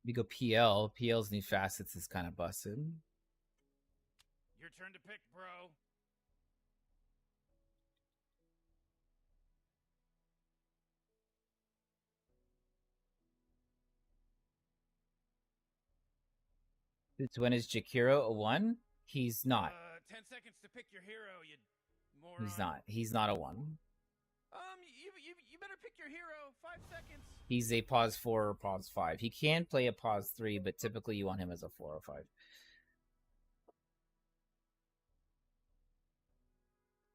B: We go PL. PL's new facets is kind of busted.
A: Your turn to pick, bro.
B: When is Jakiro a 1? He's not.
A: 10 seconds to pick your hero, you moron.
B: He's not. He's not a 1.
F: You better pick your hero. 5 seconds.
B: He's a pause 4 or pause 5. He can play a pause 3, but typically you want him as a 4 or 5.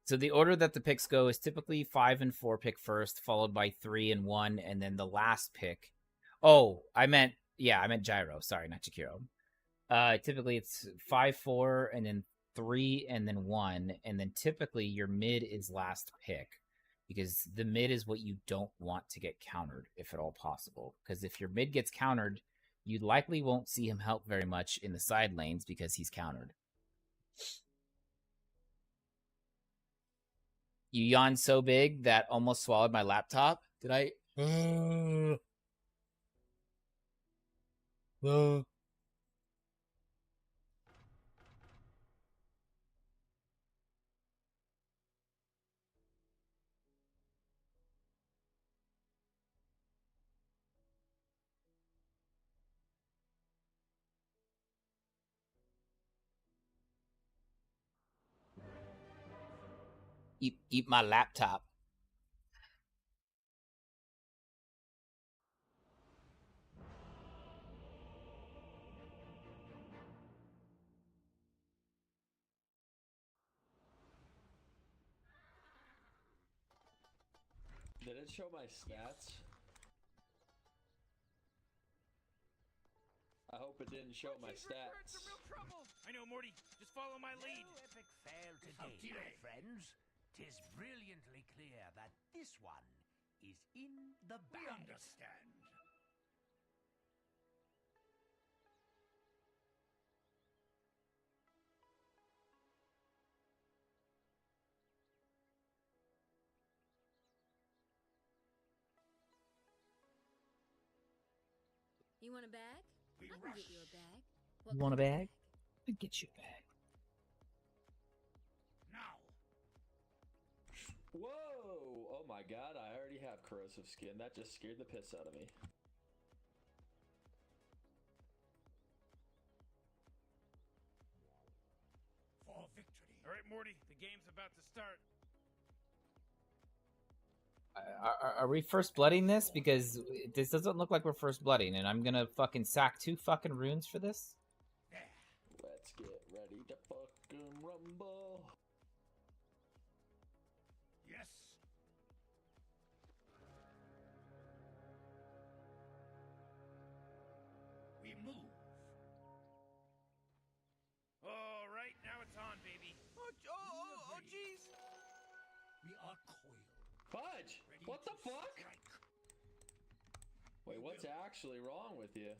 B: So the order that the picks go is typically 5 and 4 pick first, followed by 3 and 1, and then the last pick. Oh, I meant Gyro. Sorry, not Jakiro. Typically it's 5, 4, and then 3, and then 1, and then typically your mid is last pick, because the mid is what you don't want to get countered, if at all possible. Because if your mid gets countered, you likely won't see him help very much in the side lanes because he's countered. You yawned so big that almost swallowed my laptop. Did I? Eat my laptop.
N: Did it show my stats? I hope it didn't show my stats.
A: I know, Morty. Just follow my lead.
O: No epic fail today, my friends. 'Tis brilliantly clear that this one is in the bag. We understand.
L: You want a bag? I can get you a bag.
B: You want a bag? I'll get you a bag.
O: Now.
N: Whoa! Oh my god, I already have corrosive skin. That just scared the piss out of me.
O: For victory.
A: All right, Morty, the game's about to start.
B: Are we first blooding this? Because this doesn't look like we're first blooding, and I'm gonna fucking sack 2 fucking runes for this.
N: Let's get ready to fucking rumble.
O: Yes. We move.
A: All right, now it's on, baby.
F: Oh, jeez.
O: We are coiled.
N: Fudge! What the fuck? Wait, what's actually wrong with you?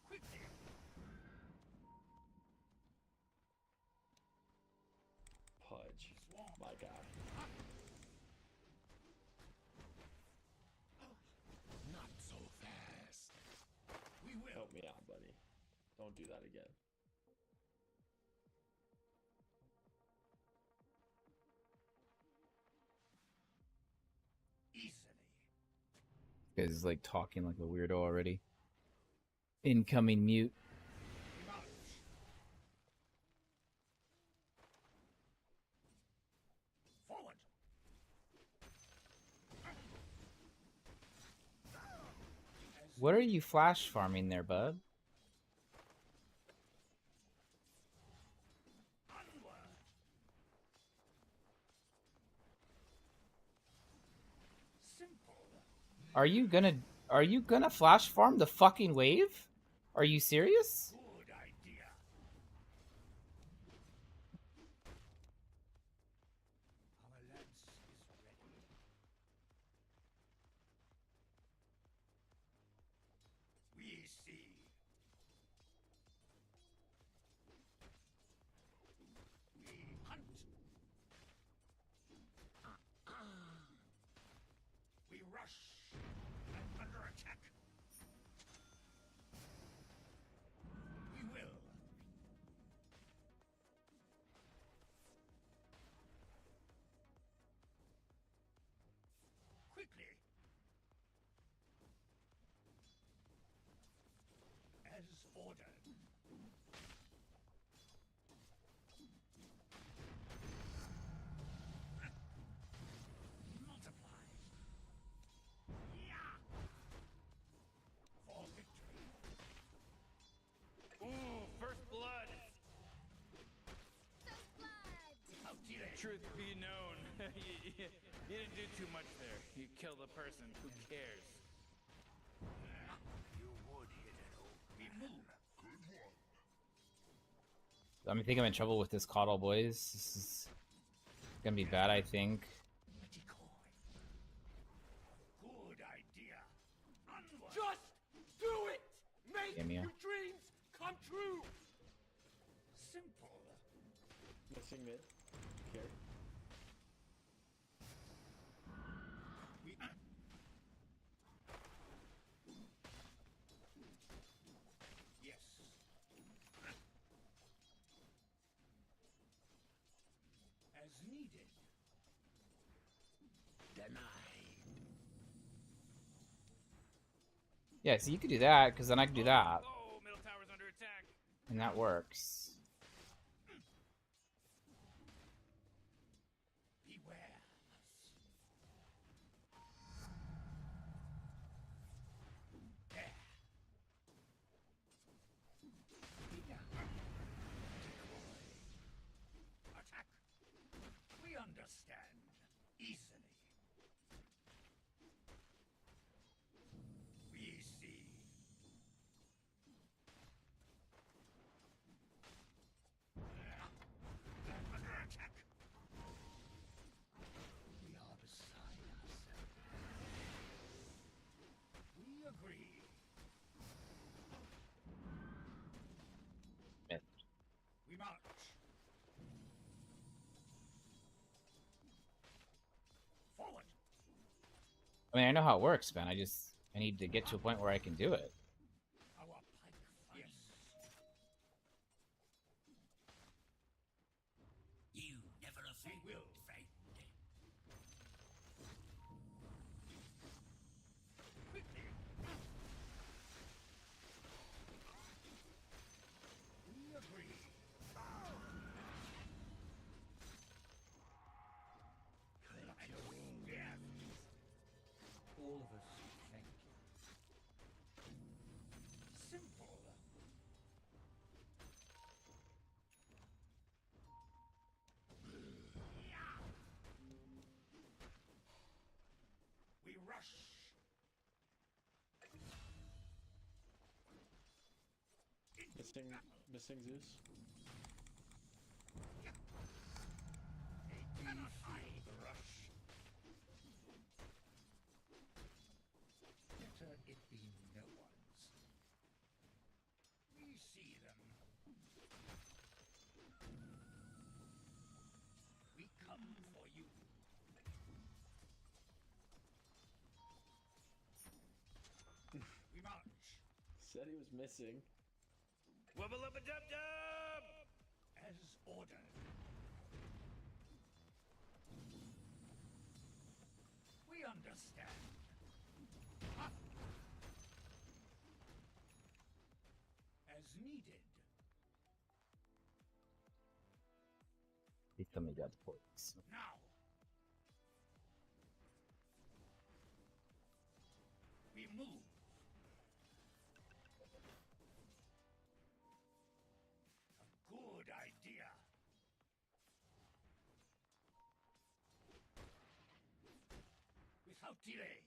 O: Quickly.
N: Pudge. My god.
O: Not so fast. We will.
N: Help me out, buddy. Don't do that again.
B: This guy's like talking like a weirdo already. Incoming mute.
O: Forward.
B: What are you flash farming there, bud? Are you gonna flash farm the fucking wave? Are you serious?
O: Good idea. Our lance is ready. We see. We hunt. We rush. And under attack. We will. Quickly. As ordered. Multiply. Yeah. For victory.
A: Ooh, first blood. Truth be known, you didn't do too much there. You killed a person. Who cares?
O: You would hit it. We move.
B: I think I'm in trouble with this coddle, boys. This is gonna be bad, I think.
O: Good idea. Onward.
F: Just do it! Make
B: Damn ya.
F: your dreams come true!
O: Simple.
N: Missing mid. Here.
O: We yes. As needed. Denied.
B: Yeah, so you could do that, because then I could do that.
A: Oh, middle tower's under attack.
B: And that works.
O: Beware. There. Be down. Decoy. Attack. We understand. Easily. We see. Under attack. We are beside ourselves. We agree.
B: Myth.
O: We march.
B: I mean, I know how it works, man. I need to get to a point where I can do it.
O: Our pike yes. You never offend, friend. Quickly. We agree. Clapping death. All of us thank you. Simple. We rush.
N: Missing Zeus.
O: They cannot hide the rush. Better it be no one's. We see them. We come for you. We march.
N: Said he was missing.
A: Wubba lubba dub dub!
O: As ordered. We understand. Ha! As needed.
B: Please tell me that's points.
O: Now. We move. A good idea. Without delay.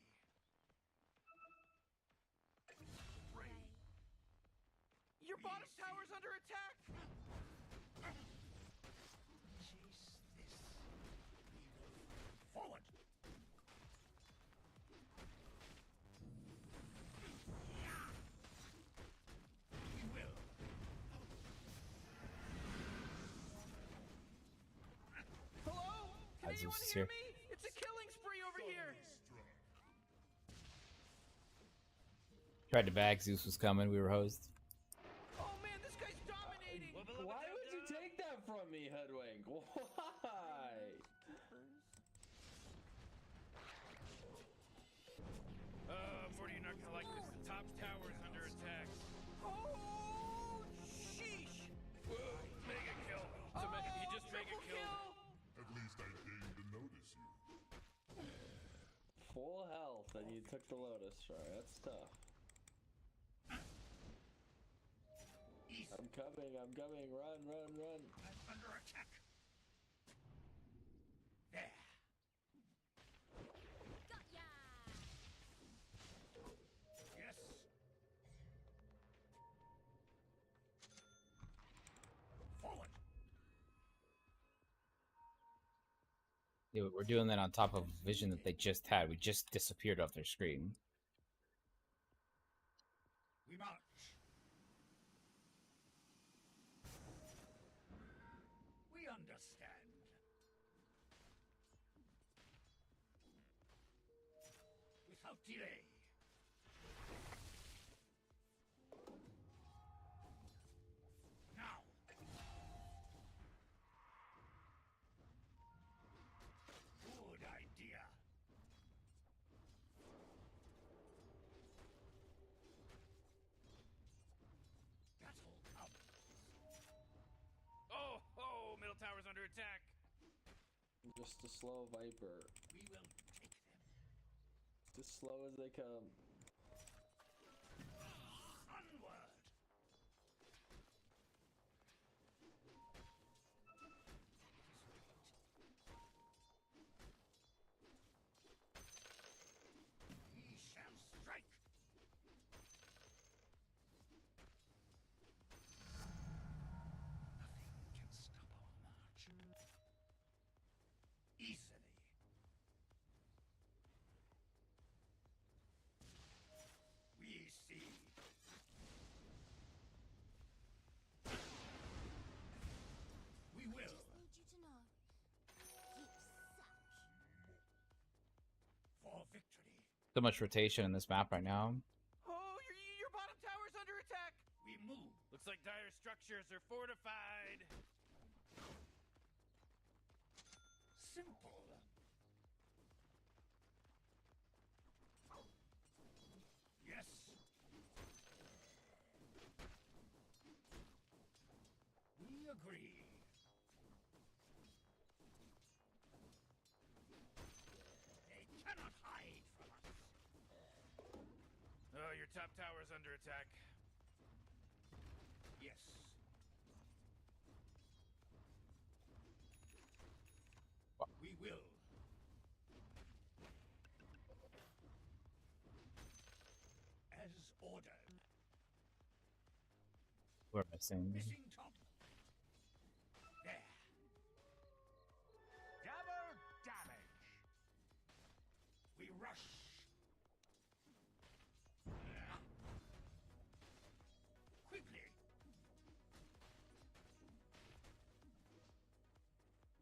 F: Your bottom tower's under attack!
O: Chase this. Forward. We will.
F: Hello? Can
B: Zeus
F: anyone
B: is
F: hear
B: here.
F: me? It's a killing spree over here!
B: Tried to bag Zeus was coming. We were hosed.
F: Oh man, this guy's dominating!
N: Why would you take that from me, Hoodwink? Why?
A: Morty, you're not gonna like this. The top tower is under attack.
F: Oh, sheesh!
A: Mega kill. He just mega killed.
E: At least I deigned to notice you.
N: Full health, and you took the Lotus Shard. That's tough. I'm coming, I'm coming. Run, run, run.
O: I'm under attack. There.
L: Got ya!
O: Yes. Forward.
B: Yeah, we're doing that on top of vision that they just had. We just disappeared off their screen.
O: We march. We understand. Without delay. Now. Good idea. Battle comes.
A: Oh, middle tower's under attack.
N: Just a slow Viper.
O: We will take them.
N: Just slow as they come.
O: Onward. We shall strike. Nothing can stop our march. Easily.
B: So much rotation in this map right now.
F: Oh, your bottom tower's under attack.
A: We move. Looks like dire structures are fortified.
O: Simple. Yes. We agree. They cannot hide from us.
A: Oh, your top tower's under attack.
O: Yes. We will. As ordered.
B: We're missing.
O: Missing top. There. Double damage. We rush. Quickly.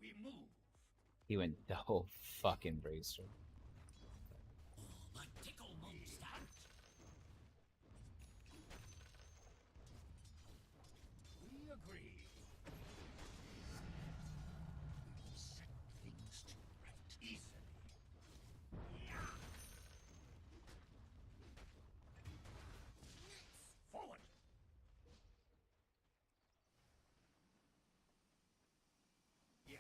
O: We move.
B: He went the whole fucking bracer.
O: The tickle monster. We agree. We will set things to right easily. Forward. Yes.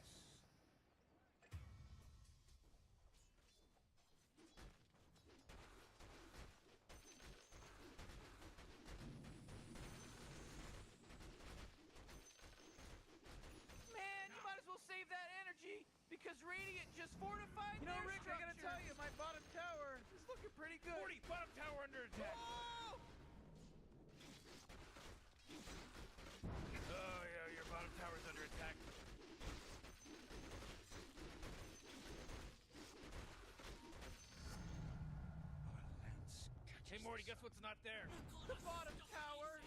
F: Man, you might as well save that energy because Radiant just fortified. You know,
A: their
F: Rick, I gotta tell you, my bottom tower is looking pretty good.
A: 40, bottom tower under attack.
F: Oh!
A: Oh, yeah, your bottom tower's under attack. Hey, Morty, guess what's not there?
F: The bottom tower.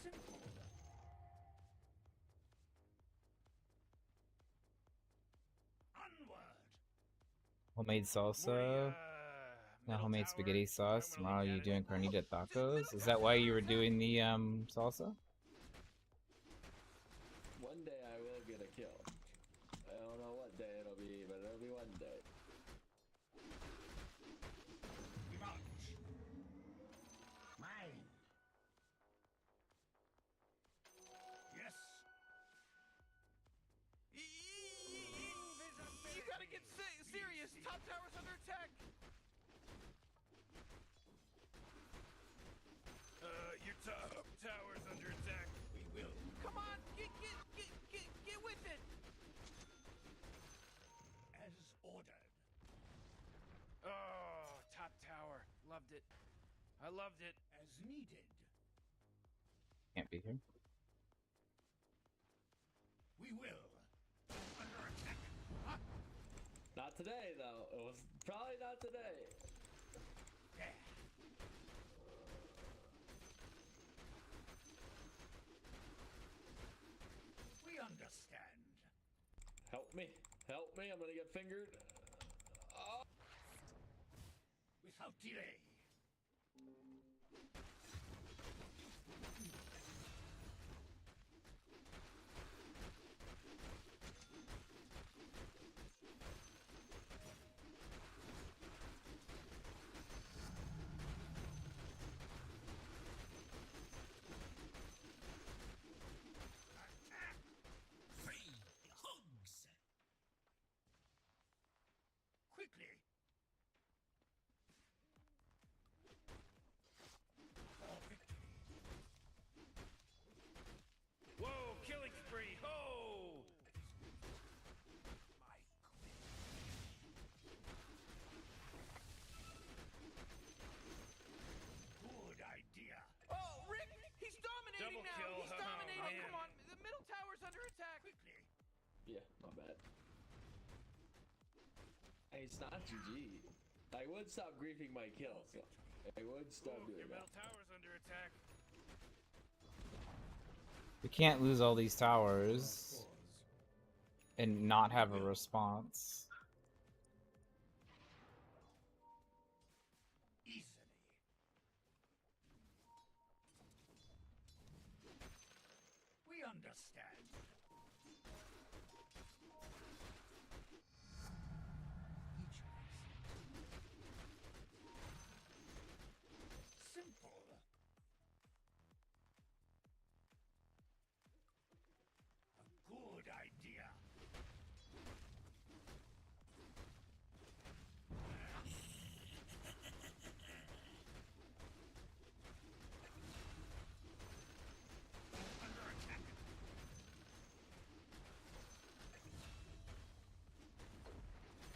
O: Simple. Onward.
B: Homemade salsa. Now homemade spaghetti sauce. Tomorrow you doing carnita tacos? Is that why you were doing the salsa?
N: One day I will get a kill. I don't know what day it'll be, but it'll be one day.
O: We march. Mine. Yes.
F: You gotta get serious. Top tower's under attack.
A: Your top tower's under attack.
O: We will.
F: Come on, get with it.
O: As ordered.
A: Oh, top tower. Loved it. I loved it.
O: As needed.
B: Can't be here.
O: We will. Under attack. Huh?
N: Not today, though. It was probably not today.
O: There. We understand.
N: Help me. Help me. I'm gonna get fingered. Oh.
O: Without delay. Attack! Free hugs! Quickly! For victory!
A: Whoa, killing spree. Ho!
O: My good idea.
F: Oh, Rick, he's dominating
A: Double
F: now.
A: kill.
F: He's
A: Oh,
F: dominating.
A: man.
F: Come on, the middle tower's under attack.
O: Quickly!
N: Yeah, my bad. Hey, it's not GG. I would stop griefing my kills. I would stop
A: Ooh,
N: doing
A: your
N: that.
A: middle tower's under attack.
B: We can't lose all these towers. and not have a response.
O: We understand. Simple. A good idea. Under attack.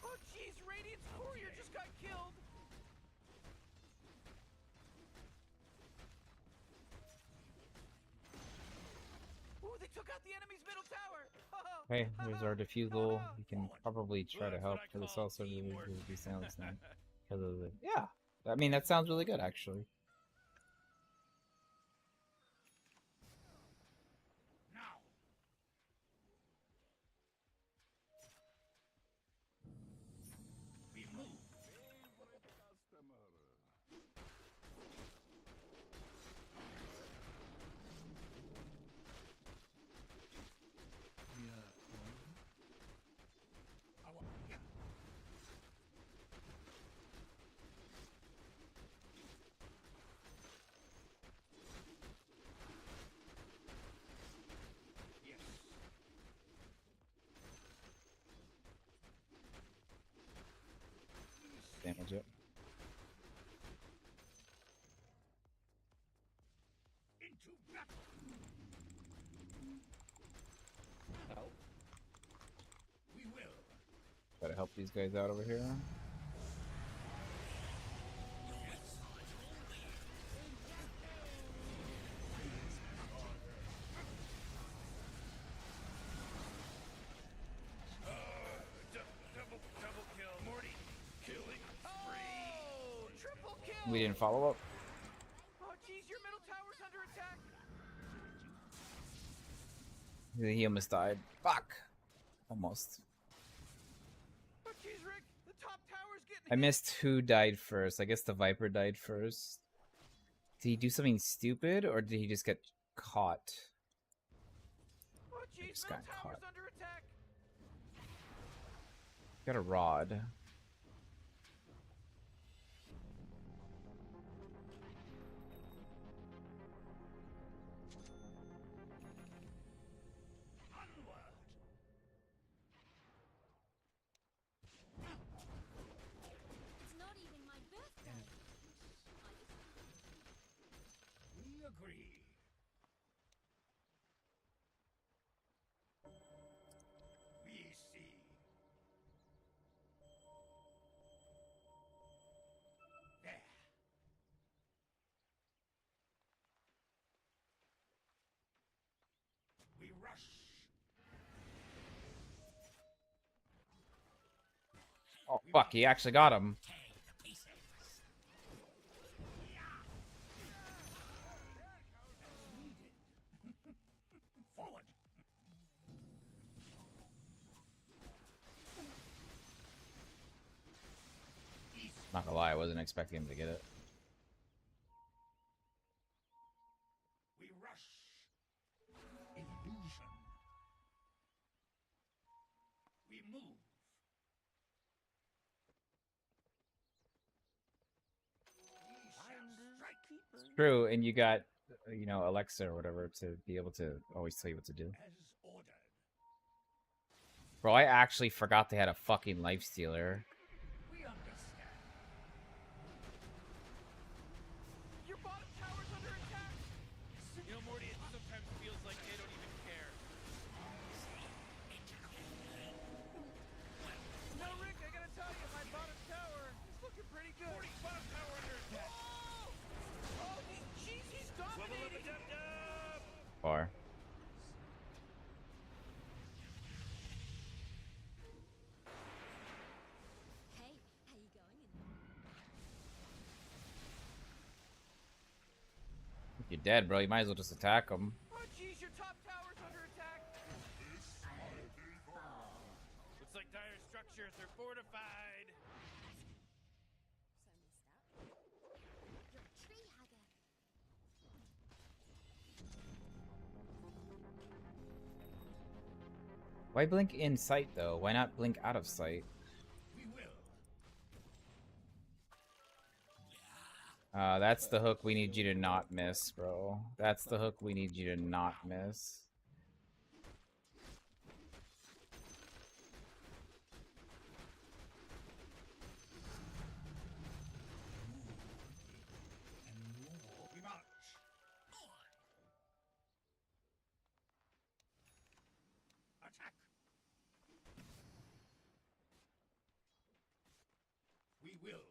F: Oh, jeez, Radiant's courier just got killed. Ooh, they took out the enemy's middle tower. Oh,
B: Hey, there's our defusal. We can probably try to help for this also really be silenced now. Yeah, I mean that sounds really good actually.
O: Now. We move.
E: Favorite customer.
B: Damage it.
O: Into battle.
N: Help.
O: We will.
B: Try to help these guys out over here.
A: Double kill. Morty, killing spree.
F: Oh, triple kill.
B: We didn't follow up.
F: Oh, jeez, your middle tower's under attack.
B: He almost died. Fuck. Almost.
F: Oh, jeez, Rick, the top tower's getting
B: I missed who died first. I guess the Viper died first. Did he do something stupid or did he just get caught?
F: Oh, jeez,
B: Just
F: middle
B: got
F: tower's
B: caught.
F: under attack.
B: Got a rod.
O: Onward.
L: It's not even my birthday.
O: We agree. We see. There. We rush.
B: Oh fuck, he actually got him.
O: Forward.
B: Not gonna lie, I wasn't expecting him to get it.
O: We rush. Illusion. We move.
B: True, and you got, you know, Alexa or whatever to be able to always tell you what to do.
O: As ordered.
B: Bro, I actually forgot they had a fucking lifestealer.
O: We understand.
F: Your bottom tower's under attack.
A: You know, Morty, it sometimes feels like they don't even care.
F: No, Rick, I gotta tell you, my bottom tower is looking pretty good.
A: Morty's bottom tower under attack.
F: Oh, jeez, he's dominating.
B: Far.
L: Hey, how you going?
B: If you're dead, bro, you might as well just attack him.
F: Oh, jeez, your top tower's under attack.
A: structures are fortified.
L: You're a tree hugger.
B: Why blink in sight though? Why not blink out of sight?
O: We will.
B: That's the hook we need you to not miss, bro. That's the hook we need you to not miss.
O: We march. Attack. We will.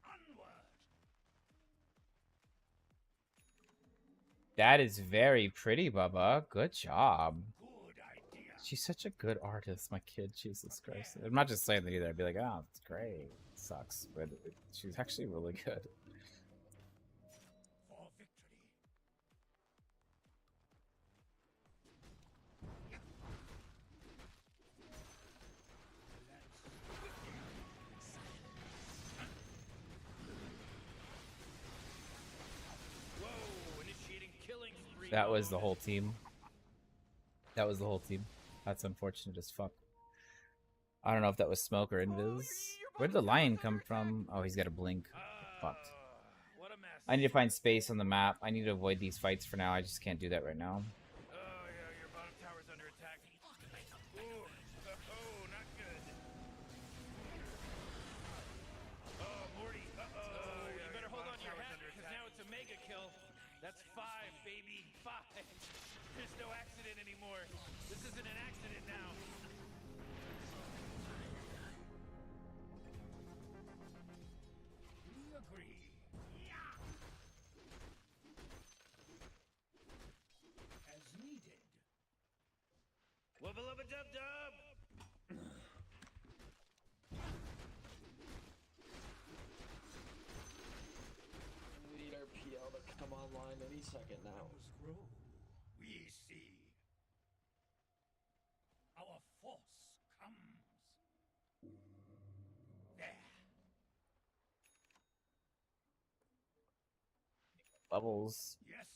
O: Onward.
B: That is very pretty, Bubba. Good job.
O: Good idea.
B: She's such a good artist, my kid. Jesus Christ. I'm not just saying that either. I'd be like, oh, it's great. It sucks. But she's actually really good.
O: For victory.
A: Whoa, initiating killing spree.
B: That was the whole team. That was the whole team. That's unfortunate as fuck. I don't know if that was smoke or invis. Where did the lion come from? Oh, he's got a blink. Fucked.
A: What a mess.
B: I need to find space on the map. I need to avoid these fights for now. I just can't do that right now.
A: Oh, yeah, your bottom tower's under attack. Ooh, oh, not good. Oh, Morty, uh-oh. You better hold on to your hat, because now it's a mega kill. That's 5, baby, 5. There's no accident anymore. This isn't an accident now.
O: We agree. As needed.
A: Wubba lubba dub dub.
N: We need our PL to come online any second now.
O: Grow. We see. Our force comes. There.
B: Levels.
O: Yes.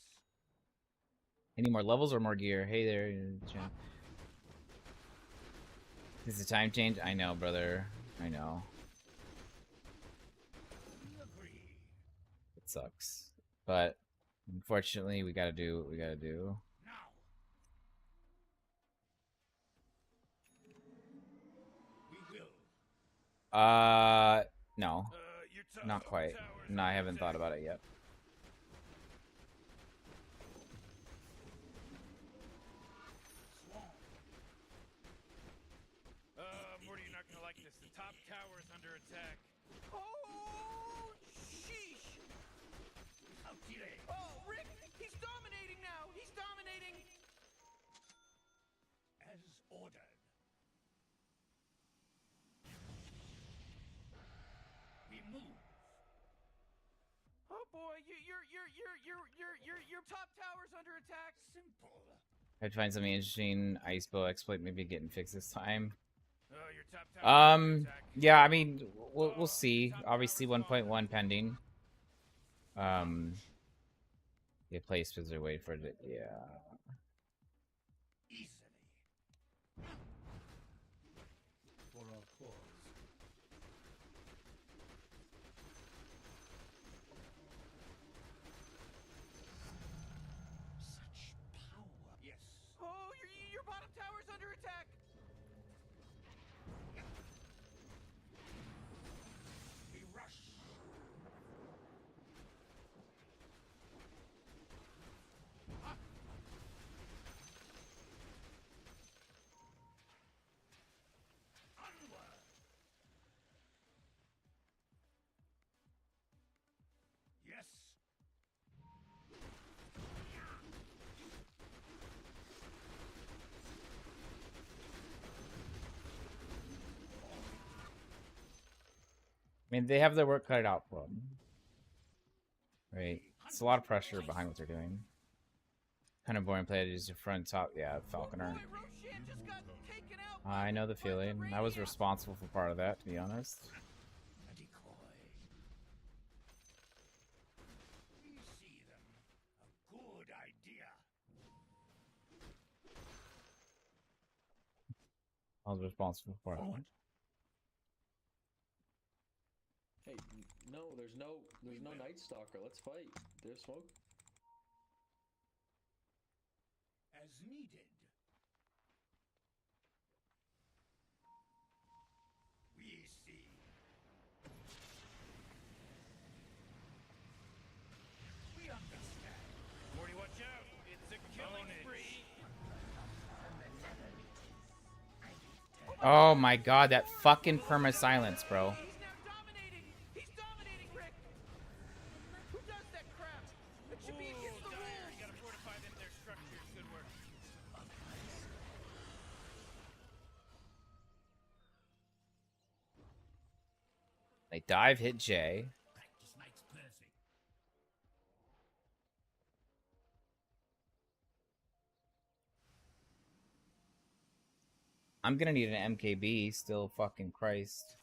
B: Any more levels or more gear? Hey there, chat. Is the time change? I know, brother. I know.
O: We agree.
B: It sucks. But unfortunately, we gotta do what we gotta do.
O: Now. We will.
B: No. Not quite. No, I haven't thought about it yet.
A: Morty, you're not gonna like this. The top tower's under attack.
F: Oh, sheesh. Oh, Rick, he's dominating now. He's dominating.
O: As ordered. We move.
F: Oh boy, your top tower's under attack.
O: Simple.
B: I'd find something interesting. Icebow exploit maybe getting fixed this time.
A: Your top tower's under attack.
B: Yeah, I mean, we'll see. Obviously, 1.1 pending. Yeah, play specific wait for it. Yeah.
O: Easily. For our cause. Such power. Yes.
F: Oh, your bottom tower's under attack.
O: We rush. Up. Onward. Yes.
B: I mean, they have their work cut out for them. Right. It's a lot of pressure behind what they're doing. Kind of boring play to use your front top. Yeah, Falconer. I know the feeling. I was responsible for part of that, to be honest.
O: A decoy. We see them. A good idea.
B: I was responsible for part of it.
N: Hey, no, there's no Night Stalker. Let's fight. There's smoke.
O: As needed. We see. We understand.
A: Morty, watch out! It's a killing spree!
B: Oh my god, that fucking perma silence, bro.
F: He's now dominating. He's dominating, Rick. Who does that crap? It should be against the rules.
A: You gotta fortify them, their structures. Good work.
B: They dive, hit J.
O: Practice makes perfect.
B: I'm gonna need an MKB, still fucking Christ.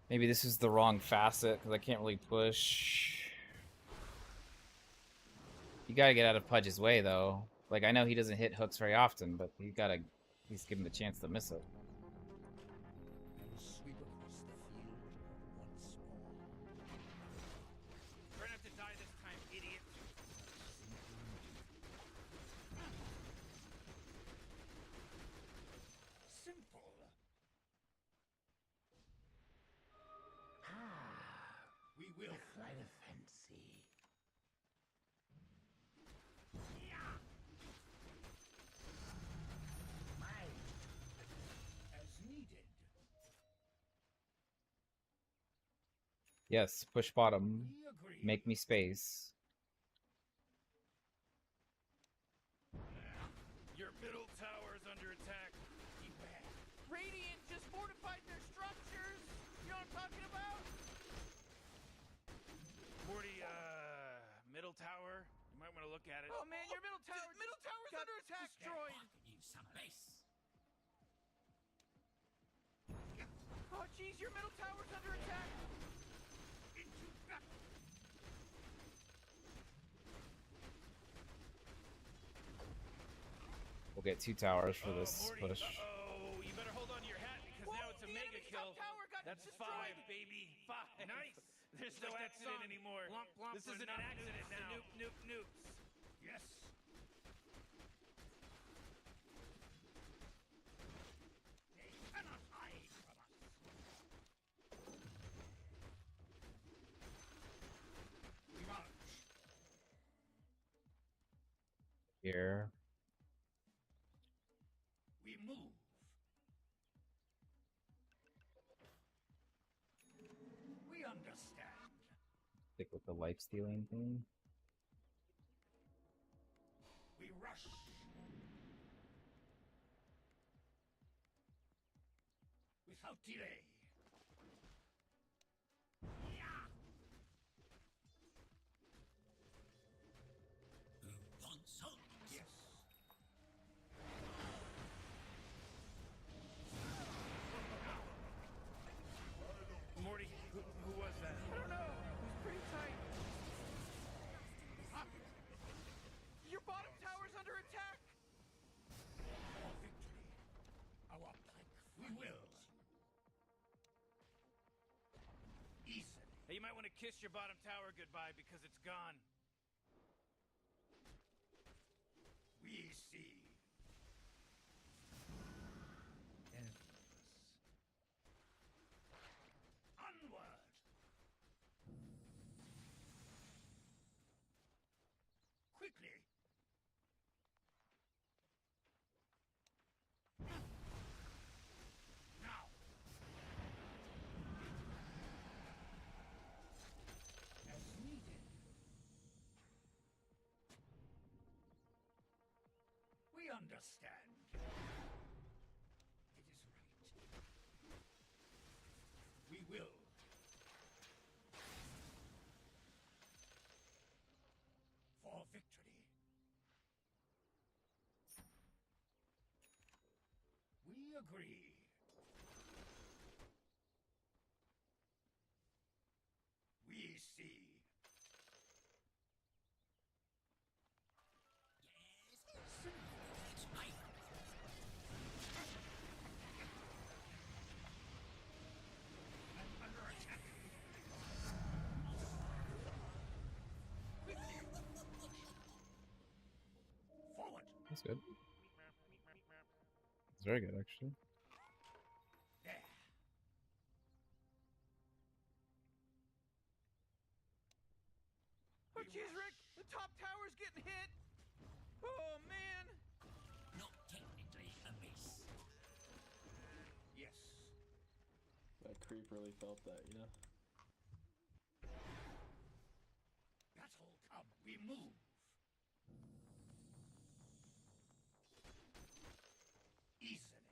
B: Maybe this is the wrong facet, because I can't really push. You gotta get out of Pudge's way, though. Like, I know he doesn't hit hooks very often, but you gotta at least give him the chance to miss it.
O: And sweep across the field once more.
A: Try not to die this time, idiot.
O: Simple. We will fly the fancy. Mine. As needed.
B: Yes, push bottom.
O: We agree.
B: Make me space.
A: Your middle tower's under attack.
O: Beware.
F: Radiant just fortified their structures. You know what I'm talking about?
A: Morty, middle tower. You might want to look at it.
F: Oh man, your middle tower's under attack. Destroyed.
O: You some base.
F: Oh jeez, your middle tower's under attack.
O: Into battle.
B: We'll get 2 towers for this
A: Morty,
B: push.
A: oh, you better hold on to your hat because now it's a
F: the
A: mega
F: enemy
A: kill.
F: top tower got
A: That's
F: destroyed.
A: 5, baby. 5. Nice. There's
F: It's
A: no
F: like that
A: accident
F: song,
A: anymore.
F: Blump, blump,
A: This
F: or
A: isn't an
F: not
A: accident
F: nukes,
A: now.
F: the
A: Nukes.
O: Yes. They cannot hide from us. We march.
B: Here.
O: We move. We understand.
B: Stick with the life stealing thing.
O: We rush. Without delay. Yes.
A: Morty, who was that?
F: I don't know. It was pretty tight. Your bottom tower's under attack.
O: Our victory. Our pike. We will. Easily.
A: Hey, you might want to kiss your bottom tower goodbye because it's gone.
O: We see. Onward. Quickly. Now. As needed. We understand. It is right. We will. agree. We see.
P: That's good. It's very good, actually.
F: Oh, jeez, Rick! The top tower's getting hit! Oh, man!
O: Not technically a miss. Yes.
N: That creep really felt that, you know?
O: Battle come, we move. Easily.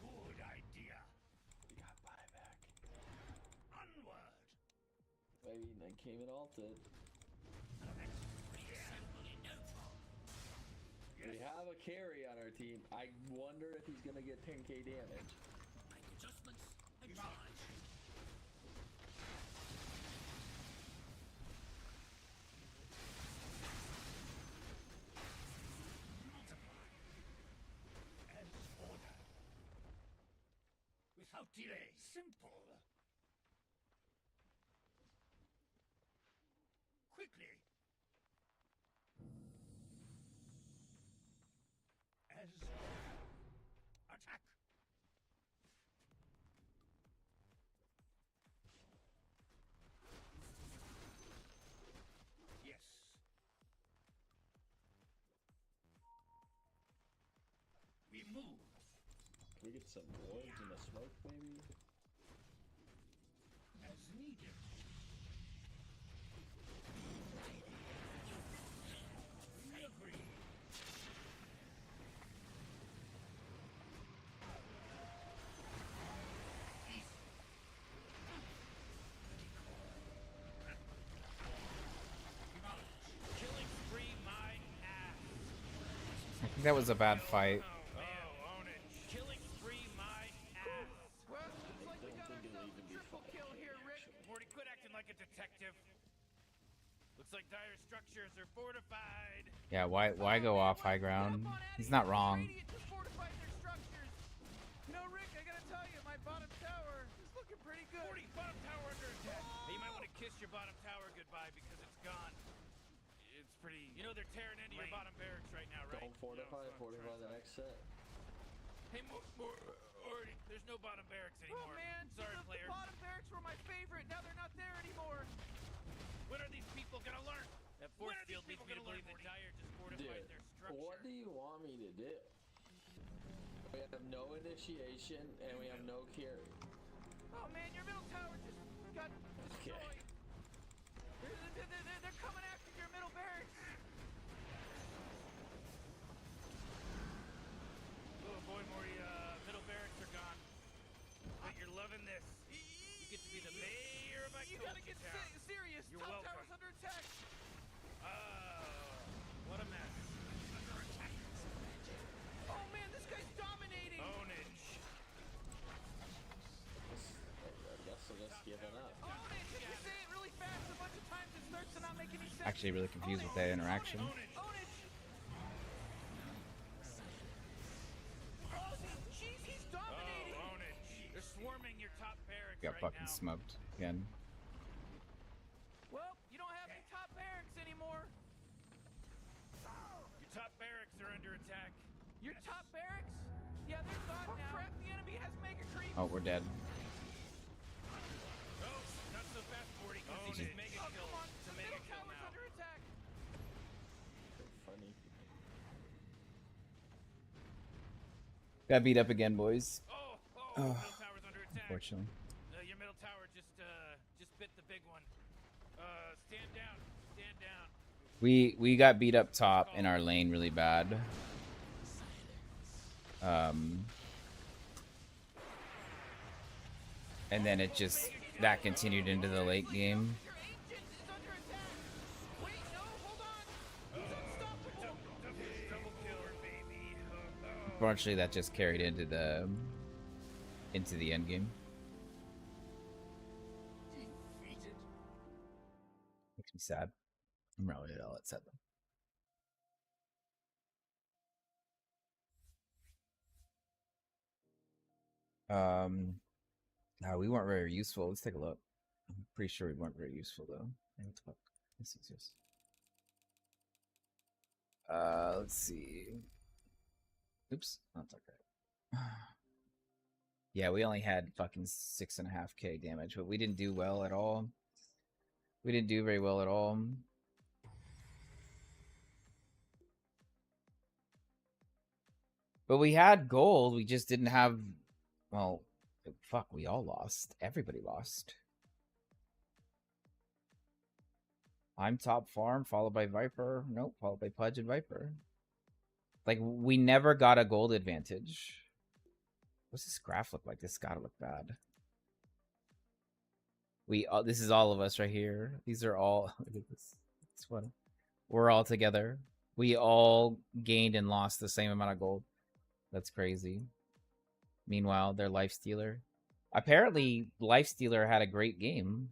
O: Good idea.
N: We got buyback.
O: Onward.
N: Maybe then came in altered. We have a carry on our team. I wonder if he's gonna get 10k damage.
O: Make adjustments and charge. Multiply. As ordered. Without delay. Simple. Quickly. As ordered. Attack. Yes. We move.
N: Can we get some wards in the smoke, maybe?
O: As needed. We agree.
A: Killing spree my ass.
P: I think that was a bad fight.
A: Killing spree my ass.
F: Well, looks like we got ourselves a triple kill here, Rick.
A: Morty, quit acting like a detective. Looks like dire structures are fortified.
P: Yeah, why go off high ground? He's not wrong.
F: Radiant just fortified their structures. You know, Rick, I gotta tell you, my bottom tower is looking pretty good.
A: Morty, bottom tower under attack. Hey, you might want to kiss your bottom tower goodbye because it's gone. It's pretty. You know they're tearing into your bottom barracks right now, right?
N: Don't fortify, fortify the next set.
A: Hey, Morty, there's no bottom barracks
F: Oh
A: anymore.
F: man,
A: Sorry,
F: the
A: player.
F: bottom barracks were my favorite. Now they're not there anymore.
A: When are these people gonna learn? That force field leads me to believe that Dire just fortified
N: Dude,
A: their structure.
N: what do you want me to do? We have no initiation and we have no carry.
F: Oh man, your middle tower just got destroyed. They're coming after your middle barracks.
A: Oh boy, Morty, middle barracks are gone. But you're loving this. You get to be the mayor of my
F: You gotta get serious.
A: You're
F: Top
A: welcome.
F: tower's under attack.
A: What a mess.
F: Oh man, this guy's dominating.
A: Ownage.
N: I guess I'm just giving up.
F: Ownage. If you say it really fast a bunch of times, it starts to not make any sense.
P: Actually, really confused with that interaction.
F: Ownage. Oh, jeez, he's dominating.
A: Oh, ownage. They're swarming your top barracks
P: Got
A: right
P: fucking
A: now.
P: smoked again.
F: Well, you don't have any top barracks anymore.
A: Your top barracks are under attack.
F: Your top barracks? Yeah, they're gone now. Crap, the enemy has mega creep.
P: Oh, we're dead.
A: Oh, not so fast, Morty, because he just mega kill.
F: Come on,
A: It's
F: the
A: a mega
F: middle
A: kill
F: tower's
A: now.
F: under attack.
N: Funny.
B: Got beat up again, boys.
A: Middle tower's under attack.
B: Unfortunately.
A: Your middle tower just bit the big one. Stand down. Stand down.
B: We got beat up top in our lane really bad. And then it just that continued into the late game. Unfortunately, that just carried into the end game. Makes me sad. I'm really all upset though. No, we weren't very useful. Let's take a look. I'm pretty sure we weren't very useful though. What the fuck? This is just. Let's see. Oops, that's okay. Yeah, we only had fucking 6.5k damage, but we didn't do well at all. We didn't do very well at all. But we had gold. We just didn't have. Well, fuck. We all lost. Everybody lost. I'm top farm, followed by Viper. Nope, followed by Pudge and Viper. Like, we never got a gold advantage. What's this graph look like? This gotta look bad. This is all of us right here. These are all. Look at this. It's funny. We're all together. We all gained and lost the same amount of gold. That's crazy. Meanwhile, their Lifestealer. Apparently, Lifestealer had a great game.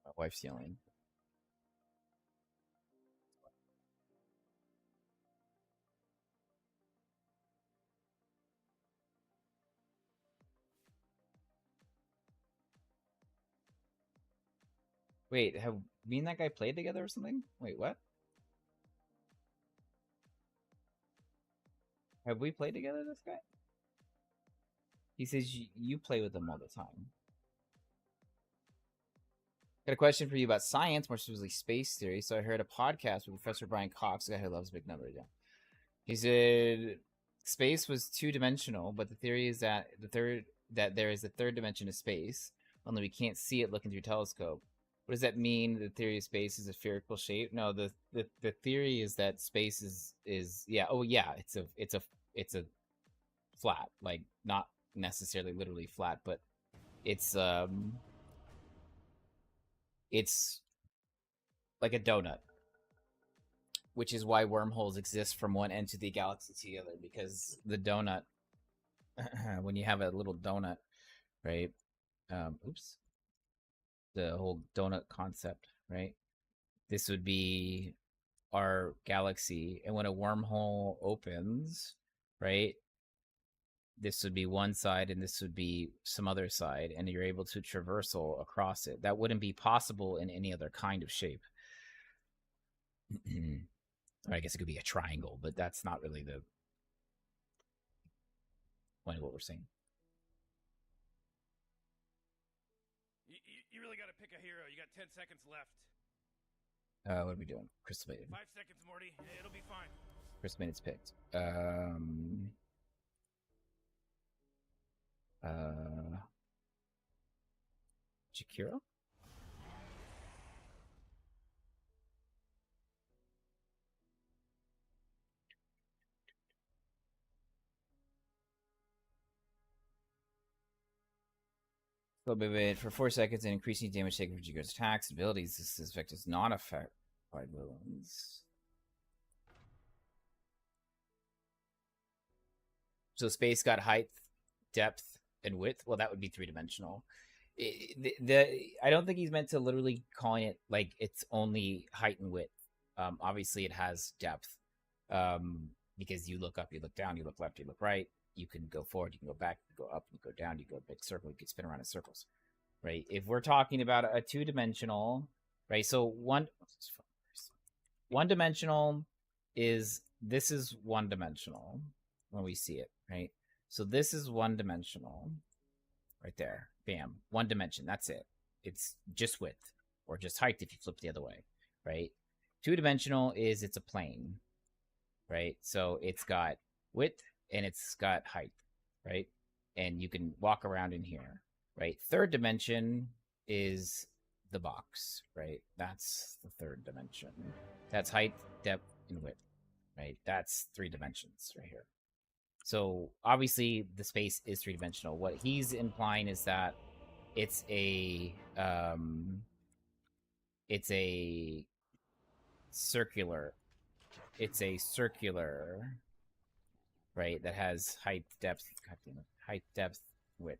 B: My wife's yelling. Wait, have me and that guy played together or something? Wait, what? Have we played together, this guy? He says you play with him all the time. Got a question for you about science, more specifically space theory. So I heard a podcast with Professor Brian Cox, a guy who loves big numbers. Yeah, he said space was two-dimensional, but the theory is that there is a third dimension of space, only we can't see it looking through a telescope. What does that mean? The theory of space is a spherical shape? No, the theory is that space is yeah. Oh yeah, it's a flat, like not necessarily literally flat, but it's like a donut, which is why wormholes exist from one end of the galaxy to the other, because the donut, when you have a little donut, right? Oops. The whole donut concept, right? This would be our galaxy, and when a wormhole opens, right? This would be one side and this would be some other side, and you're able to traversal across it. That wouldn't be possible in any other kind of shape. Or I guess it could be a triangle, but that's not really the point of what we're saying.
A: You really got to pick a hero. You got 10 seconds left.
B: What are we doing? Crystal Maiden.
A: 5 seconds, Morty. It'll be fine.
B: Crystal Maiden's picked. Jakiro? So, wait, for 4 seconds and increasing damage taken from Jakiro's attacks and abilities, this effect does not affect by villains. So space got height, depth, and width. Well, that would be three-dimensional. I don't think he's meant to literally calling it like it's only height and width. Obviously, it has depth. because you look up, you look down, you look left, you look right. You can go forward, you can go back, you can go up, you can go down, you can go a big circle, you can spin around in circles, right? If we're talking about a two-dimensional, right? So one-dimensional is, this is one-dimensional when we see it, right? So this is one-dimensional right there. Bam. One dimension. That's it. It's just width or just height if you flip the other way, right? Two-dimensional is it's a plane, right? So it's got width and it's got height, right? And you can walk around in here, right? Third dimension is the box, right? That's the third dimension. That's height, depth, and width, right? That's 3 dimensions right here. So obviously the space is 3-dimensional. What he's implying is that it's a circular. It's a circular, right? That has height, depth, width,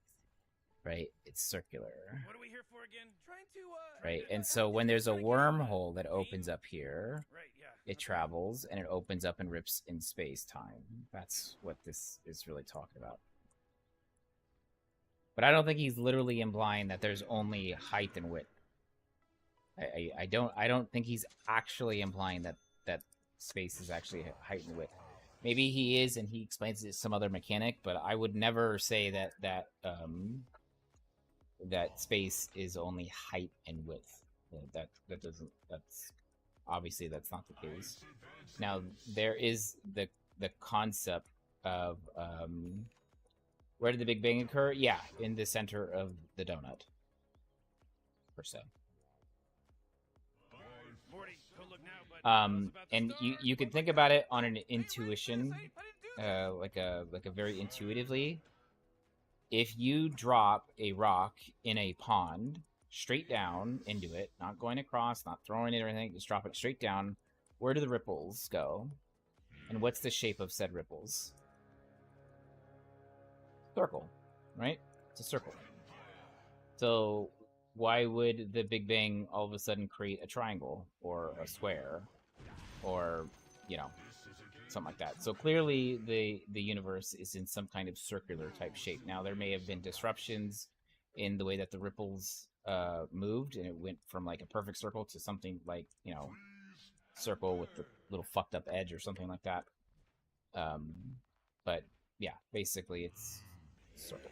B: right? It's circular.
A: What are we here for again? Trying to
B: right? And so when there's a wormhole that opens up here, it travels and it opens up and rips in space-time. That's what this is really talking about. But I don't think he's literally implying that there's only height and width. I don't think he's actually implying that space is actually height and width. Maybe he is, and he explains it as some other mechanic, but I would never say that space is only height and width. That's obviously that's not the case. Now there is the concept of where did the Big Bang occur? Yeah, in the center of the donut, per se. And you can think about it on an intuition, like a very intuitively. If you drop a rock in a pond straight down into it, not going across, not throwing it or anything, just drop it straight down, where do the ripples go? And what's the shape of said ripples? Circle, right? It's a circle. So why would the Big Bang all of a sudden create a triangle or a square or, you know, something like that? So clearly the universe is in some kind of circular type shape. Now there may have been disruptions in the way that the ripples moved, and it went from like a perfect circle to something like, you know, circle with the little fucked up edge or something like that. But yeah, basically it's circle.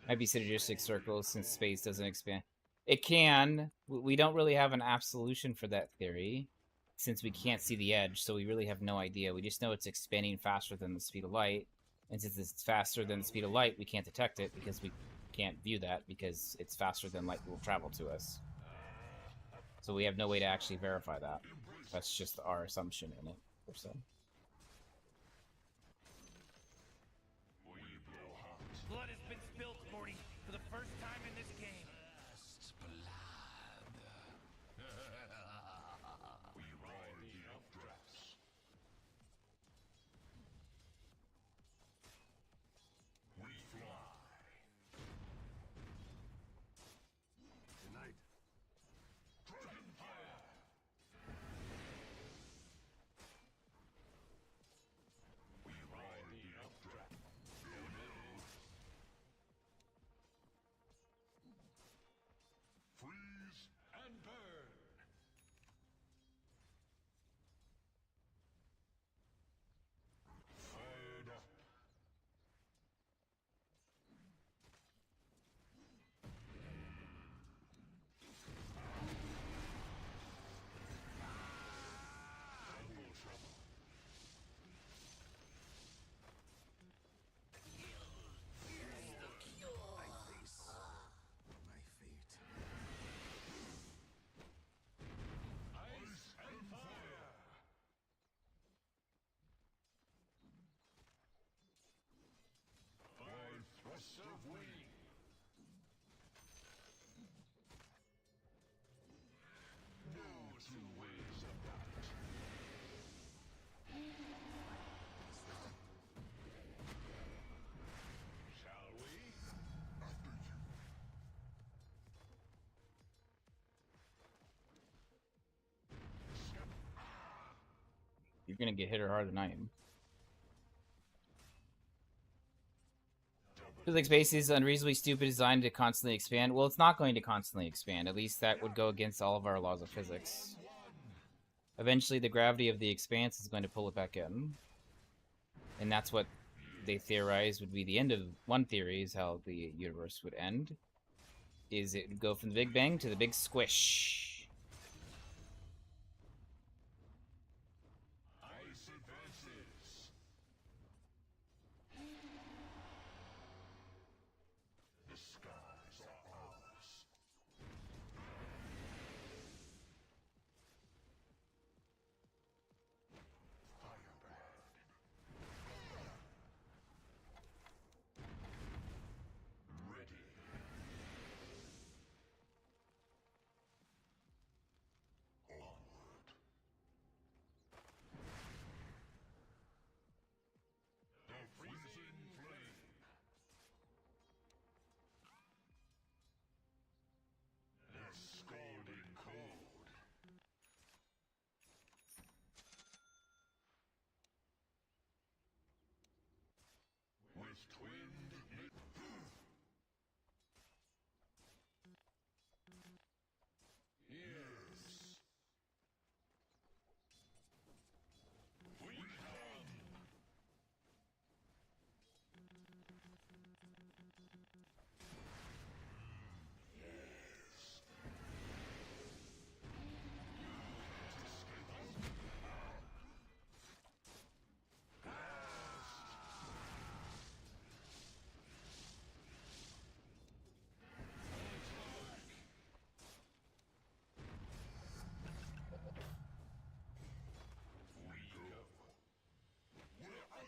B: Might be synergistic circles since space doesn't expand. It can. We don't really have an absolution for that theory since we can't see the edge, so we really have no idea. We just know it's expanding faster than the speed of light. And since it's faster than the speed of light, we can't detect it because we can't view that because it's faster than light will travel to us. So we have no way to actually verify that. That's just our assumption in it, per se.
A: Blood has been spilled, Morty, for the first time in this game.
E: We ride the updrafts. We fly. Tonight. Dragon fire.
B: gonna get hit harder than I am. Physics base is unreasonably stupid, designed to constantly expand. Well, it's not going to constantly expand. At least that would go against all of our laws of physics. Eventually, the gravity of the expanse is going to pull it back in. And that's what they theorize would be the end of... One theory is how the universe would end. Is it would go from the Big Bang to the Big Squish.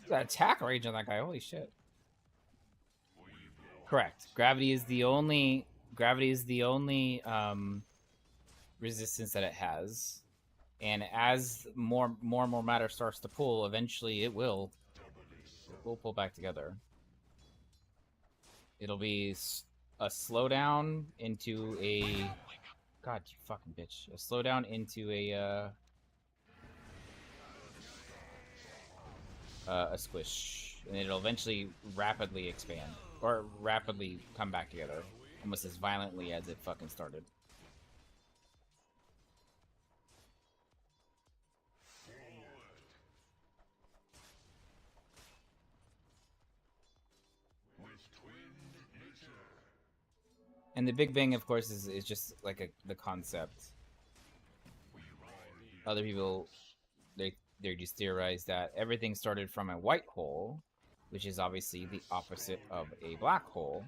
B: Got attack range on that guy. Holy shit. Correct. Gravity is the only resistance that it has. And as more and more matter starts to pull, eventually it will pull back together. It'll be a slowdown into a... God, you fucking bitch. A slowdown into a squish, and it'll eventually rapidly expand, or rapidly come back together, almost as violently as it fucking started. And the Big Bang, of course, is just like the concept. Other people, they just theorize that everything started from a white hole, which is obviously the opposite of a black hole.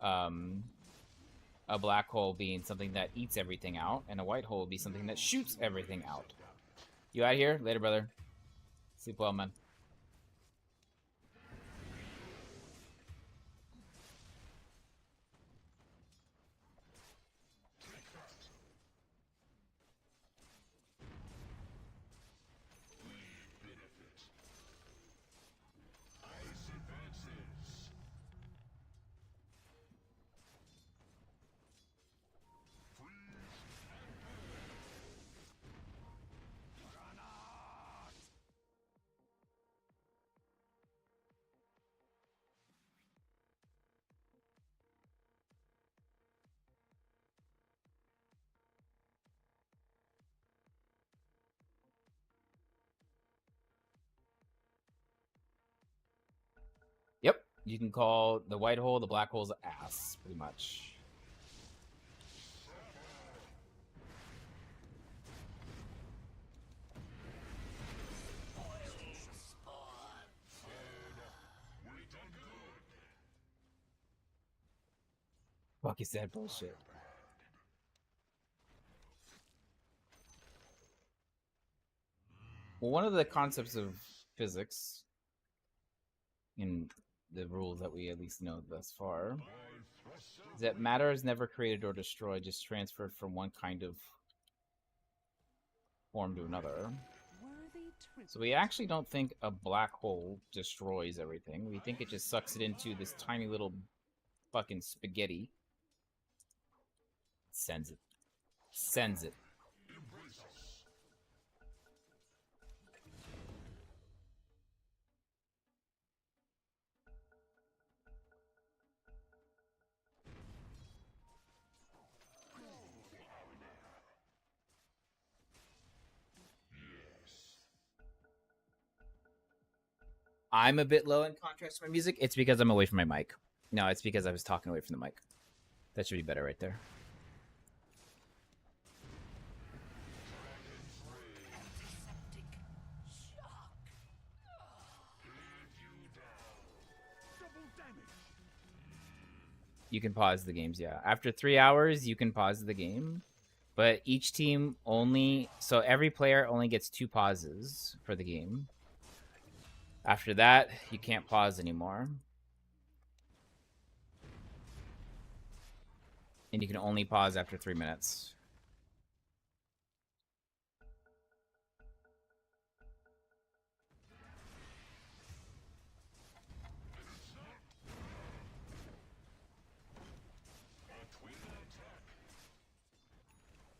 B: A black hole being something that eats everything out, and a white hole would be something that shoots everything out. You out of here? Later, brother. Sleep well, man. Yep, you can call the white hole the black hole's ass, pretty much. Fuck is that bullshit? Well, one of the concepts of physics, in the rules that we at least know thus far, is that matter is never created or destroyed, just transferred from one kind of form to another. So we actually don't think a black hole destroys everything. We think it just sucks it into this tiny little fucking spaghetti. Sends it. Sends it. I'm a bit low in contrast to my music, it's because I'm away from my mic. No, it's because I was talking away from the mic. That should be better right there. You can pause the games, yeah. After 3 hours, you can pause the game. But each team only... So every player only gets 2 pauses for the game. After that, you can't pause anymore. And you can only pause after 3 minutes.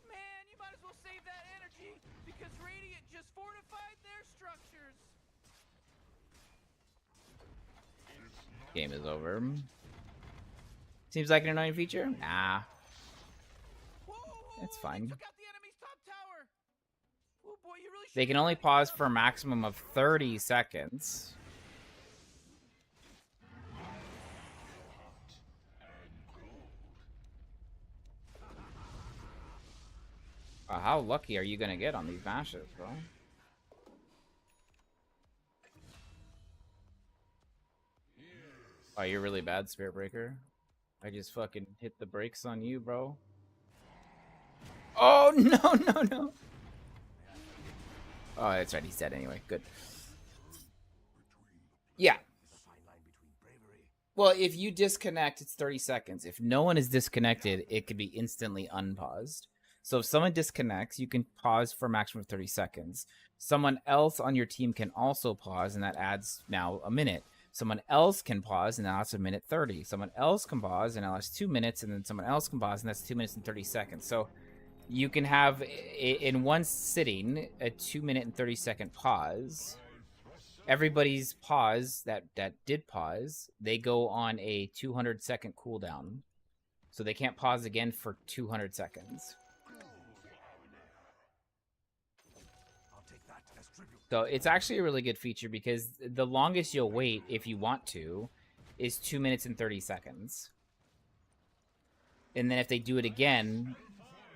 F: Man, you might as well save that energy because Radiant just fortified their structures.
B: Game is over. Seems like an annoying feature? Nah. It's fine. They can only pause for a maximum of 30 seconds. How lucky are you gonna get on these mashes, bro? Oh, you're really bad, Spirit Breaker. I just fucking hit the brakes on you, bro. Oh, no. Oh, that's right. He's dead anyway. Good. Yeah. Well, if you disconnect, it's 30 seconds. If no one is disconnected, it could be instantly unpaused. So if someone disconnects, you can pause for a maximum of 30 seconds. Someone else on your team can also pause, and that adds now a minute. Someone else can pause, and now it's a minute 30. Someone else can pause, and now it's 2 minutes, and then someone else can pause, and that's 2 minutes and 30 seconds. So you can have, in one sitting, a 2 minute and 30 second pause. Everybody's pause that did pause, they go on a 200 second cooldown. So they can't pause again for 200 seconds. So it's actually a really good feature because the longest you'll wait, if you want to, is 2 minutes and 30 seconds. And then if they do it again,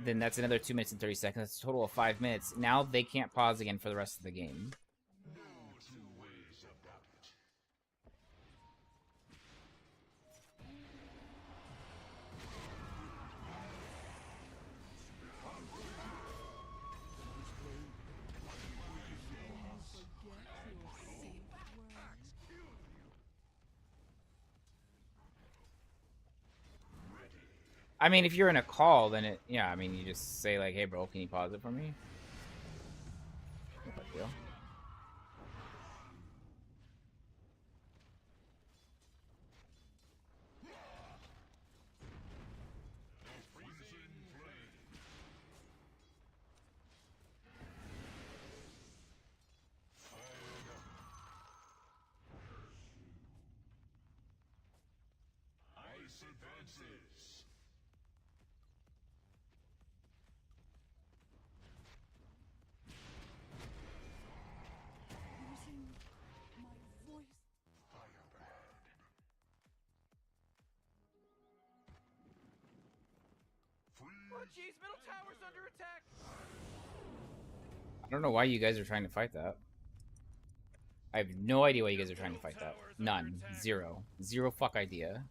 B: then that's another 2 minutes and 30 seconds. That's a total of 5 minutes. Now they can't pause again for the rest of the game. I mean, if you're in a call, then it, yeah, I mean, you just say, like, hey, bro, can you pause it for me? No big deal.
F: Oh jeez, middle tower's under attack.
B: I don't know why you guys are trying to fight that. I have no idea why you guys are trying to fight that. None. Zero. Zero fuck idea.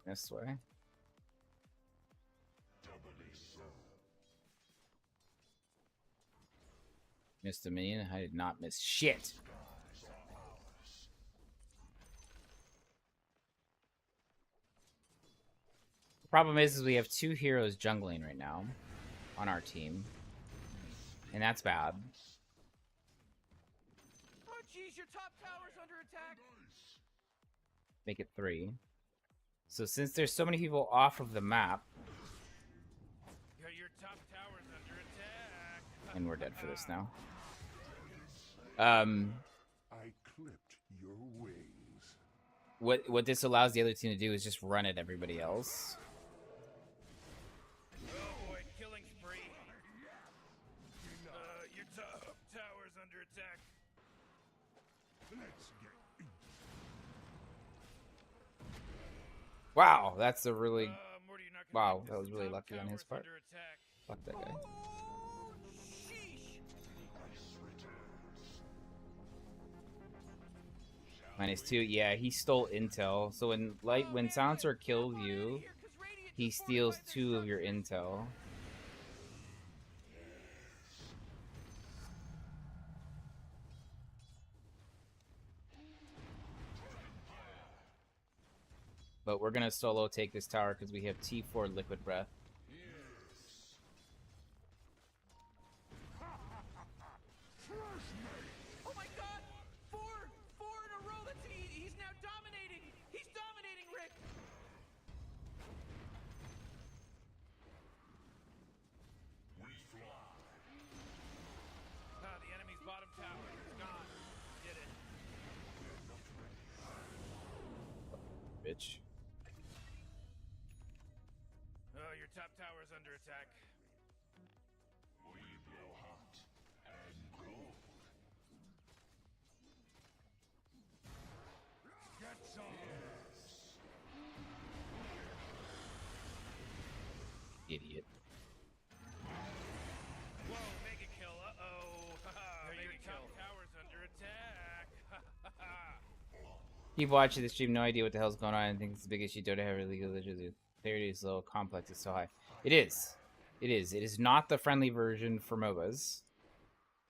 B: This way. Missed a minion. I did not miss shit. The problem is we have 2 heroes jungling right now on our team, and that's bad.
F: Oh jeez, your top tower's under attack.
B: Make it 3. So since there's so many people off of the map,
A: Your top tower's under attack.
B: and we're dead for this now.
E: I clipped your wings.
B: what this allows the other team to do is just run at everybody else.
A: Oh boy, killing spree. Your top tower's under attack.
E: Let's get
B: Wow, that's a really
A: Morty, you're not gonna
B: wow.
A: make
B: That
A: this.
B: was really
A: Top
B: lucky on his
A: tower's
B: part.
A: under attack.
B: Fuck that guy. -2. Yeah, he stole intel. So when Silencer kills you, he steals 2 of your intel. But we're gonna solo take this tower because we have T4 Liquid Breath.
F: Oh my god! Four in a row. He's now dominating. He's dominating, Rick.
A: The enemy's bottom tower is gone. Did it.
B: Bitch.
A: Oh, your top tower's under attack.
E: We blow hot and cold. Get some.
B: Idiot.
A: Whoa, mega kill. Uh-oh. Your top tower's under attack.
B: Keep watching the stream, no idea what the hell's going on. I think it's the big issue. Dota have illegal legends. Clarity is low, complex is so high. It is. It is. It is not the friendly version for MOBAs.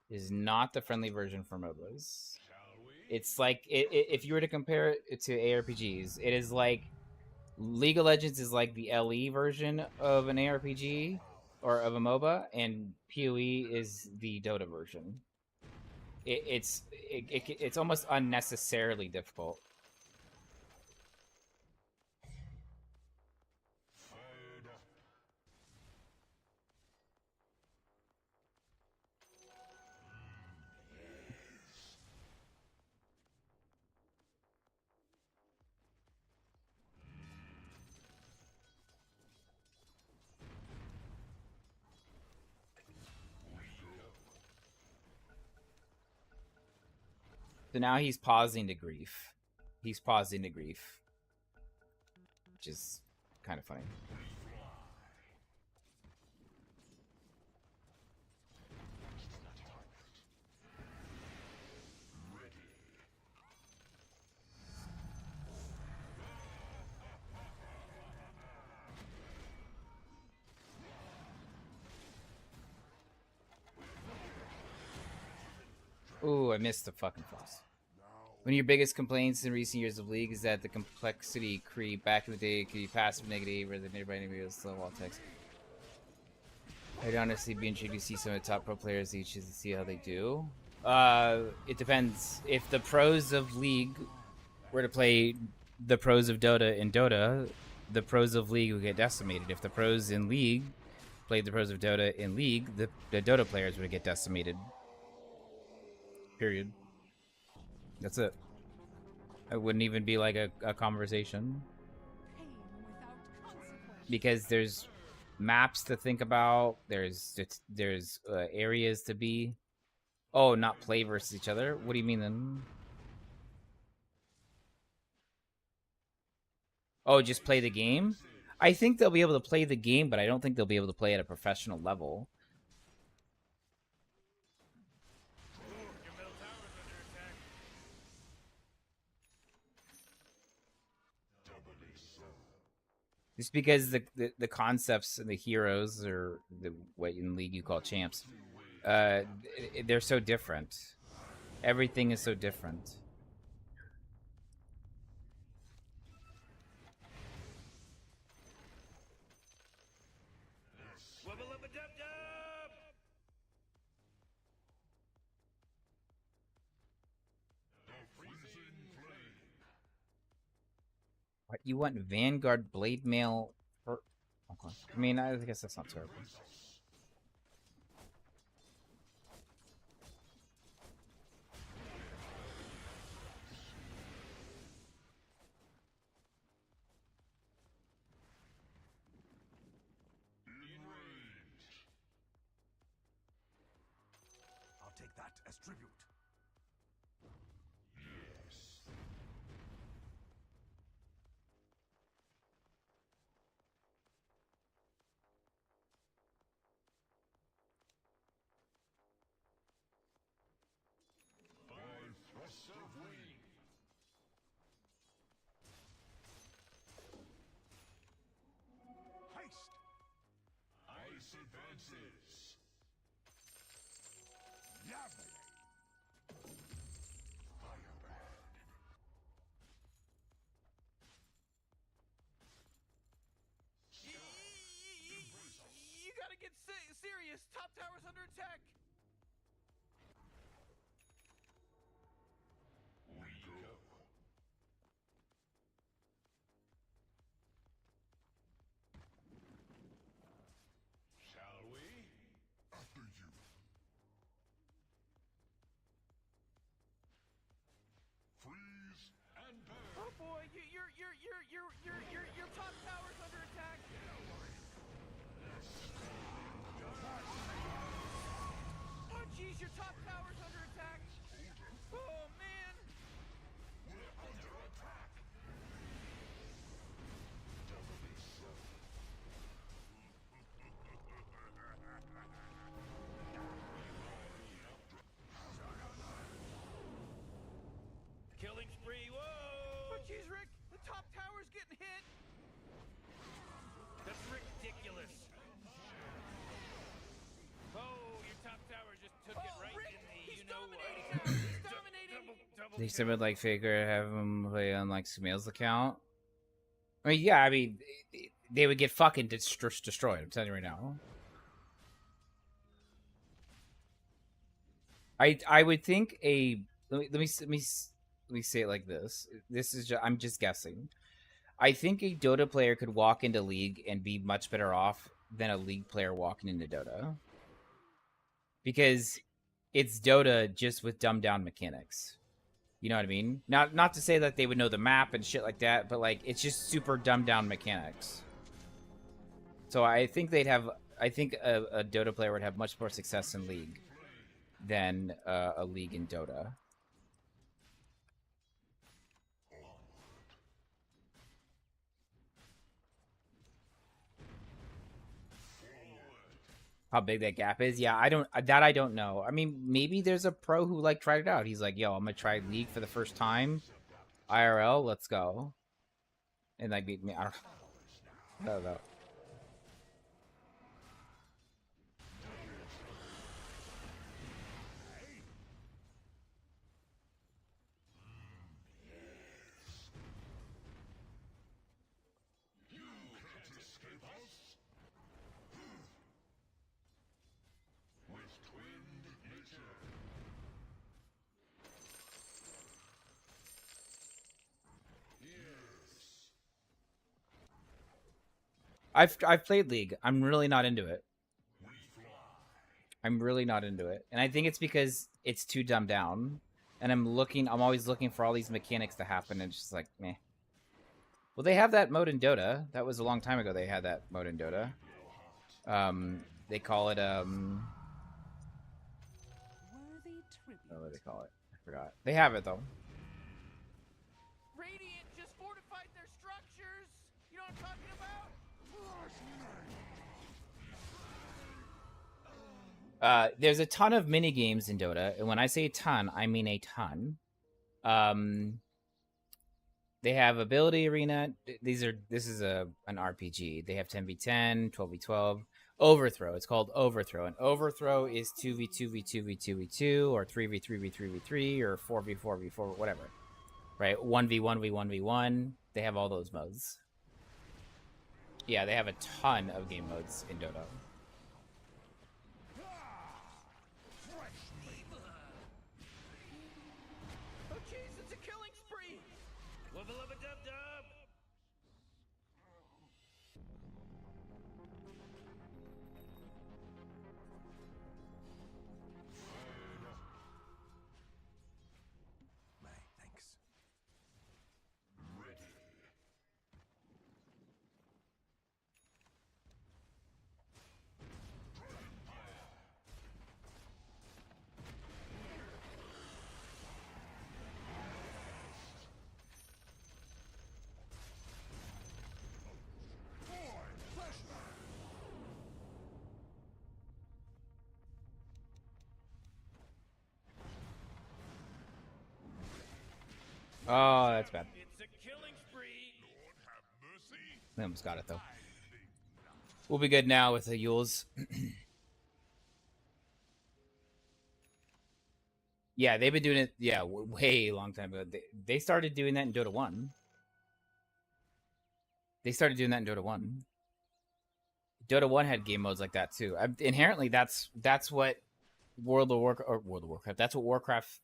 B: It is not the friendly version for MOBAs. It's like if you were to compare it to ARPGs, it is like League of Legends is like the LE version of an ARPG or of a MOBA, and PoE is the Dota version. It's almost unnecessarily difficult. So now he's pausing to grief. He's pausing to grief. Which is kind of funny. Ooh, I missed the fucking frost. One of your biggest complaints in recent years of League is that the complexity creep. Back in the day, could be passive negative rather than everybody was slow wall text. I'd honestly be intrigued to see some of the top pro players each to see how they do. It depends. If the pros of League were to play the pros of Dota in Dota, the pros of League would get decimated. If the pros in League played the pros of Dota in League, the Dota players would get decimated. Period. That's it. It wouldn't even be like a conversation. Because there's maps to think about. There's areas to be. Oh, not play versus each other? What do you mean then? Oh, just play the game? I think they'll be able to play the game, but I don't think they'll be able to play at a professional level. Just because the concepts and the heroes, or what in League you call champs, they're so different. Everything is so different. What, you want Vanguard Blade Mail? Okay. I mean, I guess that's not terrible.
O: that as tribute.
E: Yes. By thrust of wing.
O: Heist!
E: Ice advances.
O: Lovely!
E: Firebird.
F: You gotta get serious. Top tower's under attack.
E: We go. Shall we? After you. Freeze and burn.
F: Oh boy, your top tower's under attack. Oh jeez, your top tower's under attack. Oh man.
E: We're under attack. Doubly so.
A: Killing spree, whoa!
F: Oh jeez, Rick, the top tower's getting hit.
A: That's ridiculous. Oh, your top tower just took it right
F: Rick,
A: in the
F: he's
A: you-know-what.
F: dominating now. He's dominating.
A: Double
P: They
A: kill.
P: said would like Faker have him play on like Sumail's account. I mean, yeah, I mean, they would get fucking destroyed. I'm telling you right now. I would think a let me say it like this. This is I'm just guessing. I think a Dota player could walk into League and be much better off than a League player walking into Dota. Because it's Dota just with dumbed down mechanics. You know what I mean? Not to say that they would know the map and shit like that, but like it's just super dumbed down mechanics. So I think a Dota player would have much more success in League than a League in Dota. How big that gap is? Yeah, I don't know. I mean, maybe there's a pro who like tried it out. He's like, "Yo, I'm gonna try League for the first time, IRL. Let's go," and like beat me. I don't know.
E: You can't escape us. With twinned nature. Yes.
P: I've played League. I'm really not into it.
E: We fly.
P: I'm really not into it, and I think it's because it's too dumbed down. And I'm always looking for all these mechanics to happen, and it's just like, meh. Well, they have that mode in Dota. That was a long time ago. They had that mode in Dota. They call it
I: Worthy tribute.
P: what do they call it? I forgot. They have it though.
F: Radiant just fortified their structures. You know what I'm talking about?
P: There's a ton of mini games in Dota, and when I say a ton, I mean a ton. They have ability arena. This is an RPG. They have 10v10, 12v12, overthrow. It's called overthrow, and overthrow is 2v2v2v2v2 or 3v3v3v3 or 4v4v4 whatever. Right? 1v1v1v1. They have all those modes. Yeah, they have a ton of game modes in Dota.
F: Oh jeez, it's a killing spree.
A: Wubba lubba dub dub.
O: May, thanks.
E: Ready.
P: Oh, that's bad.
A: It's a killing spree.
P: We almost got it though. We'll be good now with the Yules. Yeah, they've been doing it. Yeah, way long time ago. They started doing that in Dota 1. They started doing that in Dota 1. Dota 1 had game modes like that too. Inherently, that's what World of Warcraft. That's what Warcraft.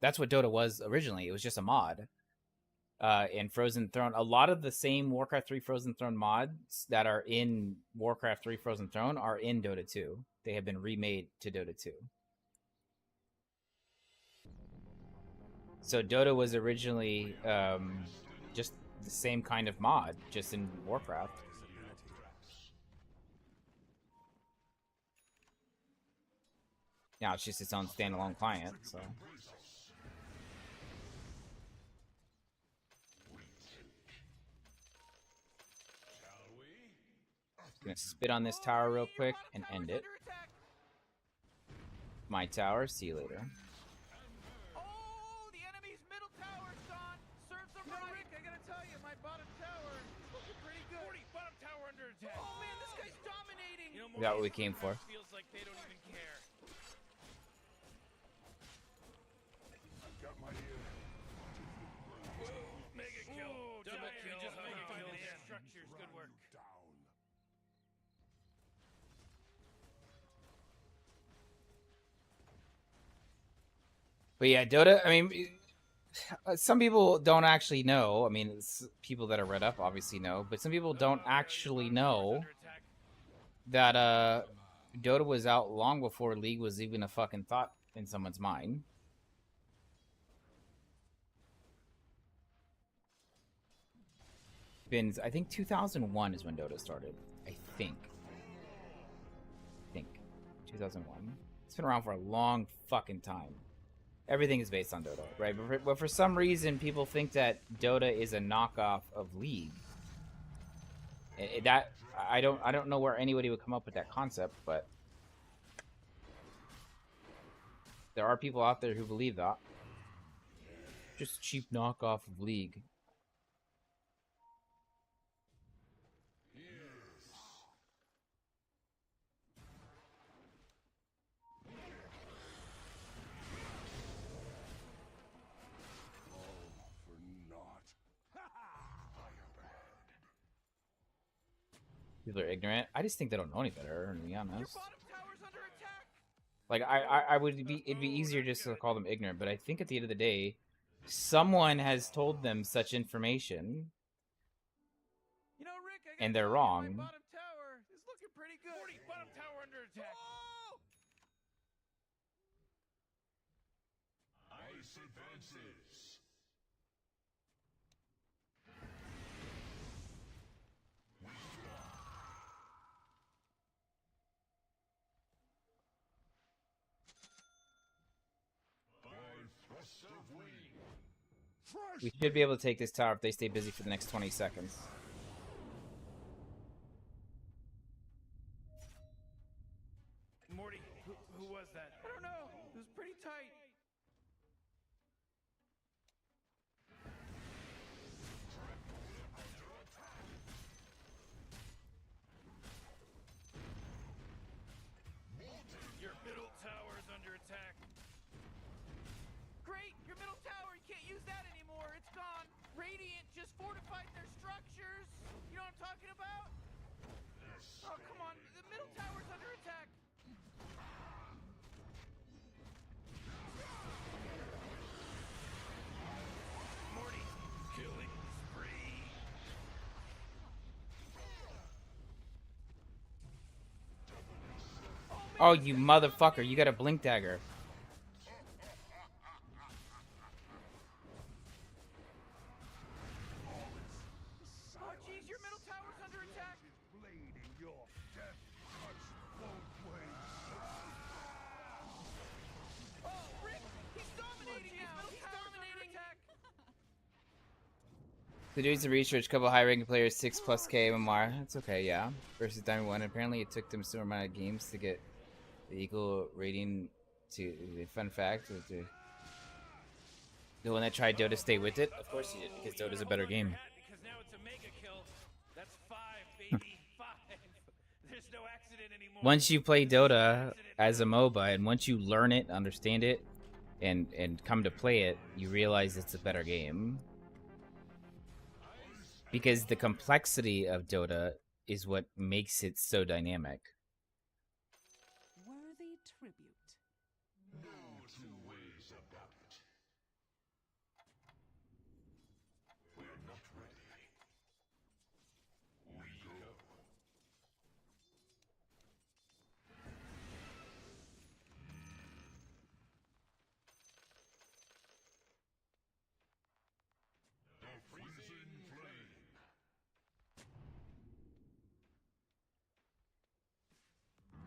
P: That's what Dota was originally. It was just a mod. In Frozen Throne, a lot of the same Warcraft 3 Frozen Throne mods that are in Warcraft 3 Frozen Throne are in Dota 2. They have been remade to Dota 2. So Dota was originally just the same kind of mod, just in Warcraft. Now it's just its own standalone client, so. Gonna spit on this tower real quick and end it. My tower, see you later.
F: Oh, the enemy's middle tower's gone. Serves them right. Rick, I gotta tell you, my bottom tower is looking pretty good.
A: 40, bottom tower under attack.
F: Oh man, this guy's dominating.
A: You know,
P: Is that what we came for?
A: Feels like they don't even care.
E: I've got my ear to the ground.
A: Mega kill. Double kill. Just mega kill their structures. Good work.
P: But yeah, Dota, I mean, some people don't actually know. I mean, it's people that are read up obviously know, but some people don't actually know that Dota was out long before League was even a fucking thought in someone's mind. I think 2001 is when Dota started. I think 2001. It's been around for a long fucking time. Everything is based on Dota, right? But for some reason, people think that Dota is a knockoff of League. That I don't know where anybody would come up with that concept, but there are people out there who believe that. Just cheap knockoff of League. People are ignorant. I just think they don't know any better, to be honest. Like I would be, it'd be easier just to call them ignorant, but I think at the end of the day, someone has told them such information,
F: You know, Rick, I
P: and they're wrong.
F: my bottom tower is looking pretty good.
A: 40, bottom tower under attack.
F: Oh!
E: Ice advances.
P: We should be able to take this tower if they stay busy for the next 20 seconds.
A: Morty, who was that?
F: I don't know. It was pretty tight.
A: Your middle tower is under attack.
F: Great, your middle tower, you can't use that anymore. It's gone. Radiant just fortified their structures. You know what I'm talking about? Oh, come on. The middle tower's under attack.
A: Morty, killing spree.
P: Oh, you motherfucker! You got a blink dagger.
F: Oh, jeez, your middle tower's under attack.
E: Blade in your death cuts both ways.
F: Oh, Rick, he's dominating now. He's dominating.
P: So doing some research, couple high-ranking players, 6+ K MMR. That's okay, yeah. Versus Diamond 1. Apparently it took them a similar amount of games to get the equal rating to... Fun fact, to... The one that tried Dota stay with it? Of course he did, because Dota's a better game.
A: Because now it's a mega kill. That's 5, baby. 5. There's no accident anymore.
P: Once you play Dota as a MOBA, and once you learn it, understand it, and come to play it, you realize it's a better game. Because the complexity of Dota is what makes it so dynamic.
F: Worthy tribute.
E: No two ways about it. We're not ready. We go. The freezing flame.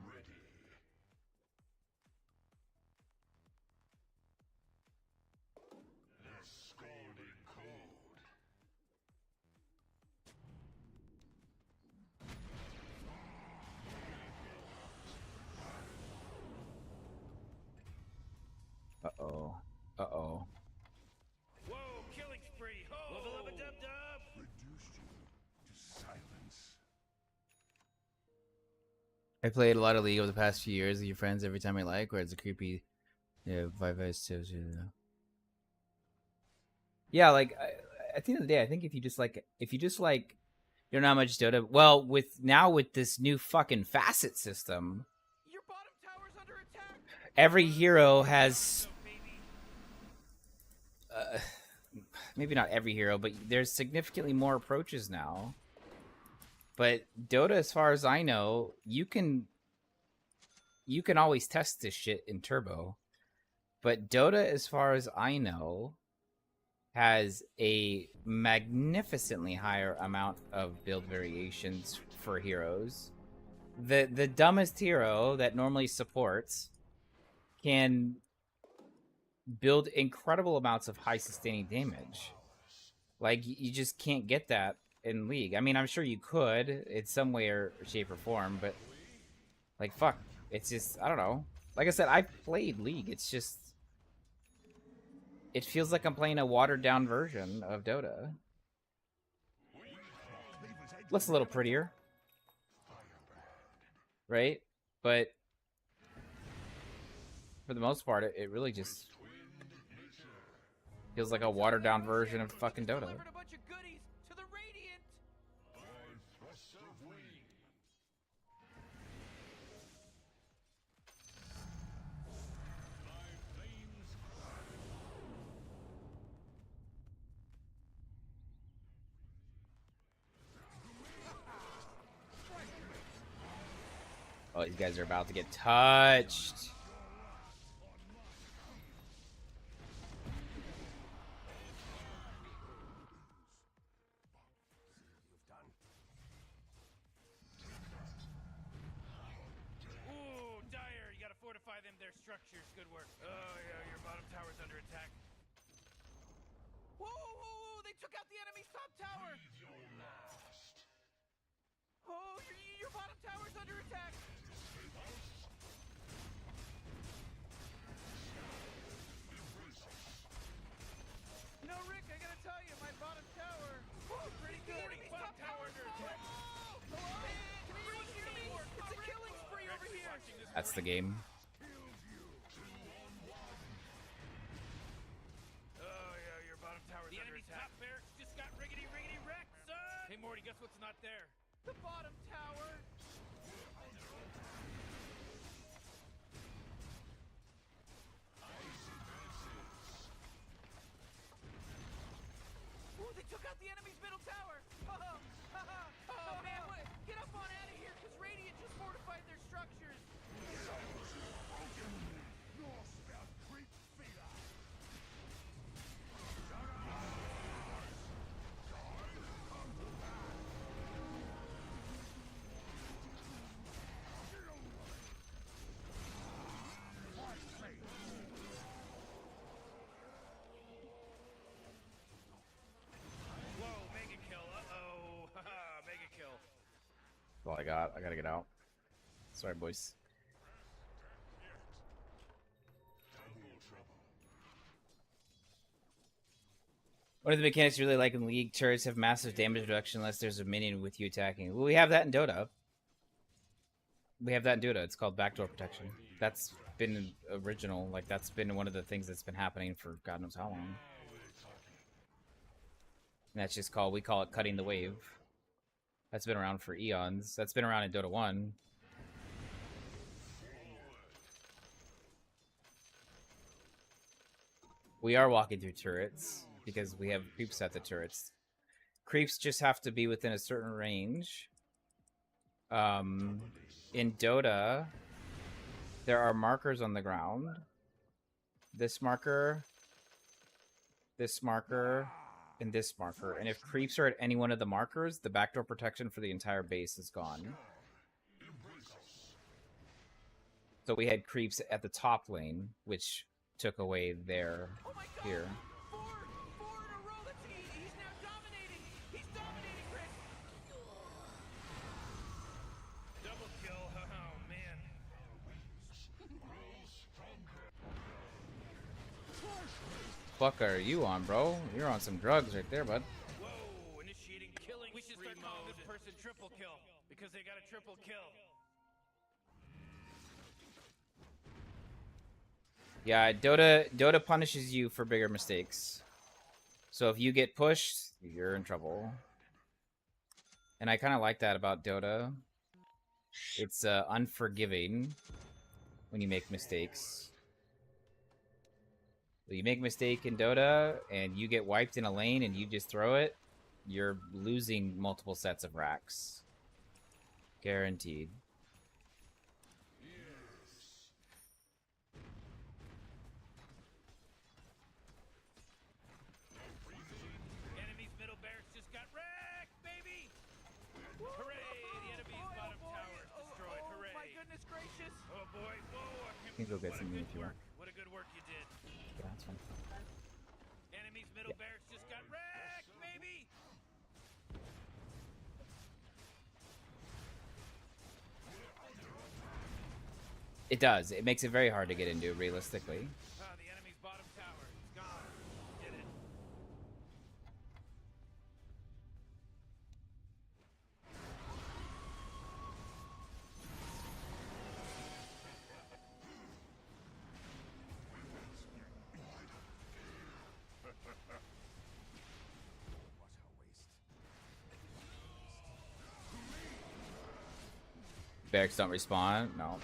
E: Ready. The scalding cold.
P: Uh-oh. Uh-oh.
A: Whoa, killing spree. Ho! Level up a dub-dub.
E: Reduced you to silence.
P: I played a lot of League over the past few years with your friends every time I like, where it's a creepy... Yeah, yeah, like, at the end of the day, I think if you just like, you don't know how much Dota... Well, with this new fucking facet system,
F: Your bottom tower's under attack.
P: every hero has... maybe not every hero, but there's significantly more approaches now. But Dota, as far as I know, you can always test this shit in Turbo. But Dota, as far as I know, has a magnificently higher amount of build variations for heroes. The dumbest hero that normally supports can build incredible amounts of high sustaining damage. Like, you just can't get that in League. I mean, I'm sure you could in some way or shape or form, but like, fuck, it's just, I don't know. Like I said, I've played League. It's just, it feels like I'm playing a watered down version of Dota. Looks a little prettier, right? But for the most part, it really just feels like a watered down version of fucking Dota.
F: Delivered a bunch of goodies to the Radiant.
E: Thrust of wind.
P: Oh, these guys are about to get touched.
A: Ooh, Dire, you gotta fortify their structures. Good work. Oh, yeah, your bottom tower's under attack.
F: Whoa, whoa, whoa! They took out the enemy's top tower. Oh, your bottom tower's under attack. You know, Rick, I gotta tell you, my bottom tower, pretty good. Enemy's top tower under attack. Hello? Can anyone hear me? It's a killing spree over here.
P: That's the game.
A: Oh, yeah, your bottom tower's under attack. The enemy's top barracks just got riggedy wrecked, son! Hey, Morty, guess what's not there?
F: The bottom tower. Ooh, they took out the enemy's middle tower. Oh, man, get up on out of here, because Radiant just fortified their structures.
E: Northbound creep feeder.
A: Whoa, mega kill. Uh-oh. Haha, mega kill.
P: That's all I got. I gotta get out. Sorry, boys.
E: Double trouble.
P: One of the mechanics you really like in League, turrets have massive damage reduction unless there's a minion with you attacking. Well, we have that in Dota. We have that in Dota. It's called backdoor protection. That's been original. Like, that's been one of the things that's been happening for God knows how long. And that's just called, we call it cutting the wave. That's been around for eons. That's been around in Dota 1. We are walking through turrets because we have creeps at the turrets. Creeps just have to be within a certain range. In Dota, there are markers on the ground. This marker, and this marker. And if creeps are at any one of the markers, the backdoor protection for the entire base is gone. So we had creeps at the top lane, which took away their here.
F: Four in a row. He's now dominating. He's dominating, Rick.
A: Double kill. Oh, man.
P: Fuck are you on, bro? You're on some drugs right there, bud.
A: Whoa, initiating killing. We should start calling this person triple kill because they got a triple kill.
P: Yeah, Dota punishes you for bigger mistakes. So if you get pushed, you're in trouble. And I kind of like that about Dota. It's unforgiving when you make mistakes. When you make a mistake in Dota and you get wiped in a lane and you just throw it, you're losing multiple sets of racks. Guaranteed.
A: Enemy's middle barracks just got wrecked, baby! Hooray! The enemy's bottom tower is destroyed. Hooray!
F: My goodness gracious!
A: Oh boy! Whoa!
P: You can go get something if you want.
A: What a good work you did.
P: Yeah, that's fine.
A: Enemy's middle barracks just got wrecked, baby!
P: It does. It makes it very hard to get into, realistically.
A: The enemy's bottom tower is gone. Did it.
P: Barracks don't respawn? No.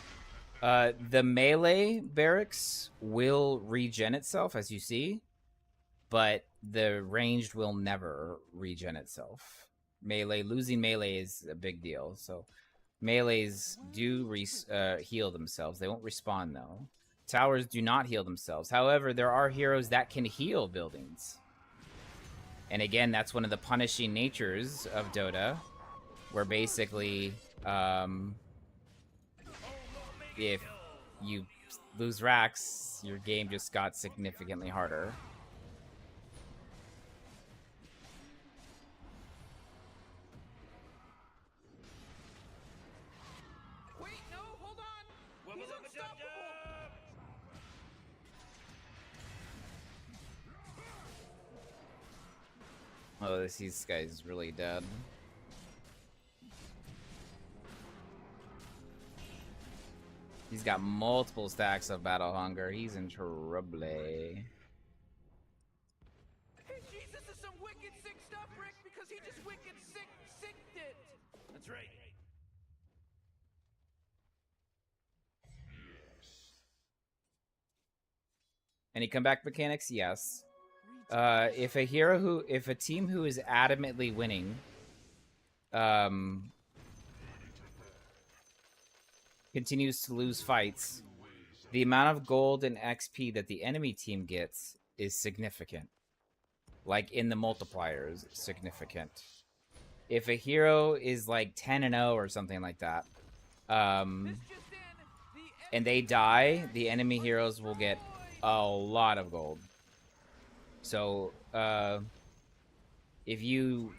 P: The melee barracks will regen itself, as you see, but the ranged will never regen itself. Losing melee is a big deal, so melees do heal themselves. They won't respawn, though. Towers do not heal themselves. However, there are heroes that can heal buildings. And again, that's one of the punishing natures of Dota, where basically, if you lose racks, your game just got significantly harder.
F: Wait, no, hold on. He's unstoppable.
P: Oh, this guy's really dead. He's got multiple stacks of battle hunger. He's in trouble.
F: Hey, jeez, this is some wicked sick stuff, Rick, because he just wicked sicked it.
A: That's right.
P: Any comeback mechanics? Yes. If a team who is adamantly winning, continues to lose fights, the amount of gold and XP that the enemy team gets is significant. Like in the multipliers, significant. If a hero is like 10-0 or something like that, and they die, the enemy heroes will get a lot of gold. So, if you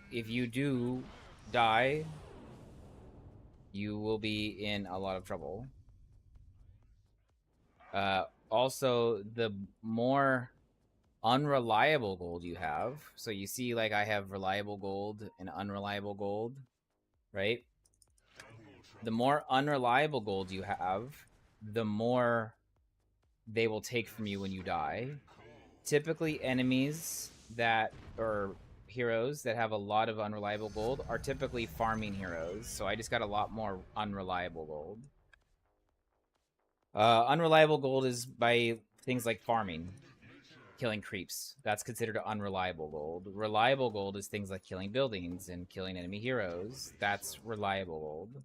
P: do die, you will be in a lot of trouble. Also, the more unreliable gold you have. So you see, like, I have reliable gold and unreliable gold, right? The more unreliable gold you have, the more they will take from you when you die. Typically, enemies that, or heroes that have a lot of unreliable gold are typically farming heroes. So I just got a lot more unreliable gold. Unreliable gold is by things like farming, killing creeps. That's considered unreliable gold. Reliable gold is things like killing buildings and killing enemy heroes. That's reliable gold.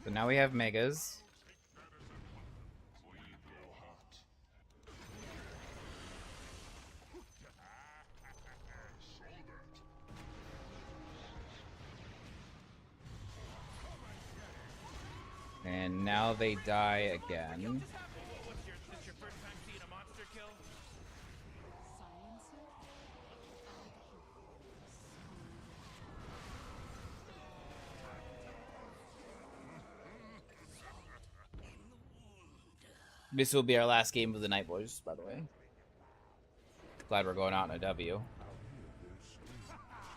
P: So now we have megas. And now they die again. This will be our last game of the night, boys, by the way. Glad we're going out in a W.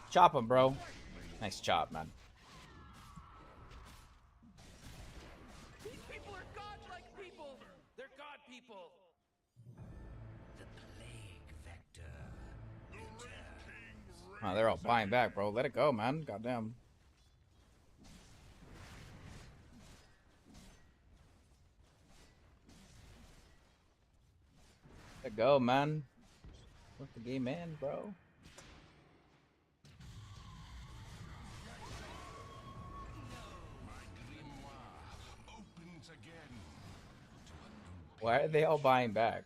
P: Chop him, bro. Nice chop, man.
F: These people are godlike people. They're god people.
O: The plague vector.
P: Oh, they're all buying back, bro. Let it go, man. Goddamn. Let it go, man. Let the game end, bro. Why are they all buying back?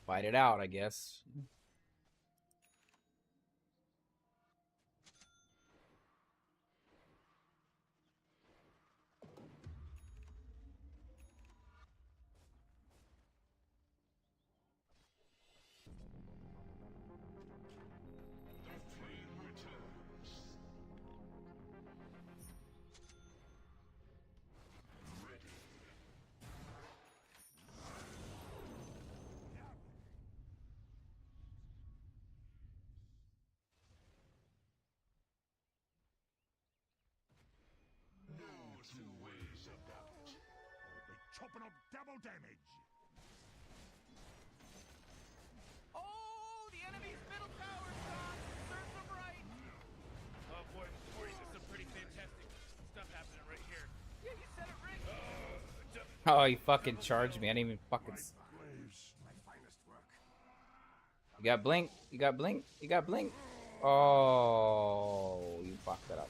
P: Fight it out, I guess.
E: Chopping up double damage.
F: Oh, the enemy's middle tower's gone. Serves them right.
A: Oh boy, Morty, there's some pretty fantastic stuff happening right here.
F: Yeah, you said it right.
P: Oh, he fucking charged me. I didn't even fucking... You got blink. You got blink. You got blink. Oh, you fucked that up.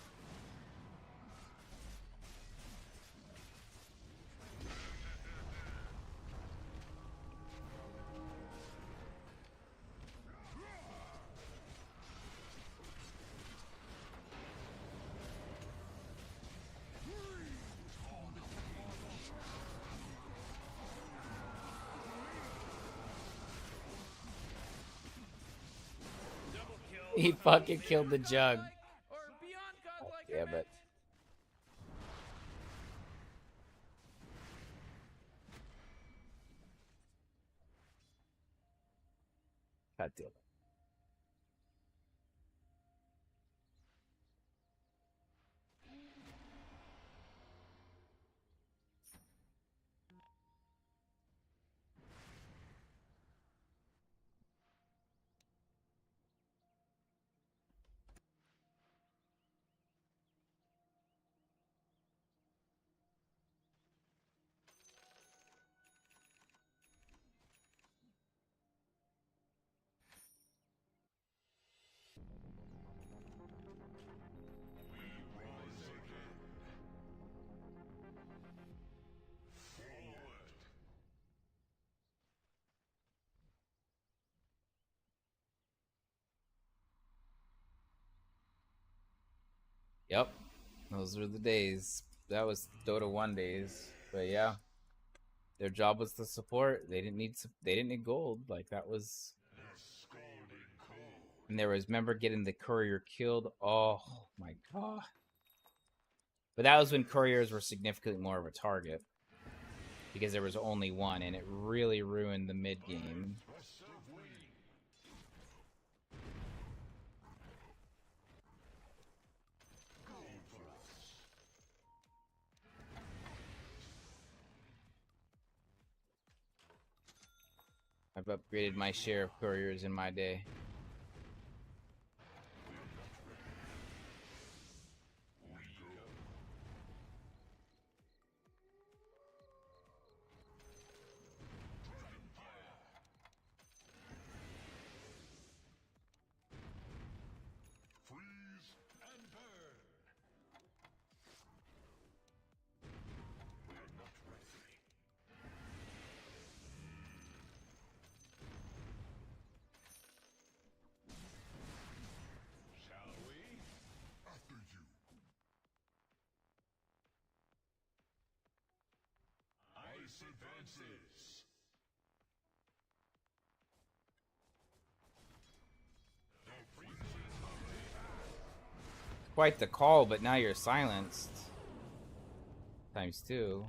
P: He fucking killed the jug. Yeah, but... God damn it. Yep, those were the days. That was Dota 1 days. But yeah, their job was to support. They didn't need gold. Like that was. And there was remember getting the courier killed. Oh my god! But that was when couriers were significantly more of a target because there was only one, and it really ruined the mid game. I've upgraded my share of couriers in my day.
E: Advances.
P: Quite the call, but now you're silenced. ×2.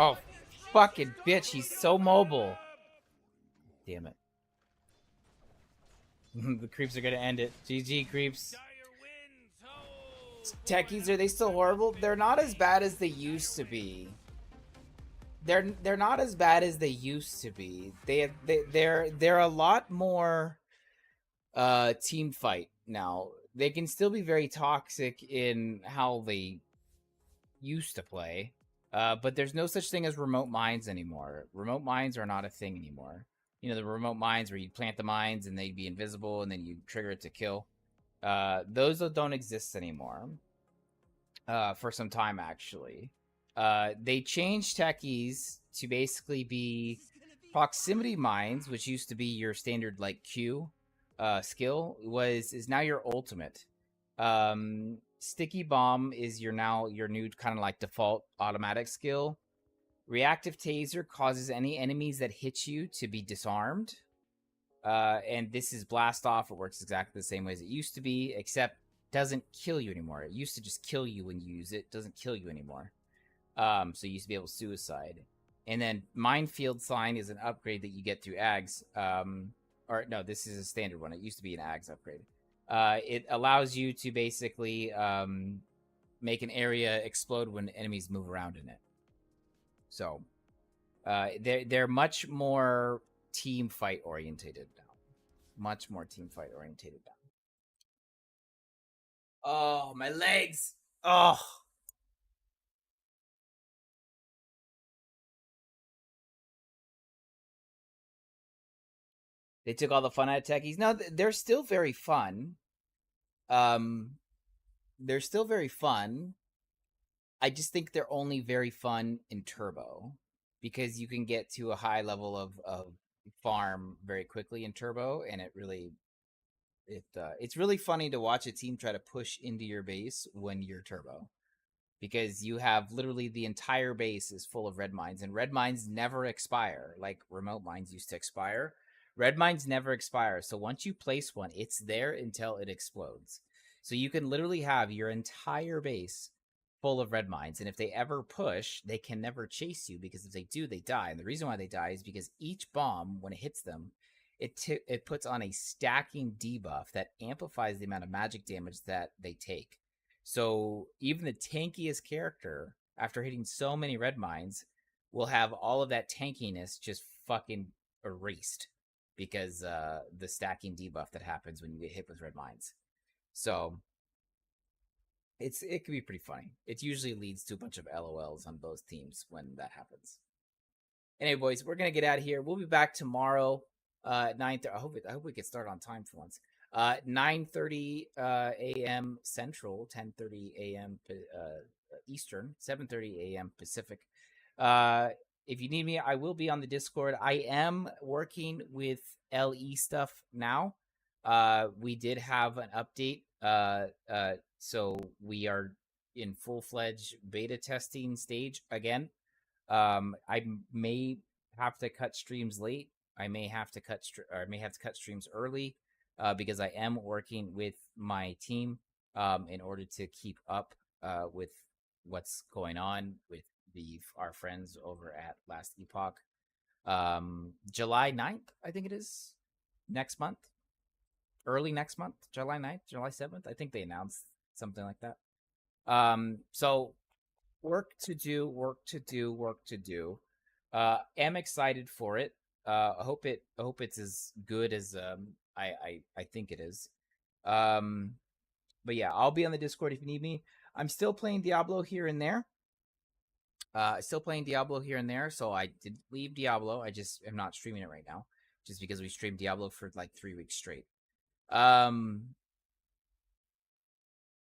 P: Oh, fucking bitch, he's so mobile. Damn it. The creeps are gonna end it. GG, creeps. Techies, are they still horrible? They're not as bad as they used to be. They're not as bad as they used to be. They're a lot more team fight now. They can still be very toxic in how they used to play. But there's no such thing as remote mines anymore. Remote mines are not a thing anymore. You know, the remote mines where you plant the mines and they'd be invisible and then you trigger it to kill. Those don't exist anymore. For some time, actually. They changed techies to basically be proximity mines, which used to be your standard like Q skill, is now your ultimate. Sticky bomb is your new kind of like default automatic skill. Reactive taser causes any enemies that hit you to be disarmed. And this is blast off. It works exactly the same way as it used to be, except doesn't kill you anymore. It used to just kill you when you use it. It doesn't kill you anymore. So you used to be able to suicide. And then minefield sign is an upgrade that you get through ags. Or no, this is a standard one. It used to be an ags upgrade. It allows you to basically make an area explode when enemies move around in it. So they're much more team fight orientated now. Much more team fight orientated now. Oh, my legs! Oh. They took all the fun out of techies. No, they're still very fun. They're still very fun. I just think they're only very fun in turbo because you can get to a high level of farm very quickly in turbo, and it's really funny to watch a team try to push into your base when you're turbo, because you have literally the entire base is full of red mines, and red mines never expire like remote mines used to expire. Red mines never expire, so once you place one, it's there until it explodes. So you can literally have your entire base full of red mines, and if they ever push, they can never chase you, because if they do, they die. And the reason why they die is because each bomb, when it hits them, it puts on a stacking debuff that amplifies the amount of magic damage that they take. So even the tankiest character, after hitting so many red mines, will have all of that tankiness just fucking erased, because the stacking debuff that happens when you get hit with red mines. So it can be pretty funny. It usually leads to a bunch of LOLs on both teams when that happens. Anyway, boys, we're gonna get out of here. We'll be back tomorrow. 9:30. I hope we can start on time for once. 9:30 a.m. Central, 10:30 a.m. Eastern, 7:30 a.m. Pacific. If you need me, I will be on the Discord. I am working with LE stuff now. We did have an update. So we are in full-fledged beta testing stage again. I may have to cut streams late. I may have to cut streams early, because I am working with my team in order to keep up with what's going on with our friends over at Last Epoch. July 9th, I think it is, next month. Early next month, July 9th, July 7th. I think they announced something like that. So work to do. Am excited for it. I hope it's as good as I think it is. But yeah, I'll be on the Discord if you need me. I'm still playing Diablo here and there. So I did leave Diablo. I just am not streaming it right now, just because we streamed Diablo for like 3 weeks straight.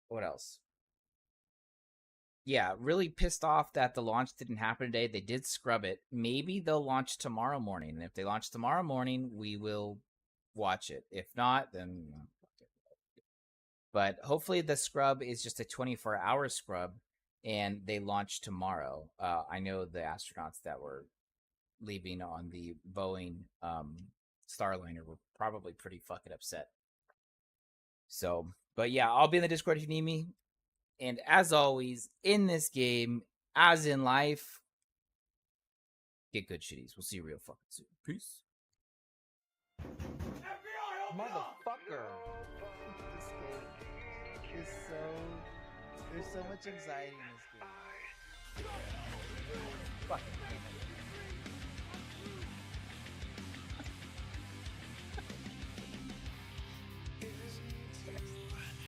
P: What else? Yeah, really pissed off that the launch didn't happen today. They did scrub it. Maybe they'll launch tomorrow morning. And if they launch tomorrow morning, we will watch it. If not, then but hopefully the scrub is just a 24-hour scrub and they launch tomorrow. I know the astronauts that were leaving on the Boeing Starliner were probably pretty fucking upset. So, but yeah, I'll be in the Discord if you need me. And as always, in this game, as in life, get good shitties. We'll see you real fucking soon. Peace.
C: Motherfucker. This game is there's so much anxiety in this game. Fuck.